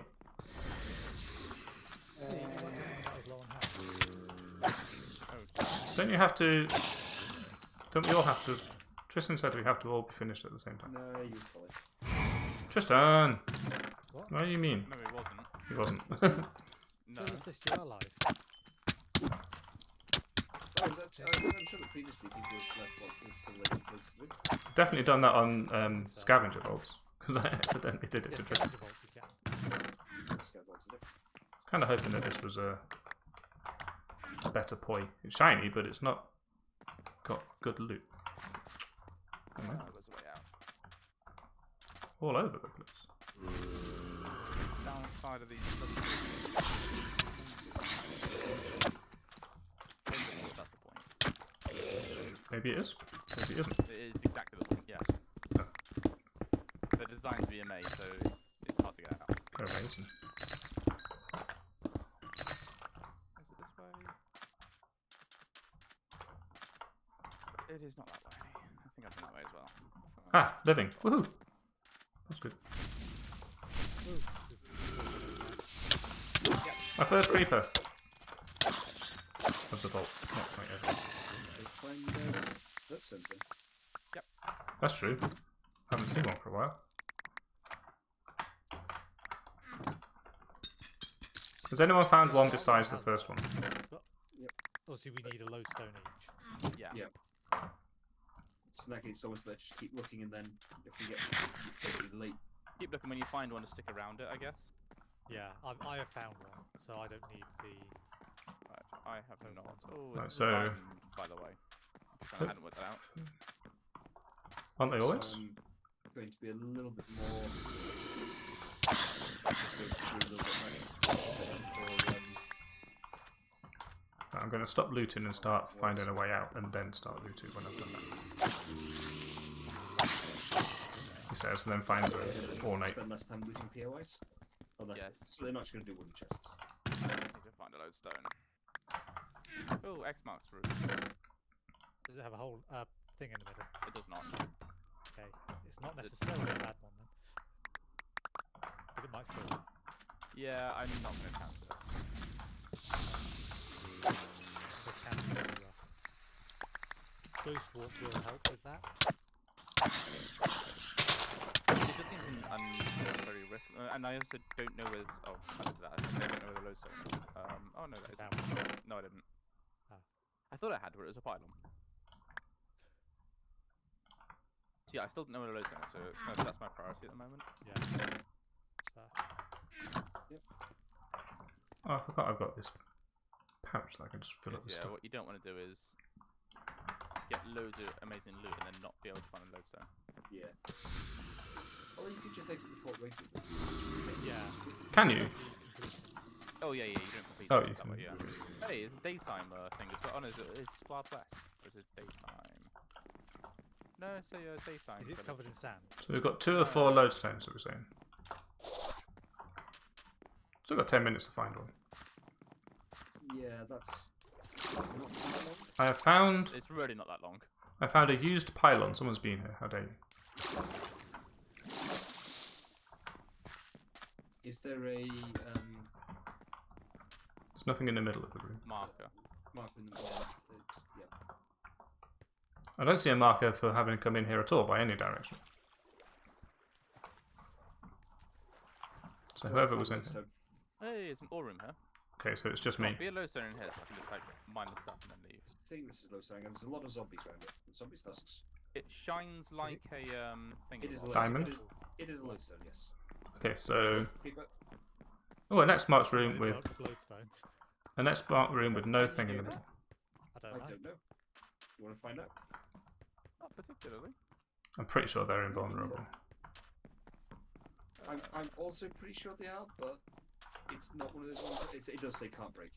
Speaker 1: Yeah, you might not as low on health.
Speaker 4: Oh,
Speaker 3: Don't you have to... Don't we all have to... Tristan said we have to all be finished at the same time.
Speaker 2: No, you probably.
Speaker 3: Tristan!
Speaker 1: What?
Speaker 3: What do you mean?
Speaker 4: no, it wasn't.
Speaker 3: He wasn't.
Speaker 4: No.
Speaker 1: So assist your allies.
Speaker 2: Oh, I'm sure that previously people left lots of still waiting for us to do.
Speaker 3: Definitely done that on scavenger bolts. Because I accidentally did it
Speaker 1: Yes,
Speaker 3: to Tristan.
Speaker 1: scavenger bolts you can.
Speaker 2: Scaffolds are different.
Speaker 3: Kind of hoping that this was a better poi. It's shiny, but it's not got good loot.
Speaker 4: Oh, there's a way out.
Speaker 3: All over the place.
Speaker 4: Downside of these... That's the point.
Speaker 3: Maybe it is. Maybe it isn't.
Speaker 4: It is exactly the point, yes.
Speaker 3: Oh.
Speaker 4: They're designed to be made, so it's hard to get out.
Speaker 3: Amazing.
Speaker 4: Is it this way? It is not that way. I think I've been that way as well.
Speaker 3: Ah, living. Woohoo! That's good.
Speaker 1: Ooh,
Speaker 3: My first creeper. Of the vault. Not quite yet.
Speaker 2: They find footsteps in.
Speaker 3: That's true. Haven't seen one for a while. Has anyone found one besides the first one?
Speaker 1: obviously we need a lodestone each.
Speaker 4: Yeah.
Speaker 2: Yeah. So in that case, it's always better to keep looking, and then if we get basically late.
Speaker 4: Keep looking when you find one to stick around it, I guess.
Speaker 1: Yeah, I have found one, so I don't need the.
Speaker 4: Right, I have not. Oh,
Speaker 3: Right,
Speaker 4: it's
Speaker 3: so-
Speaker 4: diamond, by the way. I hadn't worked that out.
Speaker 3: Aren't they always?
Speaker 2: So I'm going to be a little bit more. Just going to do a little bit less.
Speaker 3: I'm going to stop looting and start finding a way out, and then start looting when I've done that. He says, and then finds an ornate.
Speaker 2: Spend less time looting POIs. Unless
Speaker 4: Yes.
Speaker 2: so they're not just going to do wooden chests.
Speaker 4: I need to find a lodestone. Oh, X marks route.
Speaker 1: Does it have a whole thing in the middle?
Speaker 4: It does not.
Speaker 1: Okay, it's not necessarily a bad one then, but it might still. Be.
Speaker 4: Yeah, I'm not going to chance it.
Speaker 1: The can be very rough. Ghost walk will help with that.
Speaker 4: It just seems very risky. and I also don't know where. Oh, I said that. I don't know where the lodestone is. Oh no, that is.
Speaker 1: Down.
Speaker 4: No, I didn't.
Speaker 1: Oh.
Speaker 4: I thought I had where it was a pylon. So yeah, I still don't know where the lodestone is, so it's kind of, that's my priority at the moment.
Speaker 1: Yeah. That's fair.
Speaker 3: Oh, I forgot I've got this pouch that I can just fill up with
Speaker 4: Yeah,
Speaker 3: stuff.
Speaker 4: what you don't want to do is get loads of amazing loot and then not be able to find a lodestone.
Speaker 2: Yeah. Or you could just exit the port right.
Speaker 1: Yeah.
Speaker 3: Can you?
Speaker 4: Oh yeah, you don't complete
Speaker 3: Oh,
Speaker 4: it
Speaker 3: you
Speaker 4: that
Speaker 3: can.
Speaker 4: way, yeah. Hey, it's a daytime thing as well. Oh no, it's Wild West. Or is it daytime? No, it's a daytime.
Speaker 1: Is it
Speaker 4: village.
Speaker 1: covered in sand?
Speaker 3: So we've got 2 or 4 lodestones, that we're saying. Still got 10 minutes to find one.
Speaker 2: Yeah, that's not that long.
Speaker 3: I have found.
Speaker 4: It's really not that long.
Speaker 3: I found a used pylon. Someone's been here. How dare you?
Speaker 2: Is there a
Speaker 3: There's nothing in the middle of the room.
Speaker 4: Marker.
Speaker 2: mark in the yeah?
Speaker 3: I don't see a marker for having come in here at all by any direction. So whoever was in here.
Speaker 4: Hey, it's an ore room here.
Speaker 3: Okay, so it's just me.
Speaker 4: Be a lodestone in here so I can just like mine the stuff and then leave.
Speaker 2: I think this is low saying, and there's a lot of zombies around it. Zombies husks.
Speaker 4: It shines like a thing.
Speaker 2: It is a
Speaker 3: Diamond?
Speaker 2: lodestone. It is a lodestone, yes.
Speaker 3: Okay, so
Speaker 2: People,
Speaker 3: oh, a next marked room with
Speaker 1: Glowstone.
Speaker 3: a next marked room with no thing in the middle.
Speaker 1: I
Speaker 2: I
Speaker 1: don't know.
Speaker 2: don't know. You want to find out?
Speaker 4: Not particularly.
Speaker 3: I'm pretty sure they're invulnerable.
Speaker 2: I'm also pretty sure they are, but it's not one of those ones. It does say can't break.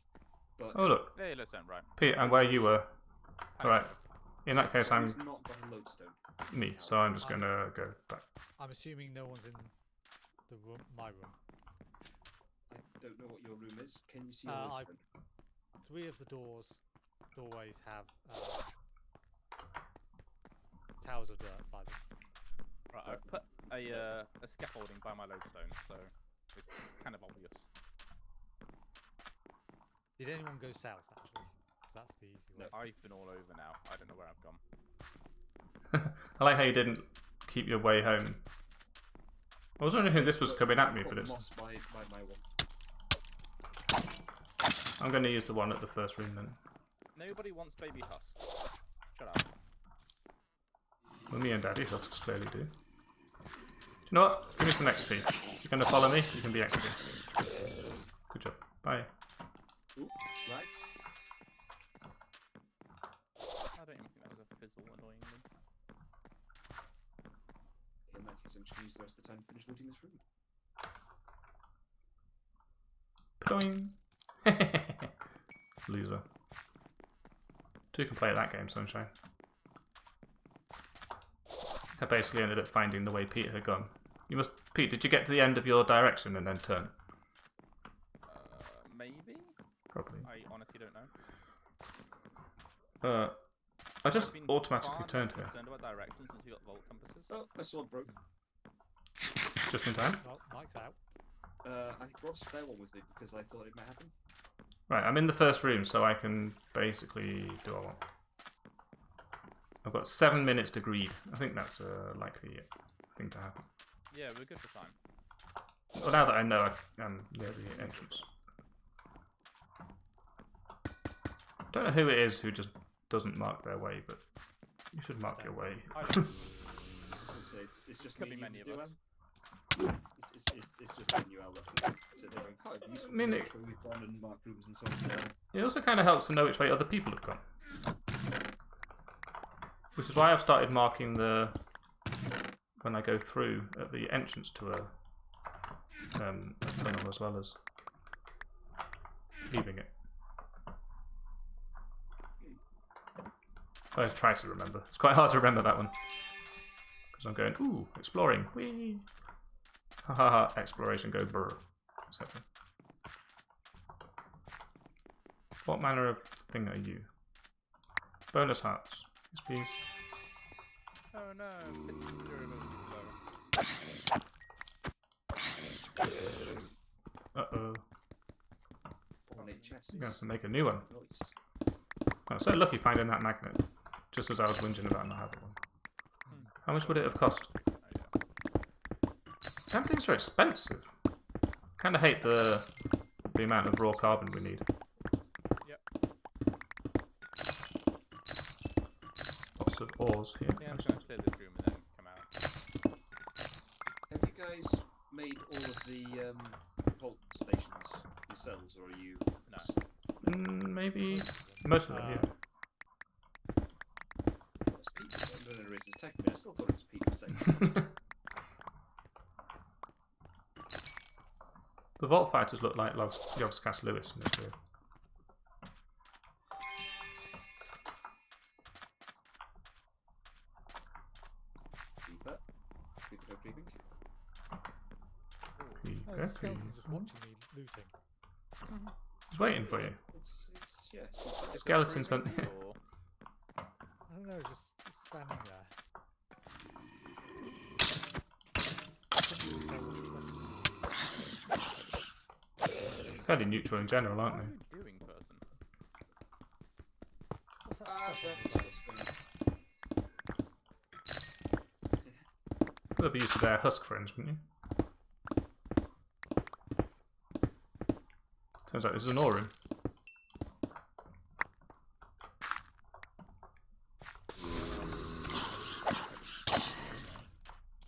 Speaker 2: But
Speaker 3: Oh look,
Speaker 4: Hey, lodestone, right.
Speaker 3: Pete, and where you were. Alright, in that case I'm
Speaker 2: Someone's not got a lodestone.
Speaker 3: me, so I'm just gonna go back.
Speaker 1: I'm assuming no one's in the room, my room.
Speaker 2: I don't know what your room is. Can you see
Speaker 1: Uh,
Speaker 2: your
Speaker 1: I-
Speaker 2: lodestone?
Speaker 1: 3 of the doorways have towers of dirt by them.
Speaker 4: Right, I've put a scaffolding by my lodestone, so it's kind of obvious.
Speaker 1: Did anyone go south actually? Because that's the easy way.
Speaker 4: I've been all over now. I don't know where I've gone.
Speaker 3: I like how you didn't keep your way home. I was wondering who this was coming at me,
Speaker 2: I've
Speaker 3: but
Speaker 2: got
Speaker 3: it's.
Speaker 2: moss by my wall.
Speaker 3: I'm going to use the one at the first room then.
Speaker 4: Nobody wants baby husk. Shut up.
Speaker 3: Well, me and Daddy Husks clearly do. Do you know what? Give me some XP. You're going to follow me? You can be XP. Good job. Bye.
Speaker 2: Ooh, right.
Speaker 4: I don't even think that was a fizzle, annoyingly.
Speaker 2: In that case, I'm just going to use the rest of the time to finish looting this room.
Speaker 3: Ploing. Loser. 2 can play at that game, Sunshine. I basically ended up finding the way Pete had gone. You must, Pete. Did you get to the end of your direction and then turn?
Speaker 4: Maybe?
Speaker 3: Probably.
Speaker 4: I honestly don't know.
Speaker 3: I just
Speaker 4: I've been
Speaker 3: automatically
Speaker 4: far
Speaker 3: turned
Speaker 4: less
Speaker 3: here.
Speaker 4: concerned about directions since we got vault compasses.
Speaker 2: Oh, my sword broke.
Speaker 3: Just in time.
Speaker 1: Well, Mike's out.
Speaker 2: I brought a spare one with me because I thought it might happen.
Speaker 3: Right, I'm in the first room, so I can basically do what I want. I've got 7 minutes to greed. I think that's a likely thing to happen.
Speaker 4: Yeah, we're good for time.
Speaker 3: Well, now that I know I'm near the entrance. Don't know who it is who just doesn't mark their way, but you should mark your way.
Speaker 4: I don't.
Speaker 2: It's just
Speaker 4: Could
Speaker 2: me
Speaker 4: be
Speaker 2: and
Speaker 4: many
Speaker 2: you,
Speaker 4: of us.
Speaker 2: Duan. It's just me and you, Al, that sit there going, "Oh, it'd be useful to
Speaker 3: mean,
Speaker 2: know
Speaker 3: it-
Speaker 2: which way we've gone and mark rooms and so on and so on."
Speaker 3: It also kind of helps to know which way other people have gone. Which is why I've started marking when I go through at the entrance to a tunnel as well as leaving it. I try to remember. It's quite hard to remember that one. Because I'm going, ooh, exploring. Whee! Ha ha ha, exploration, go brr, etc. What manner of thing are you? Bonus hearts. Yes, please.
Speaker 4: Oh no, pitch durability slow.
Speaker 3: Uh-oh.
Speaker 2: Ornate chests.
Speaker 3: I'm going to have to make a new one.
Speaker 2: Nice.
Speaker 3: I was so lucky finding that magnet. Just as I was whinging about not having one. How much would it have cost?
Speaker 4: Oh, yeah.
Speaker 3: Damn things are expensive. kind of hate the amount of raw carbon we need.
Speaker 4: Yep.
Speaker 3: Lots of ores here.
Speaker 4: Yeah, I'm just going to clear this room and then come out.
Speaker 2: Have you guys made all of the vault stations yourselves, or are you?
Speaker 4: No.
Speaker 3: Maybe most of them, yeah.
Speaker 2: I thought it was Pete for a second. I don't know, it's attacking me. I still thought it was Pete for a second.
Speaker 3: The Vault Fighters look like Yogscast Lewis in this video.
Speaker 2: Creeper. Creeper, no creeping.
Speaker 1: Oh, there's a skeleton just watching me looting.
Speaker 3: He's waiting for you.
Speaker 2: It's yeah.
Speaker 3: Skeletons hunt.
Speaker 4: Or...
Speaker 1: I don't know, just standing there.
Speaker 3: Fairly neutral in general, aren't
Speaker 4: What are
Speaker 3: they?
Speaker 4: you doing, person?
Speaker 1: What's that
Speaker 2: That's
Speaker 1: stuff?
Speaker 2: what's funny.
Speaker 3: They'll be used to their husk friends, wouldn't you? Turns out this is an ore room.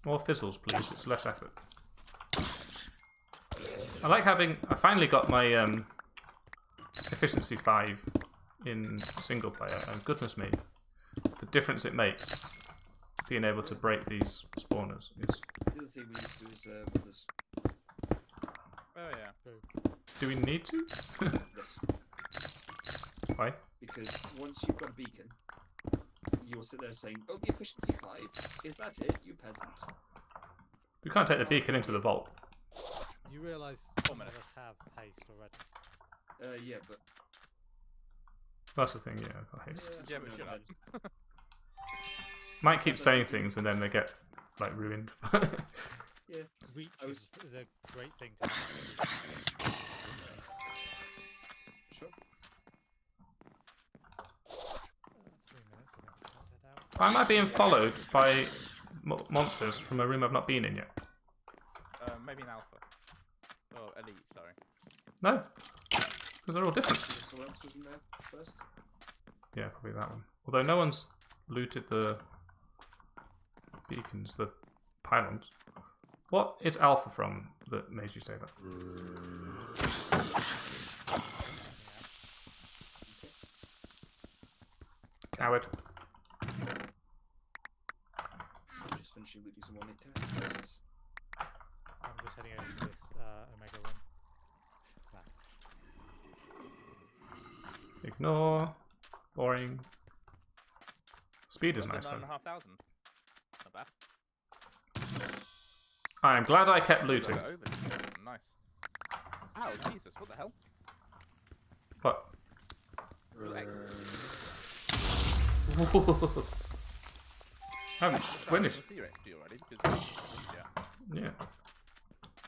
Speaker 3: More fizzles, please. It's less effort. I like having... I finally got my efficiency 5 in single player, and goodness me, the difference it makes being able to break these spawners is...
Speaker 2: The other thing we used to do is with this.
Speaker 4: Oh yeah.
Speaker 3: Do we need to?
Speaker 2: Yes.
Speaker 3: Why?
Speaker 2: Because once you've got a beacon, you'll sit there saying, "Oh, the efficiency 5. Is that it, you peasant?"
Speaker 3: We can't take the beacon into the vault.
Speaker 1: You realise some of us have haste already.
Speaker 2: Yeah, but
Speaker 3: That's the thing, yeah, I've got haste.
Speaker 4: Yeah, but shut up.
Speaker 3: Might keep saying things and then they get, like, ruined.
Speaker 2: Yeah.
Speaker 1: Reach
Speaker 2: I
Speaker 1: is the great thing to have.
Speaker 2: Sure.
Speaker 1: 3 minutes, I'm going to cut that out.
Speaker 3: Why am I being followed by monsters from a room I've not been in yet?
Speaker 4: Maybe an alpha. Oh, elite, sorry.
Speaker 3: No, because they're all different.
Speaker 2: Someone else was in there first.
Speaker 3: Yeah, probably that one. Although no one's looted the beacons, the pylons. What is Alpha from that made you say that? Coward.
Speaker 2: I'm just finishing looting some more tests.
Speaker 1: I'm just heading over to this Omega room. Nah.
Speaker 3: Ignore. Boring. Speed is nice though.
Speaker 4: 9,500. Not bad.
Speaker 3: I'm glad I kept
Speaker 4: I
Speaker 3: looting.
Speaker 4: got over 10,000, nice. Ow, Jesus, what the hell?
Speaker 3: What? I'm finished.
Speaker 4: See your XP already because yeah.
Speaker 3: Yeah.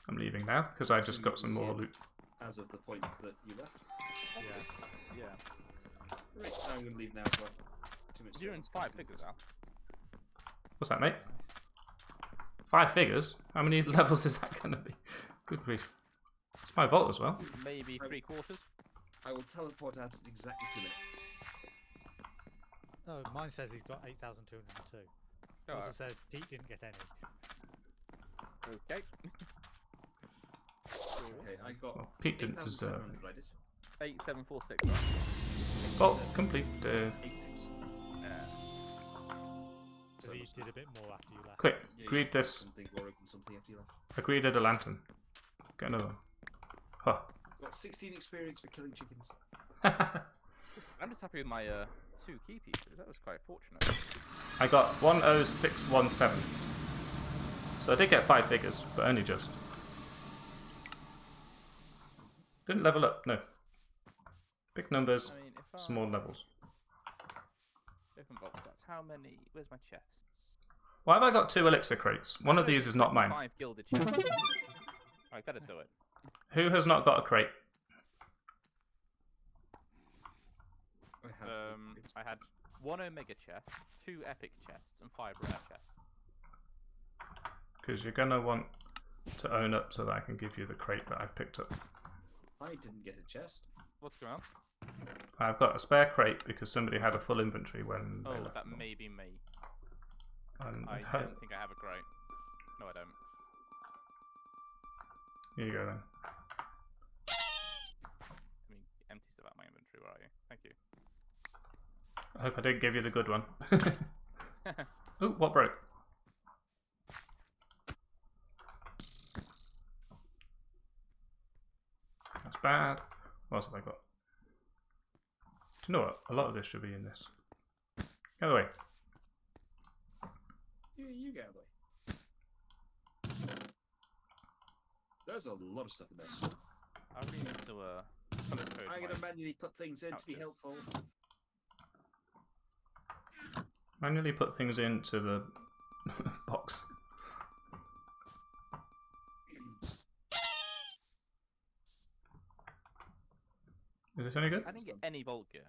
Speaker 3: I'm leaving now because I just got some more loot.
Speaker 2: As of the point that you left.
Speaker 1: Yeah.
Speaker 4: Yeah.
Speaker 2: Right, I'm going to leave now as well. 2 minutes.
Speaker 4: You're in 5 figures, Al.
Speaker 3: What's that, mate?
Speaker 1: Nice.
Speaker 3: 5 figures? How many levels is that going to be? Good grief. It's my vault as well.
Speaker 4: Maybe 3/4.
Speaker 2: I will teleport out in exactly 2 minutes.
Speaker 1: Oh, mine says he's got 8,202. It
Speaker 4: Oh,
Speaker 1: also says Pete didn't get any.
Speaker 4: okay.
Speaker 2: Okay, I got
Speaker 3: Well, Pete didn't deserve
Speaker 2: 8,700,
Speaker 3: it.
Speaker 2: I did.
Speaker 4: 8746. Right?
Speaker 3: Vault complete.
Speaker 2: 86.
Speaker 4: Yeah.
Speaker 1: So he did a bit more after you left.
Speaker 3: Quick,
Speaker 2: Yeah, you
Speaker 3: greed
Speaker 2: did
Speaker 3: this.
Speaker 2: something or open something after you left.
Speaker 3: I greeded a lantern. Get another one. Huh.
Speaker 2: Got 16 experience for killing chickens.
Speaker 4: I'm just happy with my 2 key pieces. That was quite fortunate.
Speaker 3: I got 10617. So I did get 5 figures, but only just. Didn't level up, no. Big numbers,
Speaker 4: I mean, if I
Speaker 3: small levels.
Speaker 4: open box stats, how many? Where's my chests?
Speaker 3: Why have I got 2 elixir crates? One of these is not mine.
Speaker 4: 5 gilded chests. I gotta do it.
Speaker 3: Who has not got a crate?
Speaker 2: I have.
Speaker 4: I had 1 omega chest, 2 epic chests, and 5 rare chests.
Speaker 3: Because you're going to want to own up so that I can give you the crate that I've picked up.
Speaker 2: I didn't get a chest.
Speaker 4: What's going on?
Speaker 3: I've got a spare crate because somebody had a full inventory when they
Speaker 4: Oh,
Speaker 3: left.
Speaker 4: that may be me.
Speaker 3: And
Speaker 4: I don't think I have a crate. No, I don't.
Speaker 3: Here you go then.
Speaker 4: I mean, empty stuff out my inventory. Where are you? Thank you.
Speaker 3: I hope I didn't give you the good one. Ooh, what broke? That's bad. What else have I got? Do you know what? A lot of this should be in this. Get out of the way.
Speaker 2: You get out of the way. There's a lot of stuff in this.
Speaker 4: I really need to color code
Speaker 2: I'm
Speaker 4: my
Speaker 2: gonna manually put things in to be
Speaker 4: couches.
Speaker 2: helpful.
Speaker 3: Manually put things into the box. Is this any good?
Speaker 4: I didn't get any vault gear.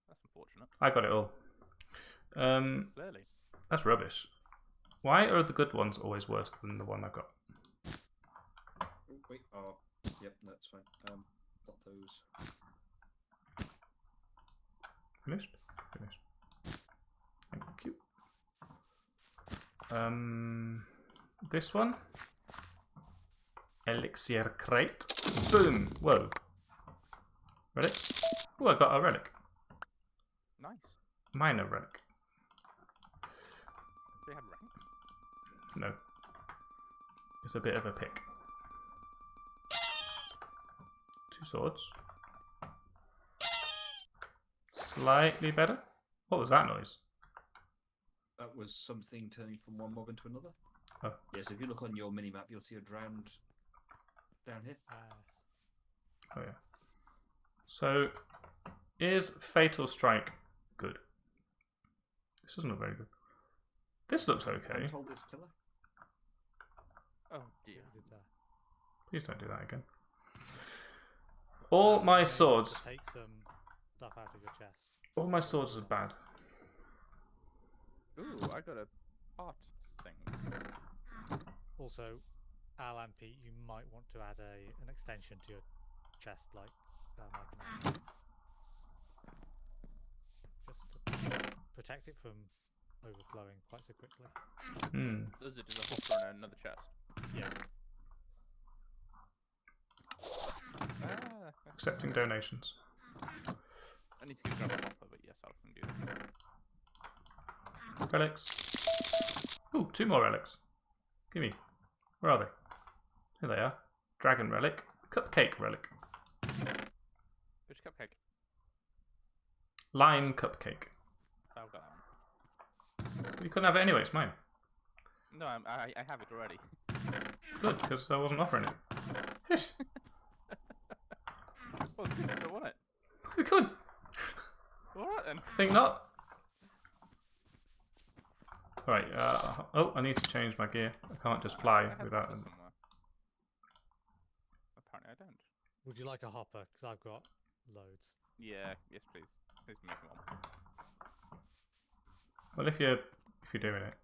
Speaker 4: That's unfortunate.
Speaker 3: I got it all.
Speaker 4: Clearly.
Speaker 3: That's rubbish. Why are the good ones always worse than the one I got?
Speaker 2: Oh, wait. Oh, yep, that's fine. Got those.
Speaker 3: Finished? Finished. Thank you. This one. Elixir crate. Boom! Whoa. Relics? Oh, I got a relic.
Speaker 4: Nice.
Speaker 3: Minor relic.
Speaker 4: Do they have ranks?
Speaker 3: No. It's a bit of a pick. 2 swords. Slightly better. What was that noise?
Speaker 2: That was something turning from one mob into another.
Speaker 3: Oh.
Speaker 2: Yes, if you look on your mini map, you'll see a drowned down here.
Speaker 3: Oh yeah. So, is Fatal Strike good? This doesn't look very good. This looks okay.
Speaker 2: I'm told it's killer.
Speaker 4: Oh dear.
Speaker 3: Please don't do that again. All my swords.
Speaker 1: Take some stuff out of your chest.
Speaker 3: All my swords are bad.
Speaker 4: Ooh, I got a heart thing.
Speaker 1: Also, Al and Pete, you might want to add an extension to your chest, like Mike and I. Just to protect it from overflowing quite so quickly.
Speaker 3: Hmm.
Speaker 4: Those are just a hopper and another chest.
Speaker 1: Yeah.
Speaker 3: Accepting donations.
Speaker 4: I need to go grab a hopper, but yes, I can do this.
Speaker 3: Relics. Ooh, 2 more relics. Gimme. Where are they? Here they are. Dragon relic. Cupcake relic.
Speaker 4: Which cupcake?
Speaker 3: Lime cupcake.
Speaker 4: I've got that one.
Speaker 3: You couldn't have it anyway, it's mine.
Speaker 4: No, I have it already.
Speaker 3: Good, because I wasn't offering it. Hish.
Speaker 4: Well, good, I don't want it.
Speaker 3: You could.
Speaker 4: Alright then.
Speaker 3: Think not. Right, oh, I need to change my gear. I can't just fly
Speaker 4: I had
Speaker 3: without
Speaker 4: that
Speaker 3: them.
Speaker 4: somewhere. Apparently I don't.
Speaker 1: Would you like a hopper? Because I've got loads.
Speaker 4: Yeah, yes please. Please make one.
Speaker 3: Well, if you're doing it.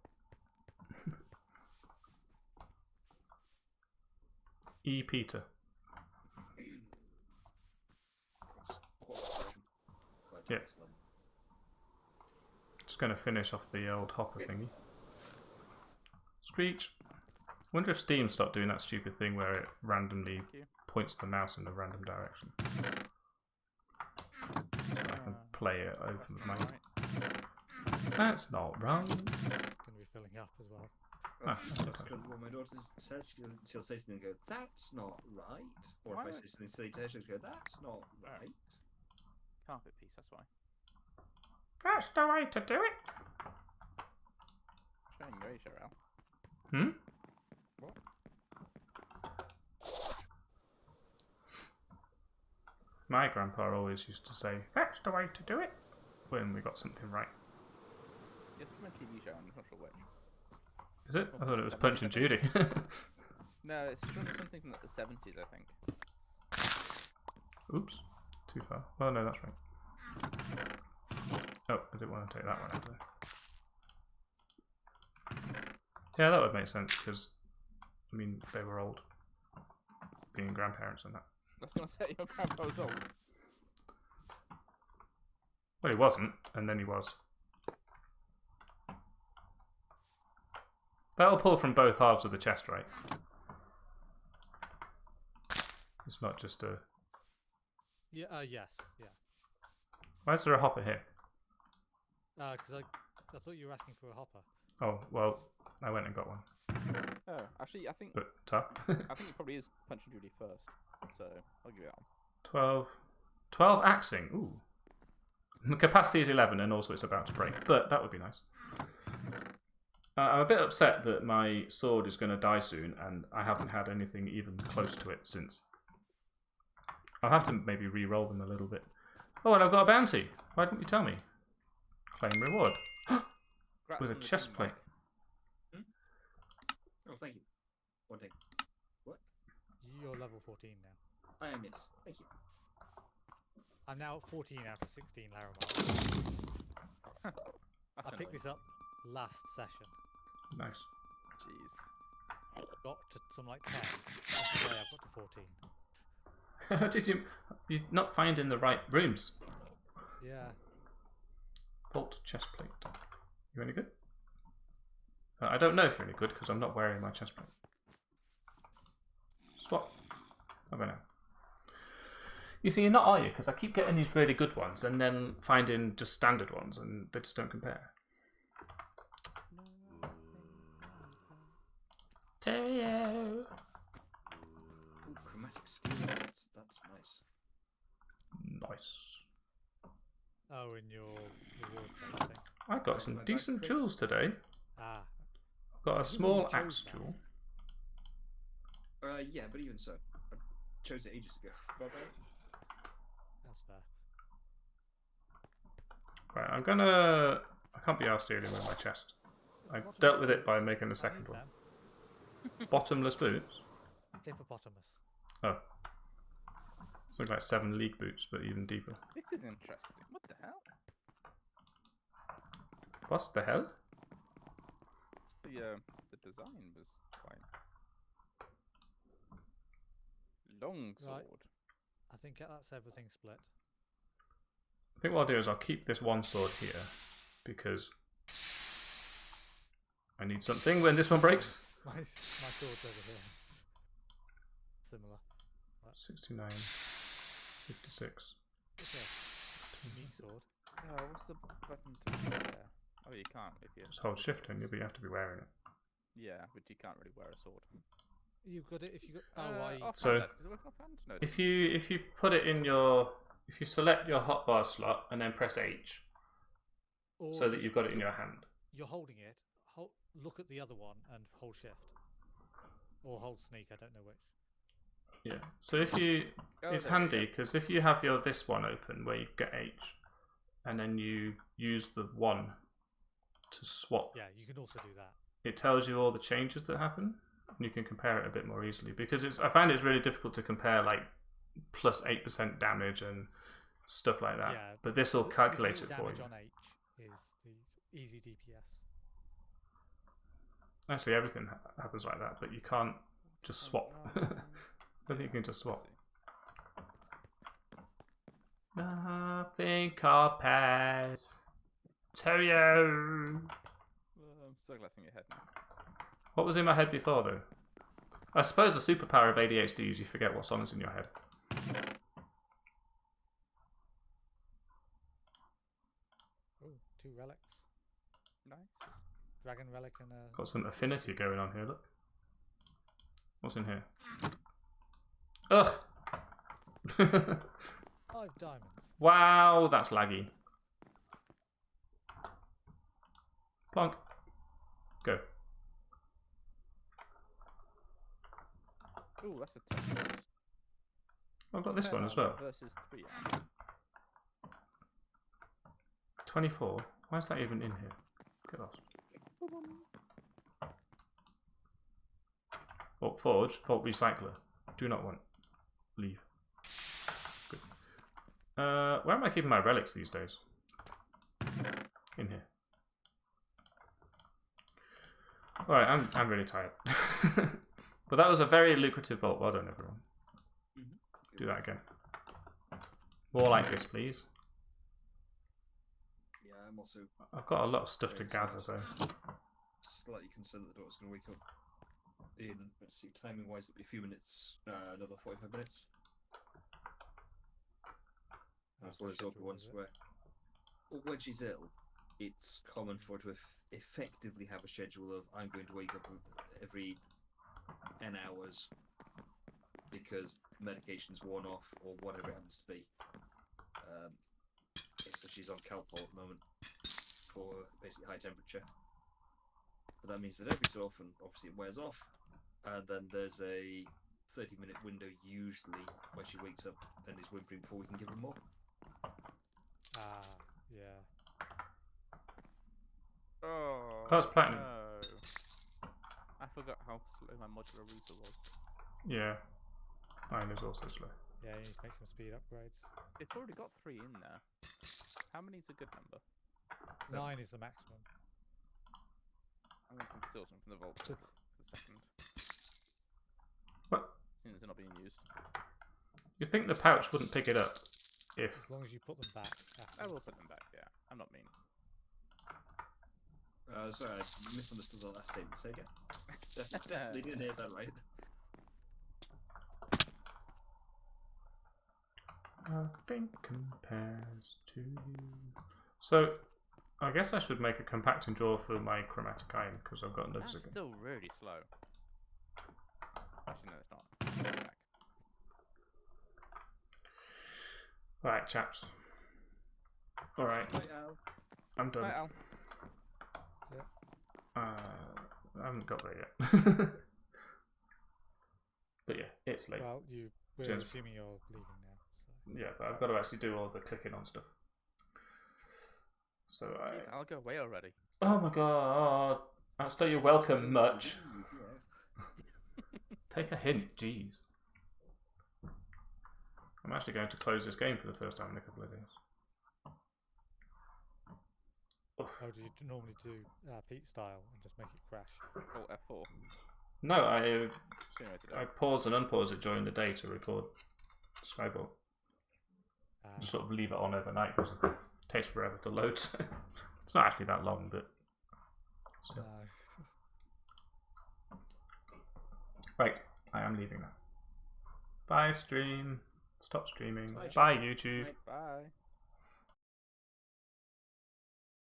Speaker 3: E. Peter.
Speaker 2: It's quality. Quite
Speaker 3: Yeah.
Speaker 2: excellent.
Speaker 3: Just going to finish off the old hopper thingy. Screech. Wonder if Steam stopped doing that stupid thing where it randomly
Speaker 4: Thank you.
Speaker 3: points the mouse in a random direction. So I can play it over
Speaker 4: That's
Speaker 3: my.
Speaker 4: not right.
Speaker 3: That's not wrong.
Speaker 1: Going to be filling up as well.
Speaker 2: That's good. When my daughter says, she'll say something and go, "That's not right." Or
Speaker 4: Why
Speaker 2: if I
Speaker 4: would-
Speaker 2: say something silly to her, she'll go, "That's not right."
Speaker 4: Carpet piece, that's why.
Speaker 3: That's the way to do it.
Speaker 4: Showing your age, Al.
Speaker 3: Hmm?
Speaker 4: What?
Speaker 3: My grandpa always used to say, "That's the way to do it," when we got something right.
Speaker 4: Yes, it's from a TV show, I'm not sure which.
Speaker 3: Is it? I thought it was Punch and Judy.
Speaker 4: No, it's from something from the 70s, I think.
Speaker 3: Oops. Too far. Oh, no, that's right. Oh, I didn't want to take that one out there. Yeah, that would make sense, because, I mean, they were old. being grandparents and that.
Speaker 4: I was going to say your grandpa was old.
Speaker 3: Well, he wasn't, and then he was. That'll pull from both halves of the chest, right? It's not just a...
Speaker 1: Yeah. Yes. Yeah.
Speaker 3: Why is there a hopper here?
Speaker 1: Because I thought you were asking for a hopper.
Speaker 3: Oh, well, I went and got one.
Speaker 4: Oh, actually, I think
Speaker 3: But tough.
Speaker 4: I think it probably is Punch and Judy first. So I'll give you that one.
Speaker 3: 12. 12 axing. Ooh. The capacity is 11 and also it's about to break, but that would be nice. I'm a bit upset that my sword is going to die soon and I haven't had anything even close to it since. I'll have to maybe re-roll them a little bit. Oh, and I've got a bounty. Why didn't you tell me? Claim reward.
Speaker 4: Congrats
Speaker 3: With a
Speaker 4: on the
Speaker 3: chest
Speaker 4: team,
Speaker 3: plate.
Speaker 4: Mike.
Speaker 2: Oh, thank you. One thing.
Speaker 1: You're level 14 now.
Speaker 2: I am, yes. Thank you.
Speaker 1: I'm now at 14 out of 16 Laramar.
Speaker 4: That's
Speaker 1: I picked
Speaker 4: annoying.
Speaker 1: this up last session.
Speaker 3: Nice.
Speaker 4: Jeez.
Speaker 1: Got to some like 10. And today I've got to 14.
Speaker 3: How did you... You're not finding the right rooms.
Speaker 1: Yeah.
Speaker 3: Vault chest plate. You any good? I don't know if you're any good because I'm not wearing my chest plate. Swap. I don't know. You see, you're not, are you? Because I keep getting these really good ones and then finding just standard ones and they just don't compare. Terrio!
Speaker 2: Ooh, chromatic steel. That's nice.
Speaker 3: Nice.
Speaker 1: Oh, in your reward thing.
Speaker 3: I got some
Speaker 2: My
Speaker 3: decent
Speaker 2: backpack.
Speaker 3: jewels today.
Speaker 1: Ah.
Speaker 3: I've got a
Speaker 1: Who
Speaker 3: small
Speaker 1: chose
Speaker 3: axe
Speaker 1: that?
Speaker 3: jewel.
Speaker 2: Yeah, but even so, I chose it ages ago. Bye-bye.
Speaker 1: That's fair.
Speaker 3: Right, I'm gonna... I can't be asked dealing with my chest. I
Speaker 1: Bottomless
Speaker 3: dealt with it by
Speaker 1: boots.
Speaker 3: making the
Speaker 1: I
Speaker 3: second
Speaker 1: need
Speaker 3: one.
Speaker 1: them.
Speaker 3: Bottomless boots?
Speaker 1: Hippopotamus.
Speaker 3: Oh. It's like 7 league boots, but even deeper.
Speaker 4: This is interesting. What the hell?
Speaker 3: What the hell?
Speaker 4: It's the design was quite long sword.
Speaker 1: Right. I think that's everything split.
Speaker 3: I think what I'll do is I'll keep this one sword here because I need something when this one breaks.
Speaker 1: My sword's over here. Similar.
Speaker 3: 69, 56.
Speaker 1: It's a neat sword.
Speaker 4: Oh, what's the button to there? Oh, you can't if you.
Speaker 3: Just hold shift in, but you have to be wearing it.
Speaker 4: Yeah, but you can't really wear a sword.
Speaker 1: You've got it if you got. Oh, I.
Speaker 4: Offhand,
Speaker 3: So-
Speaker 4: does it work offhand? No. it
Speaker 3: If you put it in your... If you select your hotbar slot and then press H
Speaker 1: Or
Speaker 3: so that
Speaker 1: just
Speaker 3: you've got it in your hand.
Speaker 1: You're holding it. Look at the other one and hold shift. Or hold sneak. I don't know which.
Speaker 3: Yeah. So if you...
Speaker 4: Oh,
Speaker 3: it's
Speaker 4: there we
Speaker 3: handy because if you have your this one open where you get H and then you use the 1 to swap,
Speaker 1: Yeah, you can also do that.
Speaker 3: it tells you all the changes that happen and you can compare it a bit more easily because I find it's really difficult to compare like plus 8% damage and stuff like that.
Speaker 1: Yeah,
Speaker 3: But this will
Speaker 1: The
Speaker 3: calculate
Speaker 1: crit
Speaker 3: it for
Speaker 1: damage
Speaker 3: you.
Speaker 1: on H is the easy DPS.
Speaker 3: Actually, everything happens like that, but you can't just swap. I think you can just swap. Nothing compares. Terrio!
Speaker 4: I'm so glad in your head now.
Speaker 3: What was in my head before, though? I suppose the superpower of ADHD is you forget what song's in your head.
Speaker 1: Oh, 2 relics.
Speaker 4: Nice.
Speaker 1: Dragon relic and a.
Speaker 3: Got some affinity going on here, look. What's in here? Ugh!
Speaker 1: 5 diamonds.
Speaker 3: Wow, that's laggy. Plonk. Go.
Speaker 4: Ooh, that's a tough one.
Speaker 3: I've got this one as well.
Speaker 4: Versus 3.
Speaker 3: 24. Why is that even in here? Get lost. Vault Forge, Vault Recycler. Do not want. Leave. Good. Where am I keeping my relics these days? In here. Alright, I'm really tired. But that was a very lucrative vault. Well done, everyone. Do that again. More like this, please.
Speaker 2: Yeah, I'm also
Speaker 3: I've got a lot of stuff to
Speaker 2: Very
Speaker 3: gather,
Speaker 2: excited.
Speaker 3: though.
Speaker 2: slightly concerned that the daughter's going to wake up in, let's see, timing wise, it'll be a few minutes, another 45 minutes. That's one of those odd ones where, well, when she's ill, it's common for her to effectively have a schedule of I'm going to wake up every n hours because medication's worn off or whatever it happens to be. So she's on Calpol at the moment for basically high temperature. But that means that every so often, obviously, it wears off, and then there's a 30-minute window usually where she wakes up and is whimpering before we can give her more.
Speaker 1: Yeah.
Speaker 4: Oh,
Speaker 3: That's platinum.
Speaker 4: No. I forgot how slow my modular router was.
Speaker 3: Yeah. Mine is also slow.
Speaker 1: Yeah, you need to make some speed upgrades.
Speaker 4: It's already got 3 in there. How many is a good number?
Speaker 1: 9 is the maximum.
Speaker 4: I'm going to steal some from the vault for the second.
Speaker 3: What?
Speaker 4: Since they're not being used.
Speaker 3: You'd think the pouch wouldn't pick it up if...
Speaker 1: As long as you put them back.
Speaker 4: I will put them back, yeah. I'm not mean.
Speaker 2: Sorry, I misunderstood the last statement. Say again. They didn't hear that right.
Speaker 3: Nothing compares to you. So, I guess I should make a compacting drawer for my chromatic iron because I've got another
Speaker 4: That's
Speaker 3: again.
Speaker 4: still really slow. Actually, no, it's not. Put it back.
Speaker 3: Alright, chaps. Alright,
Speaker 2: Right, Al.
Speaker 3: I'm done.
Speaker 4: Right, Al.
Speaker 3: I haven't got there yet. But yeah, it's late.
Speaker 1: Well, we're
Speaker 3: James.
Speaker 1: assuming you're leaving now. So.
Speaker 3: Yeah, but I've got to actually do all the clicking on stuff. So
Speaker 4: Jeez, I'll go away already.
Speaker 3: Oh my god. Astor, you're welcome much. Take a hint, jeez. I'm actually going to close this game for the first time in a couple of days. Oof.
Speaker 1: Oh, do you normally do Pete style and just make it crash?
Speaker 4: Oh, F4.
Speaker 3: No, I
Speaker 4: Simulated
Speaker 3: pause and unpause it during the day to record Skyball. Just sort of leave it on overnight because it takes forever to load. It's not actually that long, but still. Right, I am leaving now. Bye, stream. Stop streaming.
Speaker 2: Bye,
Speaker 3: Bye YouTube.
Speaker 2: Bye.
Speaker 4: Bye.